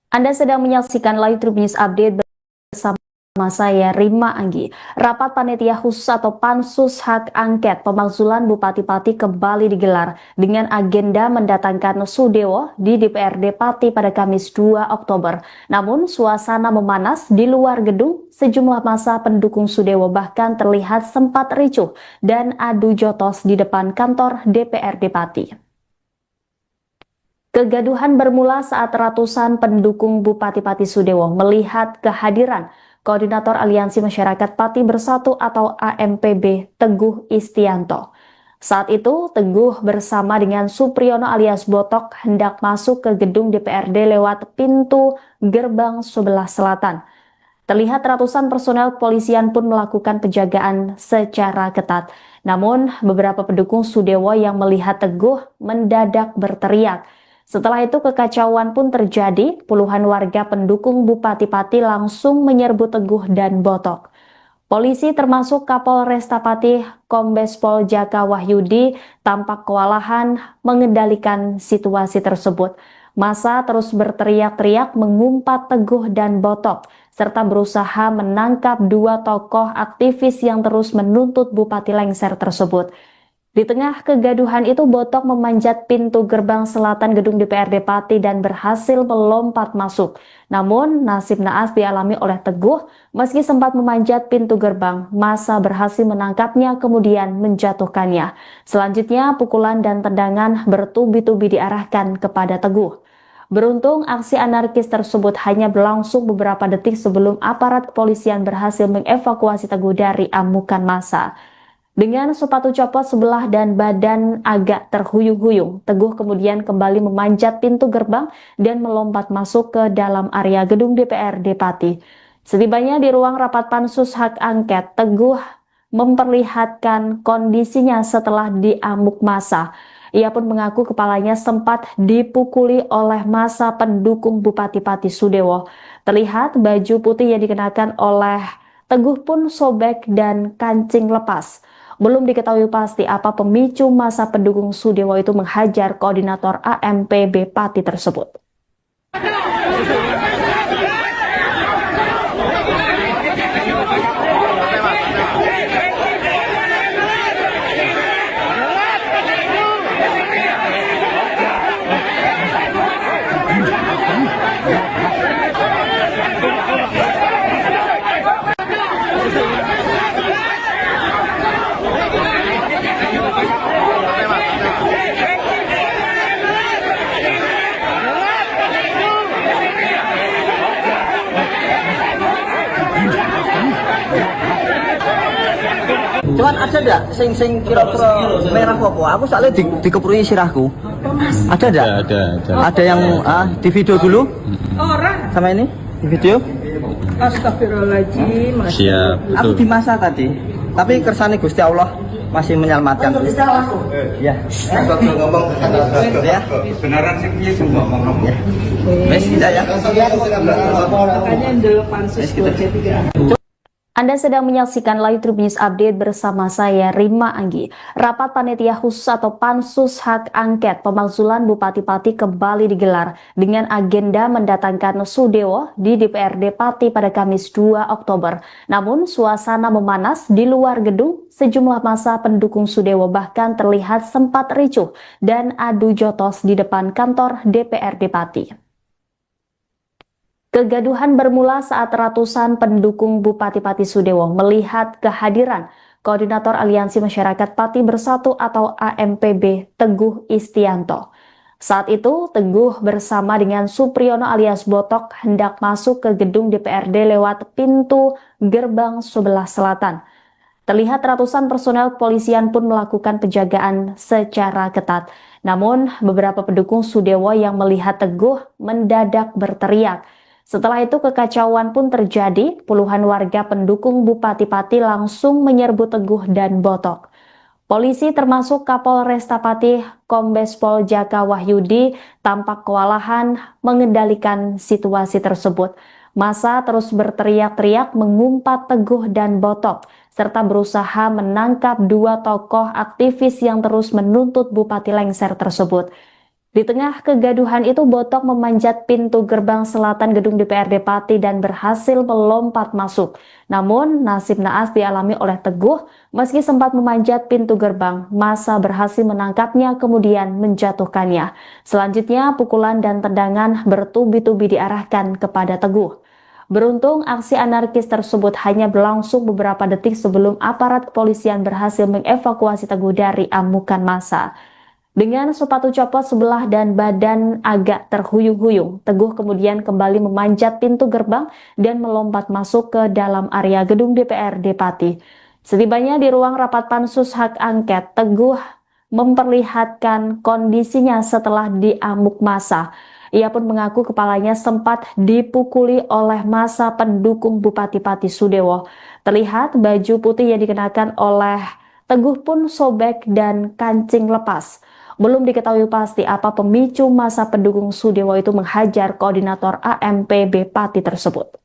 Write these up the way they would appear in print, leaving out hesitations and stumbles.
Anda sedang menyaksikan Live Tribun News Update bersama saya Rima Anggi. Rapat Panitia Khusus atau Pansus Hak Angket Pemakzulan Bupati-Pati kembali digelar dengan agenda mendatangkan Sudewo di DPRD Pati pada Kamis 2 Oktober. Namun suasana memanas di luar gedung, sejumlah massa pendukung Sudewo bahkan terlihat sempat ricuh dan adu jotos di depan kantor DPRD Pati. Kegaduhan bermula saat ratusan pendukung Bupati Pati Sudewo melihat kehadiran Koordinator Aliansi Masyarakat Pati Bersatu atau AMPB Teguh Istianto. Saat itu, Teguh bersama dengan Supriyono alias Botok hendak masuk ke gedung DPRD lewat pintu gerbang sebelah selatan. Terlihat ratusan personel kepolisian pun melakukan penjagaan secara ketat. Namun, beberapa pendukung Sudewo yang melihat Teguh mendadak berteriak. Setelah itu kekacauan pun terjadi, puluhan warga pendukung Bupati Pati langsung menyerbu Teguh dan Botok. Polisi termasuk Kapolresta Pati Kombes Pol Jaka Wahyudi tampak kewalahan mengendalikan situasi tersebut. Massa terus berteriak-teriak mengumpat Teguh dan Botok, serta berusaha menangkap dua tokoh aktivis yang terus menuntut Bupati lengser tersebut. Di tengah kegaduhan itu, Botok memanjat pintu gerbang selatan gedung DPRD Pati dan berhasil melompat masuk. Namun, nasib naas dialami oleh Teguh. Meski sempat memanjat pintu gerbang, massa berhasil menangkapnya kemudian menjatuhkannya. Selanjutnya, pukulan dan tendangan bertubi-tubi diarahkan kepada Teguh. Beruntung, aksi anarkis tersebut hanya berlangsung beberapa detik sebelum aparat kepolisian berhasil mengevakuasi Teguh dari amukan massa. Dengan sepatu copot sebelah dan badan agak terhuyung-huyung, Teguh kemudian kembali memanjat pintu gerbang dan melompat masuk ke dalam area gedung DPRD Pati. Setibanya di ruang rapat Pansus Hak Angket, Teguh memperlihatkan kondisinya setelah diamuk massa. Ia pun mengaku kepalanya sempat dipukuli oleh massa pendukung Bupati Pati Sudewo. Terlihat baju putih yang dikenakan oleh Teguh pun sobek dan kancing lepas. Belum diketahui pasti apa pemicu massa pendukung Sudewo itu menghajar koordinator AMPB Pati tersebut. Cuman ada ndak sing kira-kira merah apa? Aku soalnya dikeprui sirahku. Ada ndak? Ada. Ada yang di video dulu? Orang. Sama ini? Di video? Astagfirullahaladzim. Siap. Aku di masa tadi. Tapi kersane Gusti Allah masih menyelamatkan. Ya. Ngomong ya. Benaran sih piye ngomong. Ya. Wes tidak ya. Makanya ndel pansus 23. Anda sedang menyaksikan Live Tribun News Update bersama saya Rima Anggi. Rapat Panitia Khusus atau Pansus Hak Angket Pemakzulan Bupati-Pati kembali digelar dengan agenda mendatangkan Sudewo di DPRD Pati pada Kamis 2 Oktober. Namun suasana memanas di luar gedung, sejumlah massa pendukung Sudewo bahkan terlihat sempat ricuh dan adu jotos di depan kantor DPRD Pati. Kegaduhan bermula saat ratusan pendukung Bupati Pati Sudewo melihat kehadiran Koordinator Aliansi Masyarakat Pati Bersatu atau AMPB Teguh Istianto. Saat itu, Teguh bersama dengan Supriyono alias Botok hendak masuk ke gedung DPRD lewat pintu gerbang sebelah selatan. Terlihat ratusan personel kepolisian pun melakukan penjagaan secara ketat. Namun, beberapa pendukung Sudewo yang melihat Teguh mendadak berteriak. Setelah itu kekacauan pun terjadi, puluhan warga pendukung Bupati Pati langsung menyerbu Teguh dan Botok. Polisi termasuk Kapolresta Pati Kombes Pol Jaka Wahyudi tampak kewalahan mengendalikan situasi tersebut. Massa terus berteriak-teriak mengumpat Teguh dan Botok, serta berusaha menangkap dua tokoh aktivis yang terus menuntut Bupati lengser tersebut. Di tengah kegaduhan itu, Botok memanjat pintu gerbang selatan gedung DPRD Pati dan berhasil melompat masuk. Namun, nasib naas dialami oleh Teguh. Meski sempat memanjat pintu gerbang, massa berhasil menangkapnya kemudian menjatuhkannya. Selanjutnya, pukulan dan tendangan bertubi-tubi diarahkan kepada Teguh. Beruntung, aksi anarkis tersebut hanya berlangsung beberapa detik sebelum aparat kepolisian berhasil mengevakuasi Teguh dari amukan massa. Dengan sepatu copot sebelah dan badan agak terhuyung-huyung, Teguh kemudian kembali memanjat pintu gerbang dan melompat masuk ke dalam area gedung DPRD Pati. Setibanya di ruang rapat pansus hak angket, Teguh memperlihatkan kondisinya setelah diamuk massa. Ia pun mengaku kepalanya sempat dipukuli oleh massa pendukung Bupati Pati Sudewo. Terlihat baju putih yang dikenakan oleh Teguh pun sobek dan kancing lepas. Belum diketahui pasti apa pemicu massa pendukung Sudewo itu menghajar koordinator AMPB Pati tersebut.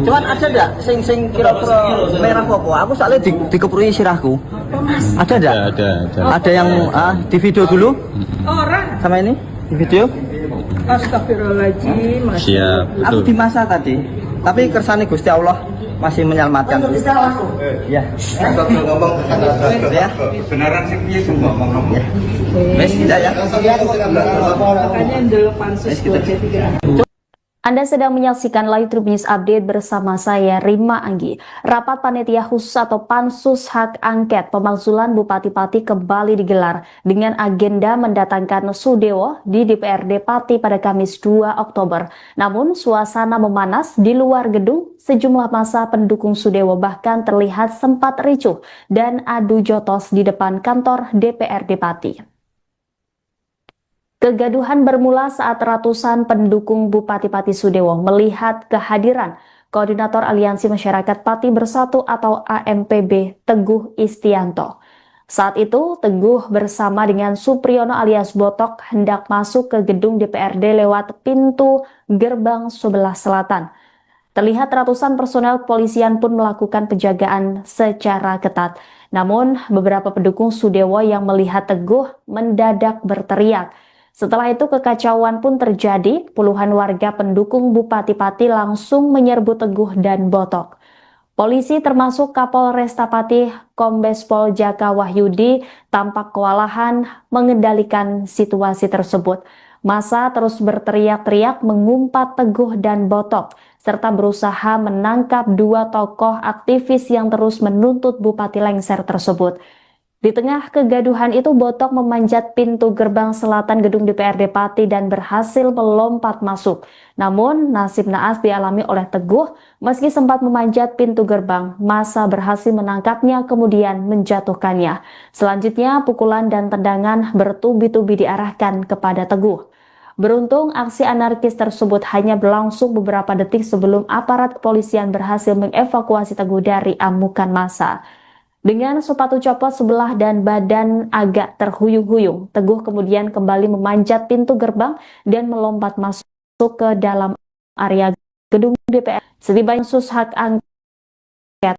Cuman ada enggak sing kira-kira merah popo? Aku soalnya dikeprui sirahku. Ada enggak? Ada. Ada yang di video dulu Orang. sama ini di video. Astagfirullahaladzim. Siap, Aku betul. di masa tadi. Tapi kersane Gusti Allah masih menyelamatkan. Ya. ngomong Ya. beneran sih piye sing ngomong. Ya. Wes tidak ya. Makanya dulu pansus 23. Anda sedang menyaksikan Live Tribun News Update bersama saya, Rima Anggi. Rapat Panitia Khusus atau Pansus Hak Angket Pemakzulan Bupati Pati kembali digelar dengan agenda mendatangkan Sudewo di DPRD Pati pada Kamis 2 Oktober. Namun, suasana memanas di luar gedung, sejumlah massa pendukung Sudewo bahkan terlihat sempat ricuh dan adu jotos di depan kantor DPRD Pati. Kegaduhan bermula saat ratusan pendukung Bupati Pati Sudewo melihat kehadiran Koordinator Aliansi Masyarakat Pati Bersatu atau AMPB Teguh Istianto. Saat itu, Teguh bersama dengan Supriyono alias Botok hendak masuk ke gedung DPRD lewat pintu gerbang sebelah selatan. Terlihat ratusan personel kepolisian pun melakukan penjagaan secara ketat. Namun, beberapa pendukung Sudewo yang melihat Teguh mendadak berteriak. Setelah itu kekacauan pun terjadi, puluhan warga pendukung Bupati Pati langsung menyerbu Teguh dan Botok. Polisi termasuk Kapolresta Pati Kombes Pol Jaka Wahyudi tampak kewalahan mengendalikan situasi tersebut. Massa terus berteriak-teriak mengumpat Teguh dan Botok, serta berusaha menangkap dua tokoh aktivis yang terus menuntut Bupati lengser tersebut. Di tengah kegaduhan itu, Botok memanjat pintu gerbang selatan gedung DPRD Pati dan berhasil melompat masuk. Namun, nasib naas dialami oleh Teguh. Meski sempat memanjat pintu gerbang, massa berhasil menangkapnya kemudian menjatuhkannya. Selanjutnya, pukulan dan tendangan bertubi-tubi diarahkan kepada Teguh. Beruntung, aksi anarkis tersebut hanya berlangsung beberapa detik sebelum aparat kepolisian berhasil mengevakuasi Teguh dari amukan massa. Dengan sepatu copot sebelah dan badan agak terhuyung-huyung, Teguh kemudian kembali memanjat pintu gerbang dan melompat masuk ke dalam area gedung DPR. Setibanya pansus hak angket,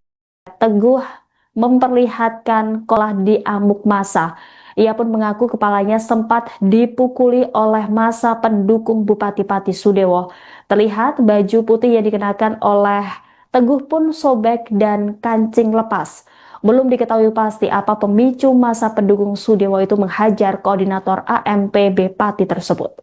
Teguh memperlihatkan kolah di amuk massa. Ia pun mengaku kepalanya sempat dipukuli oleh massa pendukung Bupati Pati Sudewo. Terlihat baju putih yang dikenakan oleh Teguh pun sobek dan kancing lepas. Belum diketahui pasti apa pemicu massa pendukung Sudewo itu menghajar koordinator AMPB Pati tersebut.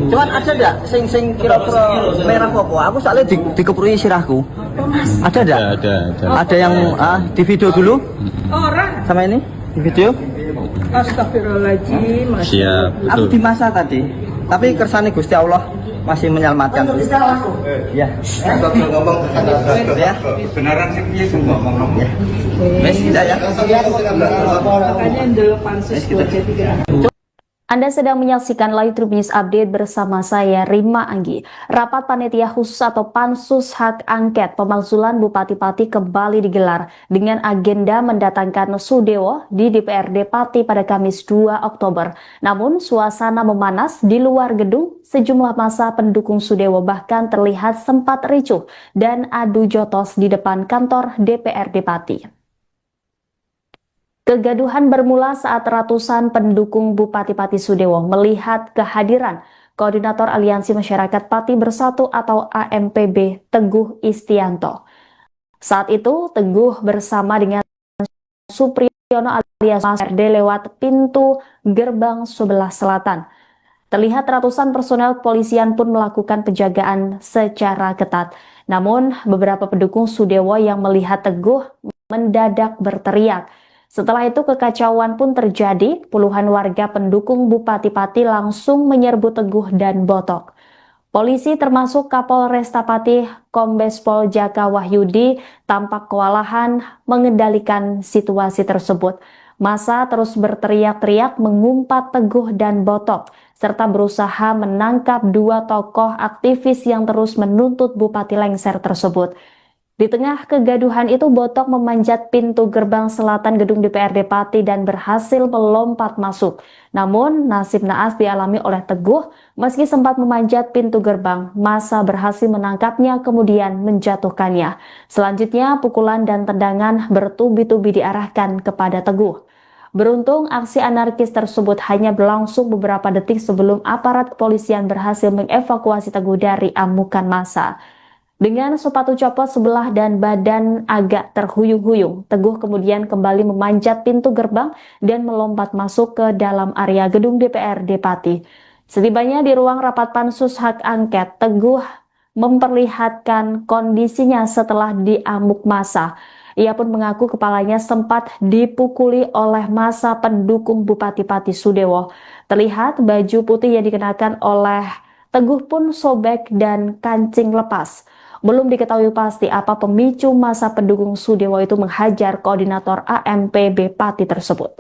Cuman ada enggak sing kira-kira merah apa? Aku soalnya dikeprui sirahku. Ada enggak? Ada yang di video dulu? Orang. Sama ini? Di video? Astagfirullahaladzim. Siap, Aku betul. di masa tadi. Tapi kersane Gusti Allah masih menyelamatkan. Ya. ngomong Ya. kebenaran sih piye sing ngomong. Wes tidak ya. Makanya dulu pansus 23. Anda sedang menyaksikan Live Tribun News Update bersama saya Rima Anggi. Rapat Panitia Khusus atau Pansus Hak Angket Pemakzulan Bupati Pati kembali digelar dengan agenda mendatangkan Sudewo di DPRD Pati pada Kamis 2 Oktober. Namun suasana memanas di luar gedung, sejumlah massa pendukung Sudewo bahkan terlihat sempat ricuh dan adu jotos di depan kantor DPRD Pati. Kegaduhan bermula saat ratusan pendukung Bupati Pati Sudewo melihat kehadiran Koordinator Aliansi Masyarakat Pati Bersatu atau AMPB Teguh Istianto. Saat itu Teguh bersama dengan Supriyono alias Mas RD lewat pintu gerbang sebelah selatan. Terlihat ratusan personel kepolisian pun melakukan penjagaan secara ketat. Namun beberapa pendukung Sudewo yang melihat Teguh mendadak berteriak. Setelah itu kekacauan pun terjadi, puluhan warga pendukung Bupati Pati langsung menyerbu Teguh dan Botok. Polisi termasuk Kapolresta Pati Kombes Pol Jaka Wahyudi tampak kewalahan mengendalikan situasi tersebut. Massa terus berteriak-teriak mengumpat Teguh dan Botok, serta berusaha menangkap dua tokoh aktivis yang terus menuntut Bupati lengser tersebut. Di tengah kegaduhan itu, Botok memanjat pintu gerbang selatan gedung DPRD Pati dan berhasil melompat masuk. Namun, nasib naas dialami oleh Teguh. Meski sempat memanjat pintu gerbang, massa berhasil menangkapnya kemudian menjatuhkannya. Selanjutnya, pukulan dan tendangan bertubi-tubi diarahkan kepada Teguh. Beruntung, aksi anarkis tersebut hanya berlangsung beberapa detik sebelum aparat kepolisian berhasil mengevakuasi Teguh dari amukan massa. Dengan sepatu copot sebelah dan badan agak terhuyung-huyung, Teguh kemudian kembali memanjat pintu gerbang dan melompat masuk ke dalam area gedung DPRD Pati. Setibanya di ruang rapat Pansus Hak Angket, Teguh memperlihatkan kondisinya setelah diamuk massa. Ia pun mengaku kepalanya sempat dipukuli oleh massa pendukung Bupati Pati Sudewo. Terlihat baju putih yang dikenakan oleh Teguh pun sobek dan kancing lepas. Belum diketahui pasti apa pemicu massa pendukung Sudewo itu menghajar koordinator AMPB Pati tersebut.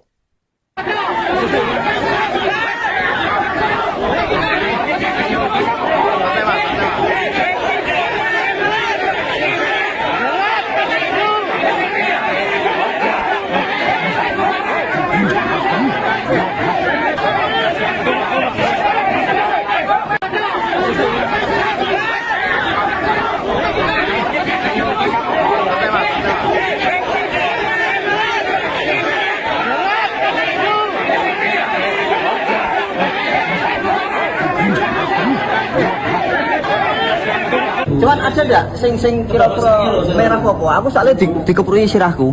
Cuman ada enggak sing kira-kira merah apa? Aku soalnya dikeprui sirahku.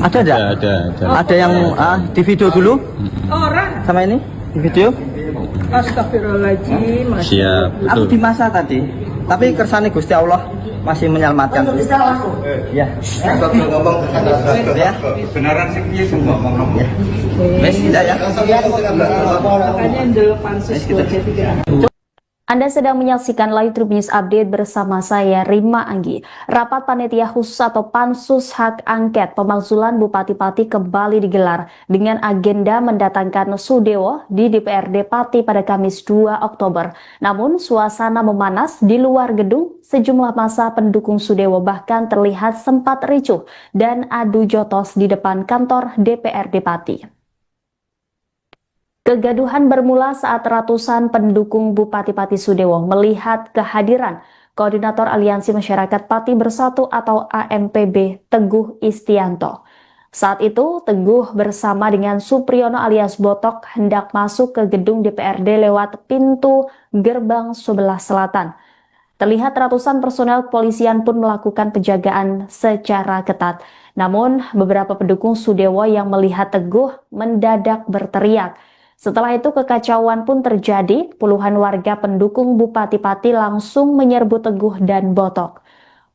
Ada enggak? Ada yang di video dulu? Orang. Sama ini? Di video? Astagfirullahaladzim. Siap, Aku betul. di masa tadi. Tapi kersane Gusti Allah masih menyelamatkan. Ya. ngomong Ya. kebenaran sih piye sing ngomong. Wes tidak ya. Makanya dulu pansus 23. Anda sedang menyaksikan Live Tribun News Update bersama saya Rima Anggi. Rapat Panitia Khusus atau Pansus Hak Angket Pemakzulan Bupati Pati kembali digelar dengan agenda mendatangkan Sudewo di DPRD Pati pada Kamis 2 Oktober. Namun suasana memanas di luar gedung, sejumlah massa pendukung Sudewo bahkan terlihat sempat ricuh dan adu jotos di depan kantor DPRD Pati. Kegaduhan bermula saat ratusan pendukung Bupati Pati Sudewo melihat kehadiran Koordinator Aliansi Masyarakat Pati Bersatu atau AMPB Teguh Istianto. Saat itu, Teguh bersama dengan Supriyono alias Botok hendak masuk ke gedung DPRD lewat pintu gerbang sebelah selatan. Terlihat ratusan personel kepolisian pun melakukan penjagaan secara ketat. Namun, beberapa pendukung Sudewo yang melihat Teguh mendadak berteriak. Setelah itu kekacauan pun terjadi, puluhan warga pendukung Bupati Pati langsung menyerbu Teguh dan Botok.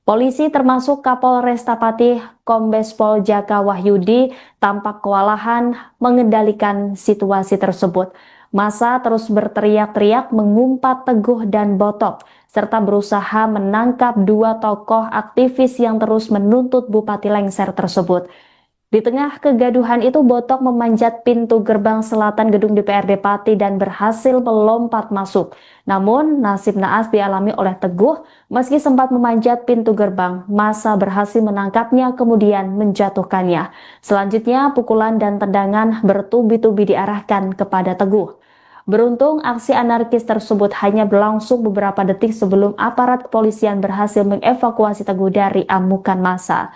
Polisi termasuk Kapolresta Pati Kombes Pol Jaka Wahyudi tampak kewalahan mengendalikan situasi tersebut. Massa terus berteriak-teriak mengumpat Teguh dan Botok, serta berusaha menangkap dua tokoh aktivis yang terus menuntut Bupati lengser tersebut. Di tengah kegaduhan itu, Botok memanjat pintu gerbang selatan gedung DPRD Pati dan berhasil melompat masuk. Namun, nasib naas dialami oleh Teguh. Meski sempat memanjat pintu gerbang, massa berhasil menangkapnya kemudian menjatuhkannya. Selanjutnya, pukulan dan tendangan bertubi-tubi diarahkan kepada Teguh. Beruntung, aksi anarkis tersebut hanya berlangsung beberapa detik sebelum aparat kepolisian berhasil mengevakuasi Teguh dari amukan massa.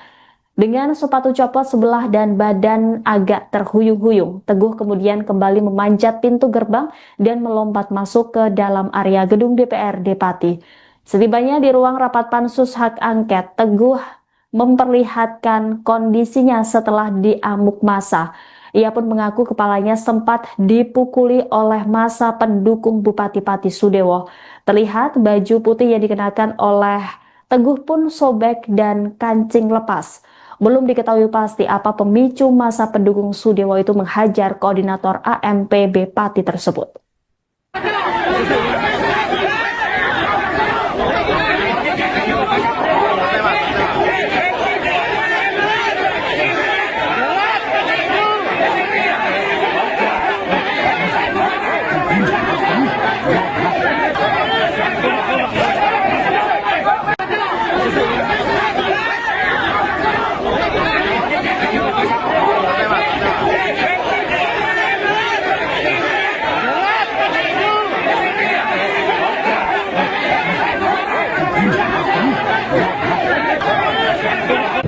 Dengan sepatu copot sebelah dan badan agak terhuyung-huyung, Teguh kemudian kembali memanjat pintu gerbang dan melompat masuk ke dalam area gedung DPRD Pati. Setibanya di ruang rapat pansus hak angket, Teguh memperlihatkan kondisinya setelah diamuk massa. Ia pun mengaku kepalanya sempat dipukuli oleh massa pendukung Bupati Pati Sudewo. Terlihat baju putih yang dikenakan oleh Teguh pun sobek dan kancing lepas. Belum diketahui pasti apa pemicu massa pendukung Sudewo itu menghajar koordinator AMPB Pati tersebut.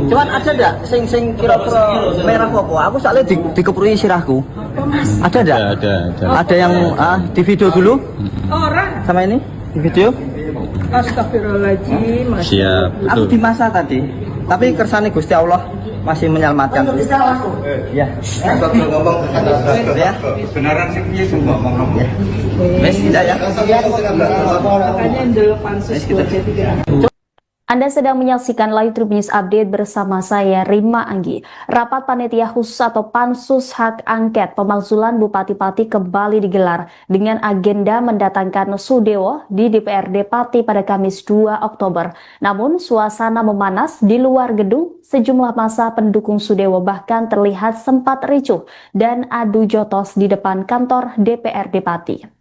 Cuman ada ndak sing kira-kira merah apa? Aku soalnya dikeprui sirahku. Ada ndak? Ada. Ada yang di video dulu Orang. sama ini di video. Astagfirullahaladzim. Siap, Aku di masa tadi. Tapi kersane Gusti Allah masih menyelamatkan. Ya. ngomong Ya. kebenaran sih piye sing ngomong. Wes tidak ya. Makanya dulu pansus 2C3. Anda sedang menyaksikan Live Tribun News Update bersama saya Rima Anggi. Rapat Panitia Khusus atau Pansus Hak Angket Pemakzulan Bupati Pati kembali digelar dengan agenda mendatangkan Sudewo di DPRD Pati pada Kamis 2 Oktober. Namun suasana memanas di luar gedung, sejumlah massa pendukung Sudewo bahkan terlihat sempat ricuh dan adu jotos di depan kantor DPRD Pati.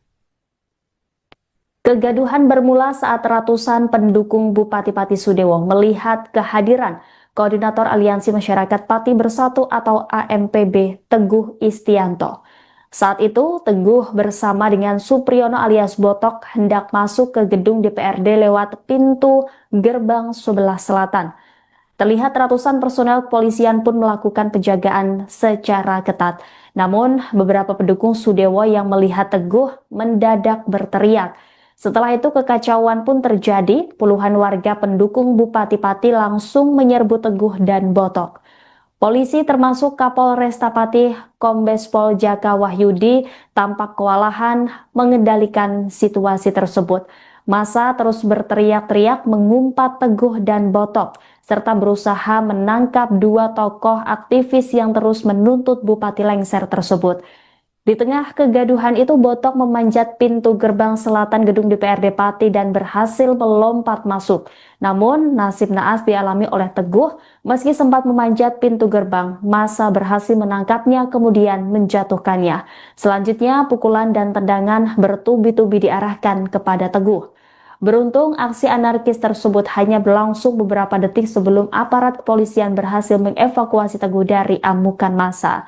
Kegaduhan bermula saat ratusan pendukung Bupati Pati Sudewo melihat kehadiran Koordinator Aliansi Masyarakat Pati Bersatu atau AMPB Teguh Istianto. Saat itu, Teguh bersama dengan Supriyono alias Botok hendak masuk ke gedung DPRD lewat pintu gerbang sebelah selatan. Terlihat ratusan personel kepolisian pun melakukan penjagaan secara ketat. Namun, beberapa pendukung Sudewo yang melihat Teguh mendadak berteriak. Setelah itu kekacauan pun terjadi, puluhan warga pendukung Bupati Pati langsung menyerbu Teguh dan Botok. Polisi termasuk Kapolresta Pati Kombes Pol Jaka Wahyudi tampak kewalahan mengendalikan situasi tersebut. Massa terus berteriak-teriak mengumpat Teguh dan Botok, serta berusaha menangkap dua tokoh aktivis yang terus menuntut Bupati lengser tersebut. Di tengah kegaduhan itu, Botok memanjat pintu gerbang selatan gedung DPRD Pati dan berhasil melompat masuk. Namun, nasib naas dialami oleh Teguh. Meski sempat memanjat pintu gerbang, massa berhasil menangkapnya kemudian menjatuhkannya. Selanjutnya, pukulan dan tendangan bertubi-tubi diarahkan kepada Teguh. Beruntung, aksi anarkis tersebut hanya berlangsung beberapa detik sebelum aparat kepolisian berhasil mengevakuasi Teguh dari amukan massa.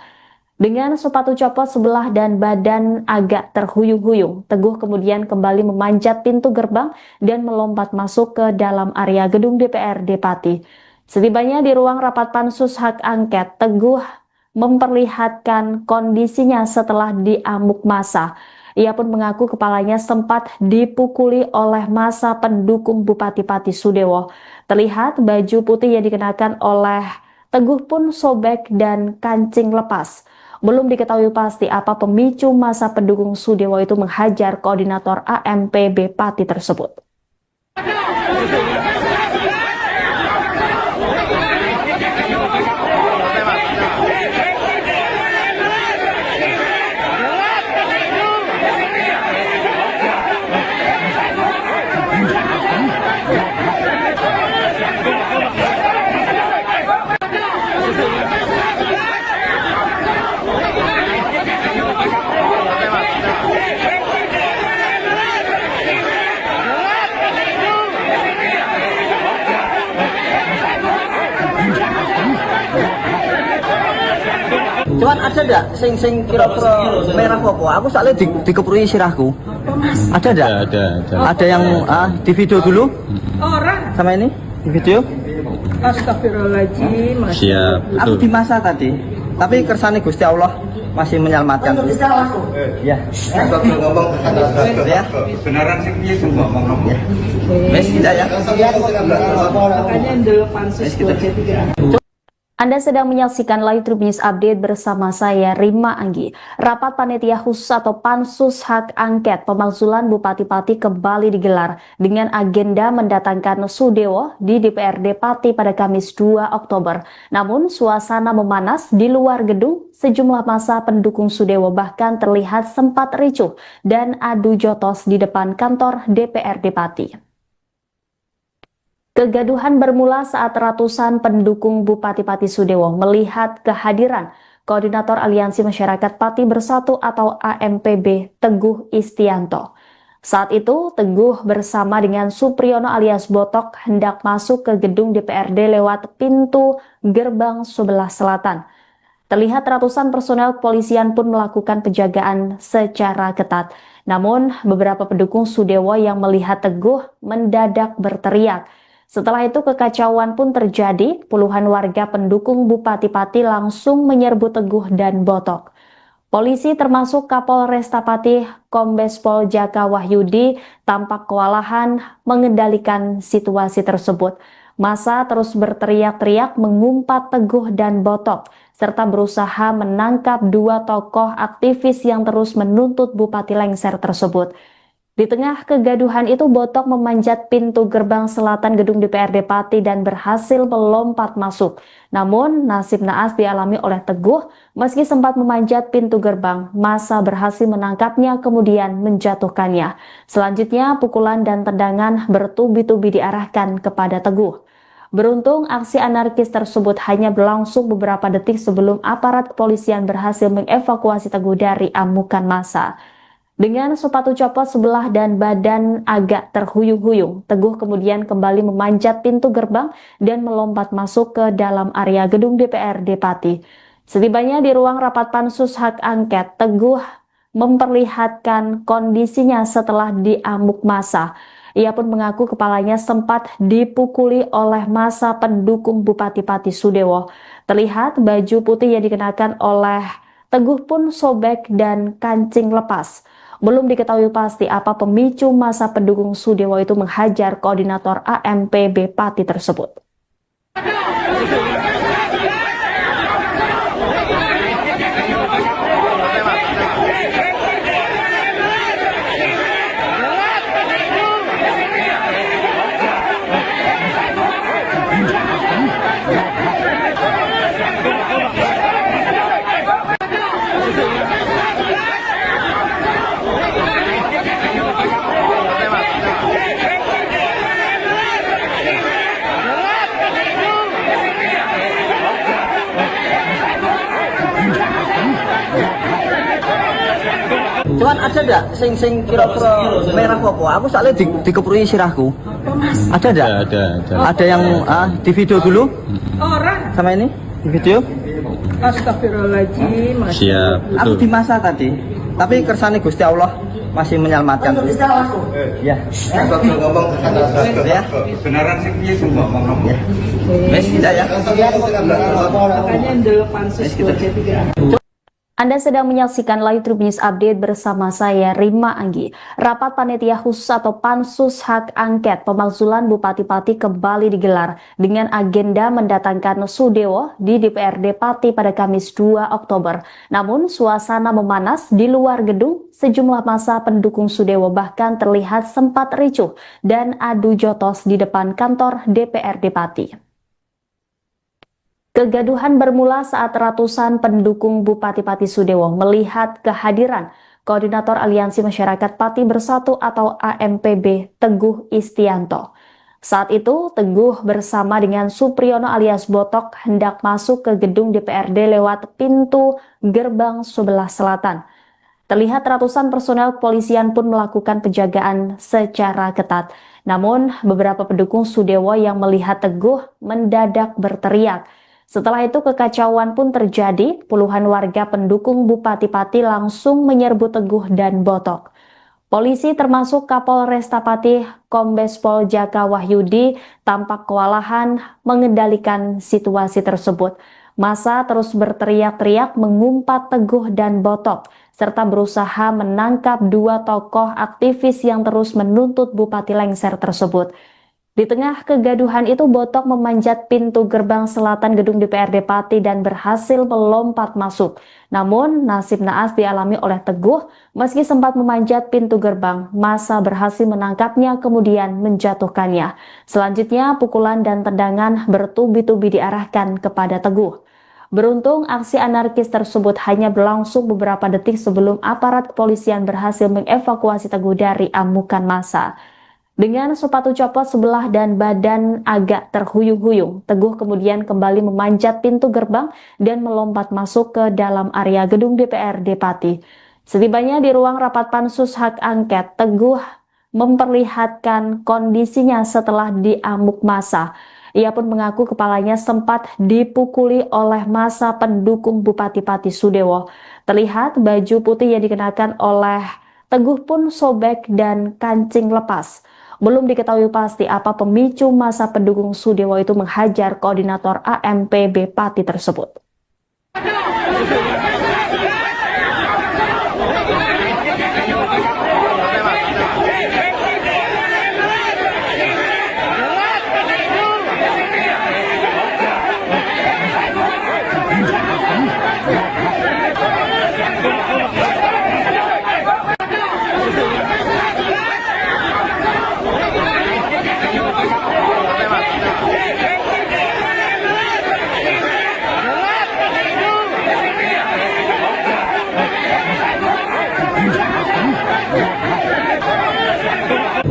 Dengan sepatu copot sebelah dan badan agak terhuyung-huyung, Teguh kemudian kembali memanjat pintu gerbang dan melompat masuk ke dalam area gedung DPRD Pati. Setibanya di ruang rapat pansus hak angket, Teguh memperlihatkan kondisinya setelah diamuk massa. Ia pun mengaku kepalanya sempat dipukuli oleh massa pendukung Bupati Pati Sudewo. Terlihat baju putih yang dikenakan oleh Teguh pun sobek dan kancing lepas. Belum diketahui pasti apa pemicu masa pendukung Sudewo itu menghajar koordinator AMPB Pati tersebut. Cuman ada ndak sing kira-kira merah apa? Aku soalnya dikeprui sirahku. Ada ndak? Ada. Ada yang di video dulu Orang. sama ini di video. Astagfirullahaladzim. Siap, Aku betul. di masa tadi. Tapi kersane Gusti Allah masih menyelamatkan. Ya. ngomong Ya. beneran sih piye sing ngomong ngomong. Wes tidak ya. Makanya dulu pansus 23. Anda sedang menyaksikan Live Tribun News Update bersama saya Rima Anggi. Rapat Panitia Khusus atau Pansus Hak Angket Pemakzulan Bupati-Pati kembali digelar dengan agenda mendatangkan Sudewo di DPRD Pati pada Kamis 2 Oktober. Namun suasana memanas di luar gedung, sejumlah massa pendukung Sudewo bahkan terlihat sempat ricuh dan adu jotos di depan kantor DPRD Pati. Kegaduhan bermula saat ratusan pendukung Bupati Pati Sudewo melihat kehadiran Koordinator Aliansi Masyarakat Pati Bersatu atau AMPB Teguh Istianto. Saat itu, Teguh bersama dengan Supriyono alias Botok hendak masuk ke gedung DPRD lewat pintu gerbang sebelah selatan. Terlihat ratusan personel kepolisian pun melakukan penjagaan secara ketat. Namun, beberapa pendukung Sudewo yang melihat Teguh mendadak berteriak. Setelah itu kekacauan pun terjadi, puluhan warga pendukung Bupati Pati langsung menyerbu Teguh dan Botok. Polisi termasuk Kapolresta Pati Kombes Pol Jaka Wahyudi tampak kewalahan mengendalikan situasi tersebut. Massa terus berteriak-teriak mengumpat Teguh dan Botok, serta berusaha menangkap dua tokoh aktivis yang terus menuntut Bupati lengser tersebut. Di tengah kegaduhan itu, Botok memanjat pintu gerbang selatan gedung DPRD Pati dan berhasil melompat masuk. Namun, nasib naas dialami oleh Teguh. Meski sempat memanjat pintu gerbang, massa berhasil menangkapnya kemudian menjatuhkannya. Selanjutnya, pukulan dan tendangan bertubi-tubi diarahkan kepada Teguh. Beruntung, aksi anarkis tersebut hanya berlangsung beberapa detik sebelum aparat kepolisian berhasil mengevakuasi Teguh dari amukan massa. Dengan sepatu copot sebelah dan badan agak terhuyung-huyung, Teguh kemudian kembali memanjat pintu gerbang dan melompat masuk ke dalam area gedung DPRD Pati. Setibanya di ruang rapat Pansus Hak Angket, Teguh memperlihatkan kondisinya setelah diamuk massa. Ia pun mengaku kepalanya sempat dipukuli oleh massa pendukung Bupati Pati Sudewo. Terlihat baju putih yang dikenakan oleh Teguh pun sobek dan kancing lepas. Belum diketahui pasti apa pemicu massa pendukung Sudewo itu menghajar koordinator AMPB Pati tersebut. Cuman ada ndak sing kira-kira merah apa? Aku soalnya dikeprui sirahku. Ada ndak? Ada. Ada yang di video dulu Orang. sama ini di video. Astagfirullahaladzim. Siap, Aku betul. di masa tadi. Tapi kersane Gusti Allah masih menyelamatkan. Ya. ngomong Ya. beneran sih piye sing ngomong ngomong. Wes tidak ya. Makanya dulu pansus 23. Anda sedang menyaksikan Live Tribun News Update bersama saya Rima Anggi. Rapat Panitia Khusus atau Pansus Hak Angket Pemakzulan Bupati-Pati kembali digelar dengan agenda mendatangkan Sudewo di DPRD Pati pada Kamis 2 Oktober. Namun suasana memanas di luar gedung, sejumlah massa pendukung Sudewo bahkan terlihat sempat ricuh dan adu jotos di depan kantor DPRD Pati. Kegaduhan bermula saat ratusan pendukung Bupati-Pati Sudewo melihat kehadiran Koordinator Aliansi Masyarakat Pati Bersatu atau AMPB Teguh Istianto. Saat itu, Teguh bersama dengan Supriyono alias Botok hendak masuk ke gedung DPRD lewat pintu gerbang sebelah selatan. Terlihat ratusan personel kepolisian pun melakukan penjagaan secara ketat. Namun, beberapa pendukung Sudewo yang melihat Teguh mendadak berteriak. Setelah itu kekacauan pun terjadi, puluhan warga pendukung Bupati-Pati langsung menyerbu Teguh dan Botok. Polisi termasuk Kapolresta Pati Kombes Pol Jaka Wahyudi tampak kewalahan mengendalikan situasi tersebut. Massa terus berteriak-teriak mengumpat Teguh dan Botok, serta berusaha menangkap dua tokoh aktivis yang terus menuntut Bupati lengser tersebut. Di tengah kegaduhan itu, Botok memanjat pintu gerbang selatan gedung DPRD Pati dan berhasil melompat masuk. Namun, nasib naas dialami oleh Teguh. Meski sempat memanjat pintu gerbang, massa berhasil menangkapnya kemudian menjatuhkannya. Selanjutnya, pukulan dan tendangan bertubi-tubi diarahkan kepada Teguh. Beruntung, aksi anarkis tersebut hanya berlangsung beberapa detik sebelum aparat kepolisian berhasil mengevakuasi Teguh dari amukan massa. Dengan sepatu copot sebelah dan badan agak terhuyung-huyung, Teguh kemudian kembali memanjat pintu gerbang dan melompat masuk ke dalam area gedung DPRD Pati. Setibanya di ruang rapat Pansus Hak Angket, Teguh memperlihatkan kondisinya setelah diamuk massa. Ia pun mengaku kepalanya sempat dipukuli oleh massa pendukung Bupati-Pati Sudewo. Terlihat baju putih yang dikenakan oleh Teguh pun sobek dan kancing lepas. Belum diketahui pasti apa pemicu massa pendukung Sudewo itu menghajar koordinator AMPB Pati tersebut.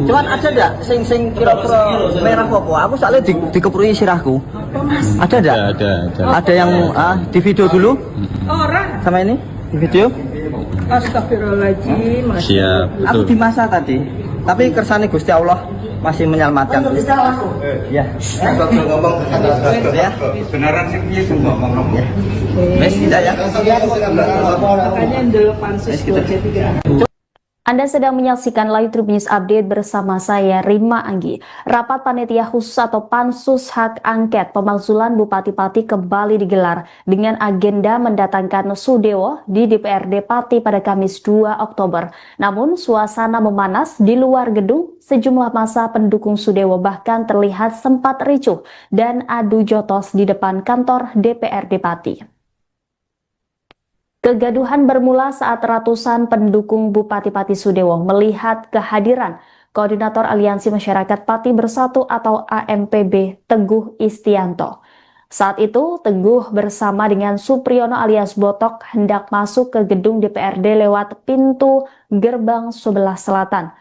Cuman ada enggak sing kira-kira merah apa? Aku soalnya dikeprui sirahku. Ada enggak? Ada. Ada yang di video dulu Orang. sama ini di video. Astagfirullahaladzim. Siap. Aku di masa tadi, tapi kersane Gusti Allah masih menyelamatkan. Ya. Kalau ngomong Ya. beneran sih piye ngomong. Ya. Wes tidak ya. Makanya dulu pansus buat C3. Anda sedang menyaksikan Live Tribun News Update bersama saya Rima Anggi. Rapat Panitia Khusus atau Pansus Hak Angket Pemakzulan Bupati-Pati kembali digelar dengan agenda mendatangkan Sudewo di DPRD Pati pada Kamis 2 Oktober. Namun suasana memanas di luar gedung, sejumlah massa pendukung Sudewo bahkan terlihat sempat ricuh dan adu jotos di depan kantor DPRD Pati. Kegaduhan bermula saat ratusan pendukung Bupati-Pati Sudewo melihat kehadiran Koordinator Aliansi Masyarakat Pati Bersatu atau AMPB Teguh Istianto. Saat itu, Teguh bersama dengan Supriyono alias Botok hendak masuk ke gedung DPRD lewat pintu gerbang sebelah selatan.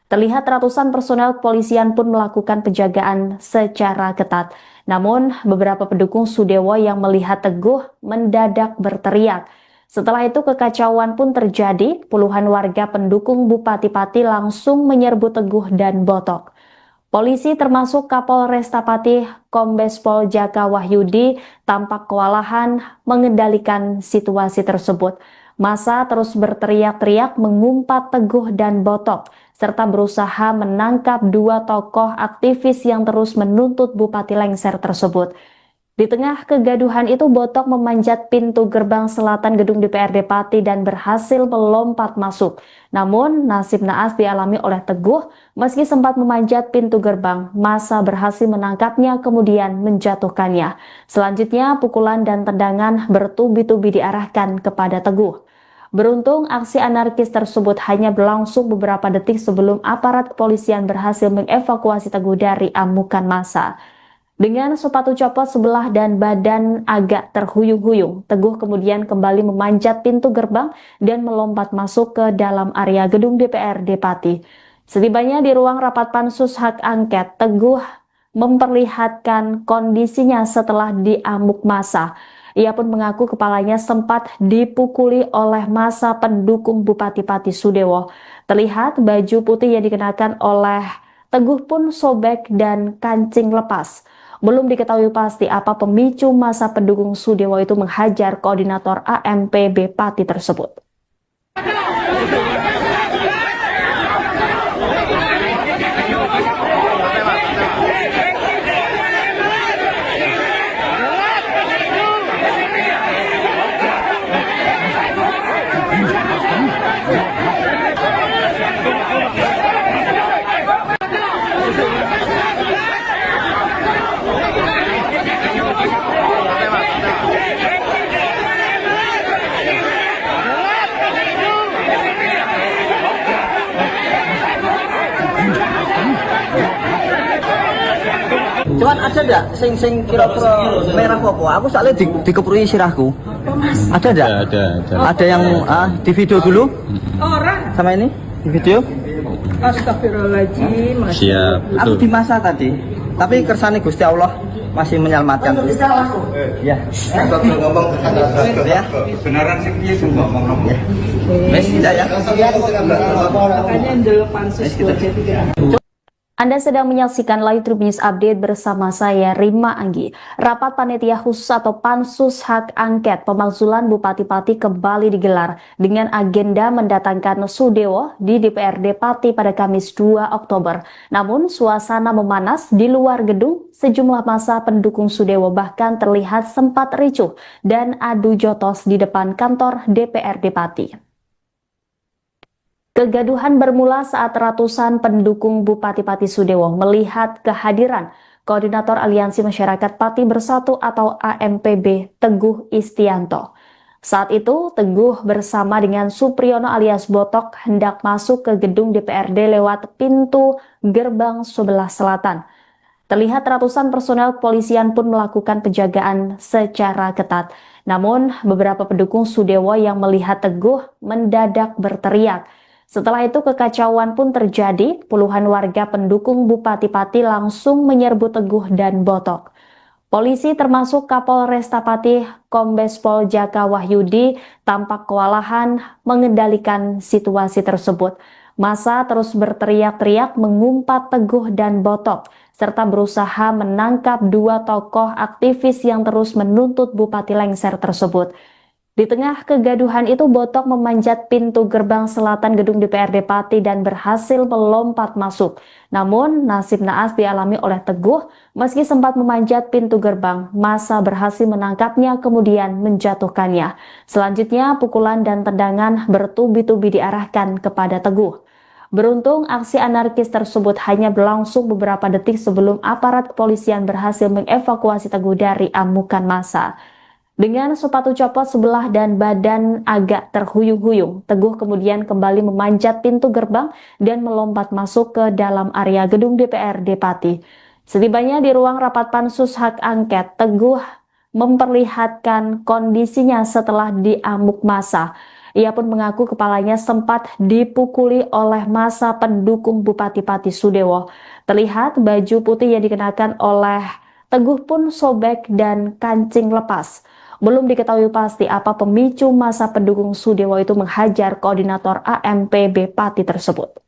Terlihat ratusan personel kepolisian pun melakukan penjagaan secara ketat. Namun, beberapa pendukung Sudewo yang melihat Teguh mendadak berteriak. Setelah itu kekacauan pun terjadi, puluhan warga pendukung Bupati-Pati langsung menyerbu Teguh dan Botok. Polisi termasuk Kapolresta Pati Kombes Pol Jaka Wahyudi tampak kewalahan mengendalikan situasi tersebut. Massa terus berteriak-teriak mengumpat Teguh dan Botok, serta berusaha menangkap dua tokoh aktivis yang terus menuntut Bupati lengser tersebut. Di Di tengah kegaduhan itu, Botok memanjat pintu gerbang selatan gedung DPRD Pati dan berhasil melompat masuk. Namun, nasib naas dialami oleh Teguh. Meski sempat memanjat pintu gerbang, massa berhasil menangkapnya kemudian menjatuhkannya. Selanjutnya, pukulan dan tendangan bertubi-tubi diarahkan kepada Teguh. Beruntung, aksi anarkis tersebut hanya berlangsung beberapa detik sebelum aparat kepolisian berhasil mengevakuasi Teguh dari amukan massa. Dengan sepatu copot sebelah dan badan agak terhuyung-huyung, Teguh kemudian kembali memanjat pintu gerbang dan melompat masuk ke dalam area gedung DPRD Pati. Setibanya di ruang rapat pansus hak angket, Teguh memperlihatkan kondisinya setelah diamuk massa. Ia pun mengaku kepalanya sempat dipukuli oleh massa pendukung Bupati Pati Sudewo. Terlihat baju putih yang dikenakan oleh Teguh pun sobek dan kancing lepas. Belum diketahui pasti apa pemicu massa pendukung Sudewo itu menghajar koordinator AMPB Pati tersebut. Cuman ada enggak sing kira-kira merah apa? Aku soalnya dikeprui sirahku. Ada enggak? Ada. Ada yang di video dulu Orang. sama ini di video. Astagfirullahaladzim. Siap. Aku di masa tadi, tapi kersane Gusti Allah masih menyelamatkan. Ya. Kalau ngomong Ya. beneran sih piye sing ngomong. Wes tidak ya. Makanya dulu pansus 23. Anda sedang menyaksikan Live Tribun News Update bersama saya, Rima Anggi. Rapat Panitia Khusus atau Pansus Hak Angket Pemakzulan Bupati Pati kembali digelar dengan agenda mendatangkan Sudewo di DPRD Pati pada Kamis 2 Oktober. Namun, suasana memanas di luar gedung. Sejumlah massa pendukung Sudewo bahkan terlihat sempat ricuh dan adu jotos di depan kantor DPRD Pati. Kegaduhan bermula saat ratusan pendukung Bupati Pati Sudewo melihat kehadiran Koordinator Aliansi Masyarakat Pati Bersatu atau AMPB Teguh Istianto. Saat itu, Teguh bersama dengan Supriyono alias Botok hendak masuk ke gedung DPRD lewat pintu gerbang sebelah selatan. Terlihat ratusan personel kepolisian pun melakukan penjagaan secara ketat. Namun, beberapa pendukung Sudewo yang melihat Teguh mendadak berteriak. Setelah itu kekacauan pun terjadi, puluhan warga pendukung Bupati Pati langsung menyerbu Teguh dan Botok. Polisi termasuk Kapolresta Pati Kombes Pol Jaka Wahyudi tampak kewalahan mengendalikan situasi tersebut. Massa terus berteriak-teriak mengumpat Teguh dan Botok, serta berusaha menangkap dua tokoh aktivis yang terus menuntut Bupati lengser tersebut. Di tengah kegaduhan itu, Botok memanjat pintu gerbang selatan gedung DPRD Pati dan berhasil melompat masuk. Namun, nasib naas dialami oleh Teguh. Meski sempat memanjat pintu gerbang, massa berhasil menangkapnya kemudian menjatuhkannya. Selanjutnya, pukulan dan tendangan bertubi-tubi diarahkan kepada Teguh. Beruntung, aksi anarkis tersebut hanya berlangsung beberapa detik sebelum aparat kepolisian berhasil mengevakuasi Teguh dari amukan massa. Dengan sepatu copot sebelah dan badan agak terhuyung-huyung, Teguh kemudian kembali memanjat pintu gerbang dan melompat masuk ke dalam area gedung DPRD Pati. Setibanya di ruang rapat pansus hak angket, Teguh memperlihatkan kondisinya setelah diamuk massa. Ia pun mengaku kepalanya sempat dipukuli oleh massa pendukung Bupati Pati Sudewo. Terlihat baju putih yang dikenakan oleh Teguh pun sobek dan kancing lepas. Belum diketahui pasti apa pemicu massa pendukung Sudewo itu menghajar koordinator AMPB Pati tersebut.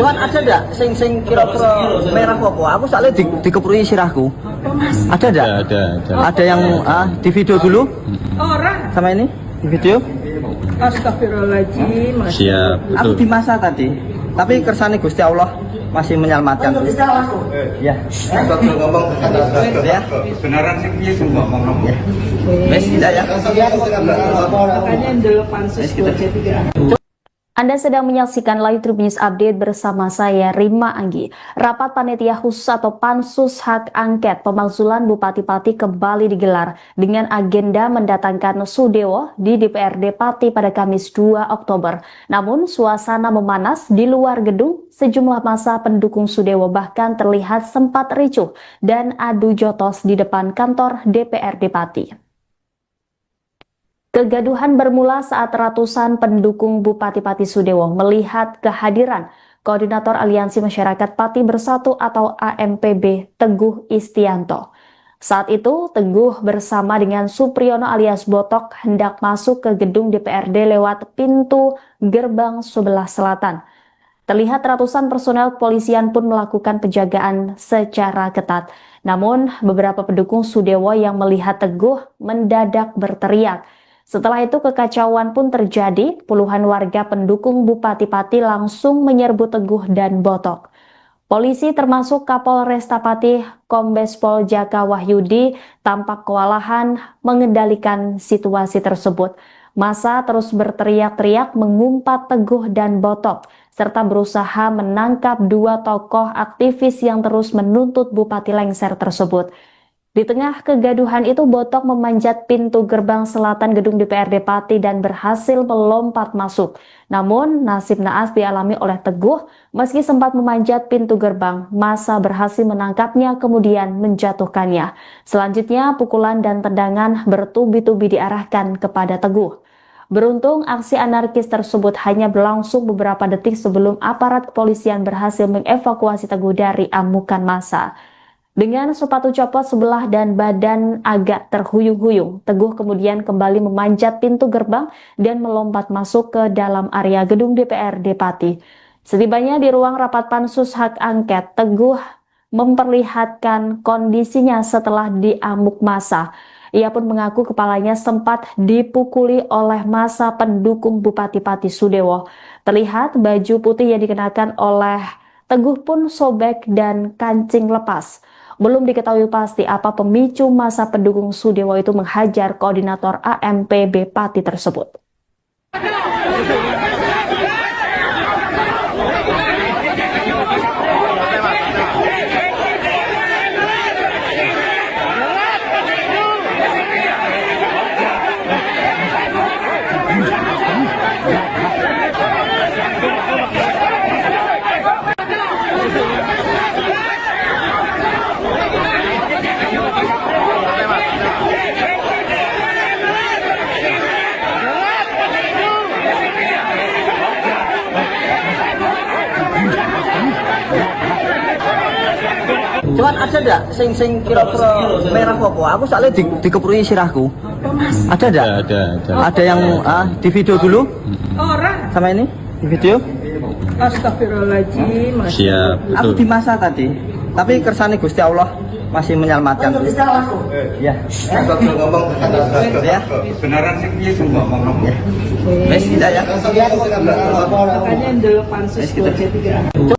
Cuman ada ndak sing kira-kira merah apa? Aku soalnya dikeprui sirahku. Ada ndak? Ada yang di video dulu Orang. sama ini di video. Astagfirullahaladzim. Siap, Aku betul. di masa tadi. Tapi kersane Gusti Allah masih menyelamatkan. Ya. Betul ngomong Ya. beneran sih piye sing ngomong. Ya. Wes tidak ya. Makanya dulu pansus 23. Anda sedang menyaksikan Live Tribun News Update bersama saya Rima Anggi. Rapat Panitia Khusus atau Pansus Hak Angket Pemakzulan Bupati-Pati kembali digelar dengan agenda mendatangkan Sudewo di DPRD Pati pada Kamis 2 Oktober. Namun suasana memanas di luar gedung, sejumlah massa pendukung Sudewo bahkan terlihat sempat ricuh dan adu jotos di depan kantor DPRD Pati. Kegaduhan bermula saat ratusan pendukung Bupati-Pati Sudewo melihat kehadiran Koordinator Aliansi Masyarakat Pati Bersatu atau AMPB Teguh Istianto. Saat itu, Teguh bersama dengan Supriyono alias Botok hendak masuk ke gedung DPRD lewat pintu gerbang sebelah selatan. Terlihat ratusan personel kepolisian pun melakukan penjagaan secara ketat. Namun, beberapa pendukung Sudewo yang melihat Teguh mendadak berteriak. Setelah itu kekacauan pun terjadi, puluhan warga pendukung Bupati Pati langsung menyerbu Teguh dan Botok. Polisi termasuk Kapolresta Pati Kombes Pol Jaka Wahyudi tampak kewalahan mengendalikan situasi tersebut. Massa terus berteriak-teriak mengumpat Teguh dan Botok, serta berusaha menangkap dua tokoh aktivis yang terus menuntut Bupati lengser tersebut. Di tengah kegaduhan itu, Botok memanjat pintu gerbang selatan gedung DPRD Pati dan berhasil melompat masuk. Namun, nasib naas dialami oleh Teguh, meski sempat memanjat pintu gerbang, massa berhasil menangkapnya kemudian menjatuhkannya. Selanjutnya, pukulan dan tendangan bertubi-tubi diarahkan kepada Teguh. Beruntung, aksi anarkis tersebut hanya berlangsung beberapa detik sebelum aparat kepolisian berhasil mengevakuasi Teguh dari amukan massa. Dengan sepatu copot sebelah dan badan agak terhuyung-huyung, Teguh kemudian kembali memanjat pintu gerbang dan melompat masuk ke dalam area gedung DPRD Pati. Setibanya di ruang rapat Pansus Hak Angket, Teguh memperlihatkan kondisinya setelah diamuk massa. Ia pun mengaku kepalanya sempat dipukuli oleh massa pendukung Bupati Pati Sudewo. Terlihat baju putih yang dikenakan oleh Teguh pun sobek dan kancing lepas. Belum diketahui pasti apa pemicu massa pendukung Sudewo itu menghajar koordinator AMPB Pati tersebut. Cuman ada ndak sing kira-kira merah apa? Aku soalnya dikeprui sirahku. Ada ndak? Ada yang di video dulu Orang. sama ini di video. Astagfirullahaladzim. Siap, Aku betul. di masa tadi. Tapi kersane Gusti Allah masih menyelamatkan. Ya. Betul ngomong Ya. beneran sih piye sing ngomong. Ya. Wes tidak ya. Makanya dulu pansus 23.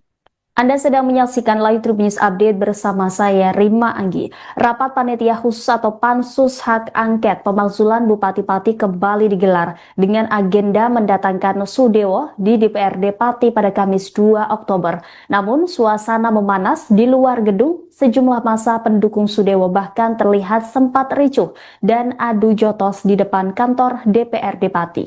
Anda sedang menyaksikan Live Tribun News Update bersama saya Rima Anggi. Rapat Panitia Khusus atau Pansus Hak Angket Pemakzulan Bupati-Pati kembali digelar dengan agenda mendatangkan Sudewo di DPRD Pati pada Kamis 2 Oktober. Namun suasana memanas di luar gedung, sejumlah massa pendukung Sudewo bahkan terlihat sempat ricuh dan adu jotos di depan kantor DPRD Pati.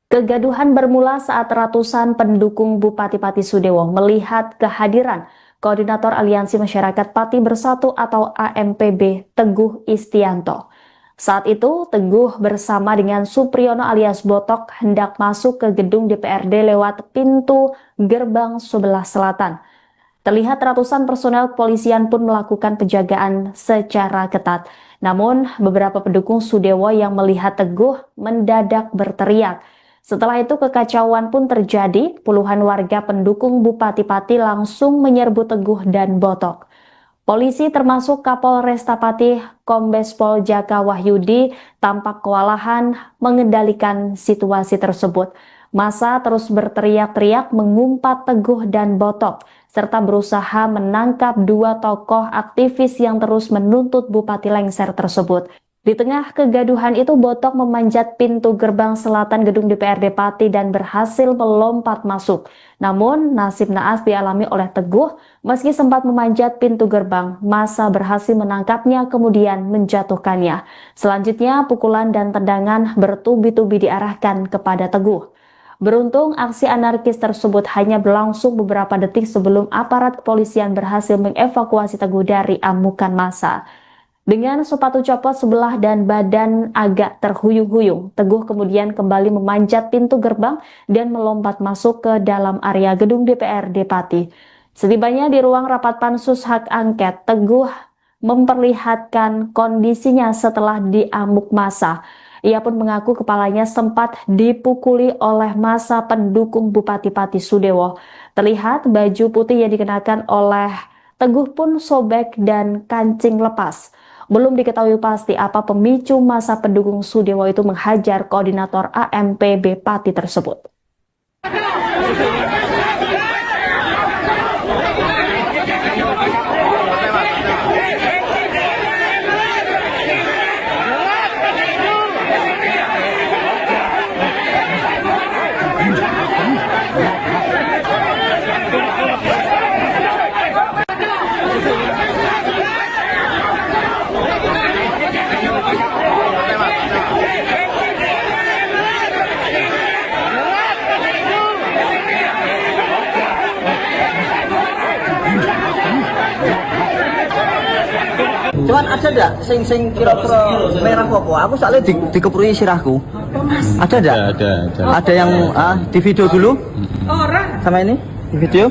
Kegaduhan bermula saat ratusan pendukung Bupati-Pati Sudewo melihat kehadiran Koordinator Aliansi Masyarakat Pati Bersatu atau AMPB Teguh Istianto. Saat itu, Teguh bersama dengan Supriyono alias Botok hendak masuk ke gedung DPRD lewat pintu gerbang sebelah selatan. Terlihat ratusan personel kepolisian pun melakukan penjagaan secara ketat. Namun, beberapa pendukung Sudewo yang melihat Teguh mendadak berteriak. Setelah itu kekacauan pun terjadi, puluhan warga pendukung Bupati Pati langsung menyerbu Teguh dan Botok. Polisi termasuk Kapolresta Pati Kombes Pol Jaka Wahyudi tampak kewalahan mengendalikan situasi tersebut. Massa terus berteriak-teriak mengumpat Teguh dan Botok, serta berusaha menangkap dua tokoh aktivis yang terus menuntut Bupati lengser tersebut. Di tengah kegaduhan itu, Botok memanjat pintu gerbang selatan gedung DPRD Pati dan berhasil melompat masuk. Namun, nasib naas dialami oleh Teguh. Meski sempat memanjat pintu gerbang, massa berhasil menangkapnya kemudian menjatuhkannya. Selanjutnya, pukulan dan tendangan bertubi-tubi diarahkan kepada Teguh. Beruntung, aksi anarkis tersebut hanya berlangsung beberapa detik sebelum aparat kepolisian berhasil mengevakuasi Teguh dari amukan massa. Dengan sepatu copot sebelah dan badan agak terhuyung-huyung, Teguh kemudian kembali memanjat pintu gerbang dan melompat masuk ke dalam area gedung DPRD Pati. Setibanya di ruang rapat pansus hak angket, Teguh memperlihatkan kondisinya setelah diamuk massa. Ia pun mengaku kepalanya sempat dipukuli oleh massa pendukung Bupati Pati Sudewo. Terlihat baju putih yang dikenakan oleh Teguh pun sobek dan kancing lepas. Belum diketahui pasti apa pemicu massa pendukung Sudewo itu menghajar koordinator AMPB Pati tersebut. Cuman ada enggak sing kira-kira merah apa? Aku soalnya dikeprui sirahku. Ada enggak? Ada. Ada yang di video dulu? Orang. Sama ini? Di video?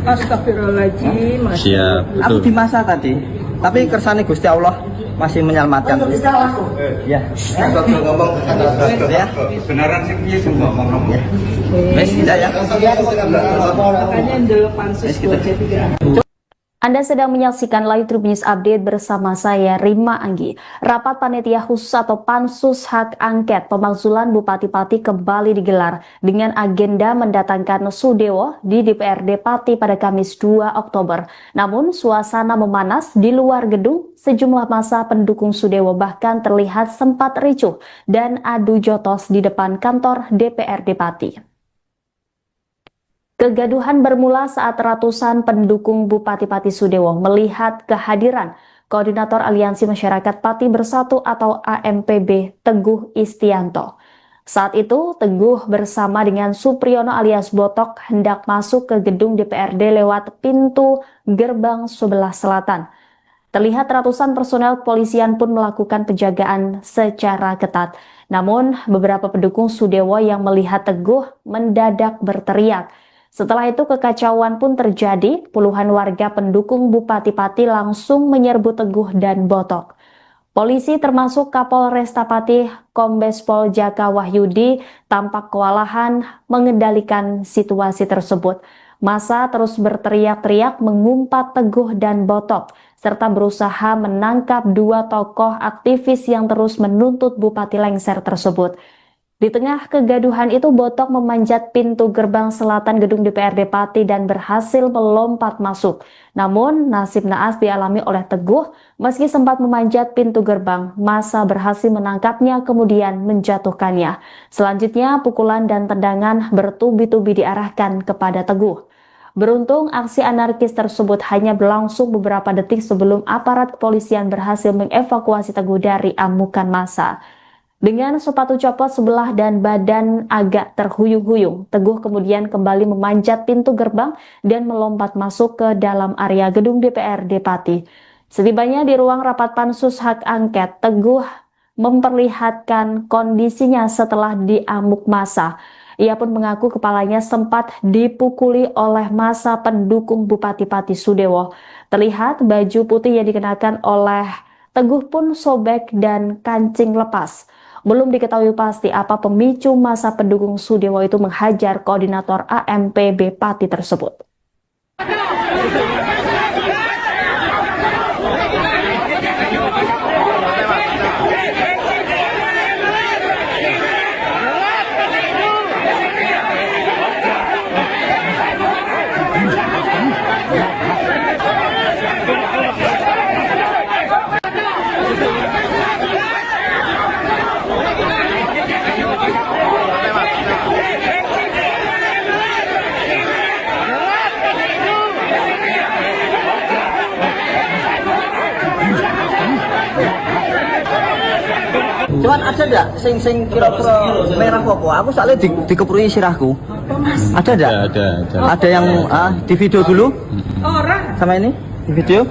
Astagfirullahaladzim. Siap. Aku di masa tadi. Tapi kersane Gusti Allah masih menyelamatkan. Ya. ngomong Ya. benaran sih piye ngomong. Ya. Wes tidak ya. Makanya delapan sesuatu tiga. Anda sedang menyaksikan Live Tribun News Update bersama saya Rima Anggi. Rapat Panitia Khusus atau Pansus Hak Angket Pemakzulan Bupati Pati kembali digelar dengan agenda mendatangkan Sudewo di DPRD Pati pada Kamis 2 Oktober. Namun suasana memanas di luar gedung, sejumlah massa pendukung Sudewo bahkan terlihat sempat ricuh dan adu jotos di depan kantor DPRD Pati. Kegaduhan bermula saat ratusan pendukung Bupati Pati Sudewo melihat kehadiran Koordinator Aliansi Masyarakat Pati Bersatu atau AMPB Teguh Istianto. Saat itu, Teguh bersama dengan Supriyono alias Botok hendak masuk ke gedung DPRD lewat pintu gerbang sebelah selatan. Terlihat ratusan personel kepolisian pun melakukan penjagaan secara ketat. Namun, beberapa pendukung Sudewo yang melihat Teguh mendadak berteriak. Setelah itu kekacauan pun terjadi, puluhan warga pendukung Bupati Pati langsung menyerbu Teguh dan Botok. Polisi termasuk Kapolresta Pati Kombes Pol Jaka Wahyudi tampak kewalahan mengendalikan situasi tersebut. Massa terus berteriak-teriak mengumpat Teguh dan Botok, serta berusaha menangkap dua tokoh aktivis yang terus menuntut Bupati lengser tersebut. Di tengah kegaduhan itu, Botok memanjat pintu gerbang selatan gedung DPRD Pati dan berhasil melompat masuk. Namun, nasib naas dialami oleh Teguh. Meski sempat memanjat pintu gerbang, massa berhasil menangkapnya kemudian menjatuhkannya. Selanjutnya, pukulan dan tendangan bertubi-tubi diarahkan kepada Teguh. Beruntung, aksi anarkis tersebut hanya berlangsung beberapa detik sebelum aparat kepolisian berhasil mengevakuasi Teguh dari amukan massa. Dengan sepatu copot sebelah dan badan agak terhuyung-huyung, Teguh kemudian kembali memanjat pintu gerbang dan melompat masuk ke dalam area gedung DPRD Pati. Setibanya di ruang rapat pansus hak angket, Teguh memperlihatkan kondisinya setelah diamuk massa. Ia pun mengaku kepalanya sempat dipukuli oleh massa pendukung Bupati Pati Sudewo. Terlihat baju putih yang dikenakan oleh Teguh pun sobek dan kancing lepas. Belum diketahui pasti apa pemicu massa pendukung Sudewo itu menghajar koordinator AMPB Pati tersebut. Cuman ada enggak sing kira-kira merah apa? Aku soalnya dikeprui sirahku. Ada enggak? Ada. Ada yang di video dulu Orang. sama ini di video.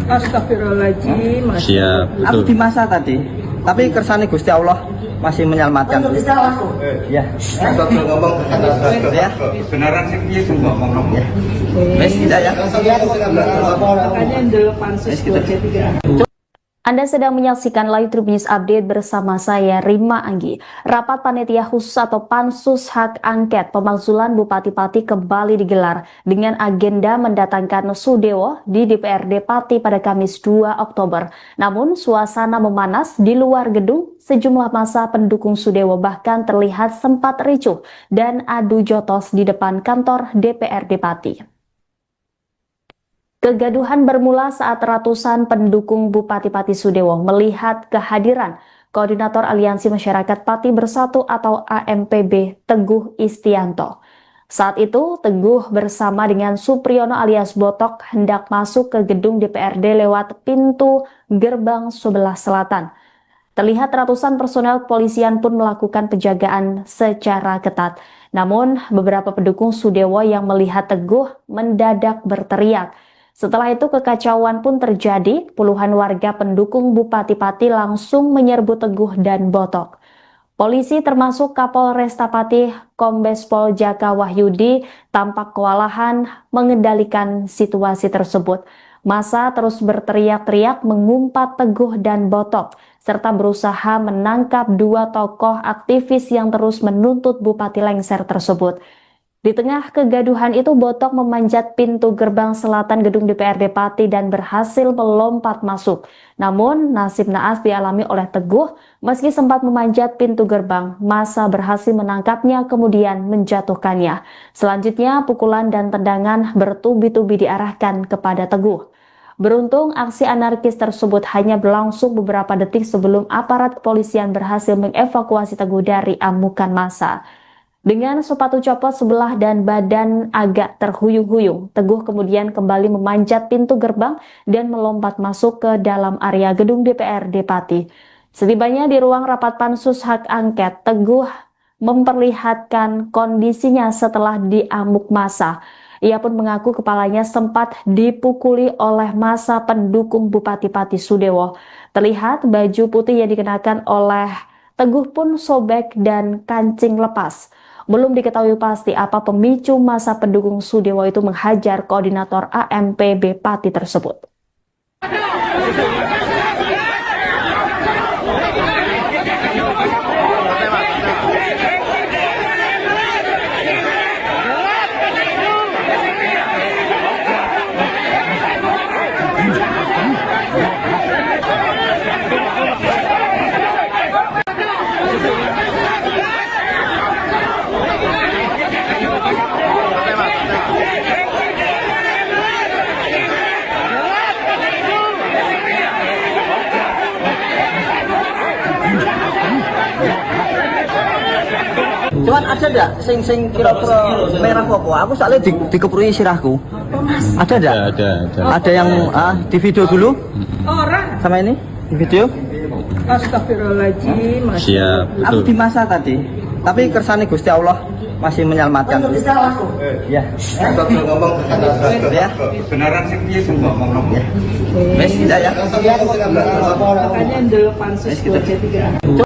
Astagfirullahaladzim. Siap. Aku di masa tadi. Tapi kersane Gusti Allah masih menyelamatkan. Ya. Kalau ngomong Ya. beneran sih piye sing ngomong. Ya. Wes tidak ya. Makanya dulu pansus 23. Anda sedang menyaksikan Live Tribun News Update bersama saya Rima Anggi. Rapat Panitia Khusus atau Pansus Hak Angket Pemakzulan Bupati-Pati kembali digelar dengan agenda mendatangkan Sudewo di DPRD Pati pada Kamis 2 Oktober. Namun suasana memanas di luar gedung, sejumlah massa pendukung Sudewo bahkan terlihat sempat ricuh dan adu jotos di depan kantor DPRD Pati. Kegaduhan bermula saat ratusan pendukung Bupati-Pati Sudewo melihat kehadiran Koordinator Aliansi Masyarakat Pati Bersatu atau AMPB Teguh Istianto. Saat itu, Teguh bersama dengan Supriyono alias Botok hendak masuk ke gedung DPRD lewat pintu gerbang sebelah selatan. Terlihat ratusan personel kepolisian pun melakukan penjagaan secara ketat. Namun, beberapa pendukung Sudewo yang melihat Teguh mendadak berteriak. Setelah itu kekacauan pun terjadi, puluhan warga pendukung Bupati Pati langsung menyerbu Teguh dan Botok. Polisi termasuk Kapolresta Pati Kombes Pol Jaka Wahyudi tampak kewalahan mengendalikan situasi tersebut. Massa terus berteriak-teriak mengumpat Teguh dan Botok, serta berusaha menangkap dua tokoh aktivis yang terus menuntut Bupati lengser tersebut. Di tengah kegaduhan itu, Botok memanjat pintu gerbang selatan gedung DPRD Pati dan berhasil melompat masuk. Namun, nasib naas dialami oleh Teguh, meski sempat memanjat pintu gerbang, massa berhasil menangkapnya kemudian menjatuhkannya. Selanjutnya, pukulan dan tendangan bertubi-tubi diarahkan kepada Teguh. Beruntung, aksi anarkis tersebut hanya berlangsung beberapa detik sebelum aparat kepolisian berhasil mengevakuasi Teguh dari amukan massa. Dengan sepatu copot sebelah dan badan agak terhuyung-huyung, Teguh kemudian kembali memanjat pintu gerbang dan melompat masuk ke dalam area gedung DPRD Pati. Setibanya di ruang rapat Pansus Hak Angket, Teguh memperlihatkan kondisinya setelah diamuk massa. Ia pun mengaku kepalanya sempat dipukuli oleh massa pendukung Bupati Pati Sudewo. Terlihat baju putih yang dikenakan oleh Teguh pun sobek dan kancing lepas. Belum diketahui pasti apa pemicu massa pendukung Sudewo itu menghajar koordinator AMPB Pati tersebut. Cuman ada enggak sing kira-kira merah apa? Aku soalnya dikeprui sirahku. Ada enggak? Ada. Ada yang di video dulu Orang. sama ini di video. Astagfirullahaladzim. Siap. Aku di masa tadi. Tapi kersane Gusti Allah masih menyelamatkan. Ya. Kalau ngomong Ya. beneran sih piye sing ngomong. Ya. Wes tidak ya. Makanya dulu pansus 23.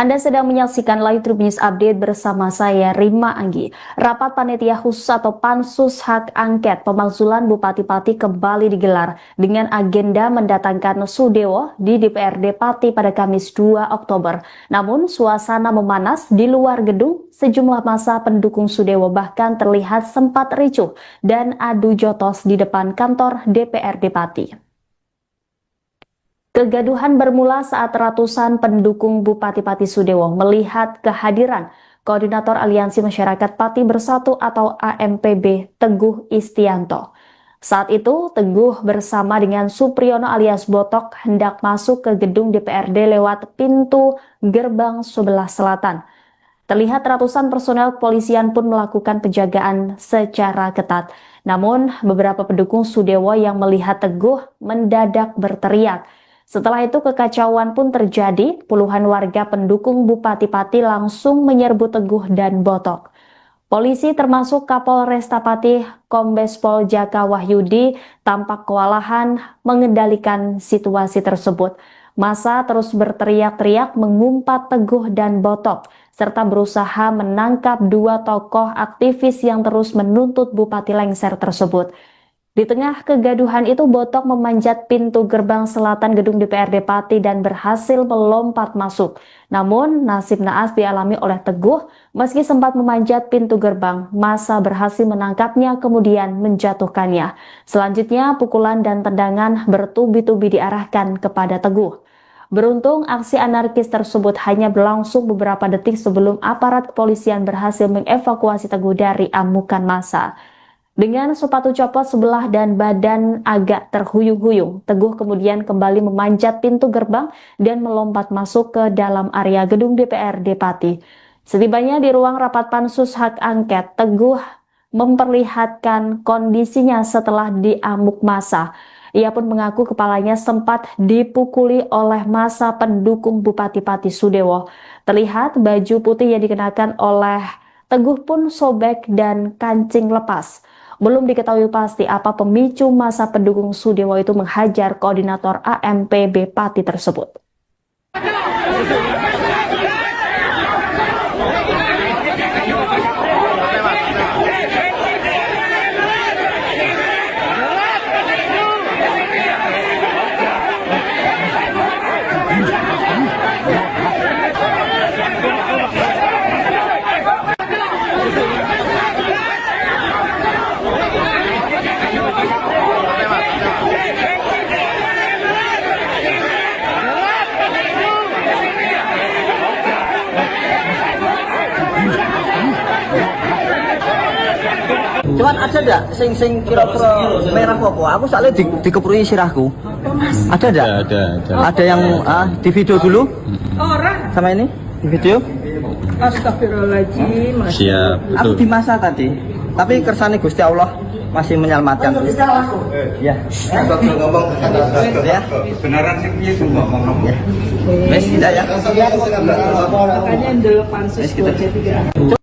Anda sedang menyaksikan Live Tribun News Update bersama saya Rima Anggi. Rapat Panitia Khusus atau Pansus Hak Angket Pemakzulan Bupati-Pati kembali digelar dengan agenda mendatangkan Sudewo di DPRD Pati pada Kamis 2 Oktober. Namun suasana memanas di luar gedung, sejumlah massa pendukung Sudewo bahkan terlihat sempat ricuh dan adu jotos di depan kantor DPRD Pati. Kegaduhan bermula saat ratusan pendukung Bupati-Pati Sudewo melihat kehadiran Koordinator Aliansi Masyarakat Pati Bersatu atau AMPB Teguh Istianto. Saat itu, Teguh bersama dengan Supriyono alias Botok hendak masuk ke gedung DPRD lewat pintu gerbang sebelah selatan. Terlihat ratusan personel kepolisian pun melakukan penjagaan secara ketat. Namun, beberapa pendukung Sudewo yang melihat Teguh mendadak berteriak. Setelah itu kekacauan pun terjadi, puluhan warga pendukung Bupati Pati langsung menyerbu Teguh dan Botok. Polisi termasuk Kapolresta Pati Kombes Pol Jaka Wahyudi tampak kewalahan mengendalikan situasi tersebut. Massa terus berteriak-teriak mengumpat Teguh dan Botok, serta berusaha menangkap dua tokoh aktivis yang terus menuntut Bupati lengser tersebut. Di tengah kegaduhan itu, Botok memanjat pintu gerbang selatan gedung DPRD Pati dan berhasil melompat masuk. Namun, nasib naas dialami oleh Teguh, meski sempat memanjat pintu gerbang, massa berhasil menangkapnya kemudian menjatuhkannya. Selanjutnya, pukulan dan tendangan bertubi-tubi diarahkan kepada Teguh. Beruntung, aksi anarkis tersebut hanya berlangsung beberapa detik sebelum aparat kepolisian berhasil mengevakuasi Teguh dari amukan massa. Dengan sepatu copot sebelah dan badan agak terhuyung-huyung, Teguh kemudian kembali memanjat pintu gerbang dan melompat masuk ke dalam area gedung DPRD Pati. Setibanya di ruang rapat Pansus Hak Angket, Teguh memperlihatkan kondisinya setelah diamuk massa. Ia pun mengaku kepalanya sempat dipukuli oleh massa pendukung Bupati Pati Sudewo. Terlihat baju putih yang dikenakan oleh Teguh pun sobek dan kancing lepas. Belum diketahui pasti apa pemicu massa pendukung Sudewo itu menghajar koordinator AMPB Pati tersebut. Cuman ada enggak sing kira-kira merah apa? Aku soalnya dikeprui sirahku. Ada enggak? Ada. Ada yang di video dulu Orang. sama ini di video. Astagfirullahaladzim. Siap. Aku Betul. di masa tadi. Tapi kersane Gusti Allah masih menyelamatkan. Ya. Kita ngomong Ya. beneran sih piye sing ngomong. Ya. Wes tidak ya. Makanya dulu pansus 23.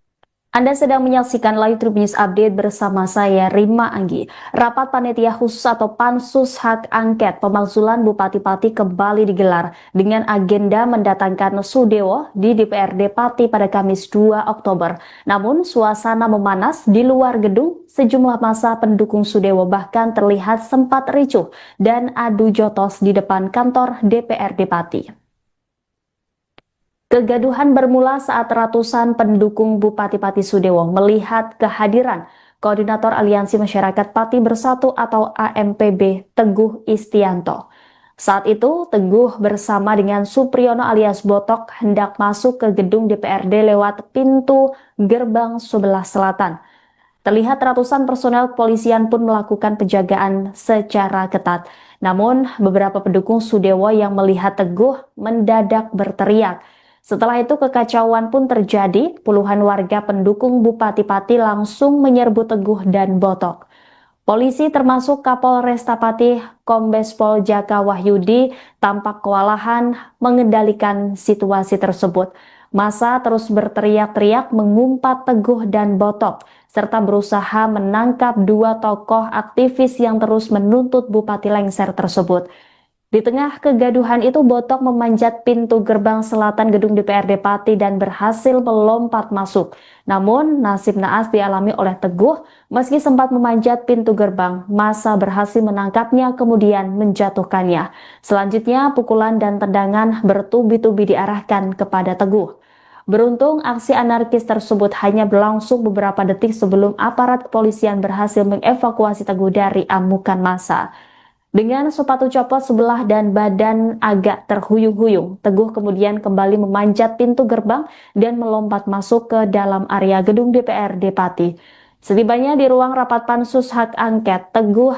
Anda sedang menyaksikan Live Tribun News Update bersama saya Rima Anggi. Rapat Panitia Khusus atau Pansus Hak Angket Pemakzulan Bupati-Pati kembali digelar dengan agenda mendatangkan Sudewo di DPRD Pati pada Kamis 2 Oktober. Namun suasana memanas di luar gedung, sejumlah massa pendukung Sudewo bahkan terlihat sempat ricuh dan adu jotos di depan kantor DPRD Pati. Kegaduhan bermula saat ratusan pendukung Bupati-Pati Sudewo melihat kehadiran Koordinator Aliansi Masyarakat Pati Bersatu atau AMPB Teguh Istianto. Saat itu, Teguh bersama dengan Supriyono alias Botok hendak masuk ke gedung DPRD lewat pintu gerbang sebelah selatan. Terlihat ratusan personel kepolisian pun melakukan penjagaan secara ketat. Namun, beberapa pendukung Sudewo yang melihat Teguh mendadak berteriak. Setelah itu kekacauan pun terjadi, puluhan warga pendukung Bupati Pati langsung menyerbu Teguh dan Botok. Polisi termasuk Kapolresta Pati Kombes Pol Jaka Wahyudi tampak kewalahan mengendalikan situasi tersebut. Massa terus berteriak-teriak mengumpat Teguh dan Botok, serta berusaha menangkap dua tokoh aktivis yang terus menuntut Bupati lengser tersebut. Di tengah kegaduhan itu, Botok memanjat pintu gerbang selatan gedung DPRD Pati dan berhasil melompat masuk. Namun, nasib naas dialami oleh Teguh. Meski sempat memanjat pintu gerbang, massa berhasil menangkapnya kemudian menjatuhkannya. Selanjutnya, pukulan dan tendangan bertubi-tubi diarahkan kepada Teguh. Beruntung, aksi anarkis tersebut hanya berlangsung beberapa detik sebelum aparat kepolisian berhasil mengevakuasi Teguh dari amukan massa. Dengan sepatu copot sebelah dan badan agak terhuyung-huyung, Teguh kemudian kembali memanjat pintu gerbang dan melompat masuk ke dalam area gedung DPRD Pati. Setibanya di ruang rapat pansus hak angket, Teguh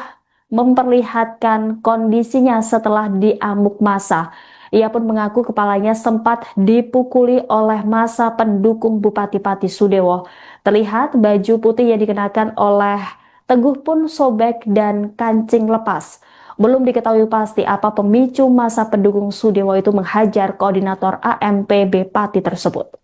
memperlihatkan kondisinya setelah diamuk massa. Ia pun mengaku kepalanya sempat dipukuli oleh massa pendukung Bupati Pati Sudewo. Terlihat baju putih yang dikenakan oleh Teguh pun sobek dan kancing lepas. Belum diketahui pasti apa pemicu massa pendukung Sudewo itu menghajar koordinator AMPB Pati tersebut.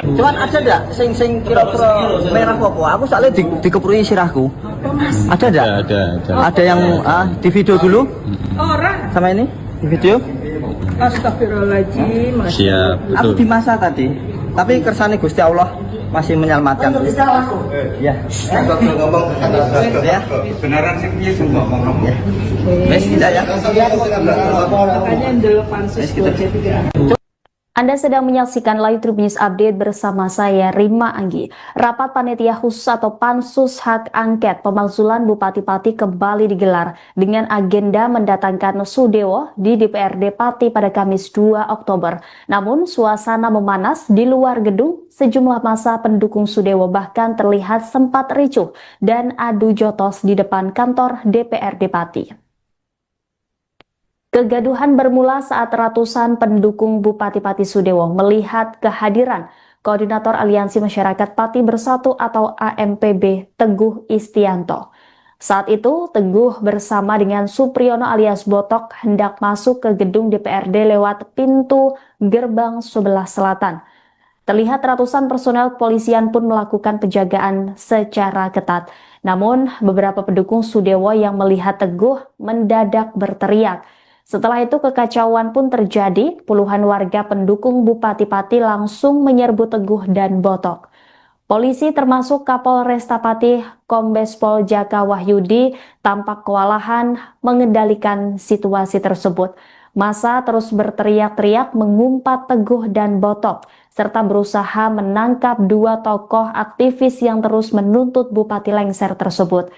Cuman ada enggak sing kira-kira merah apa? Aku soalnya dikeprui sirahku. Ada enggak? Ada. Ada yang di video dulu Orang. sama ini di video. Astagfirullahaladzim. Siap, Aku betul. di masa tadi. Tapi kersane Gusti Allah masih menyelamatkan. Ya. Ngomong Ya. beneran sih piye sing ngomong. Ya. Wes tidak ya. Makanya dulu pansus Kita- 23. Anda sedang menyaksikan Live Tribun News Update bersama saya, Rima Anggi. Rapat Panitia Khusus atau Pansus Hak Angket Pemakzulan Bupati Pati kembali digelar dengan agenda mendatangkan Sudewo di DPRD Pati pada Kamis 2 Oktober. Namun, suasana memanas di luar gedung. Sejumlah massa pendukung Sudewo bahkan terlihat sempat ricuh dan adu jotos di depan kantor DPRD Pati. Kegaduhan bermula saat ratusan pendukung Bupati Pati Sudewo melihat kehadiran Koordinator Aliansi Masyarakat Pati Bersatu atau AMPB Teguh Istianto. Saat itu, Teguh bersama dengan Supriyono alias Botok hendak masuk ke gedung DPRD lewat pintu gerbang sebelah selatan. Terlihat ratusan personel kepolisian pun melakukan penjagaan secara ketat. Namun, beberapa pendukung Sudewo yang melihat Teguh mendadak berteriak. Setelah itu kekacauan pun terjadi, puluhan warga pendukung Bupati Pati langsung menyerbu Teguh dan Botok. Polisi termasuk Kapolresta Pati Kombes Pol Jaka Wahyudi tampak kewalahan mengendalikan situasi tersebut. Massa terus berteriak-teriak mengumpat Teguh dan Botok, serta berusaha menangkap dua tokoh aktivis yang terus menuntut Bupati lengser tersebut.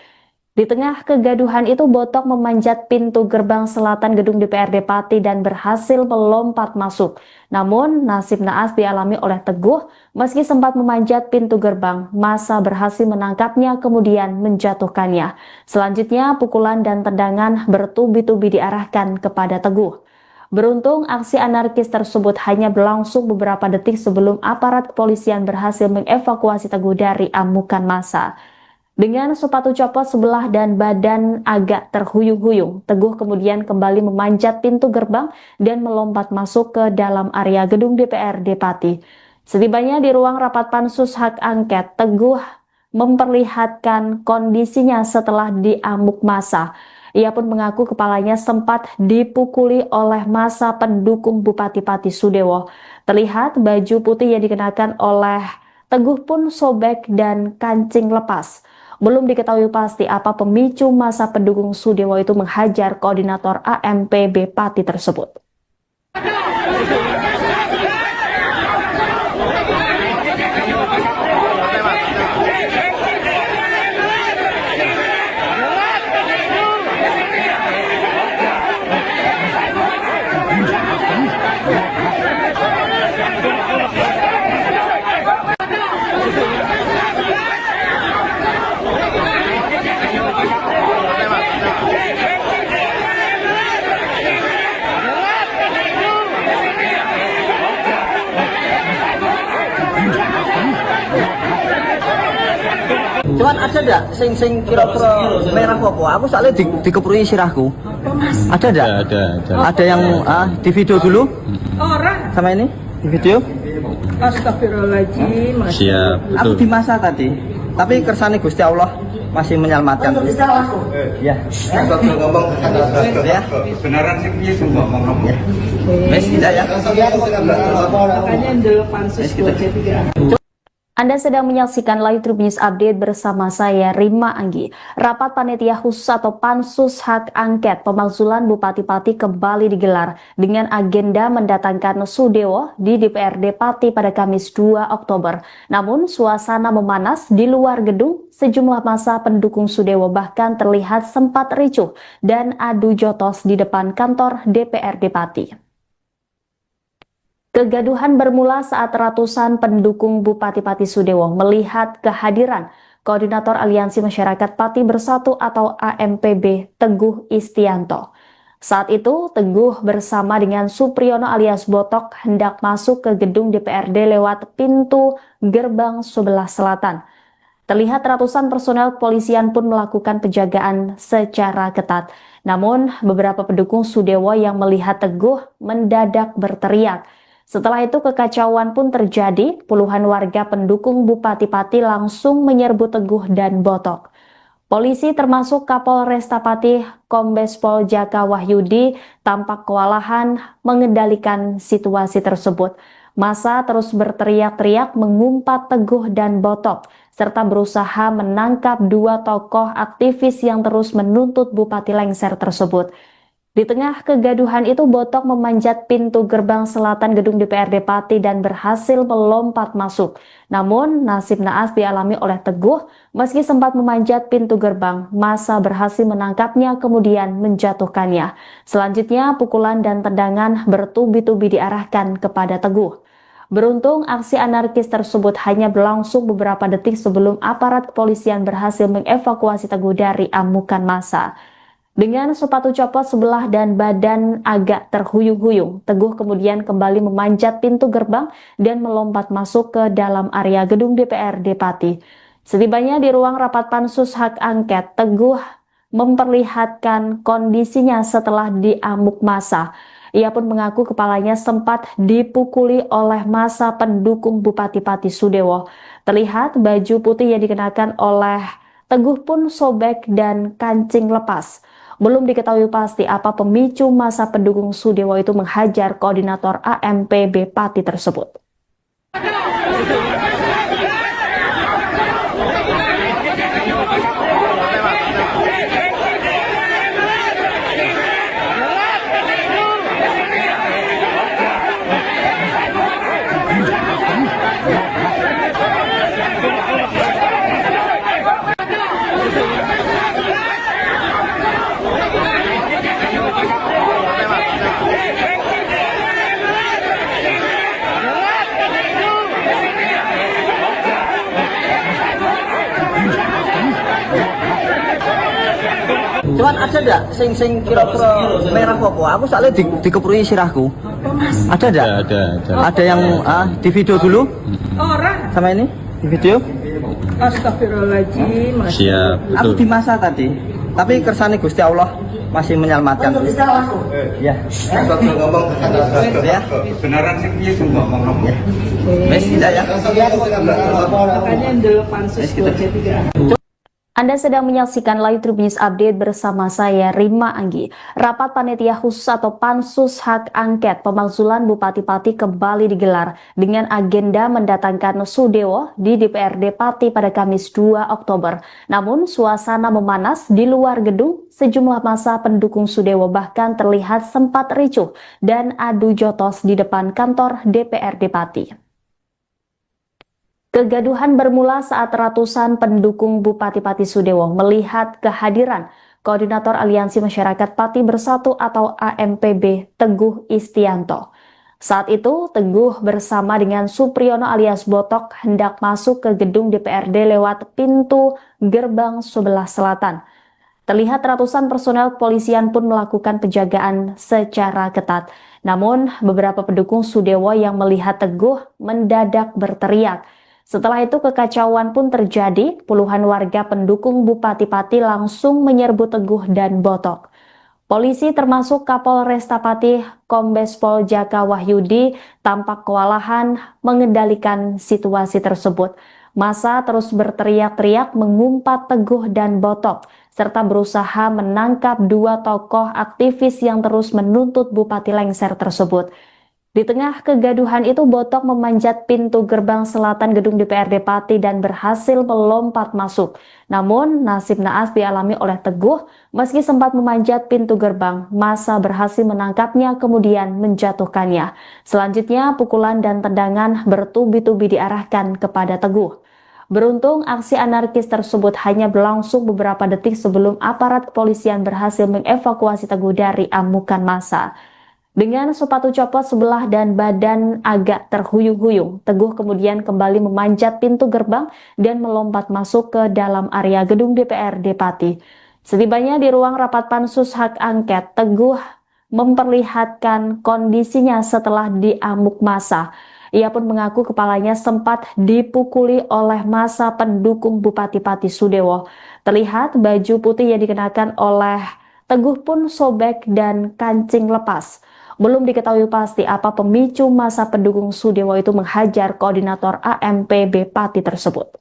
Di tengah kegaduhan itu, Botok memanjat pintu gerbang selatan gedung DPRD Pati dan berhasil melompat masuk. Namun, nasib naas dialami oleh Teguh. Meski sempat memanjat pintu gerbang, massa berhasil menangkapnya kemudian menjatuhkannya. Selanjutnya, pukulan dan tendangan bertubi-tubi diarahkan kepada Teguh. Beruntung, aksi anarkis tersebut hanya berlangsung beberapa detik sebelum aparat kepolisian berhasil mengevakuasi Teguh dari amukan massa. Dengan sepatu copot sebelah dan badan agak terhuyung-huyung, Teguh kemudian kembali memanjat pintu gerbang dan melompat masuk ke dalam area gedung DPRD Pati. Setibanya di ruang rapat pansus hak angket, Teguh memperlihatkan kondisinya setelah diamuk massa. Ia pun mengaku kepalanya sempat dipukuli oleh massa pendukung Bupati Pati Sudewo. Terlihat baju putih yang dikenakan oleh Teguh pun sobek dan kancing lepas. Belum diketahui pasti apa pemicu massa pendukung Sudewo itu menghajar koordinator AMPB Pati tersebut. ada enggak sing kira-kira merah apa? Aku soalnya dikeprui sirahku. Ada enggak? Ada yang di video dulu Orang. sama ini di video. Astagfirullahaladzim. Siap, Aku betul. di masa tadi. Tapi kersane Gusti Allah masih menyelamatkan. Ya. ngomong Ya. beneran sih piye sing ngomong. Wes tidak ya. Makanya dulu pansus 23. Anda sedang menyaksikan Live Trip News Update bersama saya Rima Anggi. Rapat Panitia Khusus atau Pansus Hak Angket Pemakzulan Bupati Pati kembali digelar dengan agenda mendatangkan Sudewo di DPRD Pati pada Kamis 2 Oktober. Namun suasana memanas di luar gedung, sejumlah massa pendukung Sudewo bahkan terlihat sempat ricuh dan adu jotos di depan kantor DPRD Pati. Kegaduhan bermula saat ratusan pendukung Bupati Pati Sudewo melihat kehadiran Koordinator Aliansi Masyarakat Pati Bersatu atau AMPB Teguh Istianto. Saat itu, Teguh bersama dengan Supriyono alias Botok hendak masuk ke gedung DPRD lewat pintu gerbang sebelah selatan. Terlihat ratusan personel kepolisian pun melakukan penjagaan secara ketat. Namun, beberapa pendukung Sudewo yang melihat Teguh mendadak berteriak. Setelah itu kekacauan pun terjadi, puluhan warga pendukung Bupati Pati langsung menyerbu Teguh dan Botok. Polisi termasuk Kapolresta Pati Kombes Pol Jaka Wahyudi tampak kewalahan mengendalikan situasi tersebut. Massa terus berteriak-teriak mengumpat Teguh dan Botok, serta berusaha menangkap dua tokoh aktivis yang terus menuntut Bupati lengser tersebut. Di tengah kegaduhan itu, Botok memanjat pintu gerbang selatan gedung DPRD Pati dan berhasil melompat masuk. Namun, nasib naas dialami oleh Teguh. Meski sempat memanjat pintu gerbang, massa berhasil menangkapnya kemudian menjatuhkannya. Selanjutnya, pukulan dan tendangan bertubi-tubi diarahkan kepada Teguh. Beruntung, aksi anarkis tersebut hanya berlangsung beberapa detik sebelum aparat kepolisian berhasil mengevakuasi Teguh dari amukan massa. Dengan sepatu copot sebelah dan badan agak terhuyung-huyung, Teguh kemudian kembali memanjat pintu gerbang dan melompat masuk ke dalam area gedung DPRD Pati. Setibanya di ruang rapat Pansus Hak Angket, Teguh memperlihatkan kondisinya setelah diamuk massa. Ia pun mengaku kepalanya sempat dipukuli oleh massa pendukung Bupati Pati Sudewo. Terlihat baju putih yang dikenakan oleh Teguh pun sobek dan kancing lepas. Belum diketahui pasti apa pemicu massa pendukung Sudewo itu menghajar koordinator AMPB Pati tersebut. Cuman ada enggak sing kira-kira merah apa? Aku soalnya dikeprui sirahku. Ada enggak? Ada yang di video dulu Orang. sama ini di video. Astagfirullahaladzim. Siap, Aku betul. di masa tadi. Tapi kersane Gusti Allah masih menyelamatkan. Ya. ngomong Ya. beneran sih piye sing ngomong. Wes tidak ya. Makanya dulu pansus 23. Anda sedang menyaksikan Live Trip News Update bersama saya Rima Anggi. Rapat Panitia Khusus atau Pansus Hak Angket Pemakzulan Bupati Pati kembali digelar dengan agenda mendatangkan Sudewo di DPRD Pati pada Kamis 2 Oktober. Namun suasana memanas di luar gedung, sejumlah massa pendukung Sudewo bahkan terlihat sempat ricuh dan adu jotos di depan kantor DPRD Pati. Kegaduhan bermula saat ratusan pendukung Bupati Pati Sudewo melihat kehadiran Koordinator Aliansi Masyarakat Pati Bersatu atau AMPB Teguh Istianto. Saat itu, Teguh bersama dengan Supriyono alias Botok hendak masuk ke gedung DPRD lewat pintu gerbang sebelah selatan. Terlihat ratusan personel kepolisian pun melakukan penjagaan secara ketat. Namun, beberapa pendukung Sudewo yang melihat Teguh mendadak berteriak. Setelah itu kekacauan pun terjadi, puluhan warga pendukung Bupati Pati langsung menyerbu Teguh dan Botok. Polisi termasuk Kapolresta Pati Kombes Pol Jaka Wahyudi tampak kewalahan mengendalikan situasi tersebut. Massa terus berteriak-teriak mengumpat Teguh dan Botok, serta berusaha menangkap dua tokoh aktivis yang terus menuntut Bupati lengser tersebut. Di tengah kegaduhan itu, Botok memanjat pintu gerbang selatan gedung DPRD Pati dan berhasil melompat masuk. Namun, nasib naas dialami oleh Teguh. Meski sempat memanjat pintu gerbang, massa berhasil menangkapnya kemudian menjatuhkannya. Selanjutnya, pukulan dan tendangan bertubi-tubi diarahkan kepada Teguh. Beruntung, aksi anarkis tersebut hanya berlangsung beberapa detik sebelum aparat kepolisian berhasil mengevakuasi Teguh dari amukan massa. Dengan sepatu copot sebelah dan badan agak terhuyung-huyung, Teguh kemudian kembali memanjat pintu gerbang dan melompat masuk ke dalam area gedung DPRD Pati. Setibanya di ruang rapat pansus hak angket, Teguh memperlihatkan kondisinya setelah diamuk massa. Ia pun mengaku kepalanya sempat dipukuli oleh massa pendukung Bupati Pati Sudewo. Terlihat baju putih yang dikenakan oleh Teguh pun sobek dan kancing lepas. Belum diketahui pasti apa pemicu massa pendukung Sudewo itu menghajar koordinator AMPB Pati tersebut.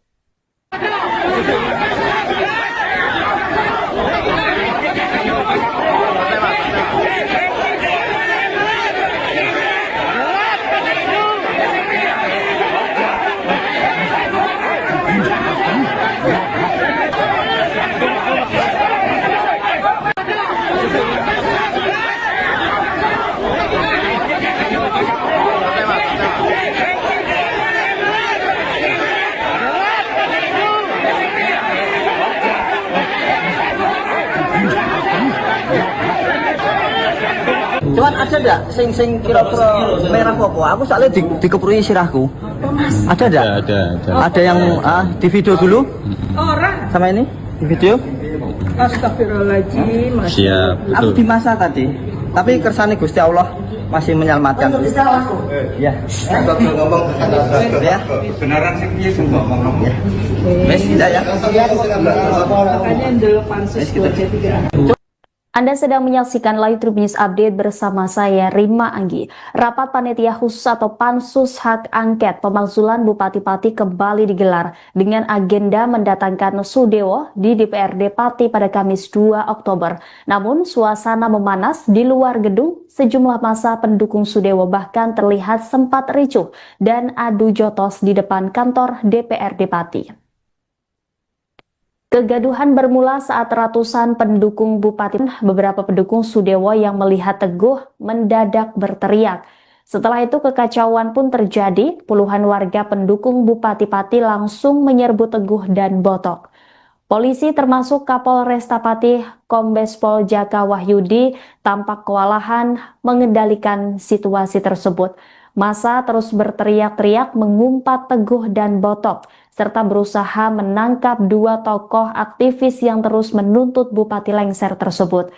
Cuman ada enggak sing kira-kira merah apa? Aku soalnya dikeprui sirahku. Ada enggak? Ada. Ada yang di video dulu? Orang. Sama ini? Di video? Astagfirullahaladzim. Siap. Aku di masa tadi. Tapi kersane Gusti Allah masih menyelamatkan. Ya. ngomong Ya. kebenaran sih piye sing ngomong. Wes tidak ya. Makanya ndelok pansus 2C3. Anda sedang menyaksikan Live Tribun News Update bersama saya Rima Anggi. Rapat Panitia Khusus atau Pansus Hak Angket Pemakzulan Bupati Pati kembali digelar dengan agenda mendatangkan Sudewo di DPRD Pati pada Kamis 2 Oktober. Namun suasana memanas di luar gedung, sejumlah massa pendukung Sudewo bahkan terlihat sempat ricuh dan adu jotos di depan kantor DPRD Pati. Kegaduhan bermula saat ratusan pendukung Bupati, beberapa pendukung Sudewo yang melihat Teguh mendadak berteriak. Setelah itu kekacauan pun terjadi, puluhan warga pendukung Bupati Pati langsung menyerbu Teguh dan Botok. Polisi termasuk Kapolresta Pati Kombes Pol Jaka Wahyudi tampak kewalahan mengendalikan situasi tersebut. Massa terus berteriak-teriak mengumpat Teguh dan Botok, serta berusaha menangkap dua tokoh aktivis yang terus menuntut Bupati lengser tersebut.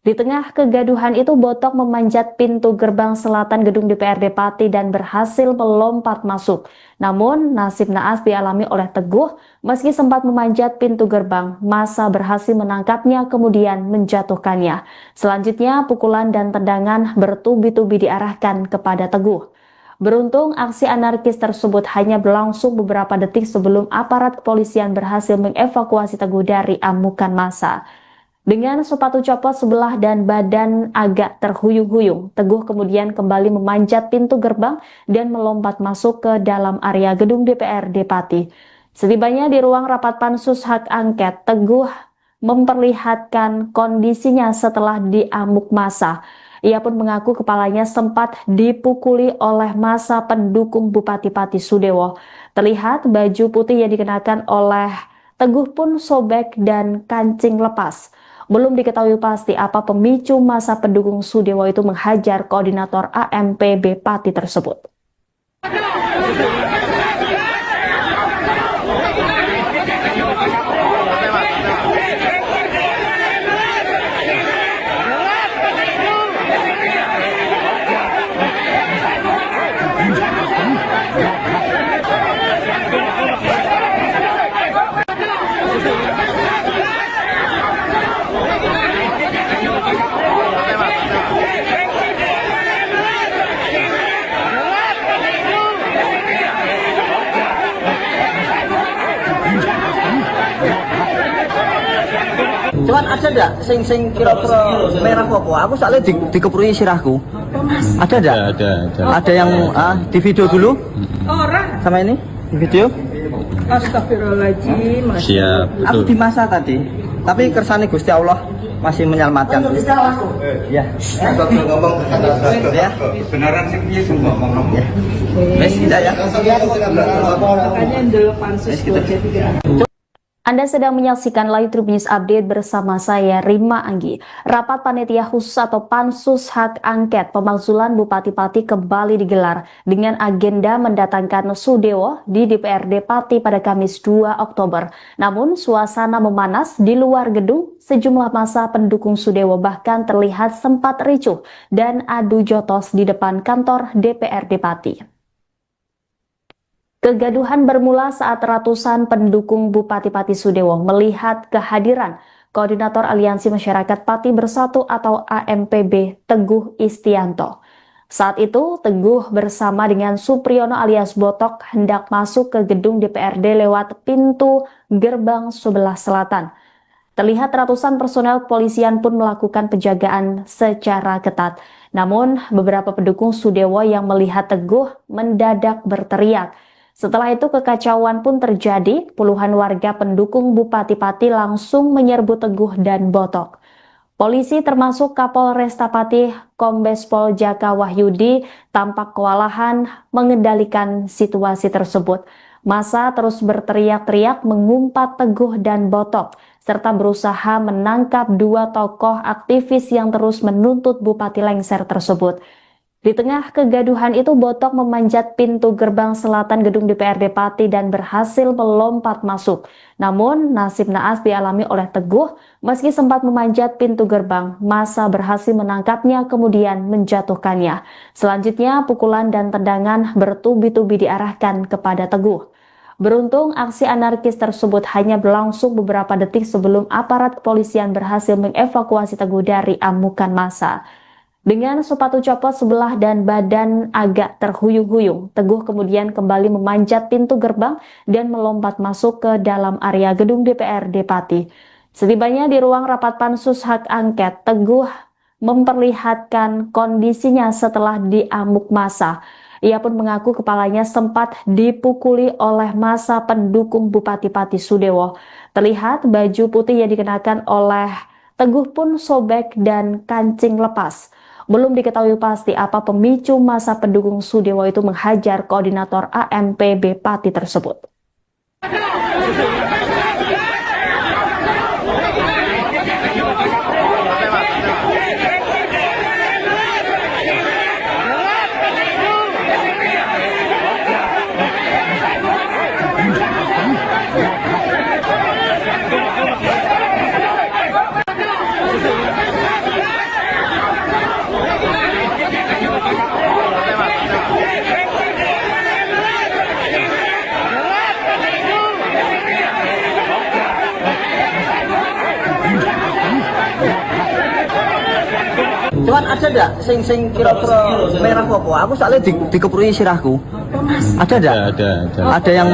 Di tengah kegaduhan itu, Botok memanjat pintu gerbang selatan gedung DPRD Pati dan berhasil melompat masuk. Namun, nasib naas dialami oleh Teguh. Meski sempat memanjat pintu gerbang, massa berhasil menangkapnya kemudian menjatuhkannya. Selanjutnya, pukulan dan tendangan bertubi-tubi diarahkan kepada Teguh. Beruntung, aksi anarkis tersebut hanya berlangsung beberapa detik sebelum aparat kepolisian berhasil mengevakuasi Teguh dari amukan massa. Dengan sepatu copot sebelah dan badan agak terhuyung-huyung, Teguh kemudian kembali memanjat pintu gerbang dan melompat masuk ke dalam area gedung DPRD Pati. Setibanya di ruang rapat pansus hak angket, Teguh memperlihatkan kondisinya setelah diamuk massa. Ia pun mengaku kepalanya sempat dipukuli oleh massa pendukung Bupati Pati Sudewo. Terlihat baju putih yang dikenakan oleh Teguh pun sobek dan kancing lepas. Belum diketahui pasti apa pemicu massa pendukung Sudewo itu menghajar koordinator AMPB Pati tersebut. ada enggak sing kira-kira merah apa? Aku soalnya dikeprui sirahku. Ada enggak? Ada yang di video dulu Orang. sama ini di video. Astagfirullahaladzim. Siap, Aku betul. di masa tadi. Tapi kersane Gusti Allah masih menyelamatkan. Ya. ngomong Ya. benaran sih piye sing ngomong. Ya. Wes tidak ya. Makanya dulu pansus 23. Anda sedang menyaksikan Live Trip News Update bersama saya Rima Anggi. Rapat Panitia Khusus atau Pansus Hak Angket Pemakzulan Bupati Pati kembali digelar dengan agenda mendatangkan Sudewo di DPRD Pati pada Kamis 2 Oktober. Namun suasana memanas di luar gedung, sejumlah massa pendukung Sudewo bahkan terlihat sempat ricuh dan adu jotos di depan kantor DPRD Pati. Kegaduhan bermula saat ratusan pendukung Bupati Pati Sudewo melihat kehadiran Koordinator Aliansi Masyarakat Pati Bersatu atau AMPB Teguh Istianto. Saat itu, Teguh bersama dengan Supriyono alias Botok hendak masuk ke gedung DPRD lewat pintu gerbang sebelah selatan. Terlihat ratusan personel kepolisian pun melakukan penjagaan secara ketat. Namun, beberapa pendukung Sudewo yang melihat Teguh mendadak berteriak. Setelah itu kekacauan pun terjadi, puluhan warga pendukung Bupati Pati langsung menyerbu Teguh dan Botok. Polisi termasuk Kapolresta Pati Kombes Pol Jaka Wahyudi tampak kewalahan mengendalikan situasi tersebut. Massa terus berteriak-teriak mengumpat Teguh dan Botok, serta berusaha menangkap dua tokoh aktivis yang terus menuntut Bupati lengser tersebut. Di tengah kegaduhan itu, Botok memanjat pintu gerbang selatan gedung DPRD Pati dan berhasil melompat masuk. Namun, nasib naas dialami oleh Teguh. Meski sempat memanjat pintu gerbang, massa berhasil menangkapnya kemudian menjatuhkannya. Selanjutnya, pukulan dan tendangan bertubi-tubi diarahkan kepada Teguh. Beruntung, aksi anarkis tersebut hanya berlangsung beberapa detik sebelum aparat kepolisian berhasil mengevakuasi Teguh dari amukan massa. Dengan sepatu copot sebelah dan badan agak terhuyung-huyung, Teguh kemudian kembali memanjat pintu gerbang dan melompat masuk ke dalam area gedung DPRD Pati. Setibanya di ruang rapat Pansus Hak Angket, Teguh memperlihatkan kondisinya setelah diamuk massa. Ia pun mengaku kepalanya sempat dipukuli oleh massa pendukung Bupati Pati Sudewo. Terlihat baju putih yang dikenakan oleh Teguh pun sobek dan kancing lepas. Belum diketahui pasti apa pemicu massa pendukung Sudewo itu menghajar koordinator AMPB Pati tersebut. Cuman ada enggak sing kira-kira merah apa? Aku soalnya dikeprui sirahku. Ada enggak? Ada yang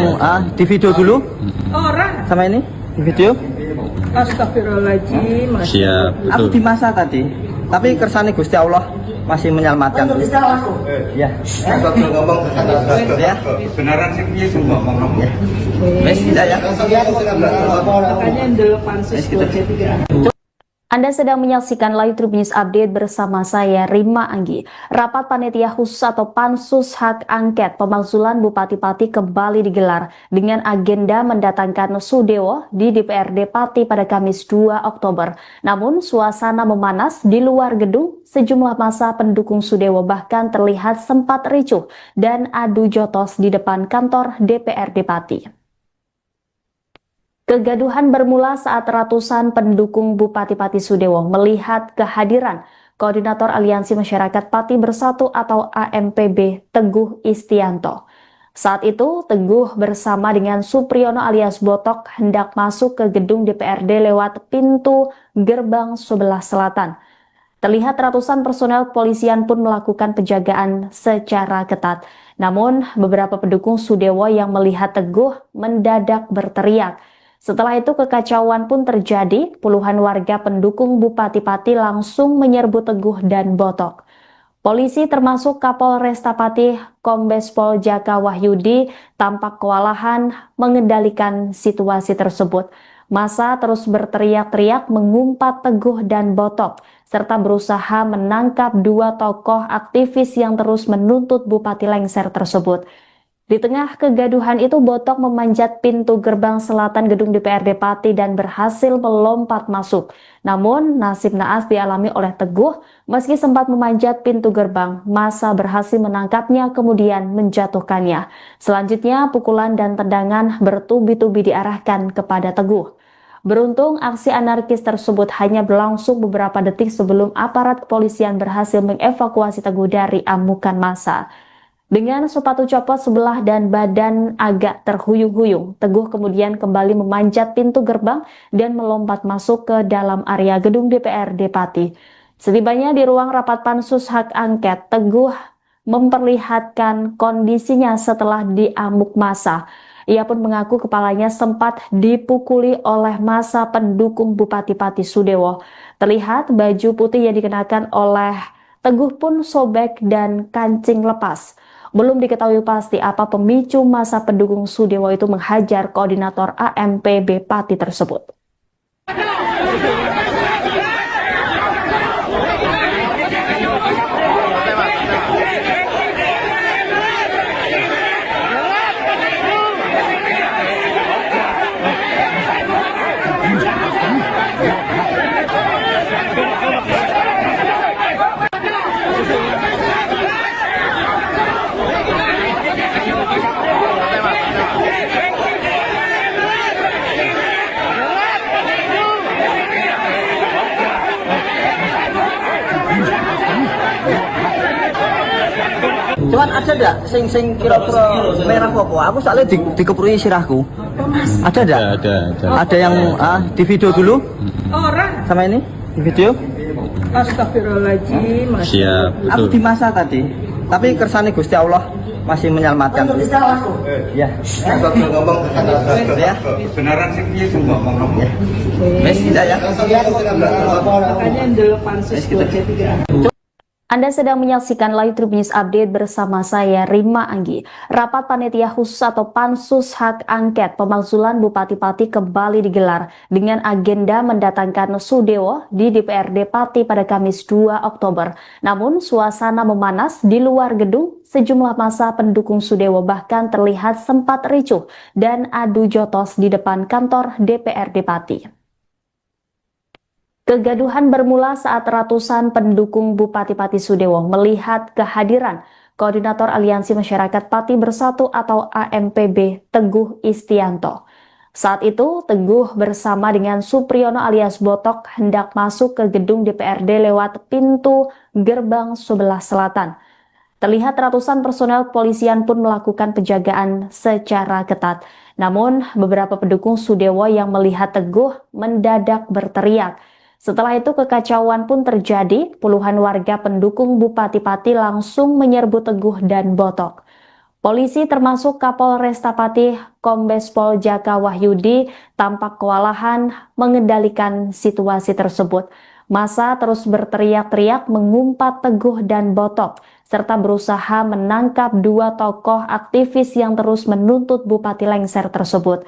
di video dulu Orang. sama ini di video. Astagfirullahaladzim. Siap, Aku betul. di masa tadi. Tapi kersane Gusti Allah masih menyelamatkan. Ya. ngomong Ya. benaran sih piye sing ngomong. Ya. Wes tidak ya. Makanya dulu pansus 23. Anda sedang menyaksikan Live Trip News Update bersama saya Rima Anggi. Rapat Panitia Khusus atau Pansus Hak Angket Pemakzulan Bupati Pati kembali digelar dengan agenda mendatangkan Sudewo di DPRD Pati pada Kamis 2 Oktober. Namun suasana memanas di luar gedung, sejumlah massa pendukung Sudewo bahkan terlihat sempat ricuh dan adu jotos di depan kantor DPRD Pati. Kegaduhan bermula saat ratusan pendukung Bupati Pati Sudewo melihat kehadiran Koordinator Aliansi Masyarakat Pati Bersatu atau AMPB Teguh Istianto. Saat itu, Teguh bersama dengan Supriyono alias Botok hendak masuk ke gedung DPRD lewat pintu gerbang sebelah selatan. Terlihat ratusan personel kepolisian pun melakukan penjagaan secara ketat. Namun, beberapa pendukung Sudewo yang melihat Teguh mendadak berteriak. Setelah itu kekacauan pun terjadi, puluhan warga pendukung Bupati Pati langsung menyerbu Teguh dan Botok. Polisi termasuk Kapolresta Pati Kombes Pol Jaka Wahyudi tampak kewalahan mengendalikan situasi tersebut. Massa terus berteriak-teriak mengumpat Teguh dan Botok, serta berusaha menangkap dua tokoh aktivis yang terus menuntut Bupati lengser tersebut. Di tengah kegaduhan itu, Botok memanjat pintu gerbang selatan gedung DPRD Pati dan berhasil melompat masuk. Namun, nasib naas dialami oleh Teguh. Meski sempat memanjat pintu gerbang, massa berhasil menangkapnya kemudian menjatuhkannya. Selanjutnya, pukulan dan tendangan bertubi-tubi diarahkan kepada Teguh. Beruntung, aksi anarkis tersebut hanya berlangsung beberapa detik sebelum aparat kepolisian berhasil mengevakuasi Teguh dari amukan massa. Dengan sepatu copot sebelah dan badan agak terhuyung-huyung, Teguh kemudian kembali memanjat pintu gerbang dan melompat masuk ke dalam area gedung DPRD Pati. Setibanya di ruang rapat pansus hak angket, Teguh memperlihatkan kondisinya setelah diamuk massa. Ia pun mengaku kepalanya sempat dipukuli oleh massa pendukung Bupati Pati Sudewo. Terlihat baju putih yang dikenakan oleh Teguh pun sobek dan kancing lepas. Belum diketahui pasti apa pemicu massa pendukung Sudewo itu menghajar koordinator AMPB Pati tersebut. Cuman ada enggak sing kira-kira merah apa? Aku soalnya dikepuri sirahku. Ada enggak? Ada. Ada yang di video dulu? Orang. Sama ini? Di video? Astagfirullahaladzim. Siap. Aku di masa tadi. Tapi kersane Gusti Allah masih menyelamatkan. Ya. Kita ngomong Ya. kebenaran sih piye sing ngomong. Wes tidak ya. Makanya ndelok pansus 2C3. Anda sedang menyaksikan Live Tribun News Update bersama saya Rima Anggi. Rapat Panitia Khusus atau Pansus Hak Angket Pemakzulan Bupati Pati kembali digelar dengan agenda mendatangkan Sudewo di DPRD Pati pada Kamis 2 Oktober. Namun suasana memanas di luar gedung, sejumlah massa pendukung Sudewo bahkan terlihat sempat ricuh dan adu jotos di depan kantor DPRD Pati. Kegaduhan bermula saat ratusan pendukung Bupati Pati Sudewo melihat kehadiran Koordinator Aliansi Masyarakat Pati Bersatu atau AMPB Teguh Istianto. Saat itu, Teguh bersama dengan Supriyono alias Botok hendak masuk ke gedung DPRD lewat pintu gerbang sebelah selatan. Terlihat ratusan personel kepolisian pun melakukan penjagaan secara ketat. Namun, beberapa pendukung Sudewo yang melihat Teguh mendadak berteriak. Setelah itu kekacauan pun terjadi, puluhan warga pendukung Bupati Pati langsung menyerbu Teguh dan Botok. Polisi termasuk Kapolresta Pati Kombes Pol Jaka Wahyudi tampak kewalahan mengendalikan situasi tersebut. Massa terus berteriak-teriak mengumpat Teguh dan Botok, serta berusaha menangkap dua tokoh aktivis yang terus menuntut Bupati lengser tersebut.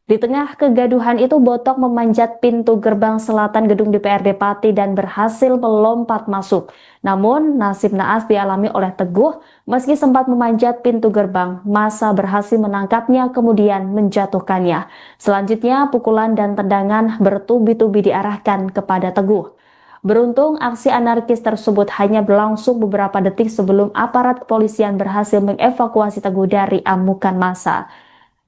Di tengah kegaduhan itu, Botok memanjat pintu gerbang selatan gedung DPRD Pati dan berhasil melompat masuk. Namun, nasib naas dialami oleh Teguh. Meski sempat memanjat pintu gerbang, massa berhasil menangkapnya kemudian menjatuhkannya. Selanjutnya, pukulan dan tendangan bertubi-tubi diarahkan kepada Teguh. Beruntung, aksi anarkis tersebut hanya berlangsung beberapa detik sebelum aparat kepolisian berhasil mengevakuasi Teguh dari amukan massa.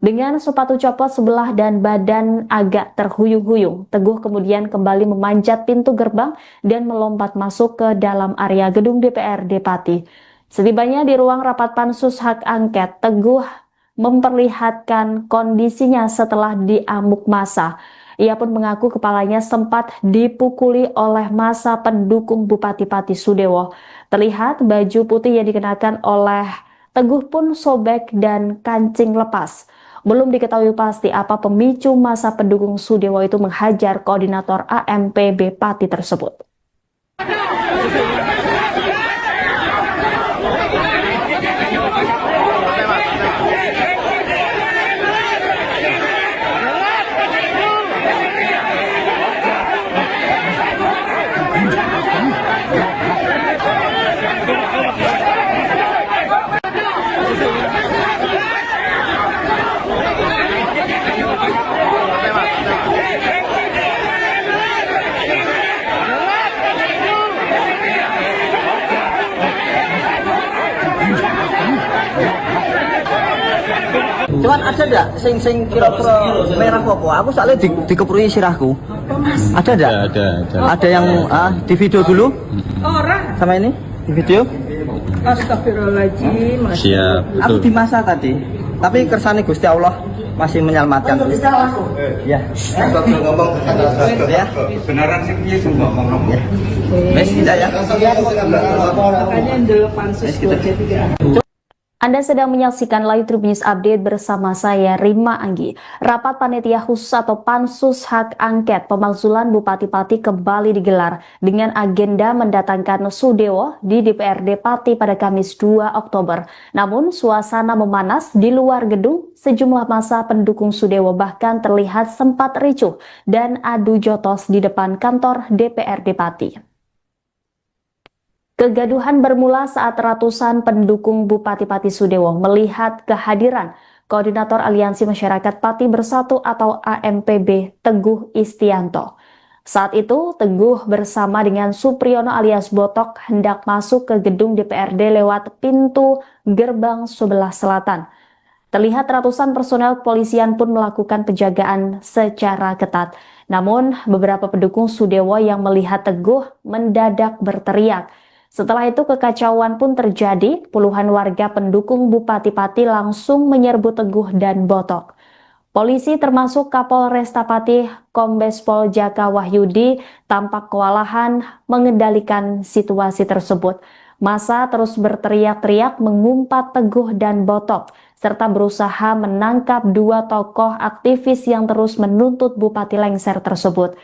Dengan sepatu copot sebelah dan badan agak terhuyung-huyung, Teguh kemudian kembali memanjat pintu gerbang dan melompat masuk ke dalam area gedung DPRD Pati. Setibanya di ruang rapat pansus hak angket, Teguh memperlihatkan kondisinya setelah diamuk massa. Ia pun mengaku kepalanya sempat dipukuli oleh massa pendukung Bupati Pati Sudewo. Terlihat baju putih yang dikenakan oleh Teguh pun sobek dan kancing lepas. Belum diketahui pasti apa pemicu masa pendukung Sudewo itu menghajar koordinator AMPB Pati tersebut. Cuman ada enggak sing kira-kira merah apa? Aku soalnya dikepuri sirahku. Ada enggak? Ada. Ada yang di video dulu Orang. sama ini di video. Astagfirullahaladzim. Siap. Aku di masa tadi. Tapi kersane Gusti Allah masih menyelamatkan. Ya. Ngomong Ya. kebenaran sih dia semua ngomong. Wes tidak ya. Makanya dulu pansus 23. Anda sedang menyaksikan Live Tribun News Update bersama saya Rima Anggi. Rapat Panitia Khusus atau Pansus Hak Angket Pemakzulan Bupati Pati kembali digelar dengan agenda mendatangkan Sudewo di DPRD Pati pada Kamis 2 Oktober. Namun suasana memanas di luar gedung, sejumlah massa pendukung Sudewo bahkan terlihat sempat ricuh dan adu jotos di depan kantor DPRD Pati. Kegaduhan bermula saat ratusan pendukung Bupati Pati Sudewo melihat kehadiran Koordinator Aliansi Masyarakat Pati Bersatu atau AMPB Teguh Istianto. Saat itu, Teguh bersama dengan Supriyono alias Botok hendak masuk ke gedung DPRD lewat pintu gerbang sebelah selatan. Terlihat ratusan personel kepolisian pun melakukan penjagaan secara ketat. Namun, beberapa pendukung Sudewo yang melihat Teguh mendadak berteriak. Setelah itu kekacauan pun terjadi, puluhan warga pendukung Bupati Pati langsung menyerbu Teguh dan Botok. Polisi termasuk Kapolresta Pati Kombes Pol Jaka Wahyudi tampak kewalahan mengendalikan situasi tersebut. Massa terus berteriak-teriak mengumpat Teguh dan Botok, serta berusaha menangkap dua tokoh aktivis yang terus menuntut Bupati lengser tersebut.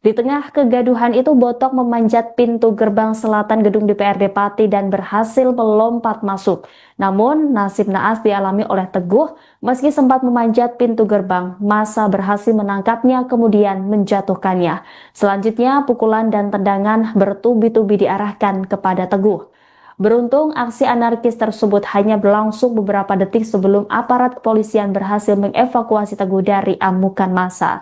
Di tengah kegaduhan itu, Botok memanjat pintu gerbang selatan gedung DPRD Pati dan berhasil melompat masuk. Namun, nasib naas dialami oleh Teguh. Meski sempat memanjat pintu gerbang, massa berhasil menangkapnya kemudian menjatuhkannya. Selanjutnya, pukulan dan tendangan bertubi-tubi diarahkan kepada Teguh. Beruntung, aksi anarkis tersebut hanya berlangsung beberapa detik sebelum aparat kepolisian berhasil mengevakuasi Teguh dari amukan massa.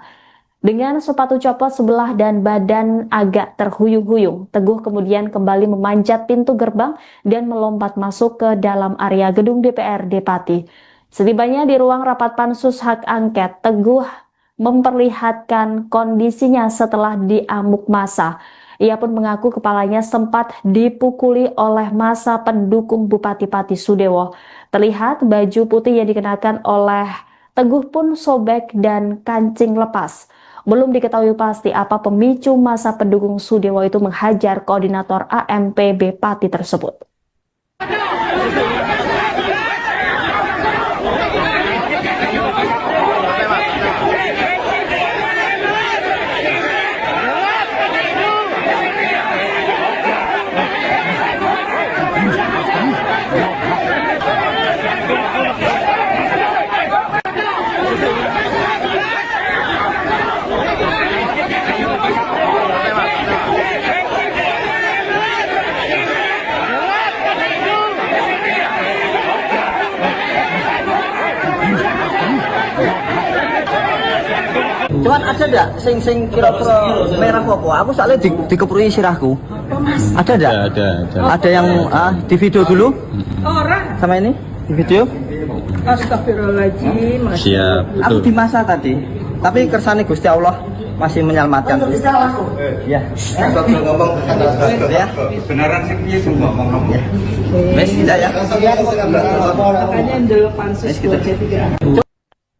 Dengan sepatu copot sebelah dan badan agak terhuyung-huyung, Teguh kemudian kembali memanjat pintu gerbang dan melompat masuk ke dalam area gedung DPRD Pati. Setibanya di ruang rapat Pansus Hak Angket, Teguh memperlihatkan kondisinya setelah diamuk massa. Ia pun mengaku kepalanya sempat dipukuli oleh massa pendukung Bupati Pati Sudewo. Terlihat baju putih yang dikenakan oleh Teguh pun sobek dan kancing lepas. Belum diketahui pasti apa pemicu massa pendukung Sudewo itu menghajar koordinator AMPB Pati tersebut. Cuman ada enggak sing kira-kira merah apa? Aku soalnya dikepuri sirahku. Ada enggak? Ada. Ada yang di video dulu Orang. sama ini di video. Astagfirullahaladzim. Siap. Aku di masa tadi. Tapi kersane Gusti Allah masih menyelamatkan. Ya. Ngomong Ya. kebenaran sih dia semua ngomong. Wes tidak ya. Makanya dulu pansus 23.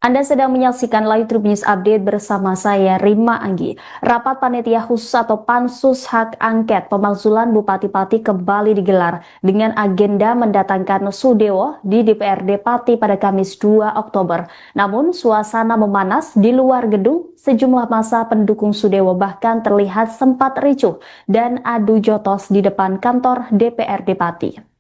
Anda sedang menyaksikan Live Tribun News Update bersama saya Rima Anggi. Rapat Panitia Khusus atau Pansus Hak Angket Pemakzulan Bupati Pati kembali digelar dengan agenda mendatangkan Sudewo di DPRD Pati pada Kamis 2 Oktober. Namun suasana memanas di luar gedung, sejumlah massa pendukung Sudewo bahkan terlihat sempat ricuh dan adu jotos di depan kantor DPRD Pati.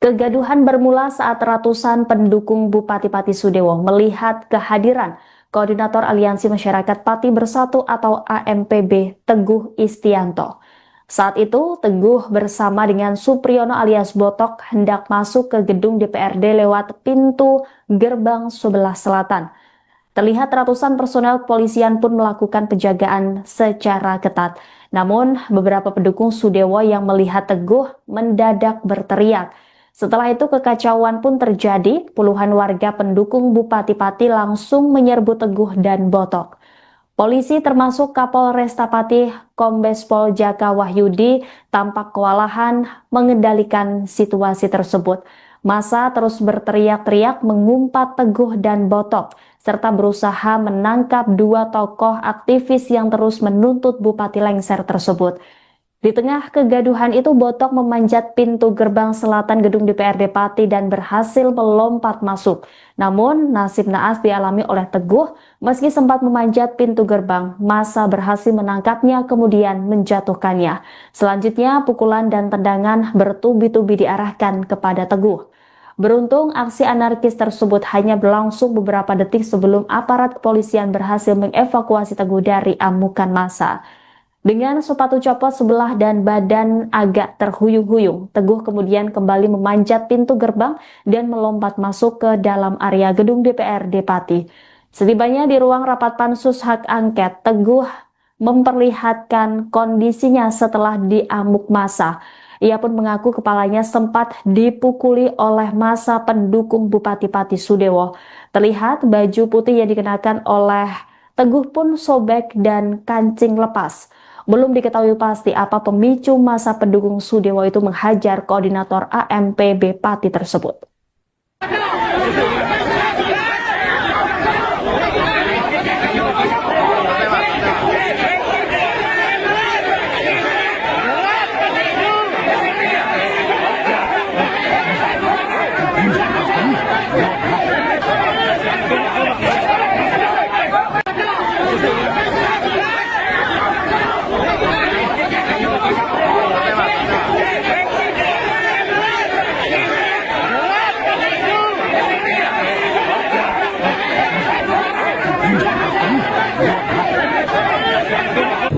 Kegaduhan bermula saat ratusan pendukung Bupati Pati Sudewo melihat kehadiran Koordinator Aliansi Masyarakat Pati Bersatu atau AMPB Teguh Istianto. Saat itu, Teguh bersama dengan Supriyono alias Botok hendak masuk ke gedung DPRD lewat pintu gerbang sebelah selatan. Terlihat ratusan personel kepolisian pun melakukan penjagaan secara ketat. Namun, beberapa pendukung Sudewo yang melihat Teguh mendadak berteriak. Setelah itu kekacauan pun terjadi, puluhan warga pendukung Bupati Pati langsung menyerbu Teguh dan Botok. Polisi termasuk Kapolresta Pati Kombes Pol Jaka Wahyudi tampak kewalahan mengendalikan situasi tersebut. Massa terus berteriak-teriak mengumpat Teguh dan Botok, serta berusaha menangkap dua tokoh aktivis yang terus menuntut Bupati lengser tersebut. Di tengah kegaduhan itu, Botok memanjat pintu gerbang selatan gedung DPRD Pati dan berhasil melompat masuk. Namun, nasib naas dialami oleh Teguh. Meski sempat memanjat pintu gerbang, massa berhasil menangkapnya kemudian menjatuhkannya. Selanjutnya, pukulan dan tendangan bertubi-tubi diarahkan kepada Teguh. Beruntung, aksi anarkis tersebut hanya berlangsung beberapa detik sebelum aparat kepolisian berhasil mengevakuasi Teguh dari amukan massa. Dengan sepatu copot sebelah dan badan agak terhuyung-huyung, Teguh kemudian kembali memanjat pintu gerbang dan melompat masuk ke dalam area gedung DPRD Pati. Setibanya di ruang rapat Pansus Hak Angket, Teguh memperlihatkan kondisinya setelah diamuk massa. Ia pun mengaku kepalanya sempat dipukuli oleh massa pendukung Bupati Pati Sudewo. Terlihat baju putih yang dikenakan oleh Teguh pun sobek dan kancing lepas. Belum diketahui pasti apa pemicu massa pendukung Sudewo itu menghajar koordinator AMPB Pati tersebut.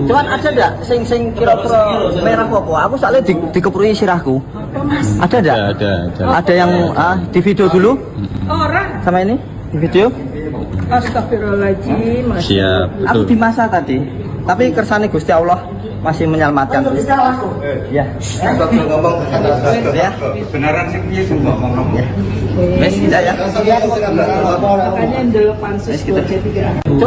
Cuman ada enggak sing kira-kira merah apa? Aku soalnya dikeprui sirahku. Ada enggak? Ada. Ada yang di video dulu? Orang. Sama ini? Di video? Astagfirullahaladzim. Siap. Aku di masa tadi. Tapi kersane Gusti Allah masih menyelamatkan. Ya. ngomong Ya. kebenaran sih piye sing ngomong. Wes tidak ya. Makanya dulu pansus Kita. 23.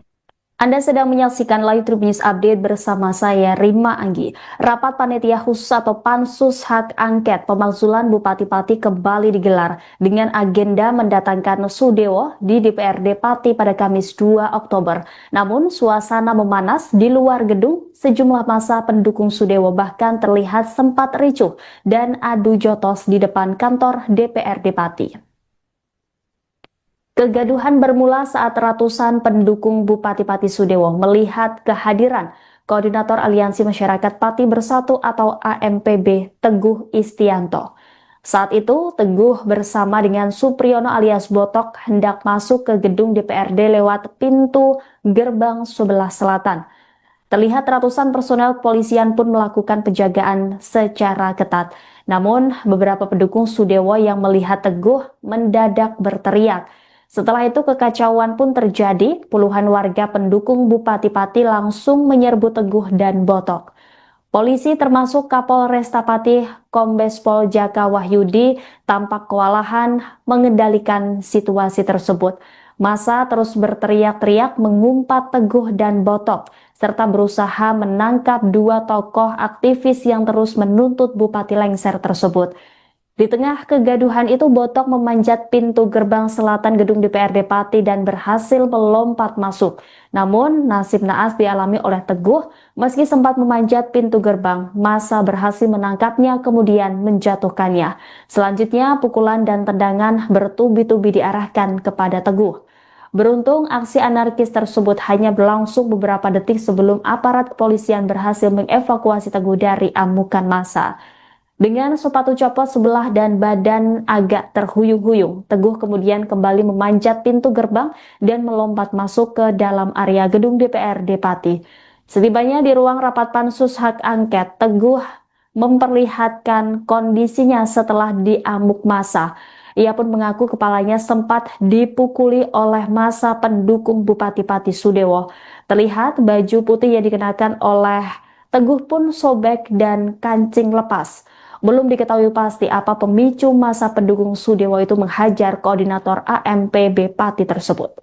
Anda sedang menyaksikan Live Tribun News Update bersama saya Rima Anggi. Rapat Panitia Khusus atau Pansus Hak Angket Pemakzulan Bupati Pati kembali digelar dengan agenda mendatangkan Sudewo di DPRD Pati pada Kamis 2 Oktober. Namun suasana memanas di luar gedung, sejumlah massa pendukung Sudewo bahkan terlihat sempat ricuh dan adu jotos di depan kantor DPRD Pati. Kegaduhan bermula saat ratusan pendukung Bupati Pati Sudewo melihat kehadiran Koordinator Aliansi Masyarakat Pati Bersatu atau AMPB Teguh Istianto. Saat itu, Teguh bersama dengan Supriyono alias Botok hendak masuk ke gedung DPRD lewat pintu gerbang sebelah selatan. Terlihat ratusan personel kepolisian pun melakukan penjagaan secara ketat. Namun, beberapa pendukung Sudewo yang melihat Teguh mendadak berteriak. Setelah itu kekacauan pun terjadi, puluhan warga pendukung Bupati Pati langsung menyerbu Teguh dan Botok. Polisi termasuk Kapolresta Pati Kombes Pol Jaka Wahyudi tampak kewalahan mengendalikan situasi tersebut. Massa terus berteriak-teriak mengumpat Teguh dan Botok, serta berusaha menangkap dua tokoh aktivis yang terus menuntut Bupati lengser tersebut. Di tengah kegaduhan itu, Botok memanjat pintu gerbang selatan gedung DPRD Pati dan berhasil melompat masuk. Namun, nasib naas dialami oleh Teguh. Meski sempat memanjat pintu gerbang, massa berhasil menangkapnya kemudian menjatuhkannya. Selanjutnya, pukulan dan tendangan bertubi-tubi diarahkan kepada Teguh. Beruntung, aksi anarkis tersebut hanya berlangsung beberapa detik sebelum aparat kepolisian berhasil mengevakuasi Teguh dari amukan massa. Dengan sepatu copot sebelah dan badan agak terhuyung-huyung, Teguh kemudian kembali memanjat pintu gerbang dan melompat masuk ke dalam area gedung DPRD Pati. Setibanya di ruang rapat pansus hak angket, Teguh memperlihatkan kondisinya setelah diamuk massa. Ia pun mengaku kepalanya sempat dipukuli oleh massa pendukung Bupati Pati Sudewo. Terlihat baju putih yang dikenakan oleh Teguh pun sobek dan kancing lepas. Belum diketahui pasti apa pemicu massa pendukung Sudewo itu menghajar koordinator AMPB Pati tersebut.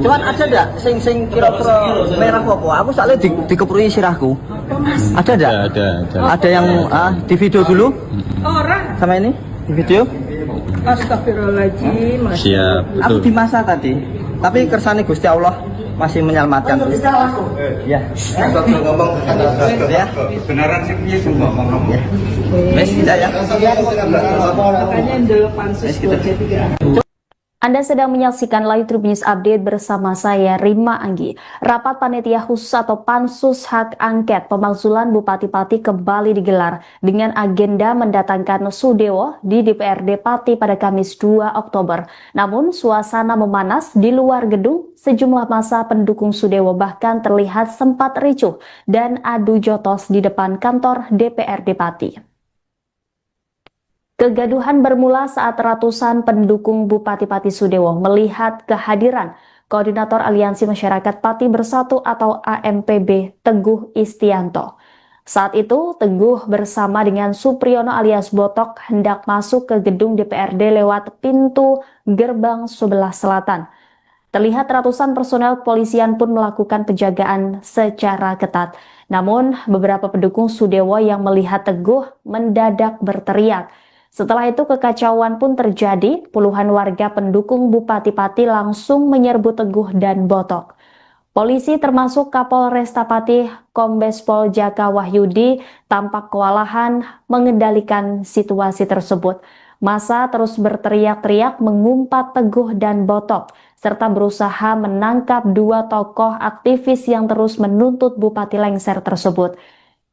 Cuman ada ndak sing kira-kira merah apa? Aku soalnya dikeprui sirahku. Ada ndak? Ada. Ada yang di video dulu Orang. sama ini di video. Astagfirullahaladzim. Siap. Aku di masa tadi, tapi kersane Gusti Allah masih menyelamatkan. Ya. ngomong Ya. beneran sih piye sing ngomong. Ya. Wes tidak ya. Makanya dulu pansus buat jadi. Anda sedang menyaksikan Live Tribun News Update bersama saya Rima Anggi. Rapat Panitia Khusus atau Pansus Hak Angket Pemakzulan Bupati Pati kembali digelar dengan agenda mendatangkan Sudewo di DPRD Pati pada Kamis 2 Oktober. Namun suasana memanas di luar gedung, sejumlah massa pendukung Sudewo bahkan terlihat sempat ricuh dan adu jotos di depan kantor DPRD Pati. Kegaduhan bermula saat ratusan pendukung Bupati Pati Sudewo melihat kehadiran Koordinator Aliansi Masyarakat Pati Bersatu atau AMPB Teguh Istianto. Saat itu, Teguh bersama dengan Supriyono alias Botok hendak masuk ke gedung DPRD lewat pintu gerbang sebelah selatan. Terlihat ratusan personel kepolisian pun melakukan penjagaan secara ketat. Namun, beberapa pendukung Sudewo yang melihat Teguh mendadak berteriak. Setelah itu kekacauan pun terjadi, puluhan warga pendukung Bupati Pati langsung menyerbu Teguh dan Botok. Polisi termasuk Kapolresta Pati Kombes Pol Jaka Wahyudi tampak kewalahan mengendalikan situasi tersebut. Massa terus berteriak-teriak mengumpat Teguh dan Botok, serta berusaha menangkap dua tokoh aktivis yang terus menuntut Bupati lengser tersebut.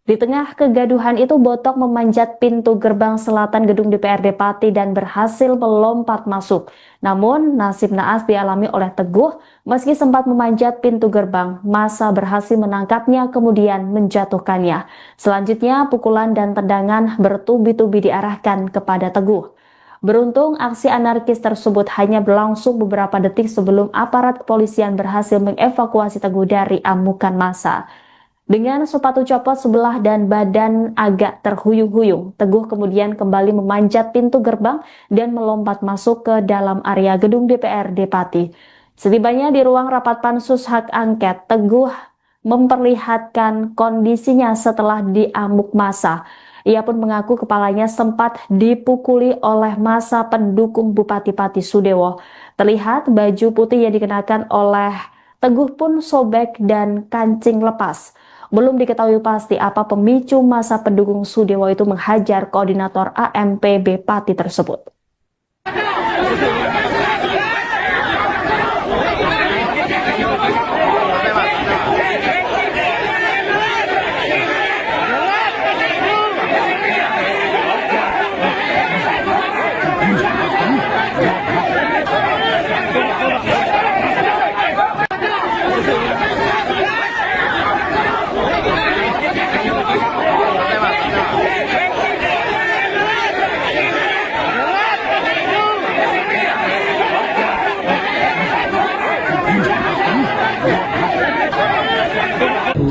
Di tengah kegaduhan itu, Botok memanjat pintu gerbang selatan gedung DPRD Pati dan berhasil melompat masuk. Namun, nasib naas dialami oleh Teguh. Meski sempat memanjat pintu gerbang, massa berhasil menangkapnya kemudian menjatuhkannya. Selanjutnya, pukulan dan tendangan bertubi-tubi diarahkan kepada Teguh. Beruntung, aksi anarkis tersebut hanya berlangsung beberapa detik sebelum aparat kepolisian berhasil mengevakuasi Teguh dari amukan massa. Dengan sepatu copot sebelah dan badan agak terhuyung-huyung, Teguh kemudian kembali memanjat pintu gerbang dan melompat masuk ke dalam area gedung DPRD Pati. Setibanya di ruang rapat pansus hak angket, Teguh memperlihatkan kondisinya setelah diamuk massa. Ia pun mengaku kepalanya sempat dipukuli oleh massa pendukung Bupati Pati Sudewo. Terlihat baju putih yang dikenakan oleh Teguh pun sobek dan kancing lepas. Belum diketahui pasti apa pemicu massa pendukung Sudewo itu menghajar koordinator AMPB Pati tersebut.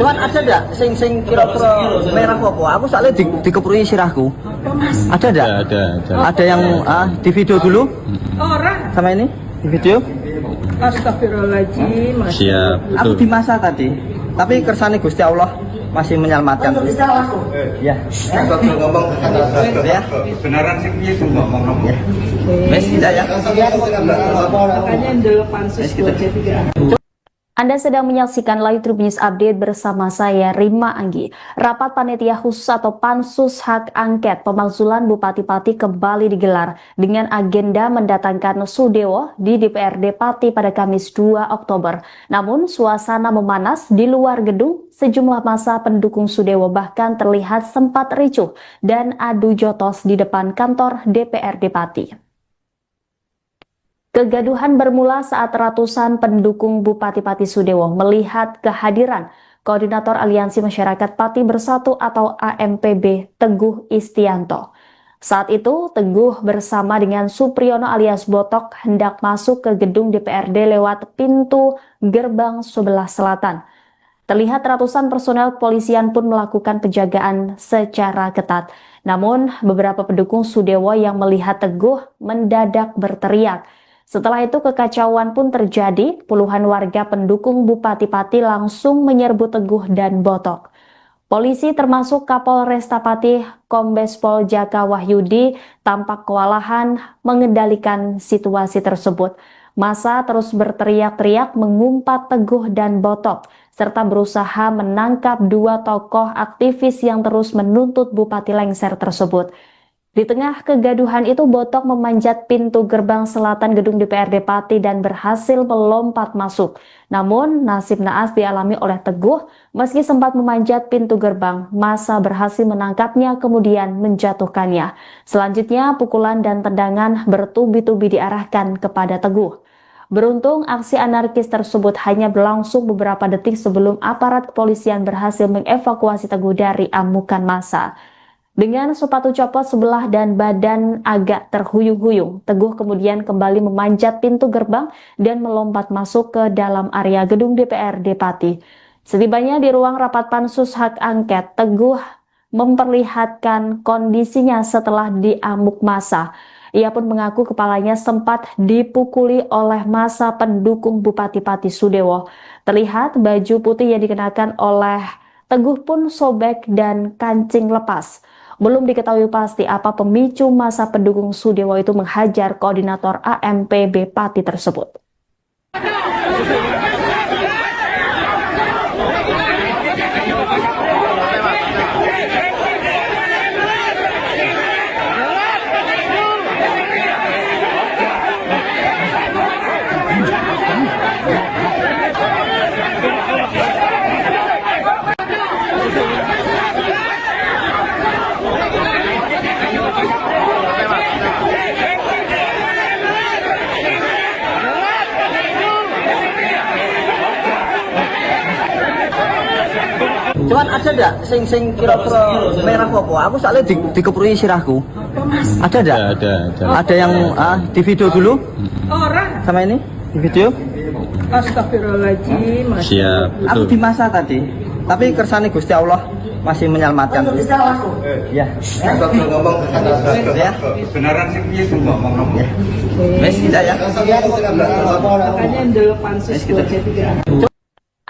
Cuman ada ndak sing kira-kira merah apa? Aku soalnya dikeprui sirahku. Ada ndak? Ada. Ada yang di video dulu Orang. sama ini di video. Astagfirullahaladzim. Siap. Aku di masa tadi, tapi kersane Gusti Allah masih menyelamatkan. Ya. Kalau ngomong Ya. beneran sih piye sing ngomong. Ya. Wes tidak ya. Makanya 8 Anda sedang menyaksikan Live Tribun News Update bersama saya Rima Anggi. Rapat Panitia Khusus atau Pansus Hak Angket Pemakzulan Bupati-Pati kembali digelar dengan agenda mendatangkan Sudewo di DPRD Pati pada Kamis 2 Oktober. Namun suasana memanas di luar gedung, sejumlah massa pendukung Sudewo bahkan terlihat sempat ricuh dan adu jotos di depan kantor DPRD Pati. Kegaduhan bermula saat ratusan pendukung Bupati-Pati Sudewo melihat kehadiran Koordinator Aliansi Masyarakat Pati Bersatu atau AMPB Teguh Istianto. Saat itu, Teguh bersama dengan Supriyono alias Botok hendak masuk ke gedung DPRD lewat pintu gerbang sebelah selatan. Terlihat ratusan personel kepolisian pun melakukan penjagaan secara ketat. Namun, beberapa pendukung Sudewo yang melihat Teguh mendadak berteriak. Setelah itu kekacauan pun terjadi, puluhan warga pendukung Bupati Pati langsung menyerbu Teguh dan Botok. Polisi termasuk Kapolresta Pati Kombes Pol Jaka Wahyudi tampak kewalahan mengendalikan situasi tersebut. Massa terus berteriak-teriak mengumpat Teguh dan Botok, serta berusaha menangkap dua tokoh aktivis yang terus menuntut Bupati lengser tersebut. Di tengah kegaduhan itu, Botok memanjat pintu gerbang selatan gedung DPRD Pati dan berhasil melompat masuk. Namun, nasib naas dialami oleh Teguh. Meski sempat memanjat pintu gerbang, massa berhasil menangkapnya kemudian menjatuhkannya. Selanjutnya, pukulan dan tendangan bertubi-tubi diarahkan kepada Teguh. Beruntung, aksi anarkis tersebut hanya berlangsung beberapa detik sebelum aparat kepolisian berhasil mengevakuasi Teguh dari amukan massa. Dengan sepatu copot sebelah dan badan agak terhuyung-huyung, Teguh kemudian kembali memanjat pintu gerbang dan melompat masuk ke dalam area gedung DPRD Pati. Setibanya di ruang rapat Pansus Hak Angket, Teguh memperlihatkan kondisinya setelah diamuk massa. Ia pun mengaku kepalanya sempat dipukuli oleh massa pendukung Bupati Pati Sudewo. Terlihat baju putih yang dikenakan oleh Teguh pun sobek dan kancing lepas. Belum diketahui pasti apa pemicu massa pendukung Sudewo itu menghajar koordinator AMPB Pati tersebut. Cuman ada ndak sing kira-kira merah apa? Aku soalnya dikeprui sirahku. Ada ndak? Ada. Ada yang di video dulu Orang. sama ini di video. Astagfirullahaladzim. Siap. Aku di masa tadi, tapi kersane Gusti Allah masih menyelamatkan. Ya. Kalau ngomong Ya. beneran sih piye sing ngomong. Ya. Wes tidak ya. Makanya 8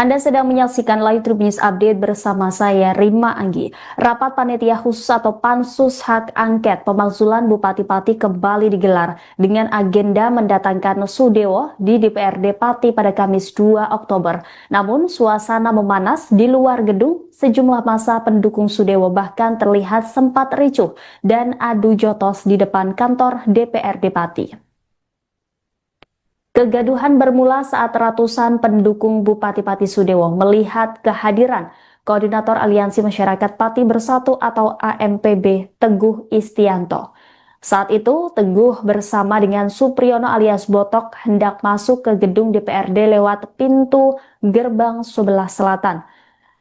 Anda sedang menyaksikan Live Tribun News Update bersama saya Rima Anggi. Rapat Panitia Khusus atau Pansus Hak Angket Pemakzulan Bupati-Pati kembali digelar dengan agenda mendatangkan Sudewo di DPRD Pati pada Kamis 2 Oktober. Namun suasana memanas di luar gedung, sejumlah massa pendukung Sudewo bahkan terlihat sempat ricuh dan adu jotos di depan kantor DPRD Pati. Kegaduhan bermula saat ratusan pendukung Bupati-Pati Sudewo melihat kehadiran Koordinator Aliansi Masyarakat Pati Bersatu atau AMPB Teguh Istianto. Saat itu, Teguh bersama dengan Supriyono alias Botok hendak masuk ke gedung DPRD lewat pintu gerbang sebelah selatan.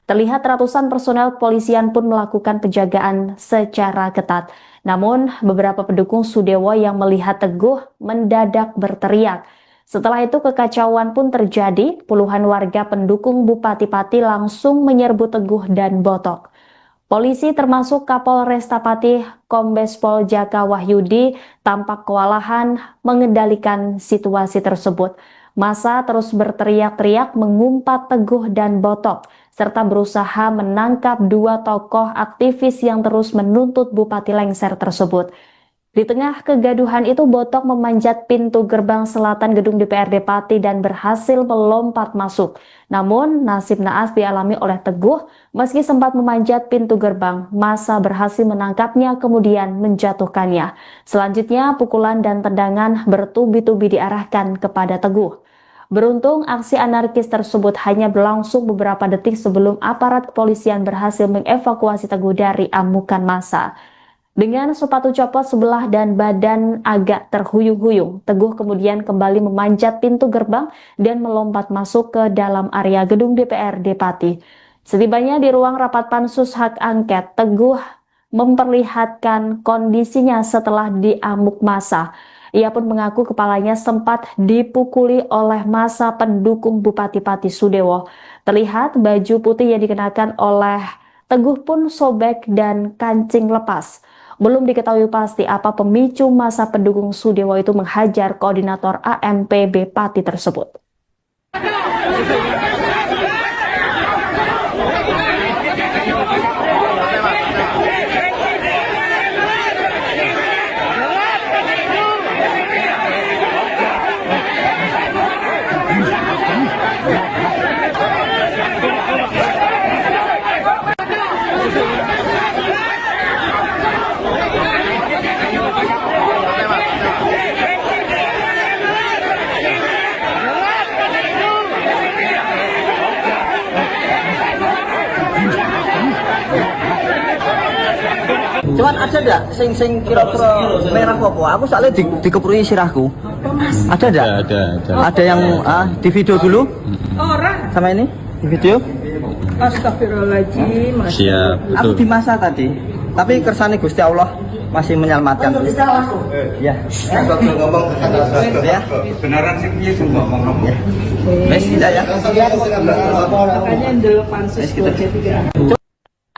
Terlihat ratusan personel kepolisian pun melakukan penjagaan secara ketat. Namun, beberapa pendukung Sudewo yang melihat Teguh mendadak berteriak. Setelah itu kekacauan pun terjadi, puluhan warga pendukung Bupati Pati langsung menyerbu Teguh dan Botok. Polisi termasuk Kapolresta Pati Kombes Pol Jaka Wahyudi tampak kewalahan mengendalikan situasi tersebut. Massa terus berteriak-teriak mengumpat Teguh dan Botok, serta berusaha menangkap dua tokoh aktivis yang terus menuntut Bupati lengser tersebut. Di tengah kegaduhan itu, Botok memanjat pintu gerbang selatan gedung DPRD Pati dan berhasil melompat masuk. Namun, nasib naas dialami oleh Teguh. Meski sempat memanjat pintu gerbang, massa berhasil menangkapnya kemudian menjatuhkannya. Selanjutnya, pukulan dan tendangan bertubi-tubi diarahkan kepada Teguh. Beruntung, aksi anarkis tersebut hanya berlangsung beberapa detik sebelum aparat kepolisian berhasil mengevakuasi Teguh dari amukan massa. Dengan sepatu copot sebelah dan badan agak terhuyung-huyung, Teguh kemudian kembali memanjat pintu gerbang dan melompat masuk ke dalam area gedung DPRD Pati. Setibanya di ruang rapat pansus hak angket, Teguh memperlihatkan kondisinya setelah diamuk massa. Ia pun mengaku kepalanya sempat dipukuli oleh massa pendukung Bupati Pati Sudewo. Terlihat baju putih yang dikenakan oleh Teguh pun sobek dan kancing lepas. Belum diketahui pasti apa pemicu massa pendukung Sudewo itu menghajar koordinator AMPB Pati tersebut. Cuman ada enggak sing kira-kira merah apa? Aku soalnya dikeprui sirahku. Ada enggak? Ada. Ada yang di video dulu Orang. sama ini di video. Astagfirullahaladzim. Siap. Aku di masa tadi, tapi kersane Gusti Allah masih menyelamatkan. Ya. Kalau ngomong Ya. beneran sih piye ngomong. Wes tidak ya. Makanya delapan sesuatu tiga.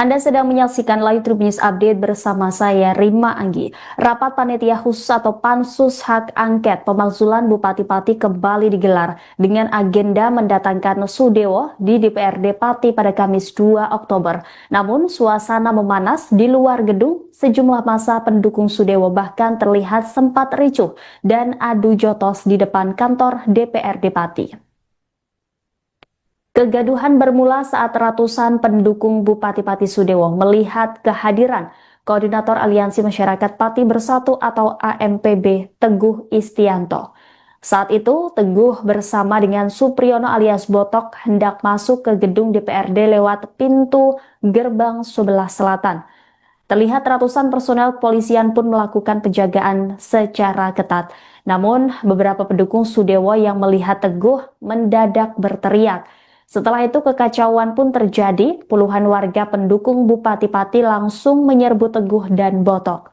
Anda sedang menyaksikan Live Tribun News Update bersama saya Rima Anggi. Rapat Panitia Khusus atau Pansus Hak Angket Pemakzulan Bupati Pati kembali digelar dengan agenda mendatangkan Sudewo di DPRD Pati pada Kamis 2 Oktober. Namun suasana memanas di luar gedung, sejumlah massa pendukung Sudewo bahkan terlihat sempat ricuh dan adu jotos di depan kantor DPRD Pati. Kegaduhan bermula saat ratusan pendukung Bupati Pati Sudewo melihat kehadiran Koordinator Aliansi Masyarakat Pati Bersatu atau AMPB Teguh Istianto. Saat itu, Teguh bersama dengan Supriyono alias Botok hendak masuk ke gedung DPRD lewat pintu gerbang sebelah selatan. Terlihat ratusan personel kepolisian pun melakukan penjagaan secara ketat. Namun, beberapa pendukung Sudewo yang melihat Teguh mendadak berteriak. Setelah itu kekacauan pun terjadi, puluhan warga pendukung Bupati Pati langsung menyerbu Teguh dan Botok.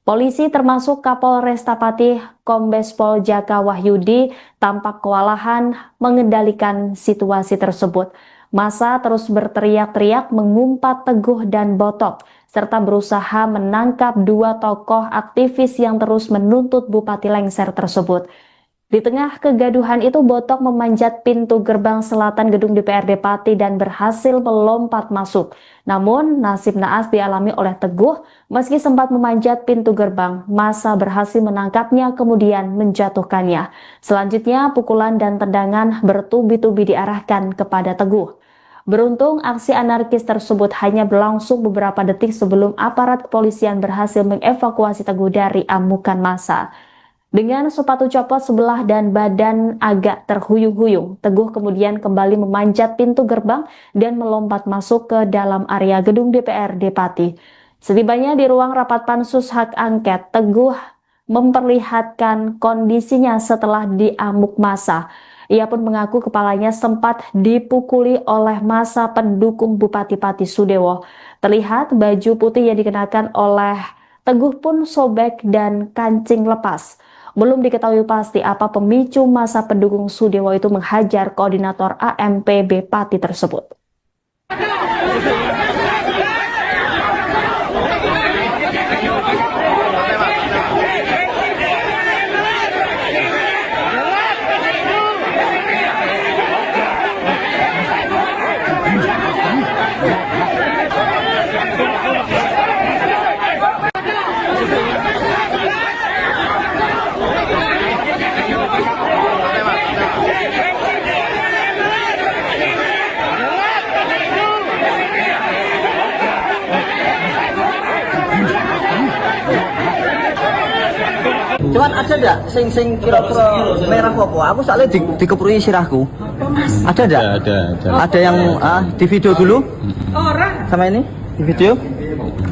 Polisi termasuk Kapolresta Pati Kombes Pol Jaka Wahyudi tampak kewalahan mengendalikan situasi tersebut. Massa terus berteriak-teriak mengumpat Teguh dan Botok, serta berusaha menangkap dua tokoh aktivis yang terus menuntut Bupati lengser tersebut. Di tengah kegaduhan itu, Botok memanjat pintu gerbang selatan gedung DPRD Pati dan berhasil melompat masuk. Namun, nasib naas dialami oleh Teguh. Meski sempat memanjat pintu gerbang, massa berhasil menangkapnya kemudian menjatuhkannya. Selanjutnya, pukulan dan tendangan bertubi-tubi diarahkan kepada Teguh. Beruntung, aksi anarkis tersebut hanya berlangsung beberapa detik sebelum aparat kepolisian berhasil mengevakuasi Teguh dari amukan massa. Dengan sepatu copot sebelah dan badan agak terhuyung-huyung, Teguh kemudian kembali memanjat pintu gerbang dan melompat masuk ke dalam area gedung DPRD Pati. Setibanya di ruang rapat pansus hak angket, Teguh memperlihatkan kondisinya setelah diamuk massa. Ia pun mengaku kepalanya sempat dipukuli oleh massa pendukung Bupati Pati Sudewo. Terlihat baju putih yang dikenakan oleh Teguh pun sobek dan kancing lepas. Belum diketahui pasti apa pemicu massa pendukung Sudewo itu menghajar koordinator AMPB Pati tersebut. Cuman ada enggak sing kira-kira merah apa? Aku soalnya dikeprui sirahku. Ada enggak? Ada. Ada yang di video dulu Orang. sama ini di video.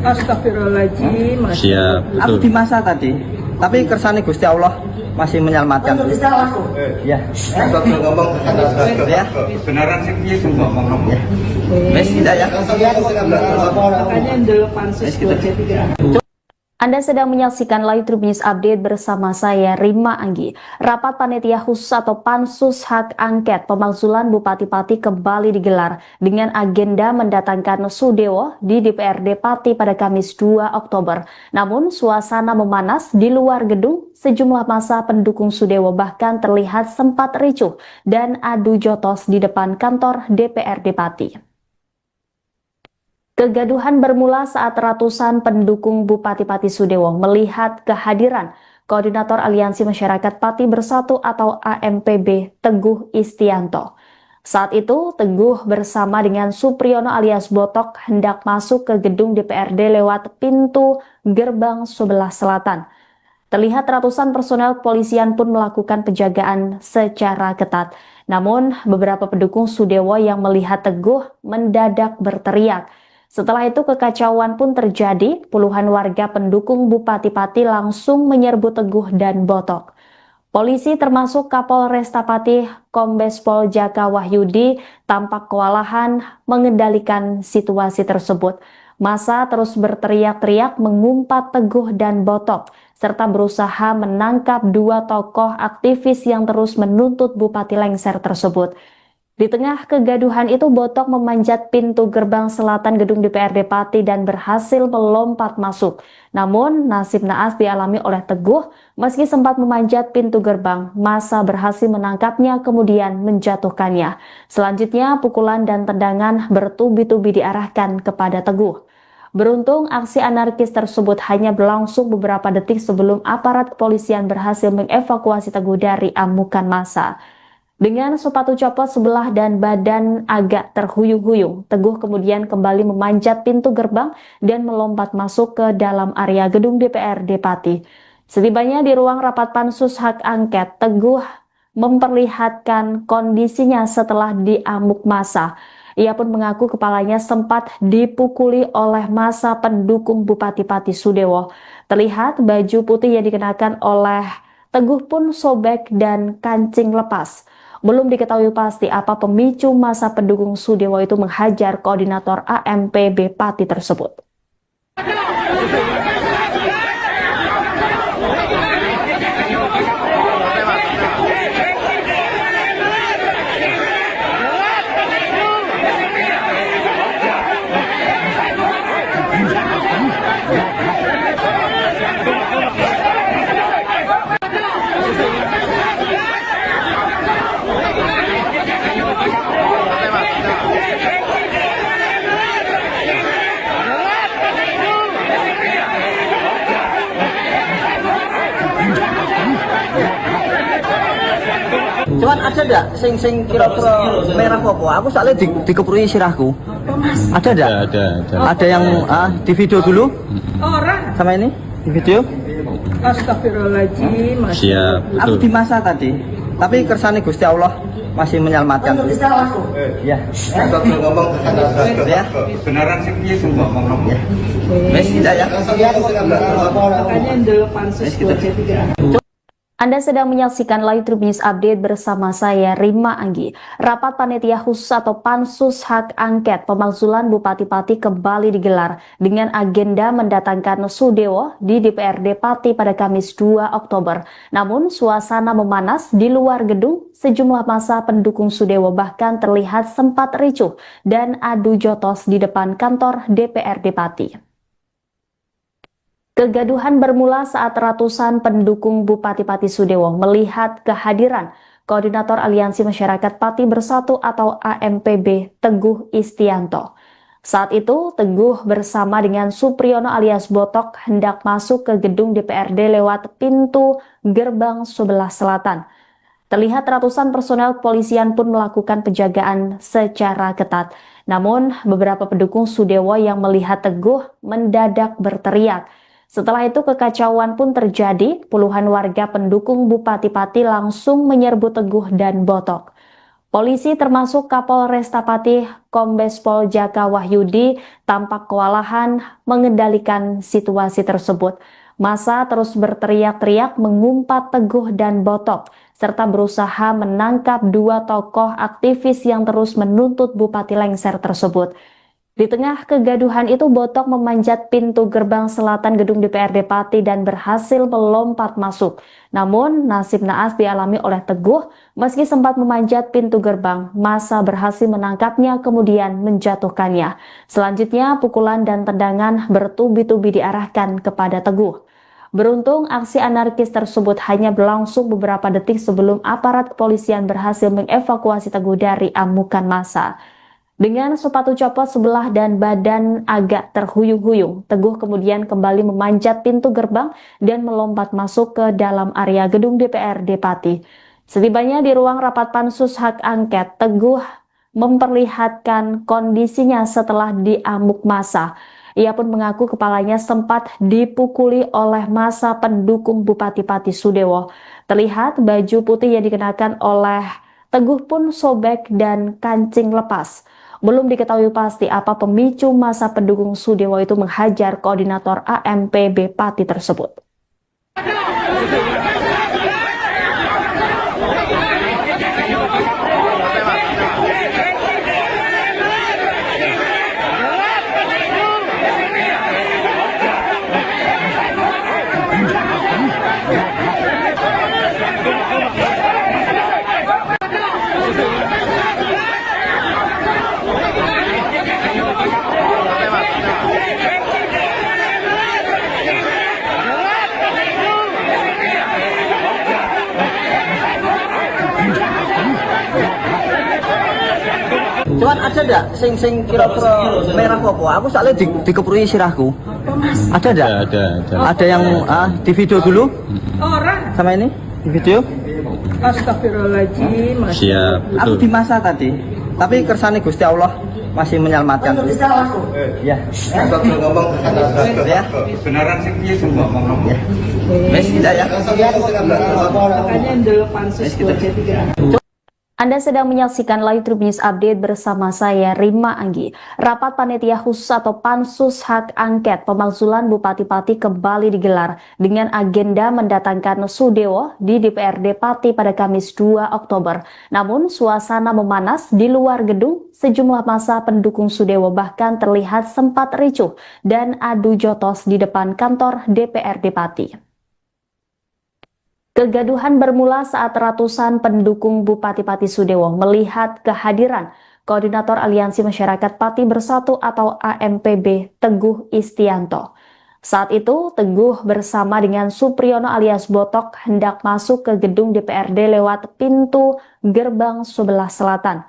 Astagfirullahaladzim. Siap. Aku di masa tadi. Tapi kersane Gusti Allah masih menyelamatkan. Ya. Ngomong Ya. beneran sih piye ngomong. Wes tidak ya. Makanya dulu pansus 23. Anda sedang menyaksikan Live Tribun News Update bersama saya Rima Anggi. Rapat Panitia Khusus atau Pansus Hak Angket Pemakzulan Bupati-Pati kembali digelar dengan agenda mendatangkan Sudewo di DPRD Pati pada Kamis 2 Oktober. Namun suasana memanas di luar gedung, sejumlah massa pendukung Sudewo bahkan terlihat sempat ricuh dan adu jotos di depan kantor DPRD Pati. Kegaduhan bermula saat ratusan pendukung Bupati-Pati Sudewo melihat kehadiran Koordinator Aliansi Masyarakat Pati Bersatu atau AMPB Teguh Istianto. Saat itu, Teguh bersama dengan Supriyono alias Botok hendak masuk ke gedung DPRD lewat pintu gerbang sebelah selatan. Terlihat ratusan personel kepolisian pun melakukan penjagaan secara ketat. Namun, beberapa pendukung Sudewo yang melihat Teguh mendadak berteriak. Setelah itu kekacauan pun terjadi, puluhan warga pendukung Bupati Pati langsung menyerbu Teguh dan Botok. Polisi termasuk Kapolresta Pati Kombes Pol Jaka Wahyudi tampak kewalahan mengendalikan situasi tersebut. Massa terus berteriak-teriak mengumpat Teguh dan Botok, serta berusaha menangkap dua tokoh aktivis yang terus menuntut Bupati lengser tersebut. Di tengah kegaduhan itu, Botok memanjat pintu gerbang selatan gedung DPRD Pati dan berhasil melompat masuk. Namun, nasib naas dialami oleh Teguh, meski sempat memanjat pintu gerbang, massa berhasil menangkapnya kemudian menjatuhkannya. Selanjutnya, pukulan dan tendangan bertubi-tubi diarahkan kepada Teguh. Beruntung, aksi anarkis tersebut hanya berlangsung beberapa detik sebelum aparat kepolisian berhasil mengevakuasi Teguh dari amukan massa. Dengan sepatu copot sebelah dan badan agak terhuyung-huyung, Teguh kemudian kembali memanjat pintu gerbang dan melompat masuk ke dalam area gedung DPRD Pati. Setibanya di ruang rapat Pansus Hak Angket, Teguh memperlihatkan kondisinya setelah diamuk massa. Ia pun mengaku kepalanya sempat dipukuli oleh massa pendukung Bupati Pati Sudewo. Terlihat baju putih yang dikenakan oleh Teguh pun sobek dan kancing lepas. Belum diketahui pasti apa pemicu massa pendukung Sudewo itu menghajar koordinator AMPB Pati tersebut. Cuman ada enggak sing kira-kira merah apa? Aku soalnya dikeprui sirahku. Ada enggak? Ada. Ada yang di video dulu Orang. sama ini di video. Astagfirullahaladzim. Siap. Aku di masa tadi. Tapi kersane Gusti Allah masih menyelamatkan. Ya. Ngomong Ya. beneran sih piye ngomong. Wes tidak ya. Makanya dulu pansus 23. Anda sedang menyaksikan Live Tribun News Update bersama saya Rima Anggi. Rapat Panitia Khusus atau Pansus Hak Angket Pemakzulan Bupati-Pati kembali digelar dengan agenda mendatangkan Sudewo di DPRD Pati pada Kamis 2 Oktober. Namun suasana memanas di luar gedung, sejumlah massa pendukung Sudewo bahkan terlihat sempat ricuh dan adu jotos di depan kantor DPRD Pati. Kegaduhan bermula saat ratusan pendukung Bupati-Pati Sudewo melihat kehadiran Koordinator Aliansi Masyarakat Pati Bersatu atau AMPB Teguh Istianto. Saat itu, Teguh bersama dengan Supriyono alias Botok hendak masuk ke gedung DPRD lewat pintu gerbang sebelah selatan. Terlihat ratusan personel kepolisian pun melakukan penjagaan secara ketat. Namun, beberapa pendukung Sudewo yang melihat Teguh mendadak berteriak. Setelah itu kekacauan pun terjadi, puluhan warga pendukung Bupati-Pati langsung menyerbu Teguh dan Botok. Polisi termasuk Kapolresta Pati Kombes Pol Jaka Wahyudi tampak kewalahan mengendalikan situasi tersebut. Massa terus berteriak-teriak mengumpat Teguh dan Botok, serta berusaha menangkap dua tokoh aktivis yang terus menuntut Bupati lengser tersebut. Di tengah kegaduhan itu, Botok memanjat pintu gerbang selatan gedung DPRD Pati dan berhasil melompat masuk. Namun, nasib naas dialami oleh Teguh, meski sempat memanjat pintu gerbang, massa berhasil menangkapnya kemudian menjatuhkannya. Selanjutnya, pukulan dan tendangan bertubi-tubi diarahkan kepada Teguh. Beruntung, aksi anarkis tersebut hanya berlangsung beberapa detik sebelum aparat kepolisian berhasil mengevakuasi Teguh dari amukan massa. Dengan sepatu copot sebelah dan badan agak terhuyung-huyung, Teguh kemudian kembali memanjat pintu gerbang dan melompat masuk ke dalam area gedung DPRD Pati. Setibanya di ruang rapat Pansus Hak Angket, Teguh memperlihatkan kondisinya setelah diamuk massa. Ia pun mengaku kepalanya sempat dipukuli oleh massa pendukung Bupati-Pati Sudewo. Terlihat baju putih yang dikenakan oleh Teguh pun sobek dan kancing lepas. Belum diketahui pasti apa pemicu massa pendukung Sudewo itu menghajar koordinator AMPB Pati tersebut. Cuman ada ndak sing kira-kira merah apa? Aku soalnya dikeprui sirahku. Ada ndak? Ada. Ada yang di video dulu Orang. sama ini di video. Astagfirullahaladzim. Siap, Aku betul. di masa tadi. Tapi kersane Gusti Allah masih menyelamatkan. Ya. Kita ngomong Ya. beneran sih piye sing ngomong. Ya. Wes tidak ya. Makanya dulu pansus 23. Anda sedang menyaksikan Live Tribun News Update bersama saya Rima Anggi. Rapat Panitia Khusus atau Pansus Hak Angket Pemakzulan Bupati-Pati kembali digelar dengan agenda mendatangkan Sudewo di DPRD Pati pada Kamis 2 Oktober. Namun suasana memanas di luar gedung, sejumlah massa pendukung Sudewo bahkan terlihat sempat ricuh dan adu jotos di depan kantor DPRD Pati. Kegaduhan bermula saat ratusan pendukung Bupati-Pati Sudewo melihat kehadiran Koordinator Aliansi Masyarakat Pati Bersatu atau AMPB Teguh Istianto. Saat itu, Teguh bersama dengan Supriyono alias Botok hendak masuk ke gedung DPRD lewat pintu gerbang sebelah selatan.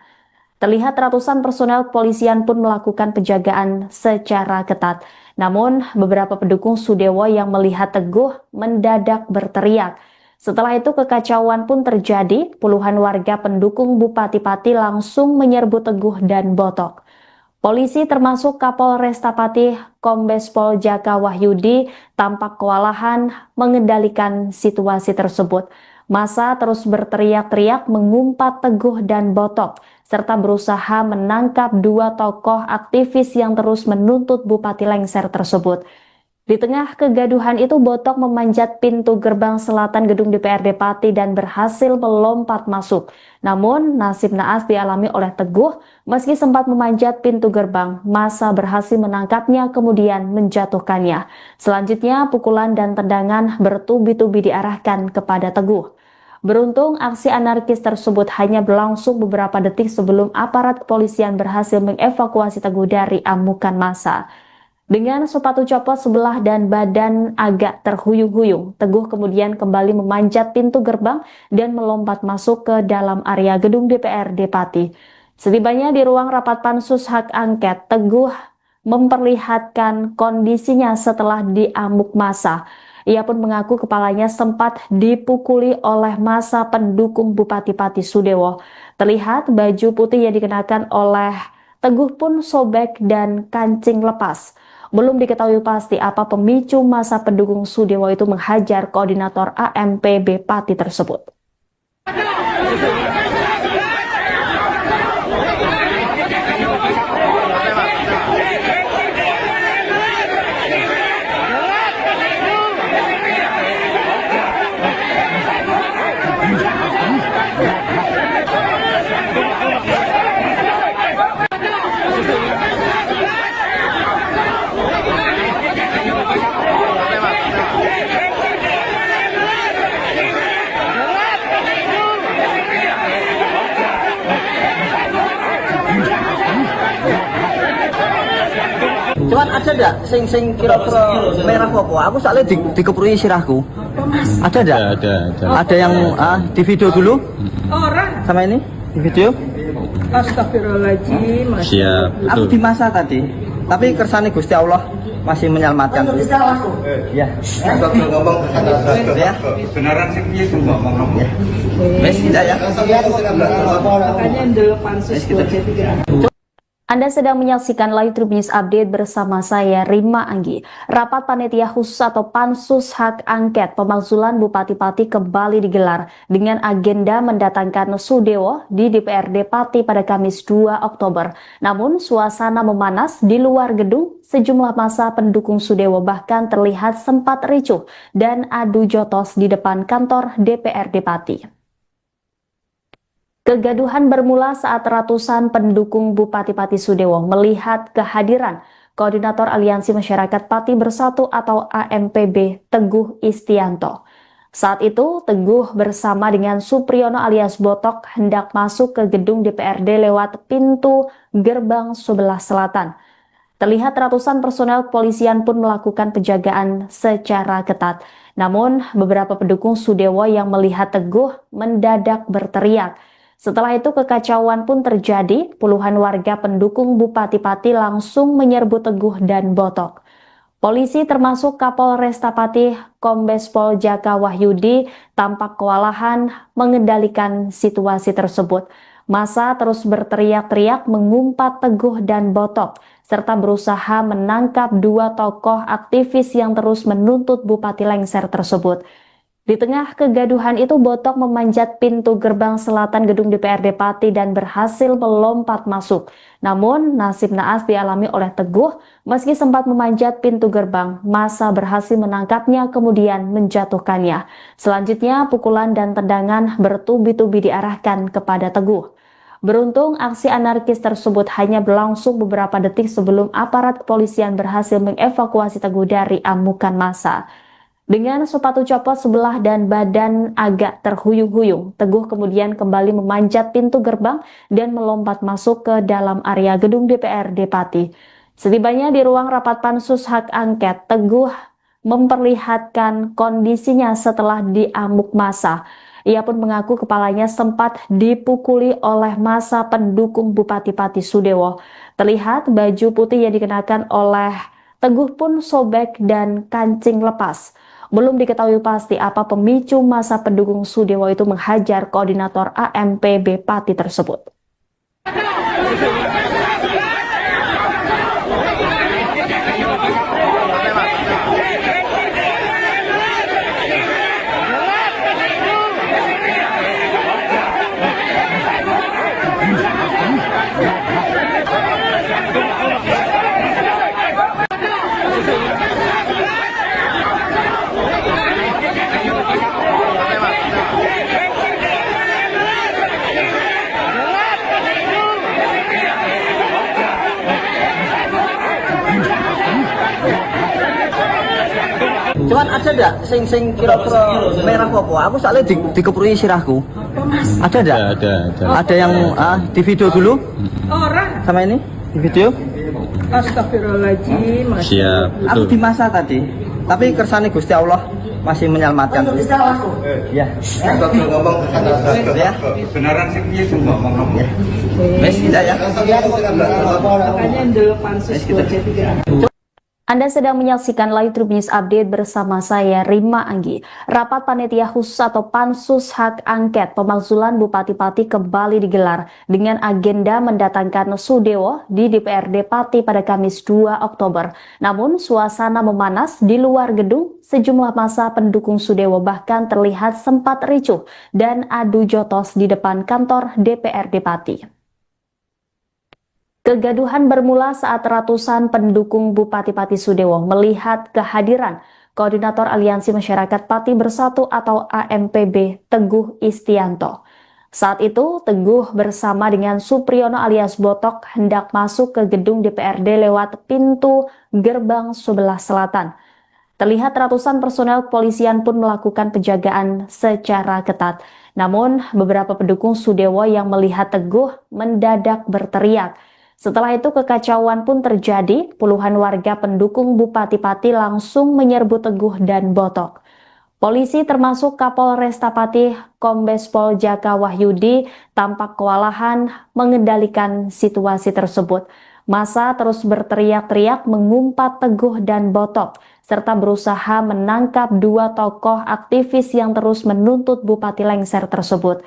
Terlihat ratusan personel kepolisian pun melakukan penjagaan secara ketat. Namun, beberapa pendukung Sudewo yang melihat Teguh mendadak berteriak. Setelah itu kekacauan pun terjadi, puluhan warga pendukung Bupati-Pati langsung menyerbu Teguh dan Botok. Polisi termasuk Kapolresta Pati Kombes Pol Jaka Wahyudi tampak kewalahan mengendalikan situasi tersebut. Massa terus berteriak-teriak mengumpat Teguh dan Botok, serta berusaha menangkap dua tokoh aktivis yang terus menuntut Bupati lengser tersebut. Di tengah kegaduhan itu, Botok memanjat pintu gerbang selatan gedung DPRD Pati dan berhasil melompat masuk. Namun, nasib naas dialami oleh Teguh. Meski sempat memanjat pintu gerbang, massa berhasil menangkapnya kemudian menjatuhkannya. Selanjutnya, pukulan dan tendangan bertubi-tubi diarahkan kepada Teguh. Beruntung, aksi anarkis tersebut hanya berlangsung beberapa detik sebelum aparat kepolisian berhasil mengevakuasi Teguh dari amukan massa. Dengan sepatu copot sebelah dan badan agak terhuyung-huyung, Teguh kemudian kembali memanjat pintu gerbang dan melompat masuk ke dalam area gedung DPRD Pati. Setibanya di ruang rapat pansus hak angket, Teguh memperlihatkan kondisinya setelah diamuk massa. Ia pun mengaku kepalanya sempat dipukuli oleh massa pendukung Bupati Pati Sudewo. Terlihat baju putih yang dikenakan oleh Teguh pun sobek dan kancing lepas. Belum diketahui pasti apa pemicu massa pendukung Sudewo itu menghajar koordinator AMPB Pati tersebut. Cuman ada enggak sing kira-kira merah apa? Aku soalnya dikeprui sirahku. Ada enggak? Ada. Ada yang di video dulu Orang. sama ini di video. Astagfirullahaladzim. Siap. Aku di masa tadi. Tapi kersane Gusti Allah masih menyelamatkan. Ya. Ngomong Ya. beneran sih piye ngomong. Ya. Wes tidak ya. Makanya dulu pansus 23. Anda sedang menyaksikan Live Tribun News Update bersama saya, Rima Anggi. Rapat Panitia Khusus atau Pansus Hak Angket Pemakzulan Bupati Pati kembali digelar dengan agenda mendatangkan Sudewo di DPRD Pati pada Kamis 2 Oktober. Namun, suasana memanas di luar gedung. Sejumlah massa pendukung Sudewo bahkan terlihat sempat ricuh dan adu jotos di depan kantor DPRD Pati. Kegaduhan bermula saat ratusan pendukung Bupati Pati Sudewo melihat kehadiran Koordinator Aliansi Masyarakat Pati Bersatu atau AMPB Teguh Istianto. Saat itu, Teguh bersama dengan Supriyono alias Botok hendak masuk ke gedung DPRD lewat pintu gerbang sebelah selatan. Terlihat ratusan personel kepolisian pun melakukan penjagaan secara ketat. Namun, beberapa pendukung Sudewo yang melihat Teguh mendadak berteriak. Setelah itu kekacauan pun terjadi, puluhan warga pendukung Bupati Pati langsung menyerbu Teguh dan Botok. Polisi termasuk Kapolresta Pati Kombes Pol Jaka Wahyudi tampak kewalahan mengendalikan situasi tersebut. Massa terus berteriak-teriak mengumpat Teguh dan Botok, serta berusaha menangkap dua tokoh aktivis yang terus menuntut Bupati lengser tersebut. Di tengah kegaduhan itu, Botok memanjat pintu gerbang selatan gedung DPRD Pati dan berhasil melompat masuk. Namun, nasib naas dialami oleh Teguh. Meski sempat memanjat pintu gerbang, massa berhasil menangkapnya kemudian menjatuhkannya. Selanjutnya, pukulan dan tendangan bertubi-tubi diarahkan kepada Teguh. Beruntung, aksi anarkis tersebut hanya berlangsung beberapa detik sebelum aparat kepolisian berhasil mengevakuasi Teguh dari amukan massa. Dengan sepatu copot sebelah dan badan agak terhuyung-huyung, Teguh kemudian kembali memanjat pintu gerbang dan melompat masuk ke dalam area gedung DPRD Pati. Setibanya di ruang rapat pansus hak angket, Teguh memperlihatkan kondisinya setelah diamuk massa. Ia pun mengaku kepalanya sempat dipukuli oleh massa pendukung Bupati Pati Sudewo. Terlihat baju putih yang dikenakan oleh Teguh pun sobek dan kancing lepas. Belum diketahui pasti apa pemicu massa pendukung Sudewo itu menghajar koordinator AMPB Pati tersebut. Cuman ada enggak sing kira-kira merah apa? Aku soalnya dikeprui sirahku. Ada enggak? Ada yang di video dulu Orang. sama ini di video. Astagfirullahaladzim. Siap, Aku betul. di masa tadi. Tapi kersane Gusti Allah masih menyelamatkan. Ya. ngomong Ya. beneran sih piye sing ngomong. Wes tidak ya. Makanya dulu pansus 2C3. Anda sedang menyaksikan Live Trip News Update bersama saya Rima Anggi. Rapat Panitia Khusus atau Pansus Hak Angket Pemakzulan Bupati Pati kembali digelar dengan agenda mendatangkan Sudewo di DPRD Pati pada Kamis 2 Oktober. Namun suasana memanas di luar gedung, sejumlah massa pendukung Sudewo bahkan terlihat sempat ricuh dan adu jotos di depan kantor DPRD Pati. Kegaduhan bermula saat ratusan pendukung Bupati Pati Sudewo melihat kehadiran Koordinator Aliansi Masyarakat Pati Bersatu atau AMPB Teguh Istianto. Saat itu, Teguh bersama dengan Supriyono alias Botok hendak masuk ke gedung DPRD lewat pintu gerbang sebelah selatan. Terlihat ratusan personel kepolisian pun melakukan penjagaan secara ketat. Namun, beberapa pendukung Sudewo yang melihat Teguh mendadak berteriak. Setelah itu kekacauan pun terjadi, puluhan warga pendukung Bupati Pati langsung menyerbu Teguh dan Botok. Polisi termasuk Kapolresta Pati Kombes Pol Jaka Wahyudi tampak kewalahan mengendalikan situasi tersebut. Massa terus berteriak-teriak mengumpat Teguh dan Botok, serta berusaha menangkap dua tokoh aktivis yang terus menuntut Bupati lengser tersebut.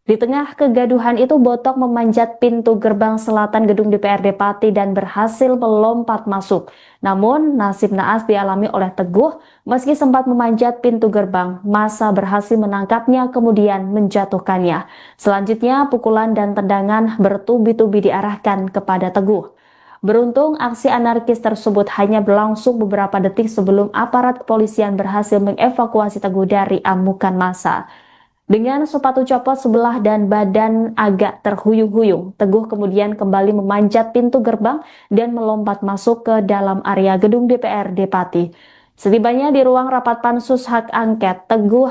Di tengah kegaduhan itu, Botok memanjat pintu gerbang selatan gedung DPRD Pati dan berhasil melompat masuk. Namun, nasib naas dialami oleh Teguh, meski sempat memanjat pintu gerbang, massa berhasil menangkapnya kemudian menjatuhkannya. Selanjutnya, pukulan dan tendangan bertubi-tubi diarahkan kepada Teguh. Beruntung, aksi anarkis tersebut hanya berlangsung beberapa detik sebelum aparat kepolisian berhasil mengevakuasi Teguh dari amukan massa. Dengan sepatu copot sebelah dan badan agak terhuyung-huyung, Teguh kemudian kembali memanjat pintu gerbang dan melompat masuk ke dalam area gedung DPRD Pati. Setibanya di ruang rapat Pansus Hak Angket, Teguh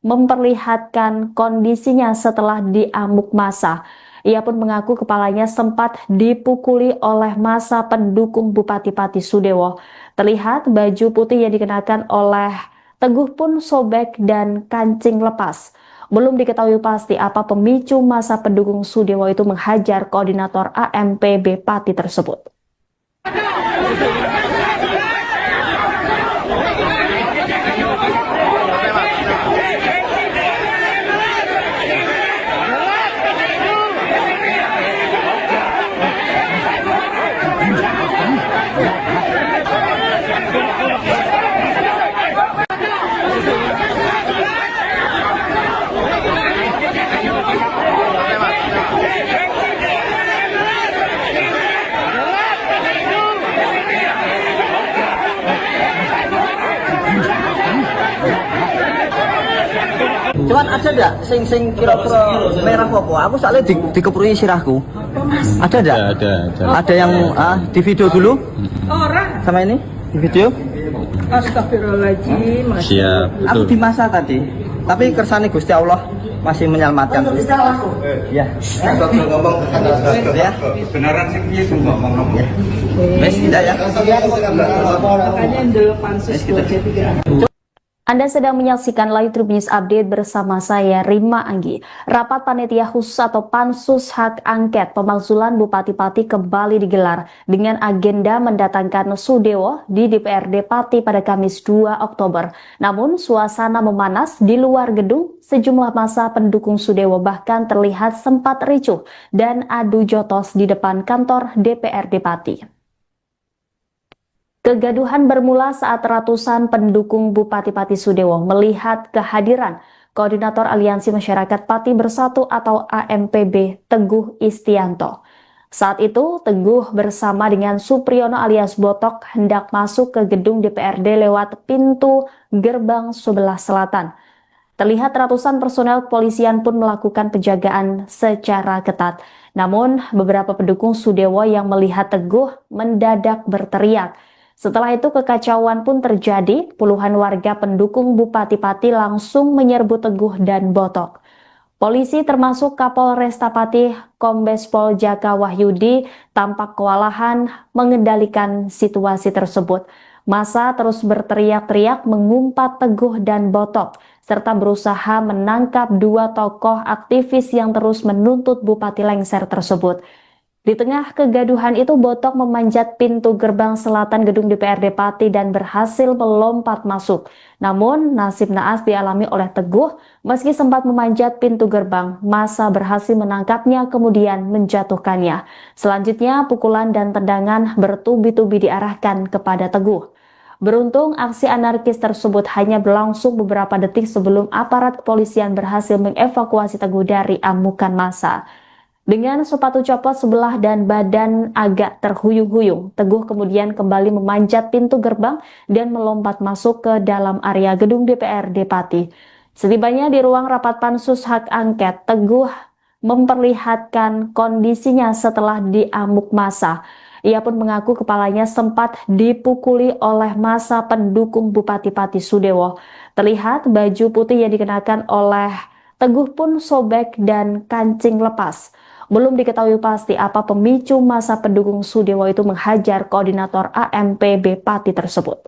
memperlihatkan kondisinya setelah diamuk massa. Ia pun mengaku kepalanya sempat dipukuli oleh massa pendukung Bupati Pati Sudewo. Terlihat baju putih yang dikenakan oleh Teguh pun sobek dan kancing lepas. Belum diketahui pasti apa pemicu massa pendukung Sudewo itu menghajar koordinator AMPB Pati tersebut. Cuman ada enggak sing kira-kira merah apa? Aku soalnya dikeprui sirahku. Ada enggak? Ada yang di video dulu Orang. sama ini di video. Astagfirullahaladzim. Siap, Aku betul. di masa tadi. Tapi kersane Gusti Allah masih menyelamatkan. Ya. ngomong Ya. beneran sih piye sing ngomong. Wes tidak ya. Makanya dulu pansus 2C3. Anda sedang menyaksikan Live Trip News Update bersama saya Rima Anggi. Rapat Panitia Khusus atau Pansus Hak Angket Pemakzulan Bupati Pati kembali digelar dengan agenda mendatangkan Sudewo di DPRD Pati pada Kamis 2 Oktober. Namun suasana memanas di luar gedung, sejumlah massa pendukung Sudewo bahkan terlihat sempat ricuh dan adu jotos di depan kantor DPRD Pati. Kegaduhan bermula saat ratusan pendukung Bupati Pati Sudewo melihat kehadiran Koordinator Aliansi Masyarakat Pati Bersatu atau AMPB Teguh Istianto. Saat itu, Teguh bersama dengan Supriyono alias Botok hendak masuk ke gedung DPRD lewat pintu gerbang sebelah selatan. Terlihat ratusan personel kepolisian pun melakukan penjagaan secara ketat. Namun, beberapa pendukung Sudewo yang melihat Teguh mendadak berteriak. Setelah itu kekacauan pun terjadi, puluhan warga pendukung Bupati Pati langsung menyerbu Teguh dan Botok. Polisi termasuk Kapolresta Pati Kombes Pol Jaka Wahyudi tampak kewalahan mengendalikan situasi tersebut. Massa terus berteriak-teriak mengumpat Teguh dan Botok, serta berusaha menangkap dua tokoh aktivis yang terus menuntut Bupati lengser tersebut. Di tengah kegaduhan itu, Botok memanjat pintu gerbang selatan gedung DPRD Pati dan berhasil melompat masuk. Namun, nasib naas dialami oleh Teguh. Meski sempat memanjat pintu gerbang, massa berhasil menangkapnya kemudian menjatuhkannya. Selanjutnya, pukulan dan tendangan bertubi-tubi diarahkan kepada Teguh. Beruntung, aksi anarkis tersebut hanya berlangsung beberapa detik sebelum aparat kepolisian berhasil mengevakuasi Teguh dari amukan massa. Dengan sepatu copot sebelah dan badan agak terhuyung-huyung, Teguh kemudian kembali memanjat pintu gerbang dan melompat masuk ke dalam area gedung DPRD Pati. Setibanya di ruang rapat pansus hak angket, Teguh memperlihatkan kondisinya setelah diamuk massa. Ia pun mengaku kepalanya sempat dipukuli oleh massa pendukung Bupati Pati Sudewo. Terlihat baju putih yang dikenakan oleh Teguh pun sobek dan kancing lepas. Belum diketahui pasti apa pemicu massa pendukung Sudewo itu menghajar koordinator AMPB Pati tersebut.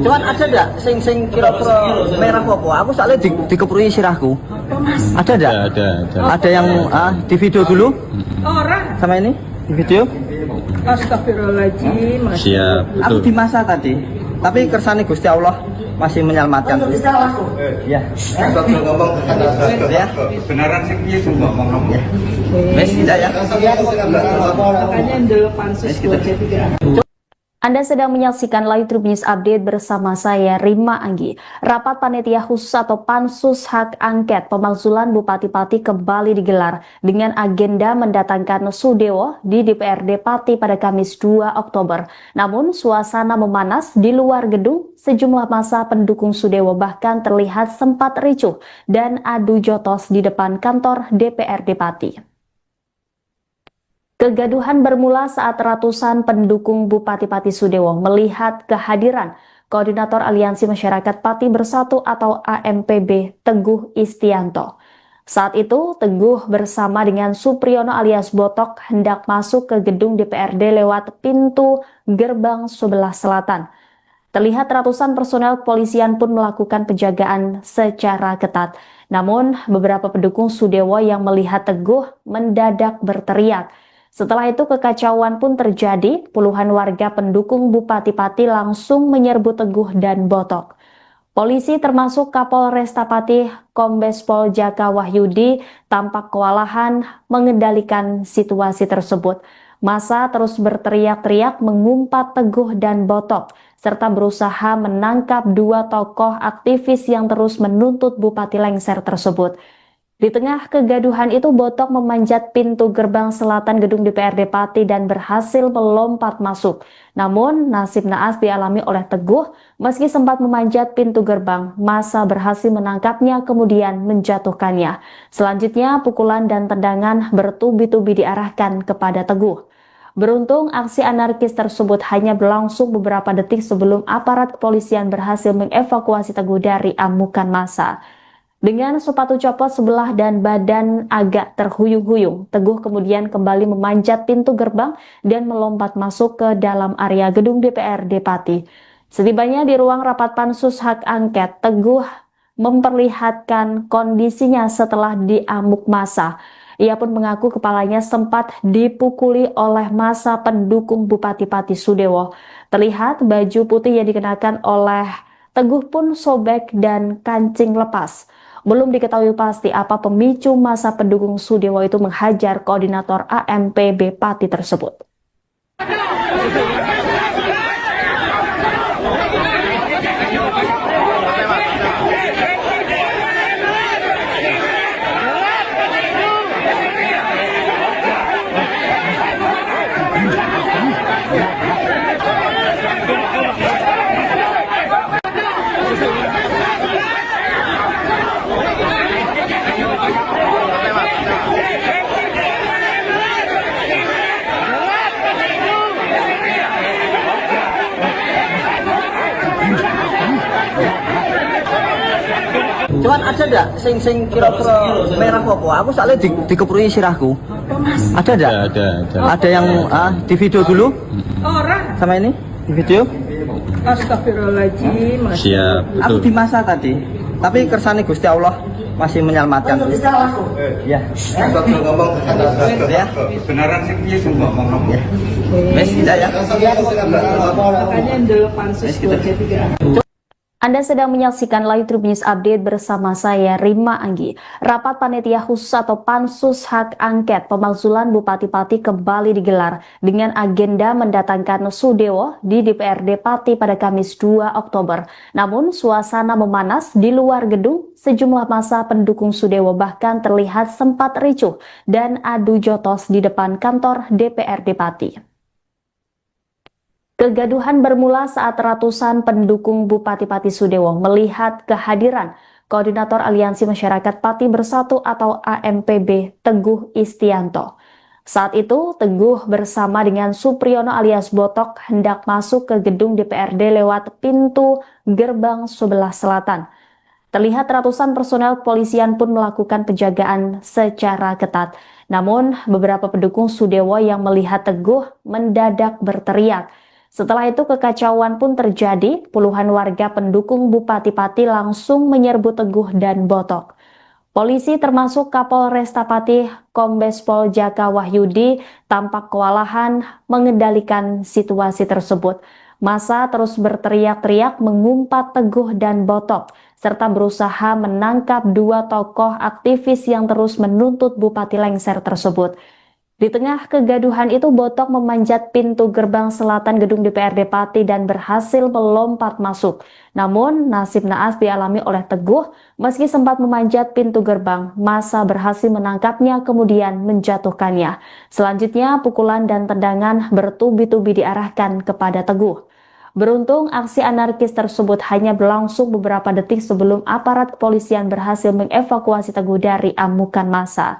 Cuman ada enggak sing kira-kira merah apa? Aku soalnya dikeprui sirahku. Ada enggak? Ada yang di video dulu? Orang. Sama ini? Di video? Astagfirullahaladzim. Siap, Aku betul. di masa tadi. Tapi kersane Gusti Allah masih menyelamatkan. Ya. Satu ngomong Ya. kebenaran sing piye sing ngomong kamu. Wes tidak ya. Makanya ndelok pansus 23. Anda sedang menyaksikan Live Trip News Update bersama saya Rima Anggi. Rapat Panitia Khusus atau Pansus Hak Angket Pemakzulan Bupati Pati kembali digelar dengan agenda mendatangkan Sudewo di DPRD Pati pada Kamis 2 Oktober. Namun suasana memanas di luar gedung, sejumlah massa pendukung Sudewo bahkan terlihat sempat ricuh dan adu jotos di depan kantor DPRD Pati. Kegaduhan bermula saat ratusan pendukung Bupati Pati Sudewo melihat kehadiran Koordinator Aliansi Masyarakat Pati Bersatu atau AMPB Teguh Istianto. Saat itu, Teguh bersama dengan Supriyono alias Botok hendak masuk ke gedung DPRD lewat pintu gerbang sebelah selatan. Terlihat ratusan personel kepolisian pun melakukan penjagaan secara ketat. Namun, beberapa pendukung Sudewo yang melihat Teguh mendadak berteriak. Setelah itu kekacauan pun terjadi, puluhan warga pendukung Bupati Pati langsung menyerbu Teguh dan Botok. Polisi termasuk Kapolresta Pati Kombes Pol Jaka Wahyudi tampak kewalahan mengendalikan situasi tersebut. Massa terus berteriak-teriak mengumpat Teguh dan Botok, serta berusaha menangkap dua tokoh aktivis yang terus menuntut Bupati lengser tersebut. Di tengah kegaduhan itu, Botok memanjat pintu gerbang selatan gedung DPRD Pati dan berhasil melompat masuk. Namun, nasib naas dialami oleh Teguh. Meski sempat memanjat pintu gerbang, massa berhasil menangkapnya kemudian menjatuhkannya. Selanjutnya, pukulan dan tendangan bertubi-tubi diarahkan kepada Teguh. Beruntung, aksi anarkis tersebut hanya berlangsung beberapa detik sebelum aparat kepolisian berhasil mengevakuasi Teguh dari amukan massa. Dengan sepatu copot sebelah dan badan agak terhuyung-huyung, Teguh kemudian kembali memanjat pintu gerbang dan melompat masuk ke dalam area gedung DPRD Pati. Setibanya di ruang rapat pansus hak angket, Teguh memperlihatkan kondisinya setelah diamuk massa. Ia pun mengaku kepalanya sempat dipukuli oleh massa pendukung Bupati Pati Sudewo. Terlihat baju putih yang dikenakan oleh Teguh pun sobek dan kancing lepas. Belum diketahui pasti apa pemicu masa pendukung Sudewo itu menghajar koordinator AMPB Pati tersebut. Cuman ada ndak sing kira-kira merah apa? Aku soalnya dikeprui sirahku. Ada ndak? Ada yang di video dulu Orang. sama ini di video. Astagfirullahaladzim. Siap, Aku betul. di masa tadi. Tapi kersane Gusti Allah masih menyelamatkan. Ya. ngomong Ya. kebenaran sing piye sing ngomong kamu. Wes tidak ya. Makanya ndel pansus 23. Anda sedang menyaksikan Live Tribun News Update bersama saya Rima Anggi. Rapat Panitia Khusus atau Pansus Hak Angket Pemakzulan Bupati Pati kembali digelar dengan agenda mendatangkan Sudewo di DPRD Pati pada Kamis 2 Oktober. Namun suasana memanas di luar gedung, sejumlah massa pendukung Sudewo bahkan terlihat sempat ricuh dan adu jotos di depan kantor DPRD Pati. Kegaduhan bermula saat ratusan pendukung Bupati Pati Sudewo melihat kehadiran Koordinator Aliansi Masyarakat Pati Bersatu atau AMPB Teguh Istianto. Saat itu, Teguh bersama dengan Supriyono alias Botok hendak masuk ke gedung DPRD lewat pintu gerbang sebelah selatan. Terlihat ratusan personel kepolisian pun melakukan penjagaan secara ketat. Namun, beberapa pendukung Sudewo yang melihat Teguh mendadak berteriak. Setelah itu kekacauan pun terjadi, puluhan warga pendukung Bupati Pati langsung menyerbu Teguh dan Botok. Polisi termasuk Kapolresta Pati Kombes Pol Jaka Wahyudi tampak kewalahan mengendalikan situasi tersebut. Massa terus berteriak-teriak mengumpat Teguh dan Botok, serta berusaha menangkap dua tokoh aktivis yang terus menuntut Bupati lengser tersebut. Di tengah kegaduhan itu, Botok memanjat pintu gerbang selatan gedung DPRD Pati dan berhasil melompat masuk. Namun, nasib naas dialami oleh Teguh. Meski sempat memanjat pintu gerbang, massa berhasil menangkapnya kemudian menjatuhkannya. Selanjutnya, pukulan dan tendangan bertubi-tubi diarahkan kepada Teguh. Beruntung, aksi anarkis tersebut hanya berlangsung beberapa detik sebelum aparat kepolisian berhasil mengevakuasi Teguh dari amukan massa.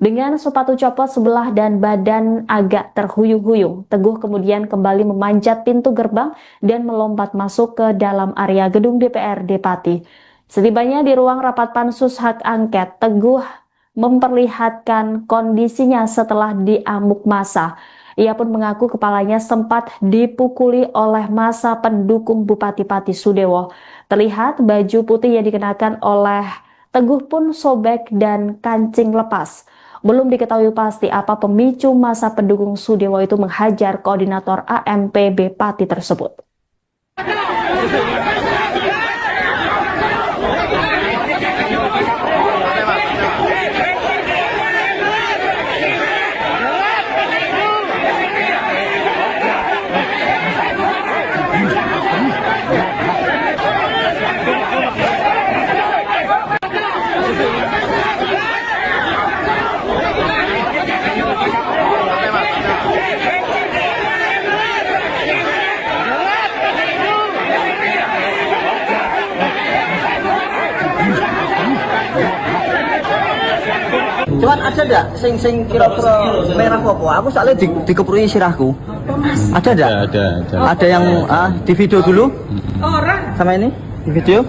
Dengan sepatu copot sebelah dan badan agak terhuyung-huyung, Teguh kemudian kembali memanjat pintu gerbang dan melompat masuk ke dalam area gedung DPRD Pati. Setibanya di ruang rapat Pansus Hak Angket, Teguh memperlihatkan kondisinya setelah diamuk massa. Ia pun mengaku kepalanya sempat dipukuli oleh massa pendukung Bupati Pati Sudewo. Terlihat baju putih yang dikenakan oleh Teguh pun sobek dan kancing lepas. Belum diketahui pasti apa pemicu massa pendukung Sudewo itu menghajar koordinator AMPB Pati tersebut. Cuman ada ndak sing kira-kira merah apa? Aku soalnya dikeprui sirahku. Ada ndak? Ada yang di video dulu Orang. sama ini di video.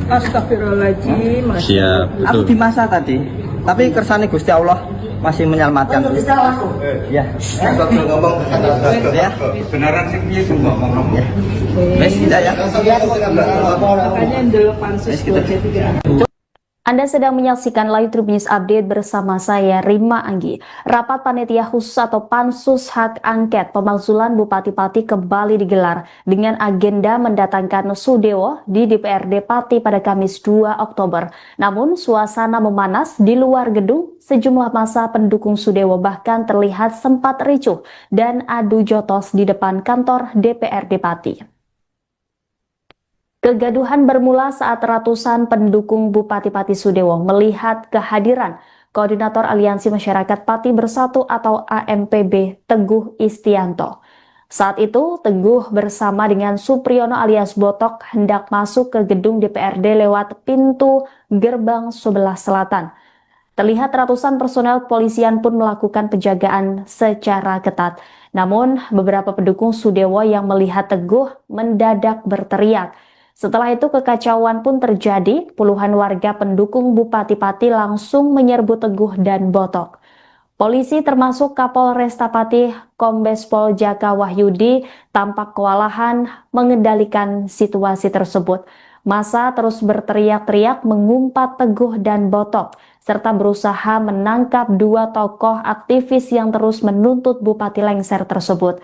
Astagfirullahaladzim. Siap, Aku betul. di masa tadi. Tapi kersane Gusti Allah masih menyelamatkan. Ya. ngomong Ya. kebenaran sing piye sing ngomong kamu. Wes tidak ya. Makanya ndel pansus 23. Anda sedang menyaksikan Live Trip News Update bersama saya Rima Anggi. Rapat Panitia Khusus atau Pansus Hak Angket Pemakzulan Bupati Pati kembali digelar dengan agenda mendatangkan Sudewo di DPRD Pati pada Kamis 2 Oktober. Namun suasana memanas di luar gedung, sejumlah massa pendukung Sudewo bahkan terlihat sempat ricuh dan adu jotos di depan kantor DPRD Pati. Kegaduhan bermula saat ratusan pendukung Bupati Pati Sudewo melihat kehadiran Koordinator Aliansi Masyarakat Pati Bersatu atau AMPB Teguh Istianto. Saat itu, Teguh bersama dengan Supriyono alias Botok hendak masuk ke gedung DPRD lewat pintu gerbang sebelah selatan. Terlihat ratusan personel kepolisian pun melakukan penjagaan secara ketat. Namun, beberapa pendukung Sudewo yang melihat Teguh mendadak berteriak. Setelah itu kekacauan pun terjadi, puluhan warga pendukung Bupati Pati langsung menyerbu Teguh dan Botok. Polisi termasuk Kapolresta Pati Kombes Pol Jaka Wahyudi tampak kewalahan mengendalikan situasi tersebut. Massa terus berteriak-teriak mengumpat Teguh dan Botok, serta berusaha menangkap dua tokoh aktivis yang terus menuntut Bupati lengser tersebut.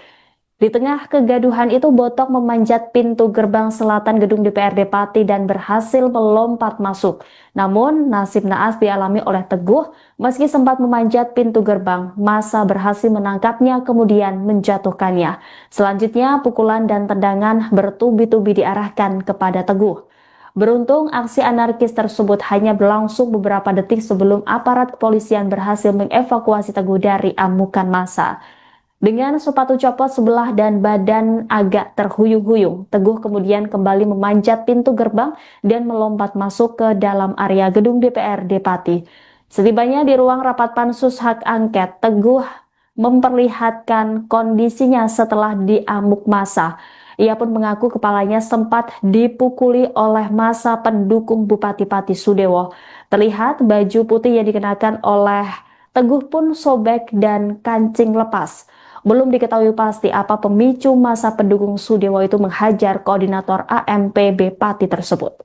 Di tengah kegaduhan itu, Botok memanjat pintu gerbang selatan gedung DPRD Pati dan berhasil melompat masuk. Namun, nasib naas dialami oleh Teguh. Meski sempat memanjat pintu gerbang, massa berhasil menangkapnya kemudian menjatuhkannya. Selanjutnya, pukulan dan tendangan bertubi-tubi diarahkan kepada Teguh. Beruntung, aksi anarkis tersebut hanya berlangsung beberapa detik sebelum aparat kepolisian berhasil mengevakuasi Teguh dari amukan massa. Dengan sepatu copot sebelah dan badan agak terhuyung-huyung, Teguh kemudian kembali memanjat pintu gerbang dan melompat masuk ke dalam area gedung DPRD Pati. Setibanya di ruang rapat Pansus Hak Angket, Teguh memperlihatkan kondisinya setelah diamuk massa. Ia pun mengaku kepalanya sempat dipukuli oleh massa pendukung Bupati Pati Sudewo. Terlihat baju putih yang dikenakan oleh Teguh pun sobek dan kancing lepas. Belum diketahui pasti apa pemicu massa pendukung Sudewo itu menghajar koordinator AMPB Pati tersebut.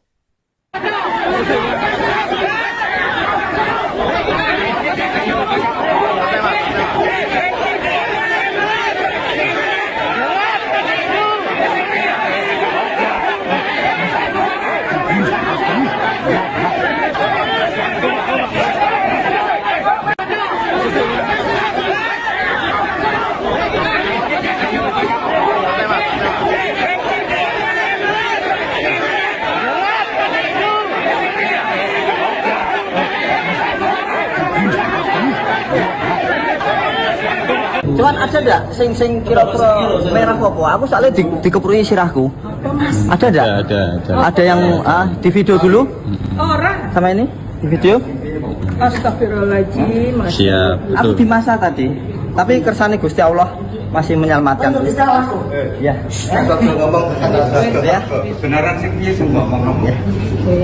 Cuman ada ndak sing kira-kira merah apa? Aku soalnya dikeprui sirahku. Ada ndak? Ada yang di video dulu? Orang. Sama ini? Di video? Astagfirullahaladzim. Siap, Aku di masa tadi. Tapi kersane Gusti Allah masih menyelamatkan. Ya. ngomong Ya. benaran sih piye sing ngomong.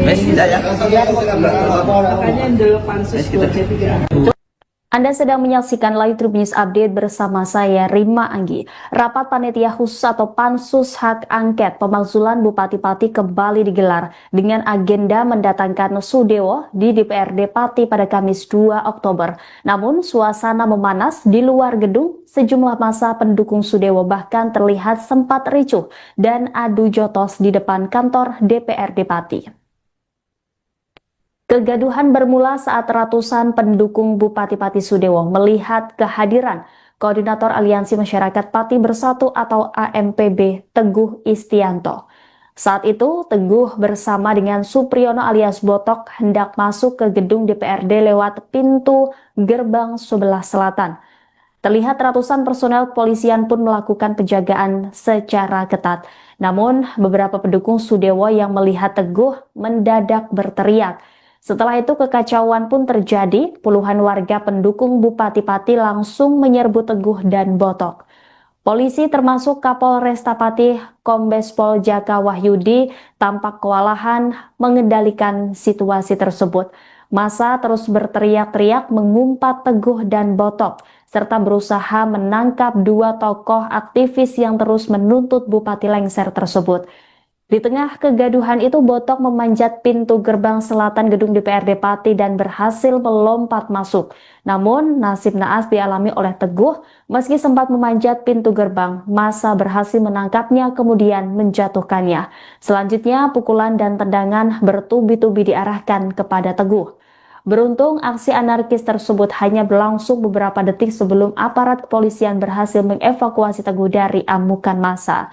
Wes tidak ya. Makanya dulu pansus buat C3. Anda sedang menyaksikan Live Trip News Update bersama saya Rima Anggi. Rapat Panitia Khusus atau Pansus Hak Angket Pemakzulan Bupati Pati kembali digelar dengan agenda mendatangkan Sudewo di DPRD Pati pada Kamis 2 Oktober. Namun suasana memanas di luar gedung, sejumlah massa pendukung Sudewo bahkan terlihat sempat ricuh dan adu jotos di depan kantor DPRD Pati. Kegaduhan bermula saat ratusan pendukung Bupati Pati Sudewo melihat kehadiran Koordinator Aliansi Masyarakat Pati Bersatu atau AMPB Teguh Istianto. Saat itu, Teguh bersama dengan Supriyono alias Botok hendak masuk ke gedung DPRD lewat pintu gerbang sebelah selatan. Terlihat ratusan personel kepolisian pun melakukan penjagaan secara ketat. Namun, beberapa pendukung Sudewo yang melihat Teguh mendadak berteriak. Setelah itu kekacauan pun terjadi, puluhan warga pendukung Bupati Pati langsung menyerbu Teguh dan Botok. Polisi termasuk Kapolresta Pati Kombes Pol Jaka Wahyudi tampak kewalahan mengendalikan situasi tersebut. Massa terus berteriak-teriak mengumpat Teguh dan Botok, serta berusaha menangkap dua tokoh aktivis yang terus menuntut Bupati lengser tersebut. Di tengah kegaduhan itu, Botok memanjat pintu gerbang selatan gedung DPRD Pati dan berhasil melompat masuk. Namun, nasib naas dialami oleh Teguh. Meski sempat memanjat pintu gerbang, massa berhasil menangkapnya kemudian menjatuhkannya. Selanjutnya, pukulan dan tendangan bertubi-tubi diarahkan kepada Teguh. Beruntung, aksi anarkis tersebut hanya berlangsung beberapa detik sebelum aparat kepolisian berhasil mengevakuasi Teguh dari amukan massa.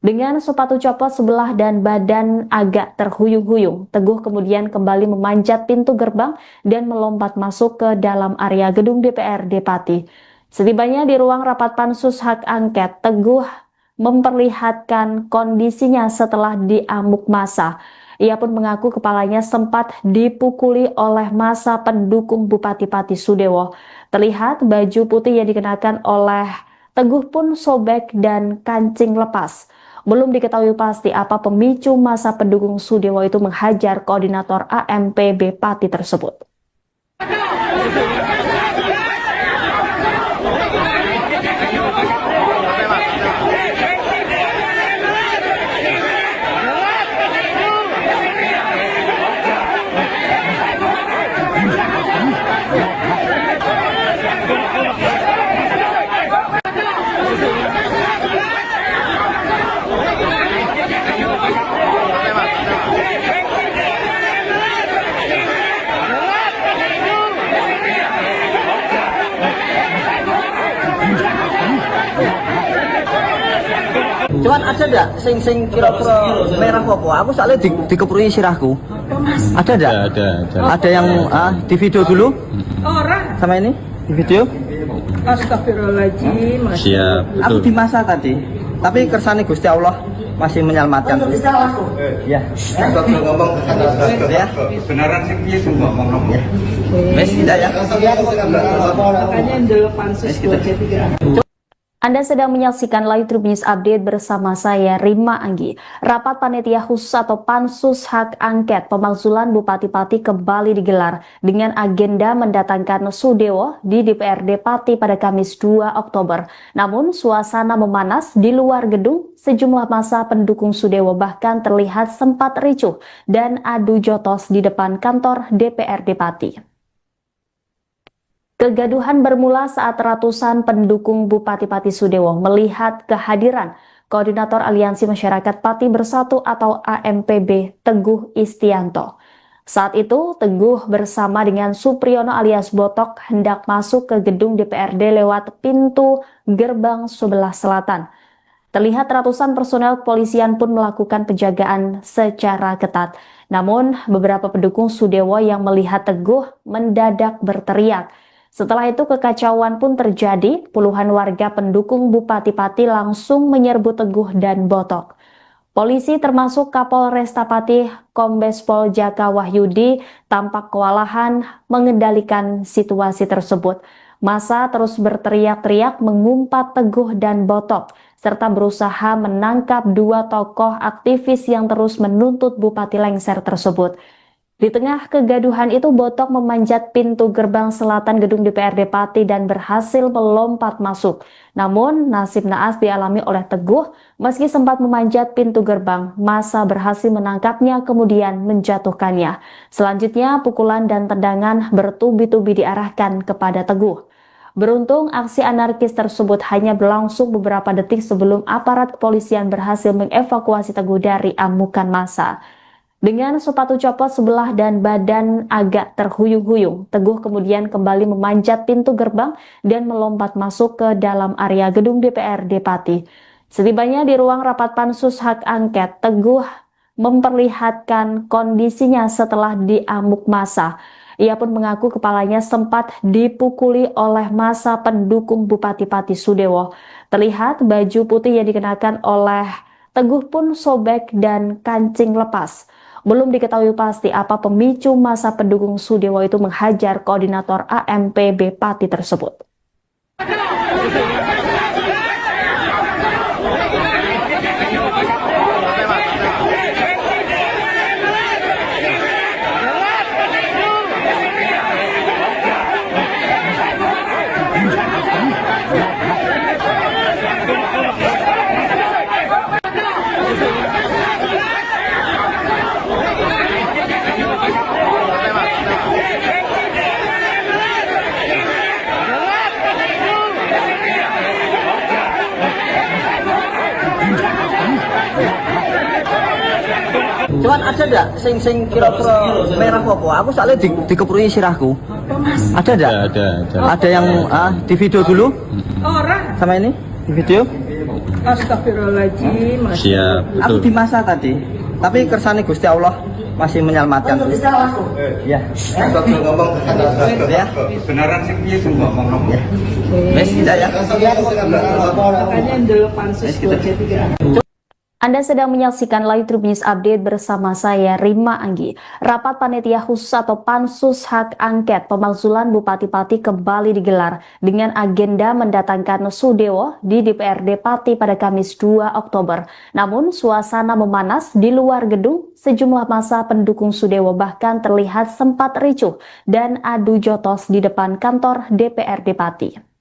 Dengan sepatu copot sebelah dan badan agak terhuyung-huyung, Teguh kemudian kembali memanjat pintu gerbang dan melompat masuk ke dalam area gedung DPRD Pati. Setibanya di ruang rapat pansus hak angket, Teguh memperlihatkan kondisinya setelah diamuk massa. Ia pun mengaku kepalanya sempat dipukuli oleh massa pendukung Bupati Pati Sudewo. Terlihat baju putih yang dikenakan oleh Teguh pun sobek dan kancing lepas. Belum diketahui pasti apa pemicu massa pendukung Sudewo itu menghajar koordinator AMPB Pati tersebut. Cuman ada ndak sing kira-kira merah apa? Aku soalnya dikeprui sirahku. Ada ndak? Ada yang di video dulu? Orang. Sama ini? Di video? Astagfirullahaladzim. Siap, Aku betul. di masa tadi. Tapi kersane Gusti Allah masih menyelamatkan. Ya. Kalau ngomong Ya. beneran sih piye sing ngomong kamu. Wes tidak ya. Makanya dulu pansus buat C3. Anda sedang menyaksikan Live Tribun News Update bersama saya, Rima Anggi. Rapat Panitia Khusus atau Pansus Hak Angket Pemakzulan Bupati Pati kembali digelar dengan agenda mendatangkan Sudewo di DPRD Pati pada Kamis 2 Oktober. Namun, suasana memanas di luar gedung, sejumlah massa pendukung Sudewo bahkan terlihat sempat ricuh dan adu jotos di depan kantor DPRD Pati. Kegaduhan bermula saat ratusan pendukung Bupati Pati Sudewo melihat kehadiran Koordinator Aliansi Masyarakat Pati Bersatu atau AMPB Teguh Istianto. Saat itu, Teguh bersama dengan Supriyono alias Botok hendak masuk ke gedung DPRD lewat pintu gerbang sebelah selatan. Terlihat ratusan personel kepolisian pun melakukan penjagaan secara ketat. Namun, beberapa pendukung Sudewo yang melihat Teguh mendadak berteriak. Setelah itu kekacauan pun terjadi, puluhan warga pendukung Bupati Pati langsung menyerbu Teguh dan Botok. Polisi termasuk Kapolresta Pati Kombes Pol Jaka Wahyudi tampak kewalahan mengendalikan situasi tersebut. Massa terus berteriak-teriak mengumpat Teguh dan Botok, serta berusaha menangkap dua tokoh aktivis yang terus menuntut Bupati lengser tersebut. Di tengah kegaduhan itu, Botok memanjat pintu gerbang selatan gedung DPRD Pati dan berhasil melompat masuk. Namun, nasib naas dialami oleh Teguh. Meski sempat memanjat pintu gerbang, massa berhasil menangkapnya kemudian menjatuhkannya. Selanjutnya, pukulan dan tendangan bertubi-tubi diarahkan kepada Teguh. Beruntung, aksi anarkis tersebut hanya berlangsung beberapa detik sebelum aparat kepolisian berhasil mengevakuasi Teguh dari amukan massa. Dengan sepatu copot sebelah dan badan agak terhuyung-huyung, Teguh kemudian kembali memanjat pintu gerbang dan melompat masuk ke dalam area gedung DPRD Pati. Setibanya di ruang rapat pansus hak angket, Teguh memperlihatkan kondisinya setelah diamuk massa. Ia pun mengaku kepalanya sempat dipukuli oleh massa pendukung Bupati Pati Sudewo. Terlihat baju putih yang dikenakan oleh Teguh pun sobek dan kancing lepas. Belum diketahui pasti apa pemicu massa pendukung Sudewo itu menghajar koordinator AMPB Pati tersebut. ada enggak sing kira-kira merah apa? Aku soalnya dikeprui sirahku. Ada enggak? Ada yang di video dulu? Orang. Sama ini? Di video? Astagfirullahaladzim. Siap, Aku betul. di masa tadi. Tapi kersane Gusti Allah masih menyelamatkan. Ya. Kalau ngomong Ya. beneran sih piye sing ngomong. Ya. Wes tidak ya. Makanya dulu pansus buat C3. Anda sedang menyaksikan Live Tribun News Update bersama saya Rima Anggi. Rapat Panitia Khusus atau Pansus Hak Angket Pemakzulan Bupati-Pati kembali digelar dengan agenda mendatangkan Sudewo di DPRD Pati pada Kamis 2 Oktober. Namun suasana memanas di luar gedung, sejumlah massa pendukung Sudewo bahkan terlihat sempat ricuh dan adu jotos di depan kantor DPRD Pati.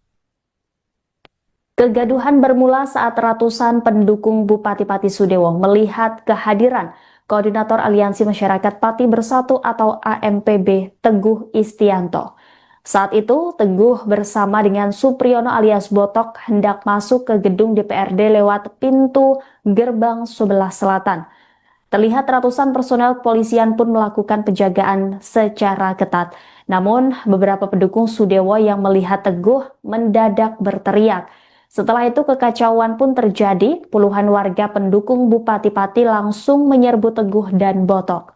Kegaduhan bermula saat ratusan pendukung Bupati-Pati Sudewo melihat kehadiran Koordinator Aliansi Masyarakat Pati Bersatu atau AMPB Teguh Istianto. Saat itu, Teguh bersama dengan Supriyono alias Botok hendak masuk ke gedung DPRD lewat pintu gerbang sebelah selatan. Terlihat ratusan personel kepolisian pun melakukan penjagaan secara ketat. Namun, beberapa pendukung Sudewo yang melihat Teguh mendadak berteriak. Setelah itu kekacauan pun terjadi, puluhan warga pendukung Bupati Pati langsung menyerbu Teguh dan Botok.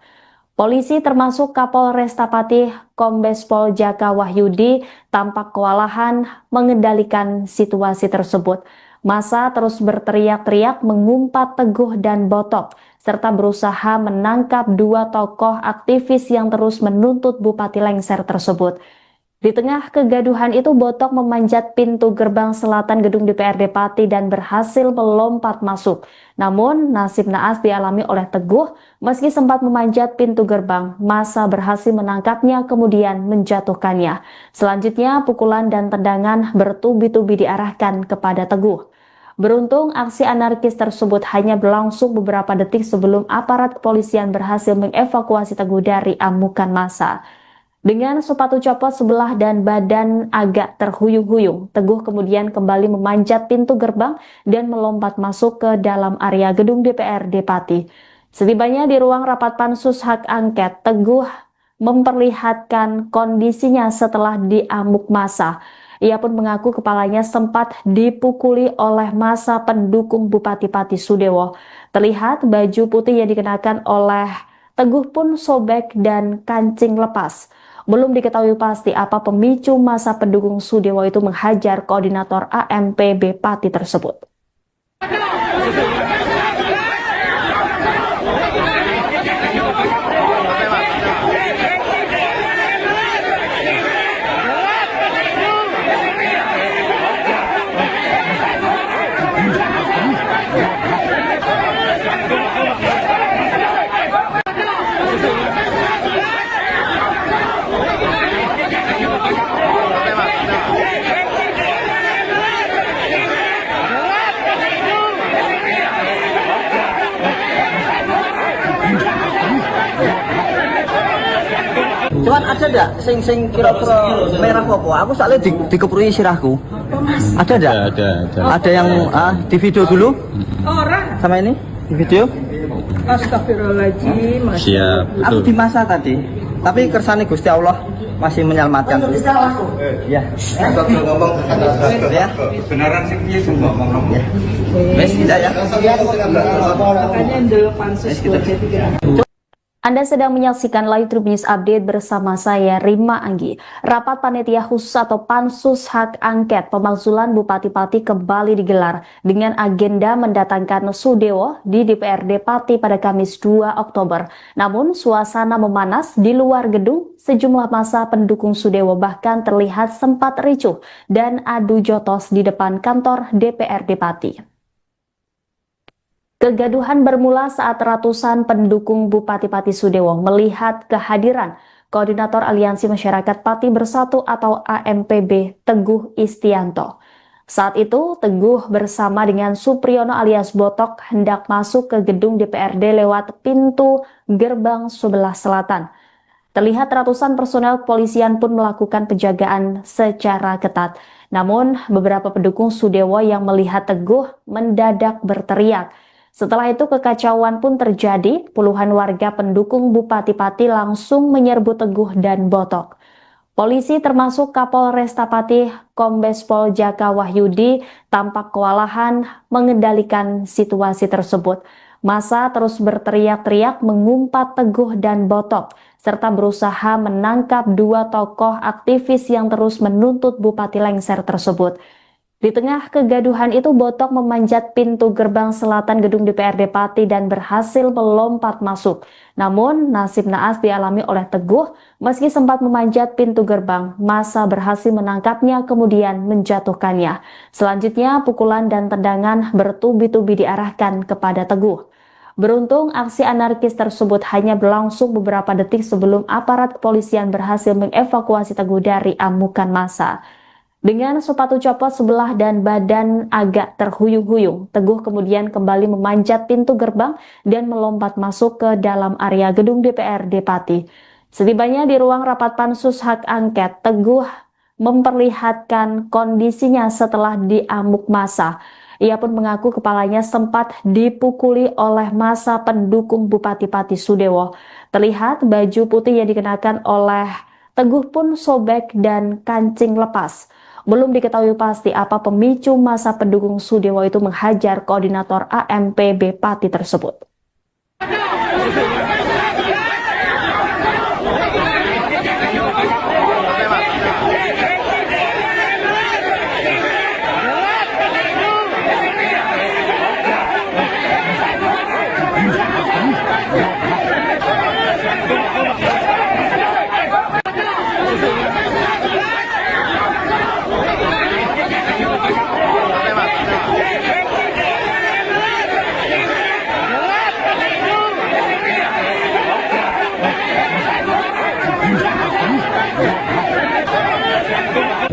Polisi termasuk Kapolresta Pati Kombes Pol Jaka Wahyudi tampak kewalahan mengendalikan situasi tersebut. Massa terus berteriak-teriak mengumpat Teguh dan Botok, serta berusaha menangkap dua tokoh aktivis yang terus menuntut Bupati lengser tersebut. Di tengah kegaduhan itu, Botok memanjat pintu gerbang selatan gedung DPRD Pati dan berhasil melompat masuk. Namun, nasib naas dialami oleh Teguh, meski sempat memanjat pintu gerbang, massa berhasil menangkapnya kemudian menjatuhkannya. Selanjutnya, pukulan dan tendangan bertubi-tubi diarahkan kepada Teguh. Beruntung, aksi anarkis tersebut hanya berlangsung beberapa detik sebelum aparat kepolisian berhasil mengevakuasi Teguh dari amukan massa. Dengan sepatu copot sebelah dan badan agak terhuyung-huyung, Teguh kemudian kembali memanjat pintu gerbang dan melompat masuk ke dalam area gedung DPRD Pati. Setibanya di ruang rapat Pansus Hak Angket, Teguh memperlihatkan kondisinya setelah diamuk massa. Ia pun mengaku kepalanya sempat dipukuli oleh massa pendukung Bupati Pati Sudewo. Terlihat baju putih yang dikenakan oleh Teguh pun sobek dan kancing lepas. Belum diketahui pasti apa pemicu massa pendukung Sudewo itu menghajar koordinator AMPB Pati tersebut. Cuman ada enggak sing kira-kira merah apa? Aku soalnya dikeprui sirahku. Ada enggak? Ada yang di video dulu? Orang. Sama ini? Di video? Astagfirullahaladzim. Siap, Aku betul. di masa tadi. Tapi kersane Gusti Allah masih menyelamatkan. Ya. Kalau ngomong Ya. beneran sih piye sing ngomong. Ya. Wes tidak ya. Makanya dulu pansus buat C3. Anda sedang menyaksikan Live Tribun News Update bersama saya Rima Anggi. Rapat Panitia Khusus atau Pansus Hak Angket Pemakzulan Bupati-Pati kembali digelar dengan agenda mendatangkan Sudewo di DPRD Pati pada Kamis 2 Oktober. Namun suasana memanas di luar gedung, sejumlah massa pendukung Sudewo bahkan terlihat sempat ricuh dan adu jotos di depan kantor DPRD Pati. Kegaduhan bermula saat ratusan pendukung Bupati-Pati Sudewo melihat kehadiran Koordinator Aliansi Masyarakat Pati Bersatu atau AMPB Teguh Istianto. Saat itu, Teguh bersama dengan Supriyono alias Botok hendak masuk ke gedung DPRD lewat pintu gerbang sebelah selatan. Terlihat ratusan personel kepolisian pun melakukan penjagaan secara ketat. Namun, beberapa pendukung Sudewo yang melihat Teguh mendadak berteriak. Setelah itu kekacauan pun terjadi, puluhan warga pendukung Bupati Pati langsung menyerbu Teguh dan Botok. Polisi termasuk Kapolresta Pati Kombes Pol Jaka Wahyudi tampak kewalahan mengendalikan situasi tersebut. Massa terus berteriak-teriak mengumpat Teguh dan Botok, serta berusaha menangkap dua tokoh aktivis yang terus menuntut Bupati lengser tersebut. Di tengah kegaduhan itu, Botok memanjat pintu gerbang selatan gedung DPRD Pati dan berhasil melompat masuk. Namun, nasib naas dialami oleh Teguh. Meski sempat memanjat pintu gerbang, massa berhasil menangkapnya kemudian menjatuhkannya. Selanjutnya, pukulan dan tendangan bertubi-tubi diarahkan kepada Teguh. Beruntung, aksi anarkis tersebut hanya berlangsung beberapa detik sebelum aparat kepolisian berhasil mengevakuasi Teguh dari amukan massa. Dengan sepatu copot sebelah dan badan agak terhuyung-huyung, Teguh kemudian kembali memanjat pintu gerbang dan melompat masuk ke dalam area gedung DPRD Pati. Setibanya di ruang rapat pansus hak angket, Teguh memperlihatkan kondisinya setelah diamuk massa. Ia pun mengaku kepalanya sempat dipukuli oleh massa pendukung Bupati Pati Sudewo. Terlihat baju putih yang dikenakan oleh Teguh pun sobek dan kancing lepas. Belum diketahui pasti apa pemicu massa pendukung Sudewo itu menghajar koordinator AMPB Pati tersebut.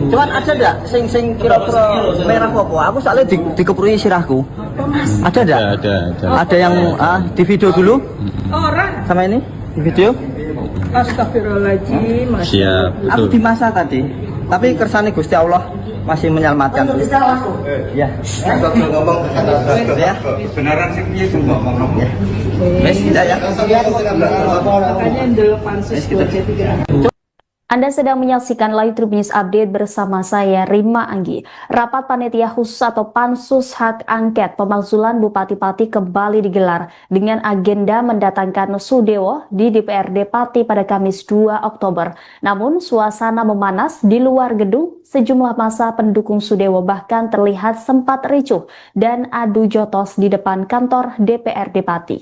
Cuman ada ndak sing kira-kira merah apa? Aku soalnya dikeprui sirahku. Ada ndak? Ada. Ada yang di video dulu Orang. sama ini di video. Astagfirullahaladzim. Siap. Aku Betul. di masa tadi. Tapi kersane Gusti Allah masih menyelamatkan. Ya. Gagal ngomong. Ya. Beneran sih piye sing ngomong. Ya. Wes tidak ya. Makanya dulu pansus 23. Anda sedang menyaksikan Live Tribun News Update bersama saya, Rima Anggi. Rapat Panitia Khusus atau Pansus Hak Angket Pemakzulan Bupati Pati kembali digelar dengan agenda mendatangkan Sudewo di DPRD Pati pada Kamis 2 Oktober. Namun, suasana memanas di luar gedung, sejumlah massa pendukung Sudewo bahkan terlihat sempat ricuh dan adu jotos di depan kantor DPRD Pati.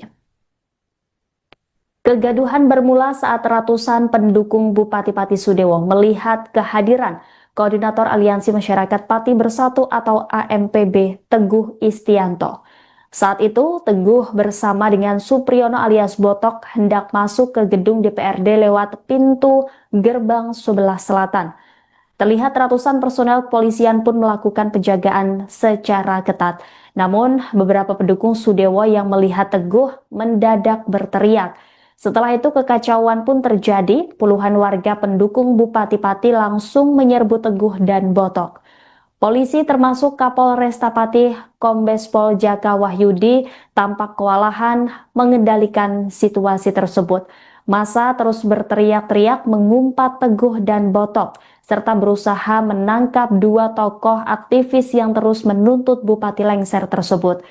Kegaduhan bermula saat ratusan pendukung Bupati Pati Sudewo melihat kehadiran Koordinator Aliansi Masyarakat Pati Bersatu atau AMPB Teguh Istianto. Saat itu, Teguh bersama dengan Supriyono alias Botok hendak masuk ke gedung DPRD lewat pintu gerbang sebelah selatan. Terlihat ratusan personel kepolisian pun melakukan penjagaan secara ketat. Namun, beberapa pendukung Sudewo yang melihat Teguh mendadak berteriak. Setelah itu kekacauan pun terjadi, puluhan warga pendukung Bupati Pati langsung menyerbu Teguh dan Botok. Polisi termasuk Kapolresta Pati Kombes Pol Jaka Wahyudi tampak kewalahan mengendalikan situasi tersebut. Massa terus berteriak-teriak mengumpat Teguh dan Botok, serta berusaha menangkap dua tokoh aktivis yang terus menuntut Bupati lengser tersebut.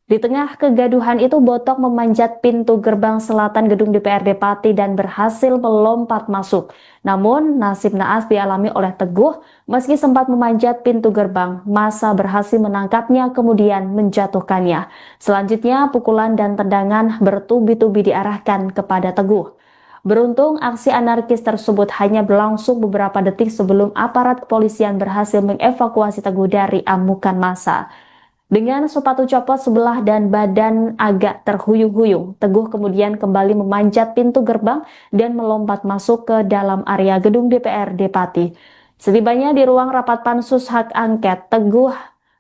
Di tengah kegaduhan itu, Botok memanjat pintu gerbang selatan gedung DPRD Pati dan berhasil melompat masuk. Namun, nasib naas dialami oleh Teguh. Meski sempat memanjat pintu gerbang, massa berhasil menangkapnya kemudian menjatuhkannya. Selanjutnya, pukulan dan tendangan bertubi-tubi diarahkan kepada Teguh. Beruntung, aksi anarkis tersebut hanya berlangsung beberapa detik sebelum aparat kepolisian berhasil mengevakuasi Teguh dari amukan massa. Dengan sepatu copot sebelah dan badan agak terhuyung-huyung, Teguh kemudian kembali memanjat pintu gerbang dan melompat masuk ke dalam area gedung DPRD Pati. Setibanya di ruang rapat pansus hak angket, Teguh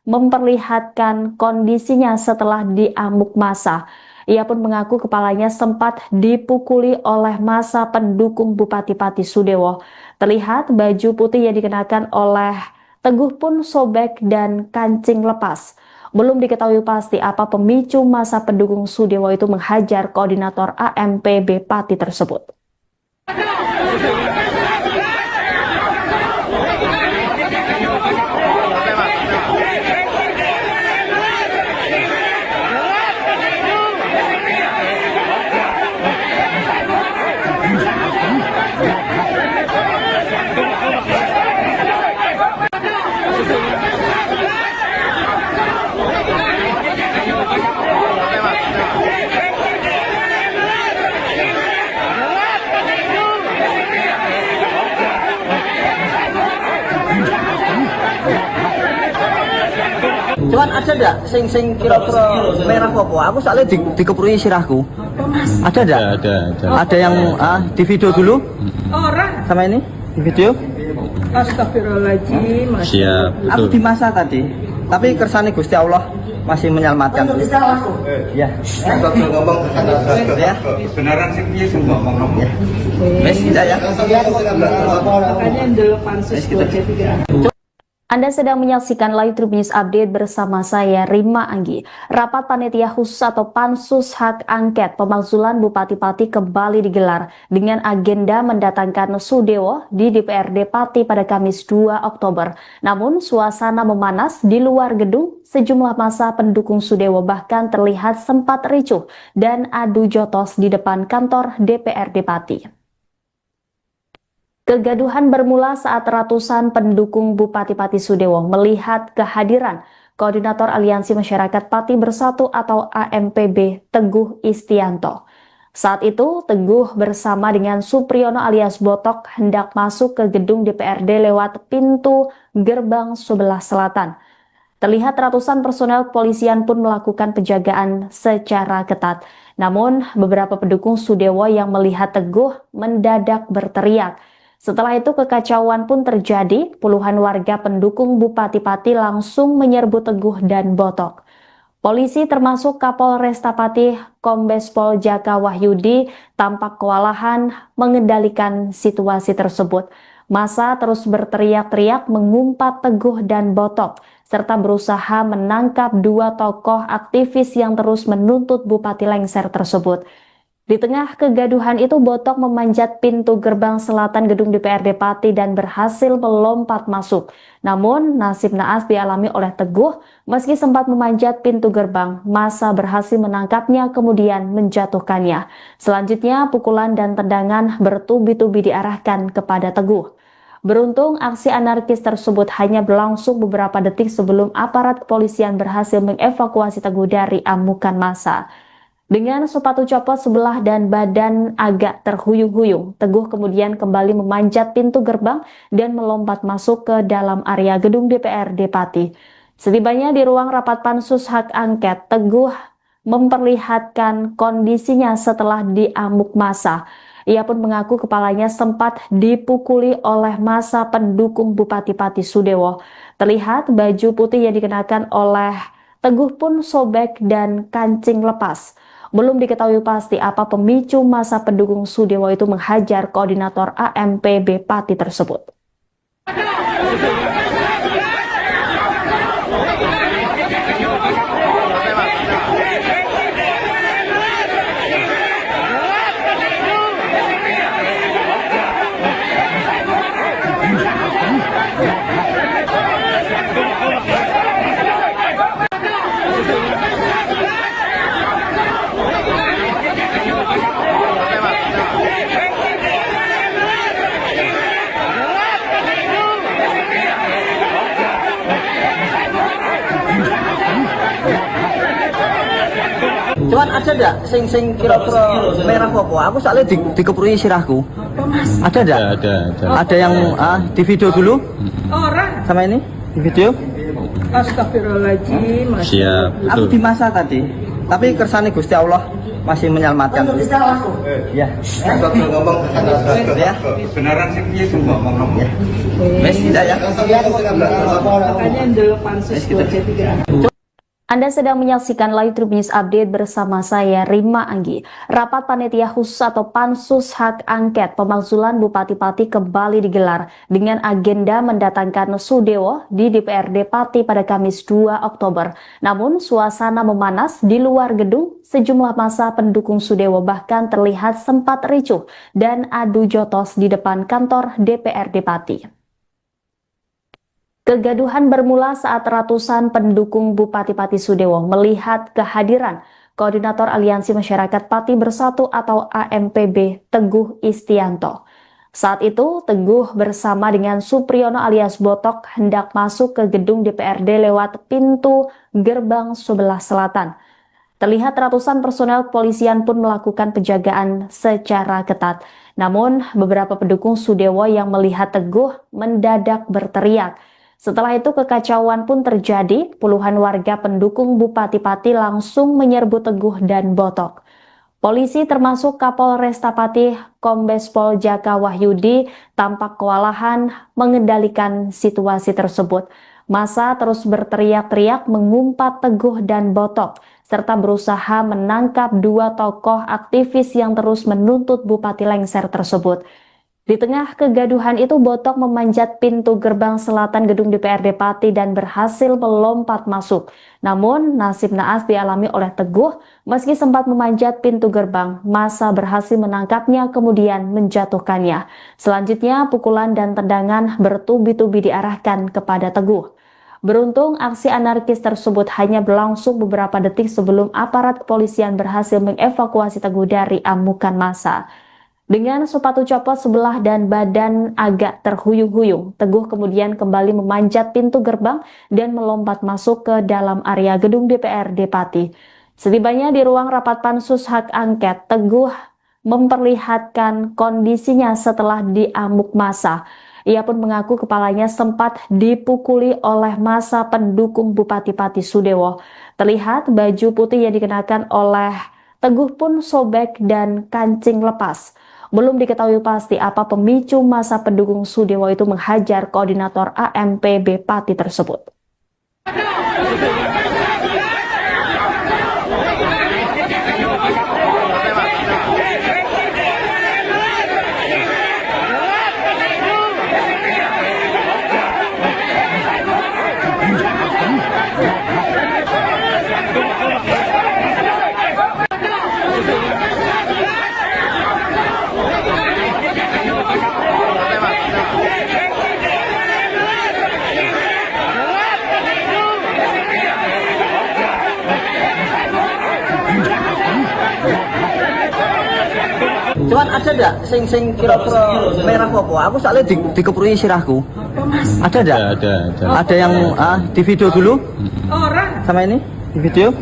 memperlihatkan kondisinya setelah diamuk massa. Ia pun mengaku kepalanya sempat dipukuli oleh massa pendukung Bupati Pati Sudewo. Terlihat baju putih yang dikenakan oleh Teguh pun sobek dan kancing lepas. Belum diketahui pasti apa pemicu massa pendukung Sudewo itu menghajar koordinator AMPB Pati tersebut. Cuman ada enggak sing kira-kira merah apa? Aku soalnya dikeprui sirahku. Ada enggak? Ada yang di video dulu Orang. sama ini di video. Astagfirullahaladzim. Siap, Aku betul. di masa tadi. Tapi kersane Gusti Allah masih menyelamatkan. Ya. Kita tuh ngomong Ya. beneran sih piye sih ngomong. Ya. Wes tidak ya. Makanya dulu pansus 23. Anda sedang menyaksikan Live Tribun News Update bersama saya Rima Anggi. Rapat Panitia Khusus atau Pansus Hak Angket Pemakzulan Bupati Pati kembali digelar dengan agenda mendatangkan Sudewo di DPRD Pati pada Kamis 2 Oktober. Namun suasana memanas di luar gedung, sejumlah massa pendukung Sudewo bahkan terlihat sempat ricuh dan adu jotos di depan kantor DPRD Pati. Kegaduhan bermula saat ratusan pendukung Bupati Pati Sudewo melihat kehadiran Koordinator Aliansi Masyarakat Pati Bersatu atau AMPB Teguh Istianto. Saat itu, Teguh bersama dengan Supriyono alias Botok hendak masuk ke gedung DPRD lewat pintu gerbang sebelah selatan. Terlihat ratusan personel kepolisian pun melakukan penjagaan secara ketat. Namun, beberapa pendukung Sudewo yang melihat Teguh mendadak berteriak. Setelah itu kekacauan pun terjadi, puluhan warga pendukung Bupati Pati langsung menyerbu Teguh dan Botok. Polisi termasuk Kapolresta Pati Kombes Pol Jaka Wahyudi tampak kewalahan mengendalikan situasi tersebut. Massa terus berteriak-teriak mengumpat Teguh dan Botok, serta berusaha menangkap dua tokoh aktivis yang terus menuntut Bupati lengser tersebut. Di tengah kegaduhan itu, Botok memanjat pintu gerbang selatan gedung DPRD Pati dan berhasil melompat masuk. Namun, nasib naas dialami oleh Teguh, meski sempat memanjat pintu gerbang, massa berhasil menangkapnya kemudian menjatuhkannya. Selanjutnya, pukulan dan tendangan bertubi-tubi diarahkan kepada Teguh. Beruntung, aksi anarkis tersebut hanya berlangsung beberapa detik sebelum aparat kepolisian berhasil mengevakuasi Teguh dari amukan massa. Dengan sepatu copot sebelah dan badan agak terhuyung-huyung, Teguh kemudian kembali memanjat pintu gerbang dan melompat masuk ke dalam area gedung DPRD Pati. Setibanya di ruang rapat Pansus Hak Angket, Teguh memperlihatkan kondisinya setelah diamuk massa. Ia pun mengaku kepalanya sempat dipukuli oleh massa pendukung Bupati Pati Sudewo. Terlihat baju putih yang dikenakan oleh Teguh pun sobek dan kancing lepas. Belum diketahui pasti apa pemicu massa pendukung Sudewo itu menghajar koordinator AMPB Pati tersebut. Cuman ada enggak sing kira-kira merah apa? Aku soalnya dikeprui sirahku. Ada enggak? Ada yang di video dulu Orang. sama ini di video. Astagfirullahaladzim. Siap, Aku betul. di masa tadi. Tapi kersane Gusti Allah masih menyelamatkan. Ya. Kita tuh ngomong Ya. beneran sih piye sih ngomong. Ya. Wes tidak ya. Makanya dulu pansus 23. Anda sedang menyaksikan Live Trip News Update bersama saya, Rima Anggi. Rapat Panitia Khusus atau Pansus Hak Angket Pemakzulan Bupati-Pati kembali digelar dengan agenda mendatangkan Sudewo di DPRD Pati pada Kamis 2 Oktober. Namun, suasana memanas di luar gedung, sejumlah massa pendukung Sudewo bahkan terlihat sempat ricuh dan adu jotos di depan kantor DPRD Pati. Kegaduhan bermula saat ratusan pendukung Bupati-Pati Sudewo melihat kehadiran Koordinator Aliansi Masyarakat Pati Bersatu atau AMPB Teguh Istianto. Saat itu, Teguh bersama dengan Supriyono alias Botok hendak masuk ke gedung DPRD lewat pintu gerbang sebelah selatan. Terlihat ratusan personel kepolisian pun melakukan penjagaan secara ketat. Namun, beberapa pendukung Sudewo yang melihat Teguh mendadak berteriak. Setelah itu kekacauan pun terjadi, puluhan warga pendukung Bupati-Pati langsung menyerbu Teguh dan Botok. Polisi termasuk Kapolresta Pati Kombes Pol Jaka Wahyudi tampak kewalahan mengendalikan situasi tersebut. Massa terus berteriak-teriak mengumpat Teguh dan Botok, serta berusaha menangkap dua tokoh aktivis yang terus menuntut Bupati lengser tersebut. Di tengah kegaduhan itu, Botok memanjat pintu gerbang selatan gedung DPRD Pati dan berhasil melompat masuk. Namun, nasib naas dialami oleh Teguh. Meski sempat memanjat pintu gerbang, massa berhasil menangkapnya kemudian menjatuhkannya. Selanjutnya, pukulan dan tendangan bertubi-tubi diarahkan kepada Teguh. Beruntung, aksi anarkis tersebut hanya berlangsung beberapa detik sebelum aparat kepolisian berhasil mengevakuasi Teguh dari amukan massa. Dengan sepatu copot sebelah dan badan agak terhuyung-huyung, Teguh kemudian kembali memanjat pintu gerbang dan melompat masuk ke dalam area gedung DPRD Pati. Setibanya di ruang rapat Pansus Hak Angket, Teguh memperlihatkan kondisinya setelah diamuk massa. Ia pun mengaku kepalanya sempat dipukuli oleh massa pendukung Bupati Pati Sudewo. Terlihat baju putih yang dikenakan oleh Teguh pun sobek dan kancing lepas. Belum diketahui pasti apa pemicu massa pendukung Sudewo itu menghajar koordinator AMPB Pati tersebut. Cuman ada enggak sing kira-kira merah apa? Aku soalnya dikeprui sirahku. Ada enggak? Ada yang di video dulu? Orang. Sama ini? Di video?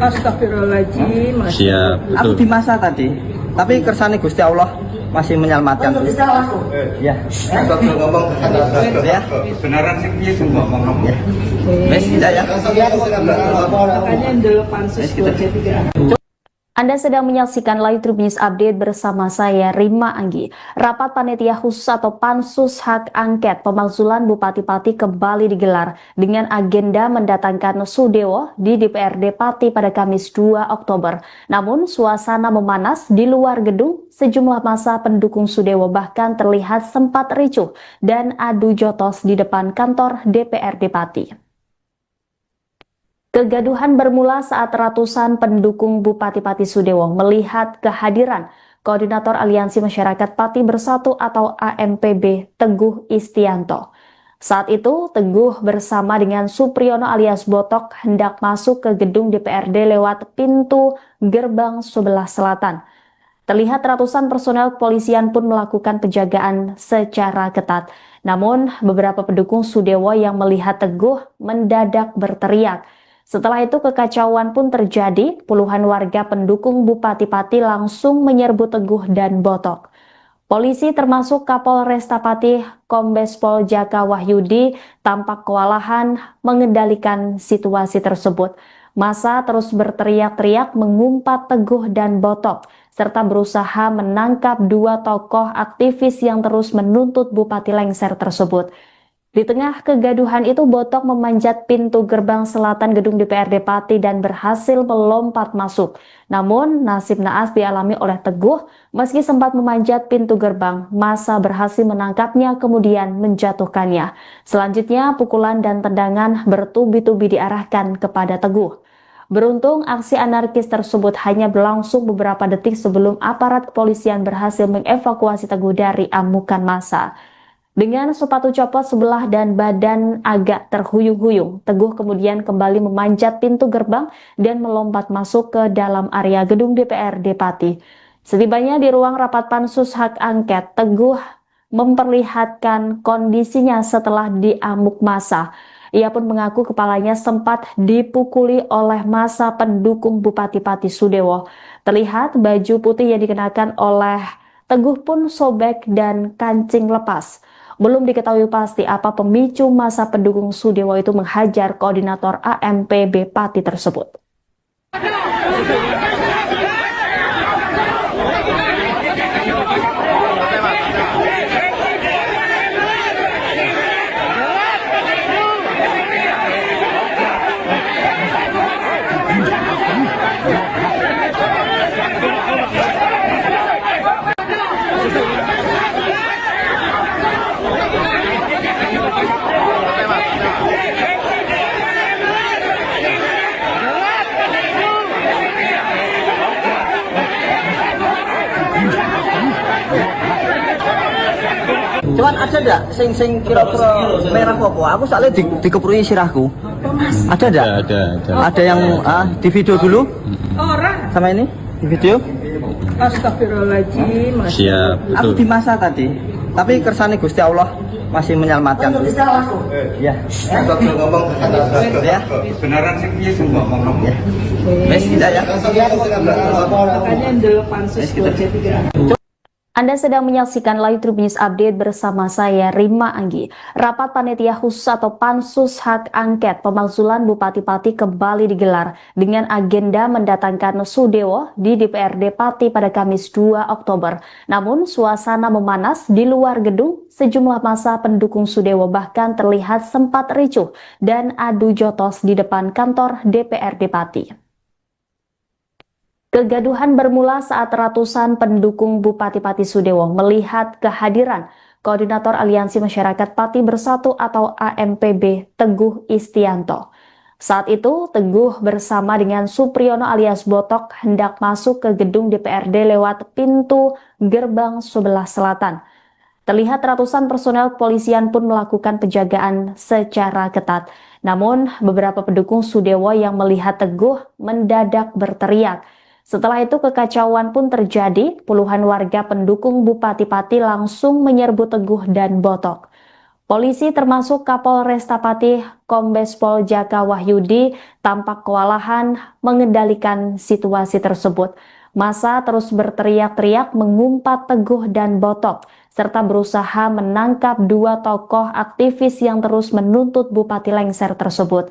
Astagfirullahaladzim. Siap, Aku betul. di masa tadi. Tapi kersane Gusti Allah masih menyelamatkan. Ya. Kita ngomong Ya. beneran sih piye sing ngomong. Ya. Wes tidak ya? Makanya dulu pansus 23. Anda sedang menyaksikan Live Trip News Update bersama saya, Rima Anggi. Rapat Panitia Khusus atau Pansus Hak Angket Pemakzulan Bupati-Pati kembali digelar dengan agenda mendatangkan Sudewo di DPRD Pati pada Kamis 2 Oktober. Namun, suasana memanas di luar gedung, sejumlah massa pendukung Sudewo bahkan terlihat sempat ricuh dan adu jotos di depan kantor DPRD Pati. Kegaduhan bermula saat ratusan pendukung Bupati-Pati Sudewo melihat kehadiran Koordinator Aliansi Masyarakat Pati Bersatu atau AMPB Teguh Istianto. Saat itu, Teguh bersama dengan Supriyono alias Botok hendak masuk ke gedung DPRD lewat pintu gerbang sebelah selatan. Terlihat ratusan personel kepolisian pun melakukan penjagaan secara ketat. Namun, beberapa pendukung Sudewo yang melihat Teguh mendadak berteriak. Setelah itu kekacauan pun terjadi, puluhan warga pendukung Bupati-Pati langsung menyerbu Teguh dan Botok. Polisi termasuk Kapolresta Pati Kombes Pol Jaka Wahyudi tampak kewalahan mengendalikan situasi tersebut. Massa terus berteriak-teriak mengumpat Teguh dan Botok, serta berusaha menangkap dua tokoh aktivis yang terus menuntut Bupati lengser tersebut. Di tengah kegaduhan itu, Botok memanjat pintu gerbang selatan gedung DPRD Pati dan berhasil melompat masuk. Namun, nasib naas dialami oleh Teguh. Meski sempat memanjat pintu gerbang, massa berhasil menangkapnya kemudian menjatuhkannya. Selanjutnya, pukulan dan tendangan bertubi-tubi diarahkan kepada Teguh. Beruntung, aksi anarkis tersebut hanya berlangsung beberapa detik sebelum aparat kepolisian berhasil mengevakuasi Teguh dari amukan massa. Dengan sepatu copot sebelah dan badan agak terhuyung-huyung, Teguh kemudian kembali memanjat pintu gerbang dan melompat masuk ke dalam area gedung DPRD Pati. Setibanya di ruang rapat pansus hak angket, Teguh memperlihatkan kondisinya setelah diamuk massa. Ia pun mengaku kepalanya sempat dipukuli oleh massa pendukung Bupati Pati Sudewo. Terlihat baju putih yang dikenakan oleh Teguh pun sobek dan kancing lepas. Belum diketahui pasti apa pemicu massa pendukung Sudewo itu menghajar koordinator AMPB Pati tersebut. Cuman ada enggak sing kira-kira merah apa? Aku soalnya dikeprui sirahku. Ada enggak? Ada yang di video dulu? Orang. Sama ini? Di video? Astagfirullahaladzim. Siap, Aku betul. di masa tadi. Tapi kersane Gusti Allah masih menyelamatkan. Ya. ngomong Ya. beneran sih piye sing ngomong. Ya. Wes tidak ya. Makanya dulu pansus buat C3. Anda sedang menyaksikan Live Tribun News Update bersama saya, Rima Anggi. Rapat Panitia Khusus atau Pansus Hak Angket Pemakzulan Bupati Pati kembali digelar dengan agenda mendatangkan Sudewo di DPRD Pati pada Kamis 2 Oktober. Namun, suasana memanas di luar gedung, sejumlah massa pendukung Sudewo bahkan terlihat sempat ricuh dan adu jotos di depan kantor DPRD Pati. Kegaduhan bermula saat ratusan pendukung Bupati Pati Sudewo melihat kehadiran Koordinator Aliansi Masyarakat Pati Bersatu atau AMPB Teguh Istianto. Saat itu, Teguh bersama dengan Supriyono alias Botok hendak masuk ke gedung DPRD lewat pintu gerbang sebelah selatan. Terlihat ratusan personel kepolisian pun melakukan penjagaan secara ketat. Namun, beberapa pendukung Sudewo yang melihat Teguh mendadak berteriak. Setelah itu kekacauan pun terjadi, puluhan warga pendukung Bupati Pati langsung menyerbu Teguh dan Botok. Polisi termasuk Kapolresta Pati Kombes Pol Jaka Wahyudi tampak kewalahan mengendalikan situasi tersebut. Massa terus berteriak-teriak mengumpat Teguh dan Botok, serta berusaha menangkap dua tokoh aktivis yang terus menuntut Bupati lengser tersebut.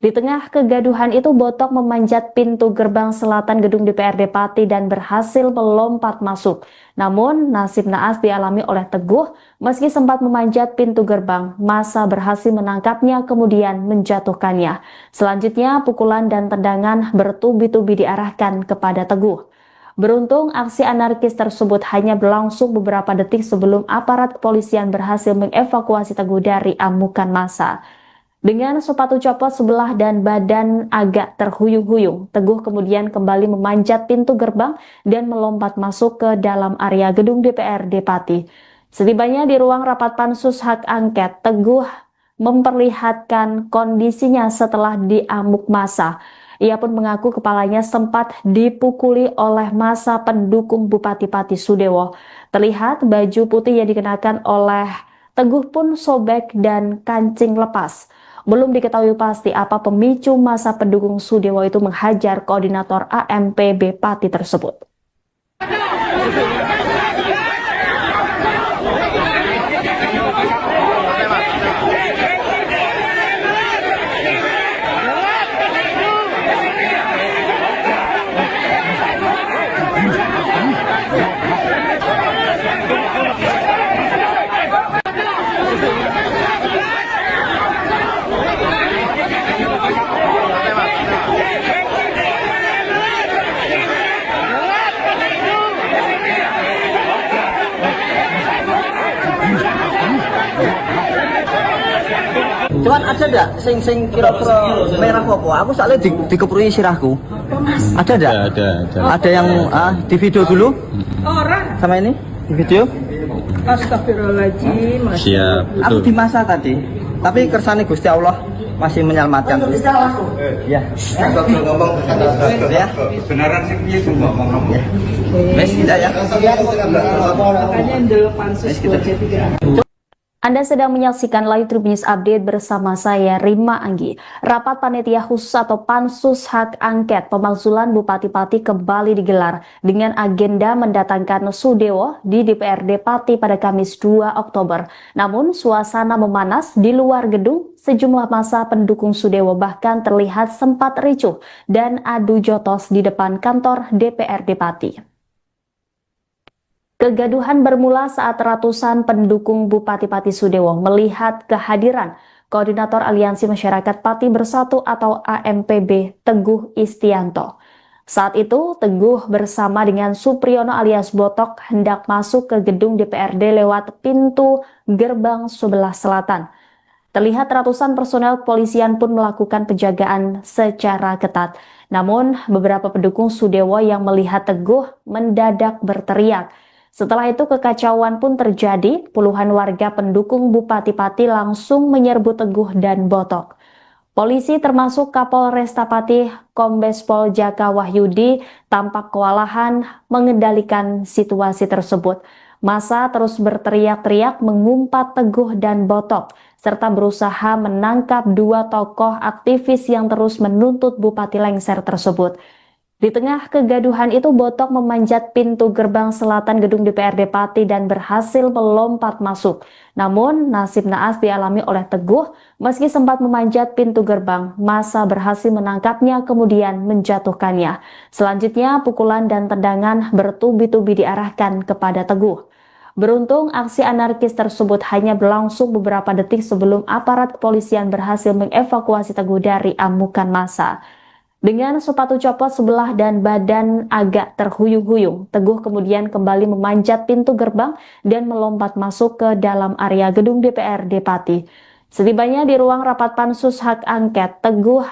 Di tengah kegaduhan itu, Botok memanjat pintu gerbang selatan gedung DPRD Pati dan berhasil melompat masuk. Namun, nasib naas dialami oleh Teguh. Meski sempat memanjat pintu gerbang, massa berhasil menangkapnya kemudian menjatuhkannya. Selanjutnya, pukulan dan tendangan bertubi-tubi diarahkan kepada Teguh. Beruntung, aksi anarkis tersebut hanya berlangsung beberapa detik sebelum aparat kepolisian berhasil mengevakuasi Teguh dari amukan massa. Dengan sepatu copot sebelah dan badan agak terhuyung-huyung, Teguh kemudian kembali memanjat pintu gerbang dan melompat masuk ke dalam area gedung DPRD Pati. Setibanya di ruang rapat pansus hak angket, Teguh memperlihatkan kondisinya setelah diamuk massa. Ia pun mengaku kepalanya sempat dipukuli oleh massa pendukung Bupati Pati Sudewo. Terlihat baju putih yang dikenakan oleh Teguh pun sobek dan kancing lepas. Belum diketahui pasti apa pemicu massa pendukung Sudewo itu menghajar koordinator AMPB Pati tersebut. Cuman ada ndak sing kira-kira merah apa? Aku soalnya dikeprui sirahku. Ada ndak? Ada yang di video dulu Orang. sama ini di video. Astagfirullahaladzim. Siap, Aku betul. di masa tadi. Tapi kersane Gusti Allah masih menyelamatkan. Ya. ngomong Ya. kebenaran sih piye sing ngomong. Wes tidak ya. Makanya ndel pansus 23. Anda sedang menyaksikan Live Tribun News Update bersama saya Rima Anggi. Rapat Panitia Khusus atau Pansus Hak Angket Pemakzulan Bupati Pati kembali digelar dengan agenda mendatangkan Sudewo di DPRD Pati pada Kamis 2 Oktober. Namun suasana memanas di luar gedung, sejumlah massa pendukung Sudewo bahkan terlihat sempat ricuh dan adu jotos di depan kantor DPRD Pati. Kegaduhan bermula saat ratusan pendukung Bupati Pati Sudewo melihat kehadiran Koordinator Aliansi Masyarakat Pati Bersatu atau AMPB Teguh Istianto. Saat itu, Teguh bersama dengan Supriyono alias Botok hendak masuk ke gedung DPRD lewat pintu gerbang sebelah selatan. Terlihat ratusan personel kepolisian pun melakukan penjagaan secara ketat. Namun, beberapa pendukung Sudewo yang melihat Teguh mendadak berteriak. Setelah itu kekacauan pun terjadi, puluhan warga pendukung Bupati Pati langsung menyerbu Teguh dan Botok. Polisi termasuk Kapolresta Pati Kombes Pol Jaka Wahyudi tampak kewalahan mengendalikan situasi tersebut. Massa terus berteriak-teriak mengumpat Teguh dan Botok, serta berusaha menangkap dua tokoh aktivis yang terus menuntut Bupati lengser tersebut. Di tengah kegaduhan itu, Botok memanjat pintu gerbang selatan gedung DPRD Pati dan berhasil melompat masuk. Namun, nasib naas dialami oleh Teguh. Meski sempat memanjat pintu gerbang, massa berhasil menangkapnya kemudian menjatuhkannya. Selanjutnya, pukulan dan tendangan bertubi-tubi diarahkan kepada Teguh. Beruntung, aksi anarkis tersebut hanya berlangsung beberapa detik sebelum aparat kepolisian berhasil mengevakuasi Teguh dari amukan massa. Dengan sepatu copot sebelah dan badan agak terhuyung-huyung, Teguh kemudian kembali memanjat pintu gerbang dan melompat masuk ke dalam area gedung DPRD Pati. Setibanya di ruang rapat Pansus Hak Angket, Teguh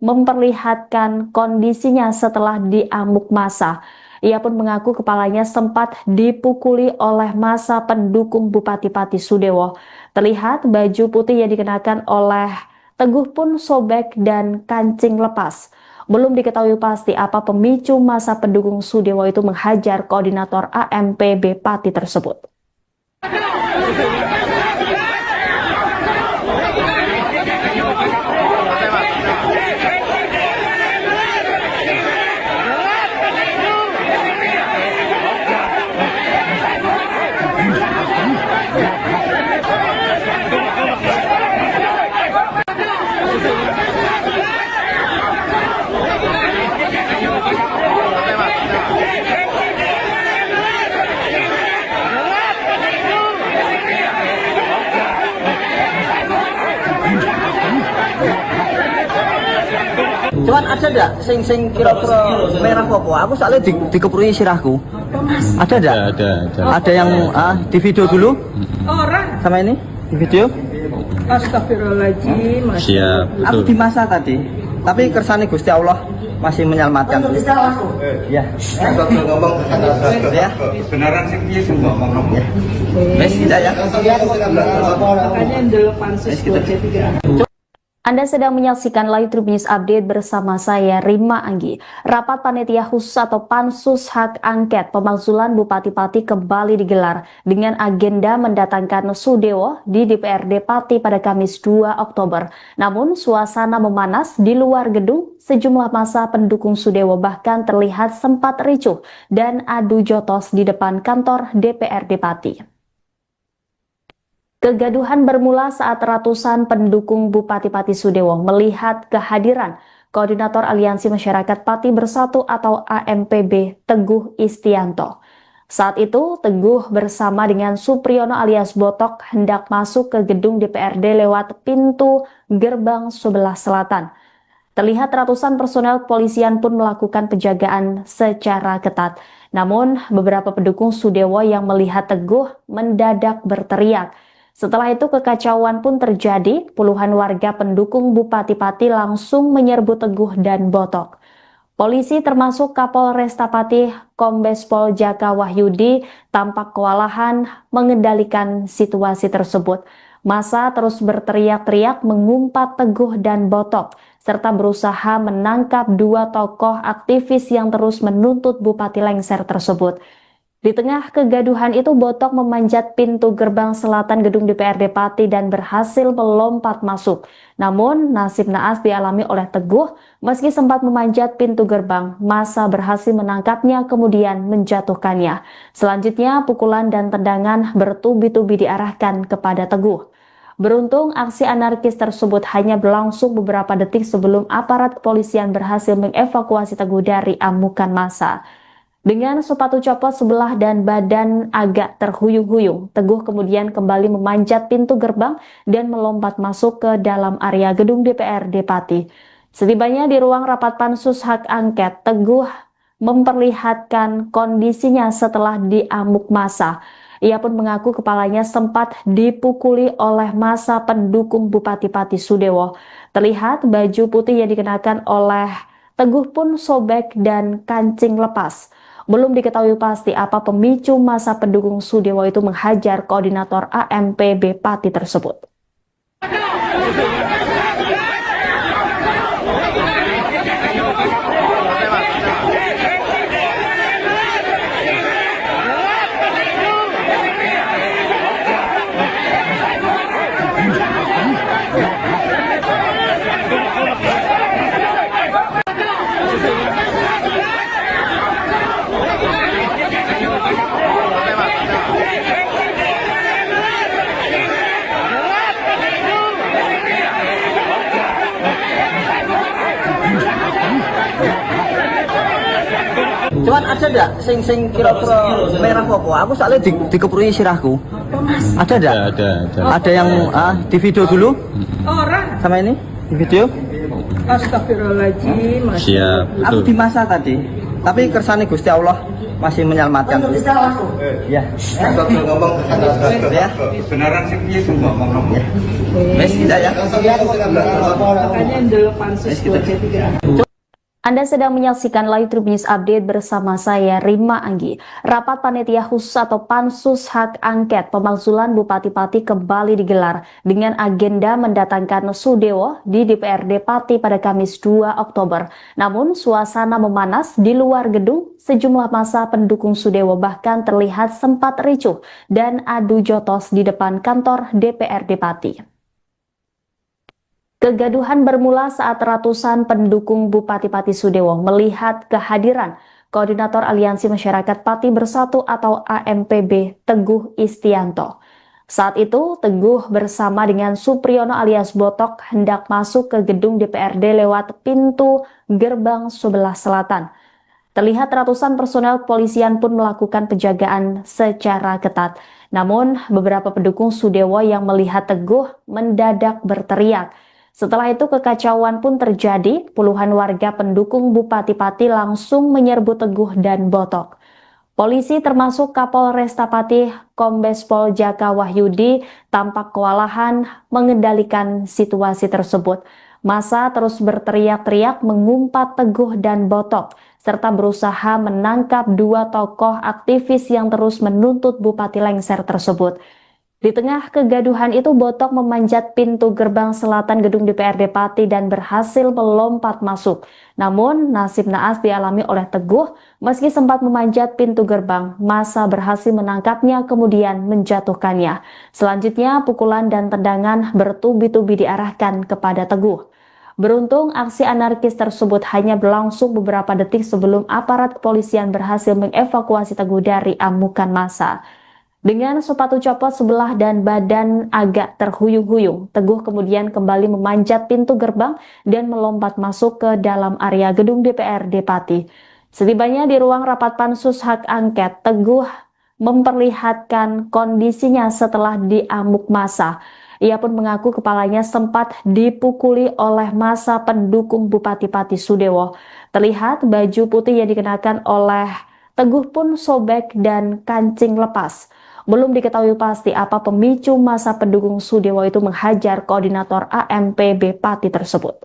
memperlihatkan kondisinya setelah diamuk massa. Ia pun mengaku kepalanya sempat dipukuli oleh massa pendukung Bupati Pati Sudewo. Terlihat baju putih yang dikenakan oleh Teguh pun sobek dan kancing lepas. Belum diketahui pasti apa pemicu massa pendukung Sudewo itu menghajar koordinator AMPB Pati tersebut. Cuman ada ndak sing kira-kira merah apa? Aku soalnya dikeprui sirahku. Ada ndak? Ada yang di video dulu Orang. sama ini di video. Astagfirullahaladzim. Siap, Aku betul. di masa tadi. Tapi kersane Gusti Allah masih menyelamatkan. Ya. ngomong Ya. kebenaran sih piye sing ngomong. Wes tidak ya. Makanya ndel pansus 23. Anda sedang menyaksikan Live Tribun News Update bersama saya Rima Anggi. Rapat Panitia Khusus atau Pansus Hak Angket Pemakzulan Bupati Pati kembali digelar dengan agenda mendatangkan Sudewo di DPRD Pati pada Kamis 2 Oktober. Namun suasana memanas di luar gedung, sejumlah massa pendukung Sudewo bahkan terlihat sempat ricuh dan adu jotos di depan kantor DPRD Pati. Kegaduhan bermula saat ratusan pendukung Bupati Pati Sudewo melihat kehadiran Koordinator Aliansi Masyarakat Pati Bersatu atau AMPB Teguh Istianto. Saat itu, Teguh bersama dengan Supriyono alias Botok hendak masuk ke gedung DPRD lewat pintu gerbang sebelah selatan. Terlihat ratusan personel kepolisian pun melakukan penjagaan secara ketat. Namun, beberapa pendukung Sudewo yang melihat Teguh mendadak berteriak. Setelah itu kekacauan pun terjadi, puluhan warga pendukung Bupati Pati langsung menyerbu Teguh dan Botok. Polisi termasuk Kapolresta Pati Kombes Pol Jaka Wahyudi tampak kewalahan mengendalikan situasi tersebut. Massa terus berteriak-teriak mengumpat Teguh dan Botok, serta berusaha menangkap dua tokoh aktivis yang terus menuntut Bupati lengser tersebut. Di tengah kegaduhan itu, Botok memanjat pintu gerbang selatan gedung DPRD Pati dan berhasil melompat masuk. Namun, nasib naas dialami oleh Teguh. Meski sempat memanjat pintu gerbang, massa berhasil menangkapnya kemudian menjatuhkannya. Selanjutnya, pukulan dan tendangan bertubi-tubi diarahkan kepada Teguh. Beruntung, aksi anarkis tersebut hanya berlangsung beberapa detik sebelum aparat kepolisian berhasil mengevakuasi Teguh dari amukan massa. Dengan sepatu copot sebelah dan badan agak terhuyung-huyung, Teguh kemudian kembali memanjat pintu gerbang dan melompat masuk ke dalam area gedung DPRD Pati. Setibanya di ruang rapat pansus hak angket, Teguh memperlihatkan kondisinya setelah diamuk massa. Ia pun mengaku kepalanya sempat dipukuli oleh massa pendukung Bupati Pati Sudewo. Terlihat baju putih yang dikenakan oleh Teguh pun sobek dan kancing lepas. Belum diketahui pasti apa pemicu massa pendukung Sudewo itu menghajar koordinator AMPB Pati tersebut. Cuman ada ndak sing kira-kira merah apa? Aku soalnya dikeprui sirahku. Ada ndak? Ada. Ada yang di video dulu Orang. sama ini di video. Astagfirullahaladzim. Siap. Aku di masa tadi. Tapi kersane Gusti Allah masih menyelamatkan. Ya. Satu ngomong Ya. kebenaran sih piye semua ngomong. Wes tidak ya. Makanya yang dulu pansus 2C3. Anda sedang menyaksikan Live Tribun News Update bersama saya Rima Anggi. Rapat Panitia Khusus atau Pansus Hak Angket Pemakzulan Bupati Pati kembali digelar dengan agenda mendatangkan Sudewo di DPRD Pati pada Kamis 2 Oktober. Namun suasana memanas di luar gedung, sejumlah massa pendukung Sudewo bahkan terlihat sempat ricuh dan adu jotos di depan kantor DPRD Pati. Kegaduhan bermula saat ratusan pendukung Bupati Pati Sudewo melihat kehadiran Koordinator Aliansi Masyarakat Pati Bersatu atau AMPB Teguh Istianto. Saat itu, Teguh bersama dengan Supriyono alias Botok hendak masuk ke gedung DPRD lewat pintu gerbang sebelah selatan. Terlihat ratusan personel kepolisian pun melakukan penjagaan secara ketat. Namun, beberapa pendukung Sudewo yang melihat Teguh mendadak berteriak. Setelah itu kekacauan pun terjadi, puluhan warga pendukung Bupati Pati langsung menyerbu Teguh dan Botok. Polisi termasuk Kapolresta Pati Kombes Pol Jaka Wahyudi tampak kewalahan mengendalikan situasi tersebut. Massa terus berteriak-teriak mengumpat Teguh dan Botok, serta berusaha menangkap dua tokoh aktivis yang terus menuntut Bupati lengser tersebut. Di tengah kegaduhan itu, Botok memanjat pintu gerbang selatan gedung DPRD Pati dan berhasil melompat masuk. Namun, nasib naas dialami oleh Teguh. Meski sempat memanjat pintu gerbang, massa berhasil menangkapnya kemudian menjatuhkannya. Selanjutnya, pukulan dan tendangan bertubi-tubi diarahkan kepada Teguh. Beruntung, aksi anarkis tersebut hanya berlangsung beberapa detik sebelum aparat kepolisian berhasil mengevakuasi Teguh dari amukan massa. Dengan sepatu copot sebelah dan badan agak terhuyung-huyung, Teguh kemudian kembali memanjat pintu gerbang dan melompat masuk ke dalam area gedung DPRD Pati. Setibanya di ruang rapat pansus hak angket, Teguh memperlihatkan kondisinya setelah diamuk massa. Ia pun mengaku kepalanya sempat dipukuli oleh massa pendukung Bupati Pati Sudewo. Terlihat baju putih yang dikenakan oleh Teguh pun sobek dan kancing lepas. Belum diketahui pasti apa pemicu masa pendukung Sudewo itu menghajar koordinator AMPB Pati tersebut.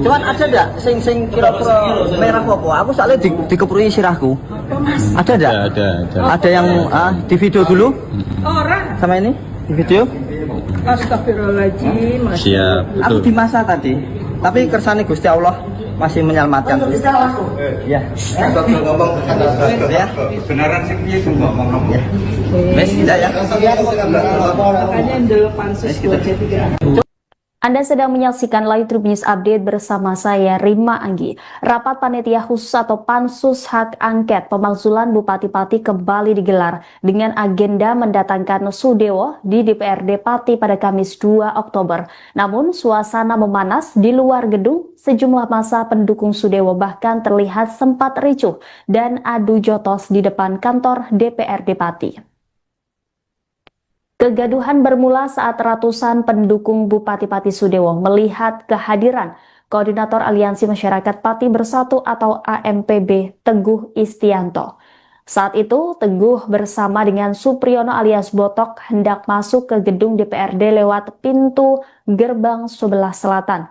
Cuman ada ndak sing kira-kira merah apa? Aku soalnya dikeprui sirahku. Ada ndak? Ada yang di video dulu Orang. sama ini di video. Astagfirullahaladzim. Siap, Aku di masa tadi. Tapi kersane Gusti Allah masih menyelamatkan. Ya. ngomong Ya. kebenaran sing piye sing ngomong ngomong. Wes tidak ya. Makanya ndelok pansus 23. Anda sedang menyaksikan Live Trip News Update bersama saya Rima Anggi. Rapat Panitia Khusus atau Pansus Hak Angket Pemakzulan Bupati Pati kembali digelar dengan agenda mendatangkan Sudewo di DPRD Pati pada Kamis 2 Oktober. Namun suasana memanas di luar gedung, sejumlah massa pendukung Sudewo bahkan terlihat sempat ricuh dan adu jotos di depan kantor DPRD Pati. Kegaduhan bermula saat ratusan pendukung Bupati Pati Sudewo melihat kehadiran Koordinator Aliansi Masyarakat Pati Bersatu atau AMPB Teguh Istianto. Saat itu, Teguh bersama dengan Supriyono alias Botok hendak masuk ke gedung DPRD lewat pintu gerbang sebelah selatan.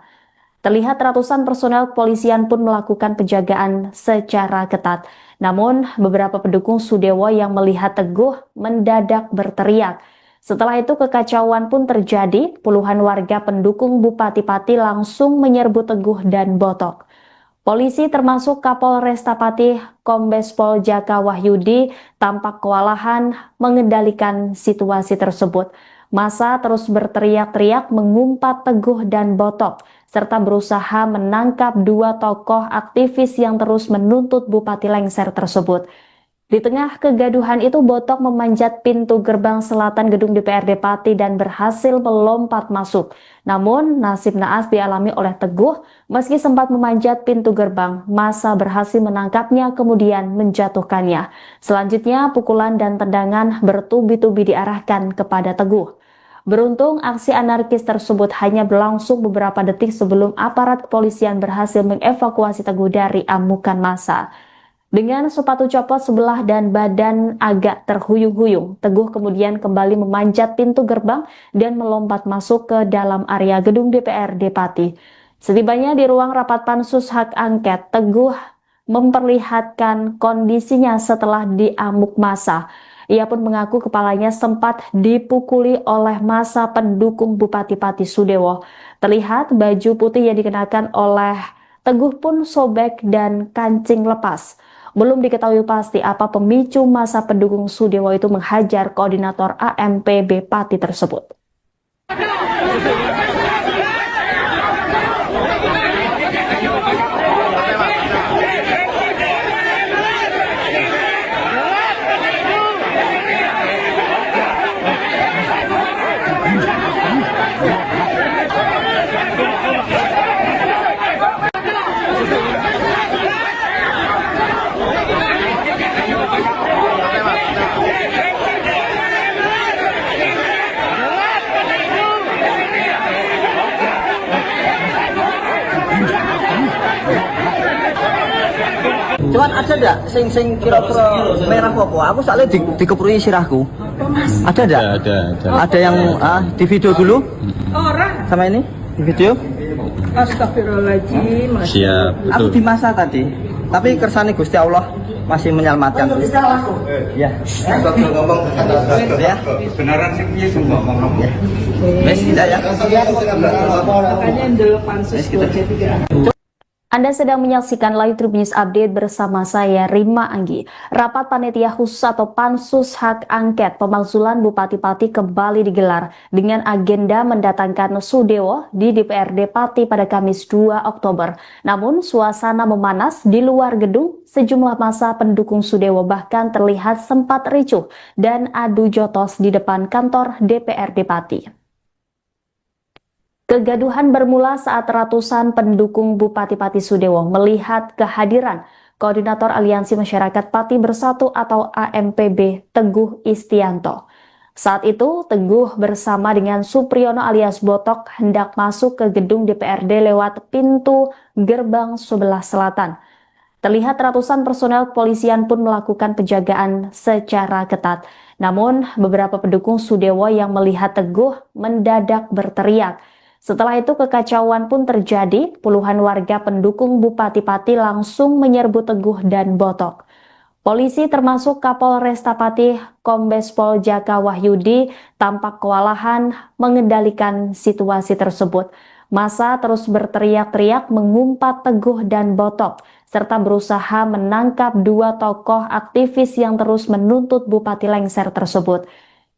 Terlihat ratusan personel kepolisian pun melakukan penjagaan secara ketat. Namun, beberapa pendukung Sudewo yang melihat Teguh mendadak berteriak. Setelah itu kekacauan pun terjadi, puluhan warga pendukung Bupati Pati langsung menyerbu Teguh dan Botok. Polisi termasuk Kapolresta Pati Kombes Pol Jaka Wahyudi tampak kewalahan mengendalikan situasi tersebut. Massa terus berteriak-teriak mengumpat Teguh dan Botok, serta berusaha menangkap dua tokoh aktivis yang terus menuntut Bupati lengser tersebut. Di tengah kegaduhan itu, Botok memanjat pintu gerbang selatan gedung DPRD Pati dan berhasil melompat masuk. Namun, nasib naas dialami oleh Teguh. Meski sempat memanjat pintu gerbang, massa berhasil menangkapnya kemudian menjatuhkannya. Selanjutnya, pukulan dan tendangan bertubi-tubi diarahkan kepada Teguh. Beruntung, aksi anarkis tersebut hanya berlangsung beberapa detik sebelum aparat kepolisian berhasil mengevakuasi Teguh dari amukan massa. Dengan sepatu copot sebelah dan badan agak terhuyung-huyung, Teguh kemudian kembali memanjat pintu gerbang dan melompat masuk ke dalam area gedung DPRD Pati. Setibanya di ruang rapat Pansus Hak Angket, Teguh memperlihatkan kondisinya setelah diamuk massa. Ia pun mengaku kepalanya sempat dipukuli oleh massa pendukung Bupati Pati Sudewo. Terlihat baju putih yang dikenakan oleh Teguh pun sobek dan kancing lepas. Belum diketahui pasti apa pemicu massa pendukung Sudewo itu menghajar koordinator AMPB Pati tersebut. Cuman ada ndak sing kira-kira merah apa? Aku soalnya dikeprui sirahku. Ada ndak? Ada yang di video dulu Orang. sama ini di video. Astagfirullahaladzim. siap, Aku di masa tadi. Tapi kersane Gusti Allah masih menyelamatkan. Ya. ngomong Ya. kebenaran sing piye sing ngomong ngomong. Wes tidak ya. Makanya ndelok pansus 23. Anda sedang menyaksikan Live Tribun News Update bersama saya Rima Anggi. Rapat Panitia Khusus atau Pansus Hak Angket Pemakzulan Bupati-Pati kembali digelar dengan agenda mendatangkan Sudewo di DPRD Pati pada Kamis 2 Oktober. Namun suasana memanas di luar gedung, sejumlah massa pendukung Sudewo bahkan terlihat sempat ricuh dan adu jotos di depan kantor DPRD Pati. Kegaduhan bermula saat ratusan pendukung Bupati-Pati Sudewo melihat kehadiran Koordinator Aliansi Masyarakat Pati Bersatu atau AMPB Teguh Istianto. Saat itu, Teguh bersama dengan Supriyono alias Botok hendak masuk ke gedung DPRD lewat pintu gerbang sebelah selatan. Terlihat ratusan personel kepolisian pun melakukan penjagaan secara ketat. Namun, beberapa pendukung Sudewo yang melihat Teguh mendadak berteriak. Setelah itu kekacauan pun terjadi, puluhan warga pendukung Bupati Pati langsung menyerbu Teguh dan Botok. Polisi termasuk Kapolresta Pati Kombes Pol Jaka Wahyudi tampak kewalahan mengendalikan situasi tersebut. Massa terus berteriak-teriak mengumpat Teguh dan Botok, serta berusaha menangkap dua tokoh aktivis yang terus menuntut Bupati lengser tersebut.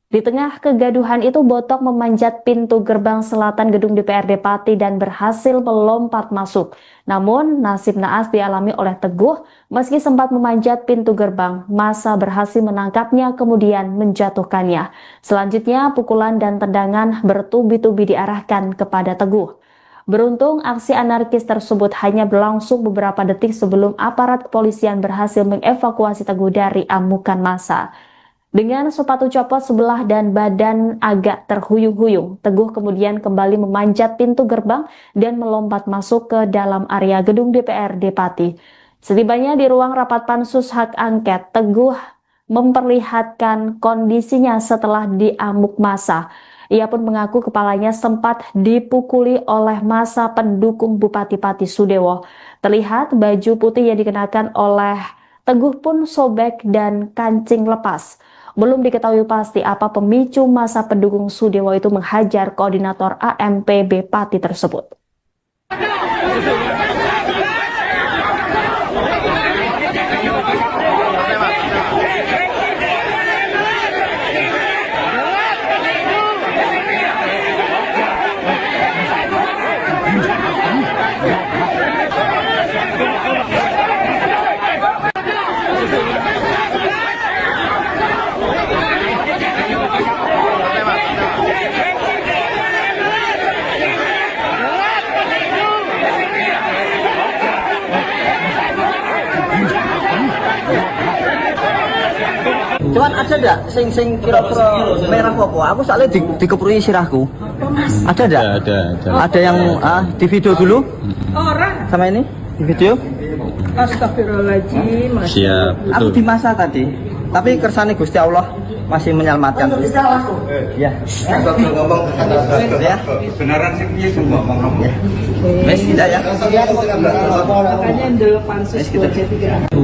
Di tengah kegaduhan itu, Botok memanjat pintu gerbang selatan gedung DPRD Pati dan berhasil melompat masuk. Namun, nasib naas dialami oleh Teguh. Meski sempat memanjat pintu gerbang, massa berhasil menangkapnya kemudian menjatuhkannya. Selanjutnya, pukulan dan tendangan bertubi-tubi diarahkan kepada Teguh. Beruntung, aksi anarkis tersebut hanya berlangsung beberapa detik sebelum aparat kepolisian berhasil mengevakuasi Teguh dari amukan massa. Dengan sepatu copot sebelah dan badan agak terhuyung-huyung, Teguh kemudian kembali memanjat pintu gerbang dan melompat masuk ke dalam area gedung DPRD Pati. Setibanya di ruang rapat Pansus Hak Angket, Teguh memperlihatkan kondisinya setelah diamuk massa. Ia pun mengaku kepalanya sempat dipukuli oleh massa pendukung Bupati Pati Sudewo. Terlihat baju putih yang dikenakan oleh Teguh pun sobek dan kancing lepas. Belum diketahui pasti apa pemicu massa pendukung Sudewo itu menghajar koordinator AMPB Pati tersebut. Cuman ada ndak sing kira-kira merah apa? Aku soalnya dikeprui sirahku. Ada ndak? Ada. Ada yang di video dulu Orang. sama ini di video. Astagfirullahaladzim. Siap. Aku di masa tadi. Tapi kersane Gusti Allah masih menyelamatkan. Ya. Kalau ngomong Ya. beneran sih piye semua ngomong. Ya. Wes tidak ya. Makanya dulu pansus buat C3.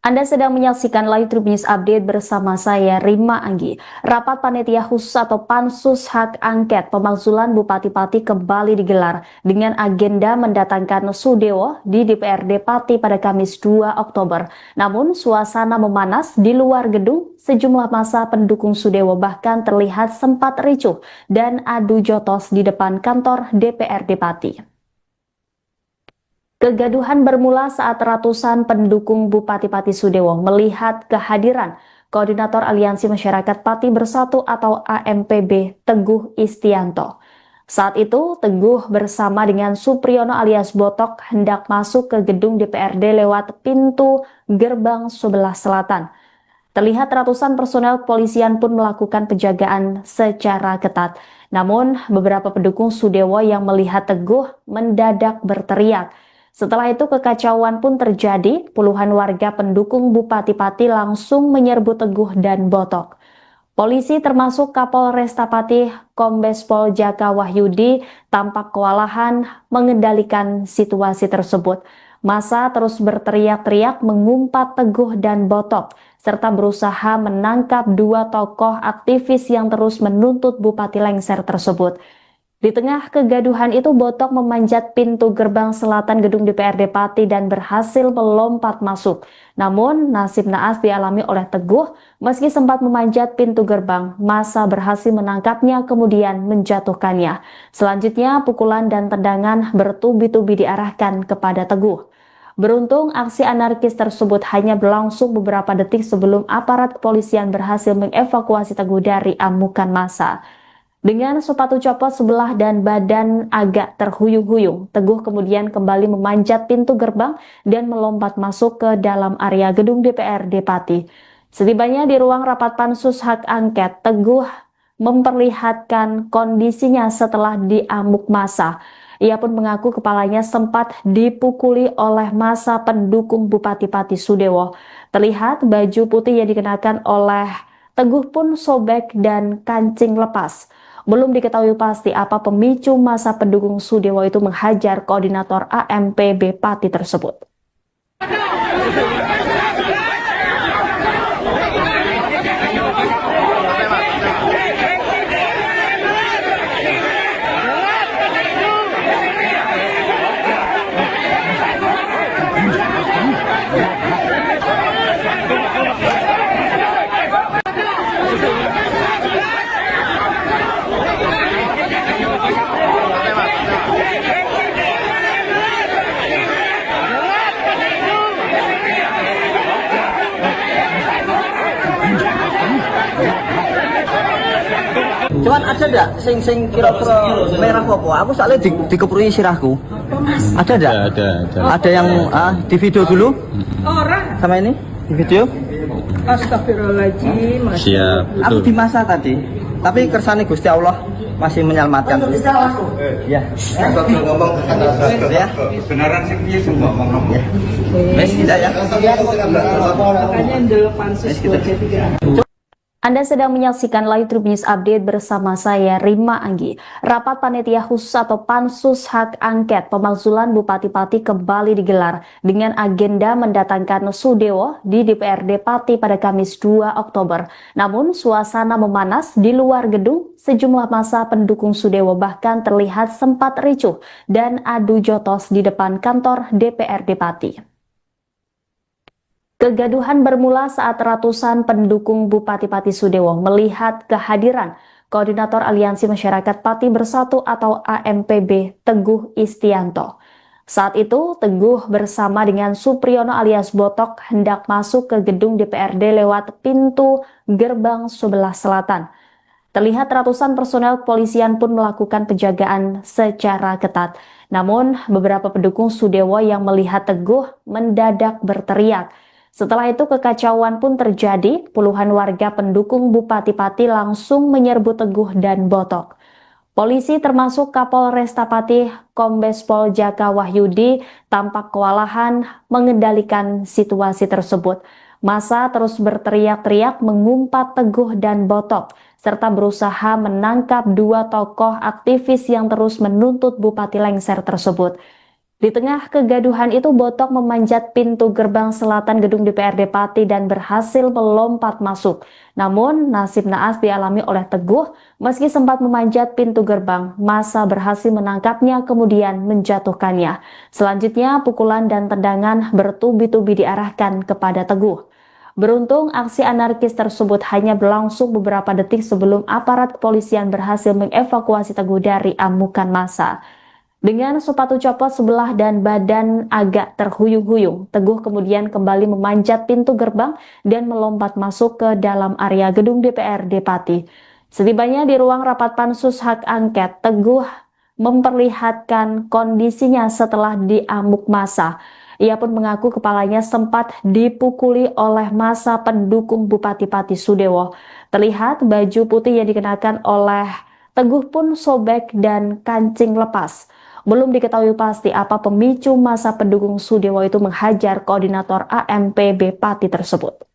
Anda sedang menyaksikan Live Tribun News Update bersama saya Rima Anggi. Rapat Panitia Khusus atau Pansus Hak Angket Pemakzulan Bupati-Pati kembali digelar dengan agenda mendatangkan Sudewo di DPRD Pati pada Kamis 2 Oktober. Namun suasana memanas di luar gedung, sejumlah massa pendukung Sudewo bahkan terlihat sempat ricuh dan adu jotos di depan kantor DPRD Pati. Kegaduhan bermula saat ratusan pendukung Bupati-Pati Sudewo melihat kehadiran Koordinator Aliansi Masyarakat Pati Bersatu atau AMPB Teguh Istianto. Saat itu, Teguh bersama dengan Supriyono alias Botok hendak masuk ke gedung DPRD lewat pintu gerbang sebelah selatan. Terlihat ratusan personel kepolisian pun melakukan penjagaan secara ketat. Namun, beberapa pendukung Sudewo yang melihat Teguh mendadak berteriak. Setelah itu kekacauan pun terjadi, puluhan warga pendukung Bupati Pati langsung menyerbu Teguh dan Botok. Polisi termasuk Kapolresta Pati Kombes Pol Jaka Wahyudi tampak kewalahan mengendalikan situasi tersebut. Massa terus berteriak-teriak mengumpat Teguh dan Botok, serta berusaha menangkap dua tokoh aktivis yang terus menuntut Bupati lengser tersebut. Di tengah kegaduhan itu, Botok memanjat pintu gerbang selatan gedung DPRD Pati dan berhasil melompat masuk. Namun, nasib naas dialami oleh Teguh. Meski sempat memanjat pintu gerbang, massa berhasil menangkapnya kemudian menjatuhkannya. Selanjutnya, pukulan dan tendangan bertubi-tubi diarahkan kepada Teguh. Beruntung, aksi anarkis tersebut hanya berlangsung beberapa detik sebelum aparat kepolisian berhasil mengevakuasi Teguh dari amukan massa. Dengan sepatu copot sebelah dan badan agak terhuyung-huyung, Teguh kemudian kembali memanjat pintu gerbang dan melompat masuk ke dalam area gedung DPRD Pati. Setibanya di ruang rapat pansus hak angket, Teguh memperlihatkan kondisinya setelah diamuk massa. Ia pun mengaku kepalanya sempat dipukuli oleh massa pendukung Bupati Pati Sudewo. Terlihat baju putih yang dikenakan oleh Teguh pun sobek dan kancing lepas. Belum diketahui pasti apa pemicu massa pendukung Sudewo itu menghajar koordinator AMPB Pati tersebut. Cuman ada ndak sing kira-kira merah apa? Aku soalnya dikeprui sirahku. Ada ndak? Ada. Ada yang di video dulu Orang. sama ini di video. Astagfirullahaladzim. Siap. Aku di masa tadi, tapi kersane Gusti Allah masih menyelamatkan. Ya. Kalau ngomong Ya. kebenaran sih piye ngomong. Ya. Wes tidak ya. Makanya delapan sesuatu tiga. Anda sedang menyaksikan Live Tribun News Update bersama saya, Rima Anggi. Rapat Panitia Khusus atau Pansus Hak Angket Pemakzulan Bupati Pati kembali digelar dengan agenda mendatangkan Sudewo di DPRD Pati pada Kamis 2 Oktober. Namun, suasana memanas di luar gedung, sejumlah massa pendukung Sudewo bahkan terlihat sempat ricuh dan adu jotos di depan kantor DPRD Pati. Kegaduhan bermula saat ratusan pendukung Bupati Pati Sudewo melihat kehadiran Koordinator Aliansi Masyarakat Pati Bersatu atau AMPB Teguh Istianto. Saat itu, Teguh bersama dengan Supriyono alias Botok hendak masuk ke gedung DPRD lewat pintu gerbang sebelah selatan. Terlihat ratusan personel kepolisian pun melakukan penjagaan secara ketat. Namun, beberapa pendukung Sudewo yang melihat Teguh mendadak berteriak. Setelah itu kekacauan pun terjadi, puluhan warga pendukung Bupati Pati langsung menyerbu Teguh dan Botok. Polisi termasuk Kapolresta Pati Kombes Pol Jaka Wahyudi tampak kewalahan mengendalikan situasi tersebut. Massa terus berteriak-teriak mengumpat Teguh dan Botok, serta berusaha menangkap dua tokoh aktivis yang terus menuntut Bupati lengser tersebut. Di tengah kegaduhan itu, Botok memanjat pintu gerbang selatan gedung DPRD Pati dan berhasil melompat masuk. Namun, nasib naas dialami oleh Teguh. Meski sempat memanjat pintu gerbang, massa berhasil menangkapnya kemudian menjatuhkannya. Selanjutnya, pukulan dan tendangan bertubi-tubi diarahkan kepada Teguh. Beruntung, aksi anarkis tersebut hanya berlangsung beberapa detik sebelum aparat kepolisian berhasil mengevakuasi Teguh dari amukan massa. Dengan sepatu copot sebelah dan badan agak terhuyung-huyung, Teguh kemudian kembali memanjat pintu gerbang dan melompat masuk ke dalam area gedung DPRD Pati. Setibanya di ruang rapat pansus hak angket, Teguh memperlihatkan kondisinya setelah diamuk massa. Ia pun mengaku kepalanya sempat dipukuli oleh massa pendukung Bupati Pati Sudewo. Terlihat baju putih yang dikenakan oleh Teguh pun sobek dan kancing lepas. Belum diketahui pasti apa pemicu massa pendukung Sudewo itu menghajar koordinator AMPB Pati tersebut.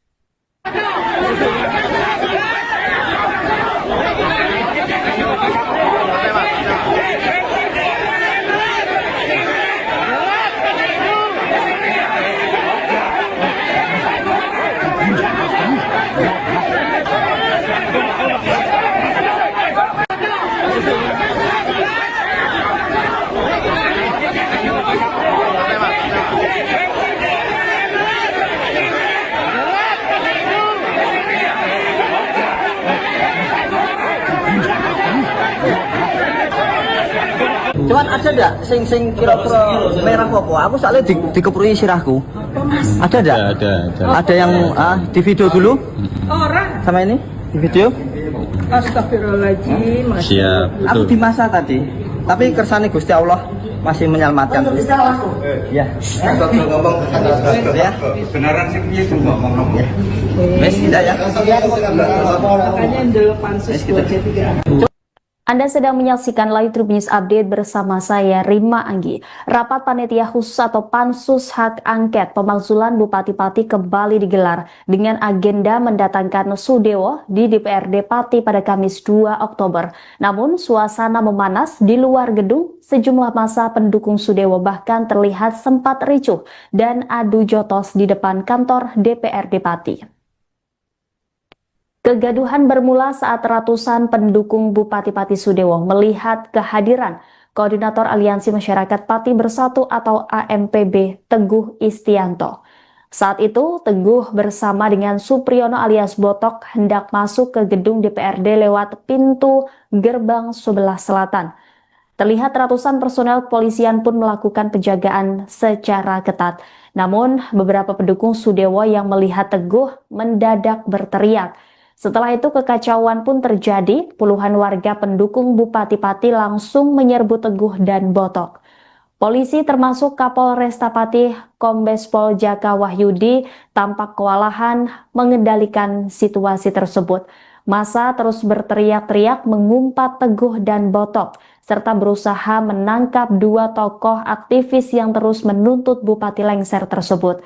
ada enggak sing kira-kira merah apa? Aku soalnya dikeprui sirahku. Ada enggak? Ada yang di video dulu Orang. sama ini di video. Astagfirullahaladzim. Siap, Aku betul. di masa tadi. Tapi kersane Gusti Allah masih menyelamatkan. Ya. Kalau ngomong Ya. beneran sih piye sih ngomong. Wes tidak ya. Makanya delapan siswa C3A. Anda sedang menyaksikan Live Tribun News Update bersama saya Rima Anggi. Rapat Panitia Khusus atau Pansus Hak Angket Pemakzulan Bupati-Pati kembali digelar dengan agenda mendatangkan Sudewo di DPRD Pati pada Kamis 2 Oktober. Namun suasana memanas di luar gedung, sejumlah massa pendukung Sudewo bahkan terlihat sempat ricuh dan adu jotos di depan kantor DPRD Pati. Kegaduhan bermula saat ratusan pendukung Bupati-Pati Sudewo melihat kehadiran Koordinator Aliansi Masyarakat Pati Bersatu atau AMPB Teguh Istianto. Saat itu, Teguh bersama dengan Supriyono alias Botok hendak masuk ke gedung DPRD lewat pintu gerbang sebelah selatan. Terlihat ratusan personel kepolisian pun melakukan penjagaan secara ketat. Namun, beberapa pendukung Sudewo yang melihat Teguh mendadak berteriak. Setelah itu kekacauan pun terjadi, puluhan warga pendukung Bupati Pati langsung menyerbu Teguh dan Botok. Polisi termasuk Kapolresta Pati Kombes Pol Jaka Wahyudi tampak kewalahan mengendalikan situasi tersebut. Massa terus berteriak-teriak mengumpat Teguh dan Botok, serta berusaha menangkap dua tokoh aktivis yang terus menuntut Bupati lengser tersebut.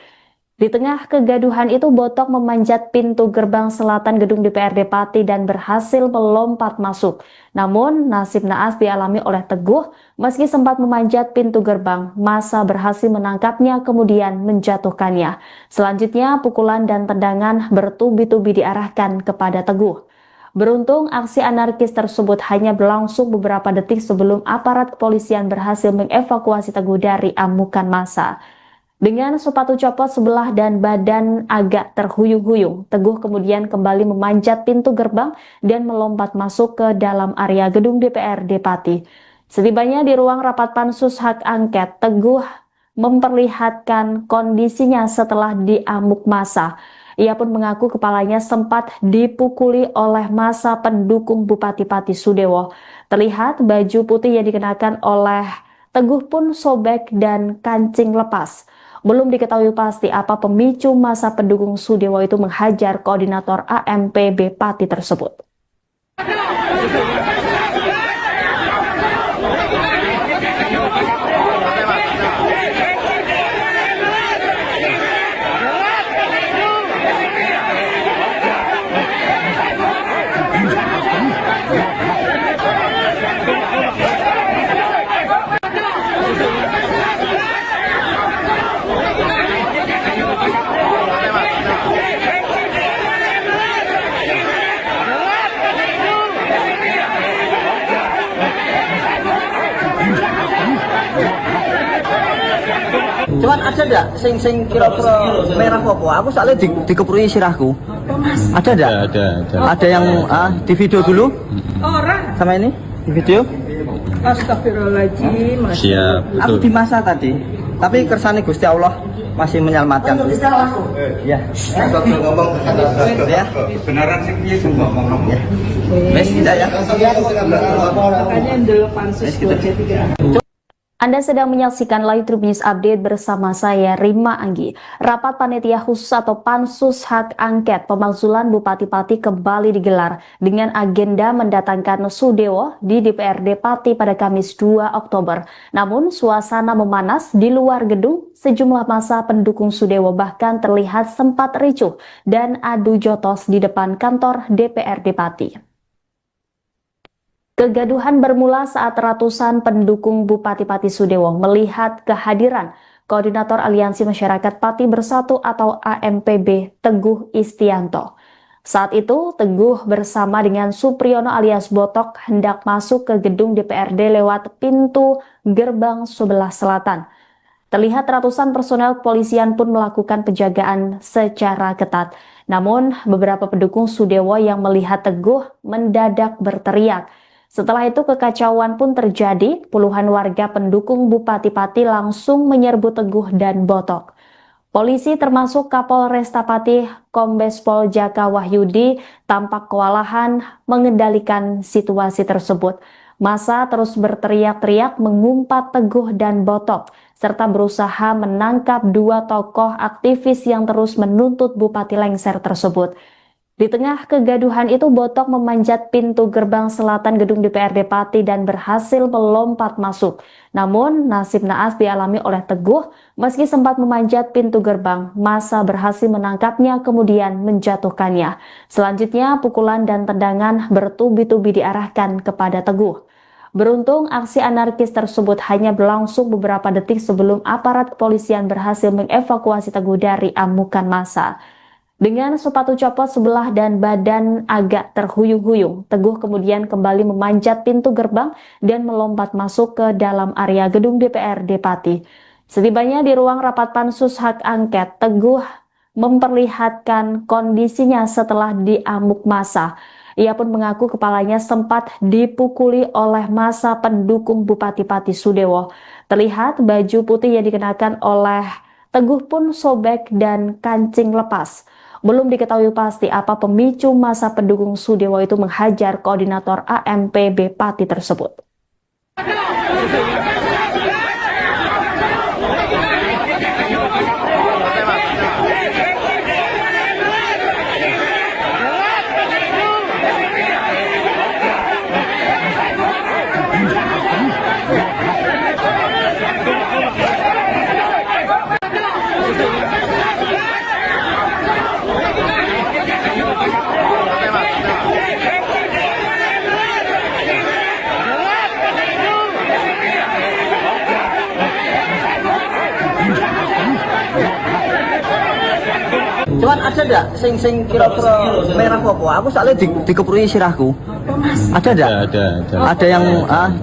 Di tengah kegaduhan itu, Botok memanjat pintu gerbang selatan gedung DPRD Pati dan berhasil melompat masuk. Namun, nasib naas dialami oleh Teguh, meski sempat memanjat pintu gerbang, massa berhasil menangkapnya kemudian menjatuhkannya. Selanjutnya, pukulan dan tendangan bertubi-tubi diarahkan kepada Teguh. Beruntung, aksi anarkis tersebut hanya berlangsung beberapa detik sebelum aparat kepolisian berhasil mengevakuasi Teguh dari amukan massa. Dengan sepatu copot sebelah dan badan agak terhuyung-huyung, Teguh kemudian kembali memanjat pintu gerbang dan melompat masuk ke dalam area gedung DPRD Pati. Setibanya di ruang rapat Pansus Hak Angket, Teguh memperlihatkan kondisinya setelah diamuk massa. Ia pun mengaku kepalanya sempat dipukuli oleh massa pendukung Bupati Pati Sudewo. Terlihat baju putih yang dikenakan oleh Teguh pun sobek dan kancing lepas. Belum diketahui pasti apa pemicu massa pendukung Sudewo itu menghajar koordinator AMPB Pati tersebut. Cuman ada enggak sing kira-kira merah apa? Aku soalnya dikeprui sirahku. Ada enggak? Ada yang di video dulu Orang. sama ini di video. Astagfirullahaladzim. Siap, Aku betul. di masa tadi. Tapi kersane Gusti Allah masih menyelamatkan. Ya. Kalau ngomong Ya. beneran sih piye sih ngomong. Ya. Wes tidak ya. Makanya delapan siswa C3A. Anda sedang menyaksikan Live Tribun News Update bersama saya Rima Anggi. Rapat Panitia Khusus atau Pansus Hak Angket Pemakzulan Bupati-Pati kembali digelar dengan agenda mendatangkan Sudewo di DPRD Pati pada Kamis 2 Oktober. Namun suasana memanas di luar gedung, sejumlah massa pendukung Sudewo bahkan terlihat sempat ricuh dan adu jotos di depan kantor DPRD Pati. Kegaduhan bermula saat ratusan pendukung Bupati-Pati Sudewo melihat kehadiran Koordinator Aliansi Masyarakat Pati Bersatu atau AMPB Teguh Istianto. Saat itu, Teguh bersama dengan Supriyono alias Botok hendak masuk ke gedung DPRD lewat pintu gerbang sebelah selatan. Terlihat ratusan personel kepolisian pun melakukan penjagaan secara ketat. Namun, beberapa pendukung Sudewo yang melihat Teguh mendadak berteriak. Setelah itu kekacauan pun terjadi, puluhan warga pendukung Bupati Pati langsung menyerbu Teguh dan Botok. Polisi termasuk Kapolresta Pati Kombes Pol Jaka Wahyudi tampak kewalahan mengendalikan situasi tersebut. Massa terus berteriak-teriak mengumpat Teguh dan Botok, serta berusaha menangkap dua tokoh aktivis yang terus menuntut Bupati lengser tersebut. Di tengah kegaduhan itu, Botok memanjat pintu gerbang selatan gedung DPRD Pati dan berhasil melompat masuk. Namun, nasib naas dialami oleh Teguh. Meski sempat memanjat pintu gerbang, massa berhasil menangkapnya kemudian menjatuhkannya. Selanjutnya, pukulan dan tendangan bertubi-tubi diarahkan kepada Teguh. Beruntung, aksi anarkis tersebut hanya berlangsung beberapa detik sebelum aparat kepolisian berhasil mengevakuasi Teguh dari amukan massa. Dengan sepatu copot sebelah dan badan agak terhuyung-huyung, Teguh kemudian kembali memanjat pintu gerbang dan melompat masuk ke dalam area gedung DPRD Pati. Setibanya di ruang rapat pansus hak angket, Teguh memperlihatkan kondisinya setelah diamuk massa. Ia pun mengaku kepalanya sempat dipukuli oleh massa pendukung Bupati Pati Sudewo. Terlihat baju putih yang dikenakan oleh Teguh pun sobek dan kancing lepas. Belum diketahui pasti apa pemicu massa pendukung Sudewo itu menghajar koordinator AMPB Pati tersebut. Cuman ada enggak sing kira-kira merah apa? Aku soalnya dikeprui sirahku. Ada enggak? Ada. Ada yang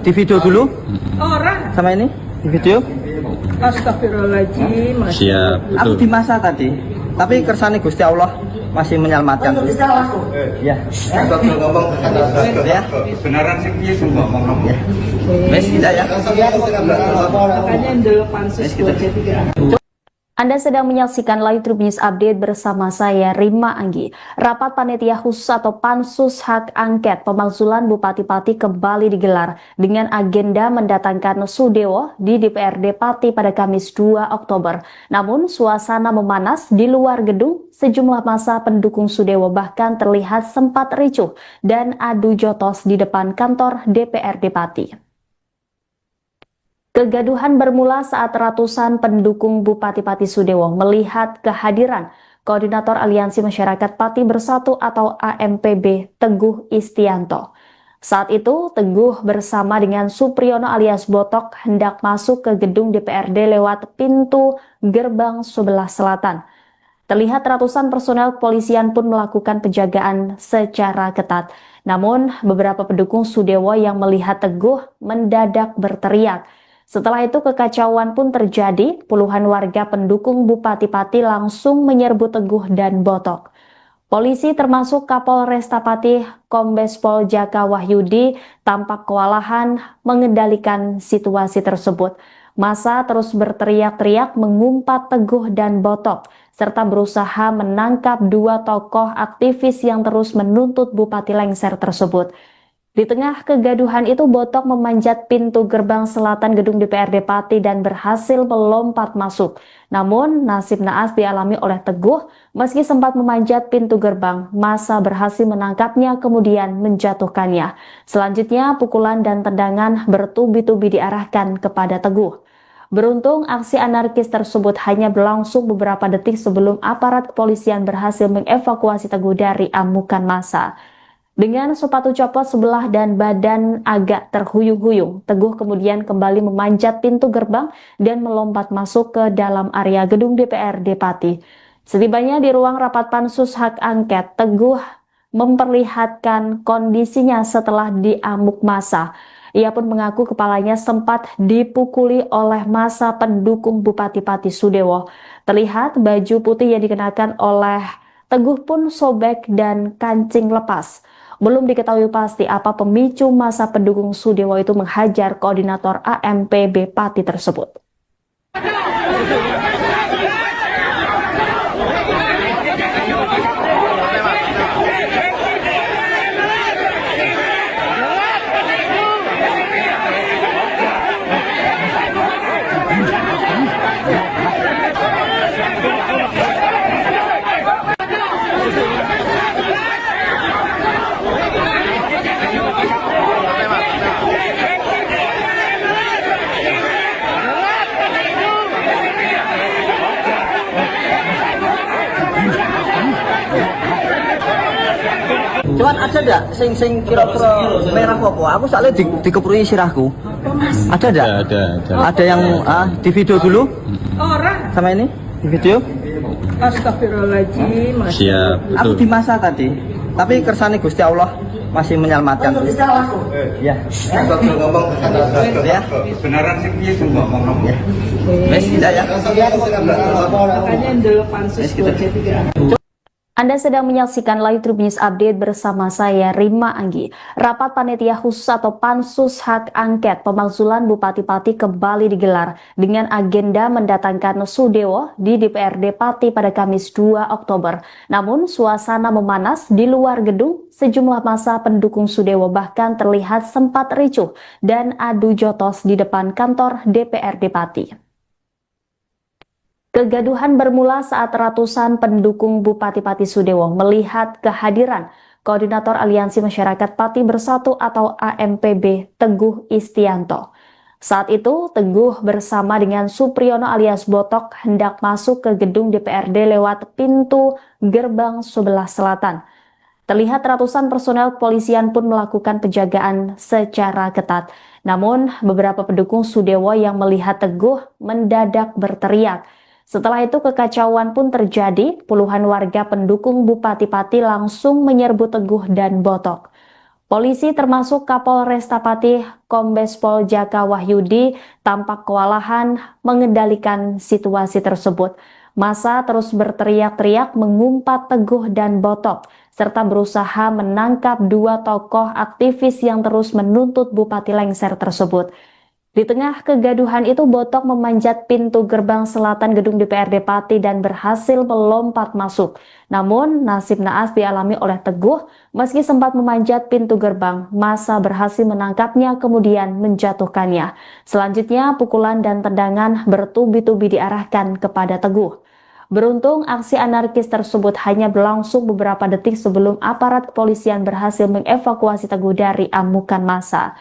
di video dulu? Orang. Sama ini? Di video? Astagfirullahaladzim. Siap, Aku betul. di masa tadi. Tapi kersane Gusti Allah masih menyelamatkan. Ya. Kita ngomong Ya. beneran sih piye sing ngomong. Ya. Wes tidak ya? Makanya dulu pansus 23. Anda sedang menyaksikan Live Tribun News Update bersama saya Rima Anggi. Rapat Panitia Khusus atau Pansus Hak Angket Pemakzulan Bupati Pati kembali digelar dengan agenda mendatangkan Sudewo di DPRD Pati pada Kamis 2 Oktober. Namun suasana memanas di luar gedung, sejumlah massa pendukung Sudewo bahkan terlihat sempat ricuh dan adu jotos di depan kantor DPRD Pati. Kegaduhan bermula saat ratusan pendukung Bupati Pati Sudewo melihat kehadiran Koordinator Aliansi Masyarakat Pati Bersatu atau AMPB Teguh Istianto. Saat itu, Teguh bersama dengan Supriyono alias Botok hendak masuk ke gedung DPRD lewat pintu gerbang sebelah selatan. Terlihat ratusan personel kepolisian pun melakukan penjagaan secara ketat. Namun, beberapa pendukung Sudewo yang melihat Teguh mendadak berteriak. Setelah itu kekacauan pun terjadi, puluhan warga pendukung Bupati Pati langsung menyerbu Teguh dan Botok. Polisi termasuk Kapolresta Pati Kombes Pol Jaka Wahyudi tampak kewalahan mengendalikan situasi tersebut. Massa terus berteriak-teriak mengumpat Teguh dan Botok, serta berusaha menangkap dua tokoh aktivis yang terus menuntut Bupati lengser tersebut. Di tengah kegaduhan itu, Botok memanjat pintu gerbang selatan gedung DPRD Pati dan berhasil melompat masuk. Namun, nasib naas dialami oleh Teguh. Meski sempat memanjat pintu gerbang, massa berhasil menangkapnya kemudian menjatuhkannya. Selanjutnya, pukulan dan tendangan bertubi-tubi diarahkan kepada Teguh. Beruntung, aksi anarkis tersebut hanya berlangsung beberapa detik sebelum aparat kepolisian berhasil mengevakuasi Teguh dari amukan massa. Dengan sepatu copot sebelah dan badan agak terhuyung-huyung, Teguh kemudian kembali memanjat pintu gerbang dan melompat masuk ke dalam area gedung DPRD Pati. Setibanya di ruang rapat pansus hak angket, Teguh memperlihatkan kondisinya setelah diamuk massa. Ia pun mengaku kepalanya sempat dipukuli oleh massa pendukung Bupati Pati Sudewo. Terlihat baju putih yang dikenakan oleh Teguh pun sobek dan kancing lepas. Belum diketahui pasti apa pemicu massa pendukung Sudewo itu menghajar koordinator AMPB Pati tersebut. Cuman ada enggak sing kira-kira merah apa? Aku soalnya dikeprui sirahku. Ada enggak? Ada yang di video dulu Orang. sama ini di video. Astagfirullahaladzim. Siap, Aku betul. di masa tadi. Tapi kersane Gusti Allah masih menyelamatkan. Ya. Gagal ngomong. Ya. Beneran sih piye sing ngomong. Ya. Wes tidak ya. Makanya dulu pansus 2C3. Anda sedang menyaksikan Live Tribun News Update bersama saya Rima Anggi. Rapat Panitia Khusus atau Pansus Hak Angket Pemakzulan Bupati Pati kembali digelar dengan agenda mendatangkan Sudewo di DPRD Pati pada Kamis 2 Oktober. Namun suasana memanas di luar gedung, sejumlah massa pendukung Sudewo bahkan terlihat sempat ricuh dan adu jotos di depan kantor DPRD Pati. Kegaduhan bermula saat ratusan pendukung Bupati Pati Sudewo melihat kehadiran Koordinator Aliansi Masyarakat Pati Bersatu atau AMPB Teguh Istianto. Saat itu, Teguh bersama dengan Supriyono alias Botok hendak masuk ke gedung DPRD lewat pintu gerbang sebelah selatan. Terlihat ratusan personel kepolisian pun melakukan penjagaan secara ketat. Namun, beberapa pendukung Sudewo yang melihat Teguh mendadak berteriak. Setelah itu kekacauan pun terjadi, puluhan warga pendukung Bupati Pati langsung menyerbu Teguh dan Botok. Polisi termasuk Kapolresta Pati Kombes Pol Jaka Wahyudi tampak kewalahan mengendalikan situasi tersebut. Massa terus berteriak-teriak mengumpat Teguh dan Botok, serta berusaha menangkap dua tokoh aktivis yang terus menuntut Bupati lengser tersebut. Di tengah kegaduhan itu, Botok memanjat pintu gerbang selatan gedung DPRD Pati dan berhasil melompat masuk. Namun, nasib naas dialami oleh Teguh, meski sempat memanjat pintu gerbang, massa berhasil menangkapnya kemudian menjatuhkannya. Selanjutnya, pukulan dan tendangan bertubi-tubi diarahkan kepada Teguh. Beruntung, aksi anarkis tersebut hanya berlangsung beberapa detik sebelum aparat kepolisian berhasil mengevakuasi Teguh dari amukan massa.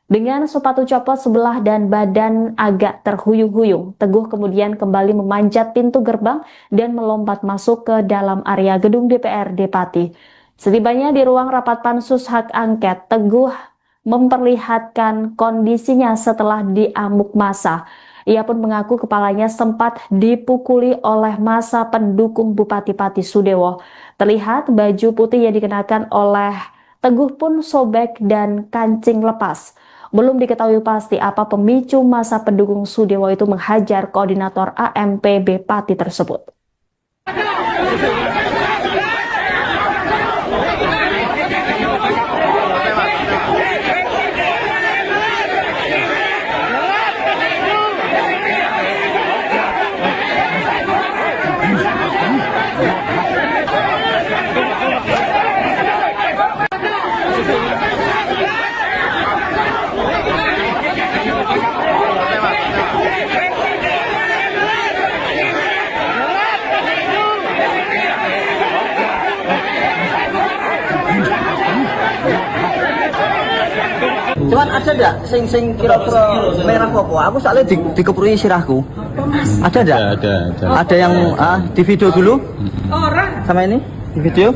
Dengan sepatu copot sebelah dan badan agak terhuyung-huyung, Teguh kemudian kembali memanjat pintu gerbang dan melompat masuk ke dalam area gedung DPRD Pati. Setibanya di ruang rapat Pansus Hak Angket, Teguh memperlihatkan kondisinya setelah diamuk massa. Ia pun mengaku kepalanya sempat dipukuli oleh massa pendukung Bupati Pati Sudewo. Terlihat baju putih yang dikenakan oleh Teguh pun sobek dan kancing lepas. Belum diketahui pasti apa pemicu massa pendukung Sudewo itu menghajar koordinator AMPB Pati tersebut. Cuman ada enggak sing kira-kira merah apa? Aku soalnya dikeprui sirahku. Ada enggak? Ada yang di video dulu Orang. sama ini di video.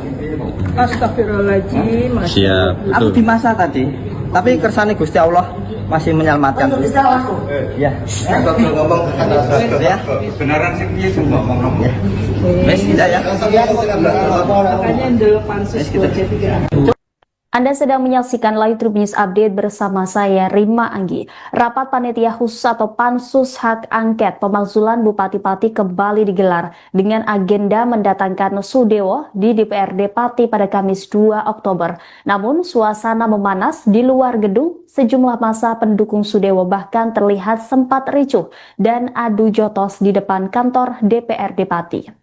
Astagfirullahaladzim. Siap, Aku betul. di masa tadi. Tapi kersane Gusti Allah masih menyelamatkan. Ya. Gagal ngomong. Ya. Beneran sih piye sing ngomong. Ya. Wes tidak ya. Makanya dulu pansus 2C3. Anda sedang menyaksikan Live Trip News Update bersama saya, Rima Anggi. Rapat Panitia Khusus atau Pansus Hak Angket Pemakzulan Bupati Pati kembali digelar dengan agenda mendatangkan Sudewo di DPRD Pati pada Kamis 2 Oktober. Namun, suasana memanas di luar gedung, sejumlah massa pendukung Sudewo bahkan terlihat sempat ricuh dan adu jotos di depan kantor DPRD Pati.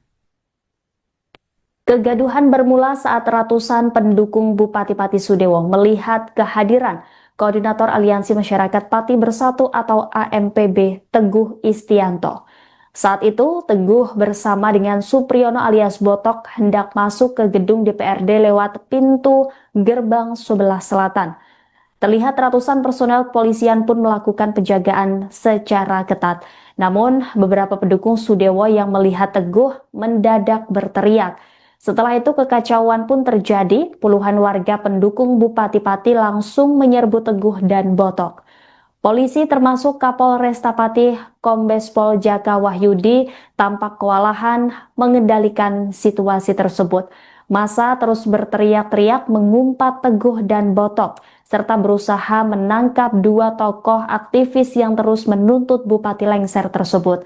Kegaduhan bermula saat ratusan pendukung Bupati Pati Sudewo melihat kehadiran Koordinator Aliansi Masyarakat Pati Bersatu atau AMPB Teguh Istianto. Saat itu, Teguh bersama dengan Supriyono alias Botok hendak masuk ke gedung DPRD lewat pintu gerbang sebelah selatan. Terlihat ratusan personel kepolisian pun melakukan penjagaan secara ketat. Namun, beberapa pendukung Sudewo yang melihat Teguh mendadak berteriak. Setelah itu kekacauan pun terjadi, puluhan warga pendukung Bupati Pati langsung menyerbu Teguh dan Botok. Polisi termasuk Kapolresta Pati Kombes Pol Jaka Wahyudi tampak kewalahan mengendalikan situasi tersebut. Massa terus berteriak-teriak mengumpat Teguh dan Botok, serta berusaha menangkap dua tokoh aktivis yang terus menuntut Bupati lengser tersebut.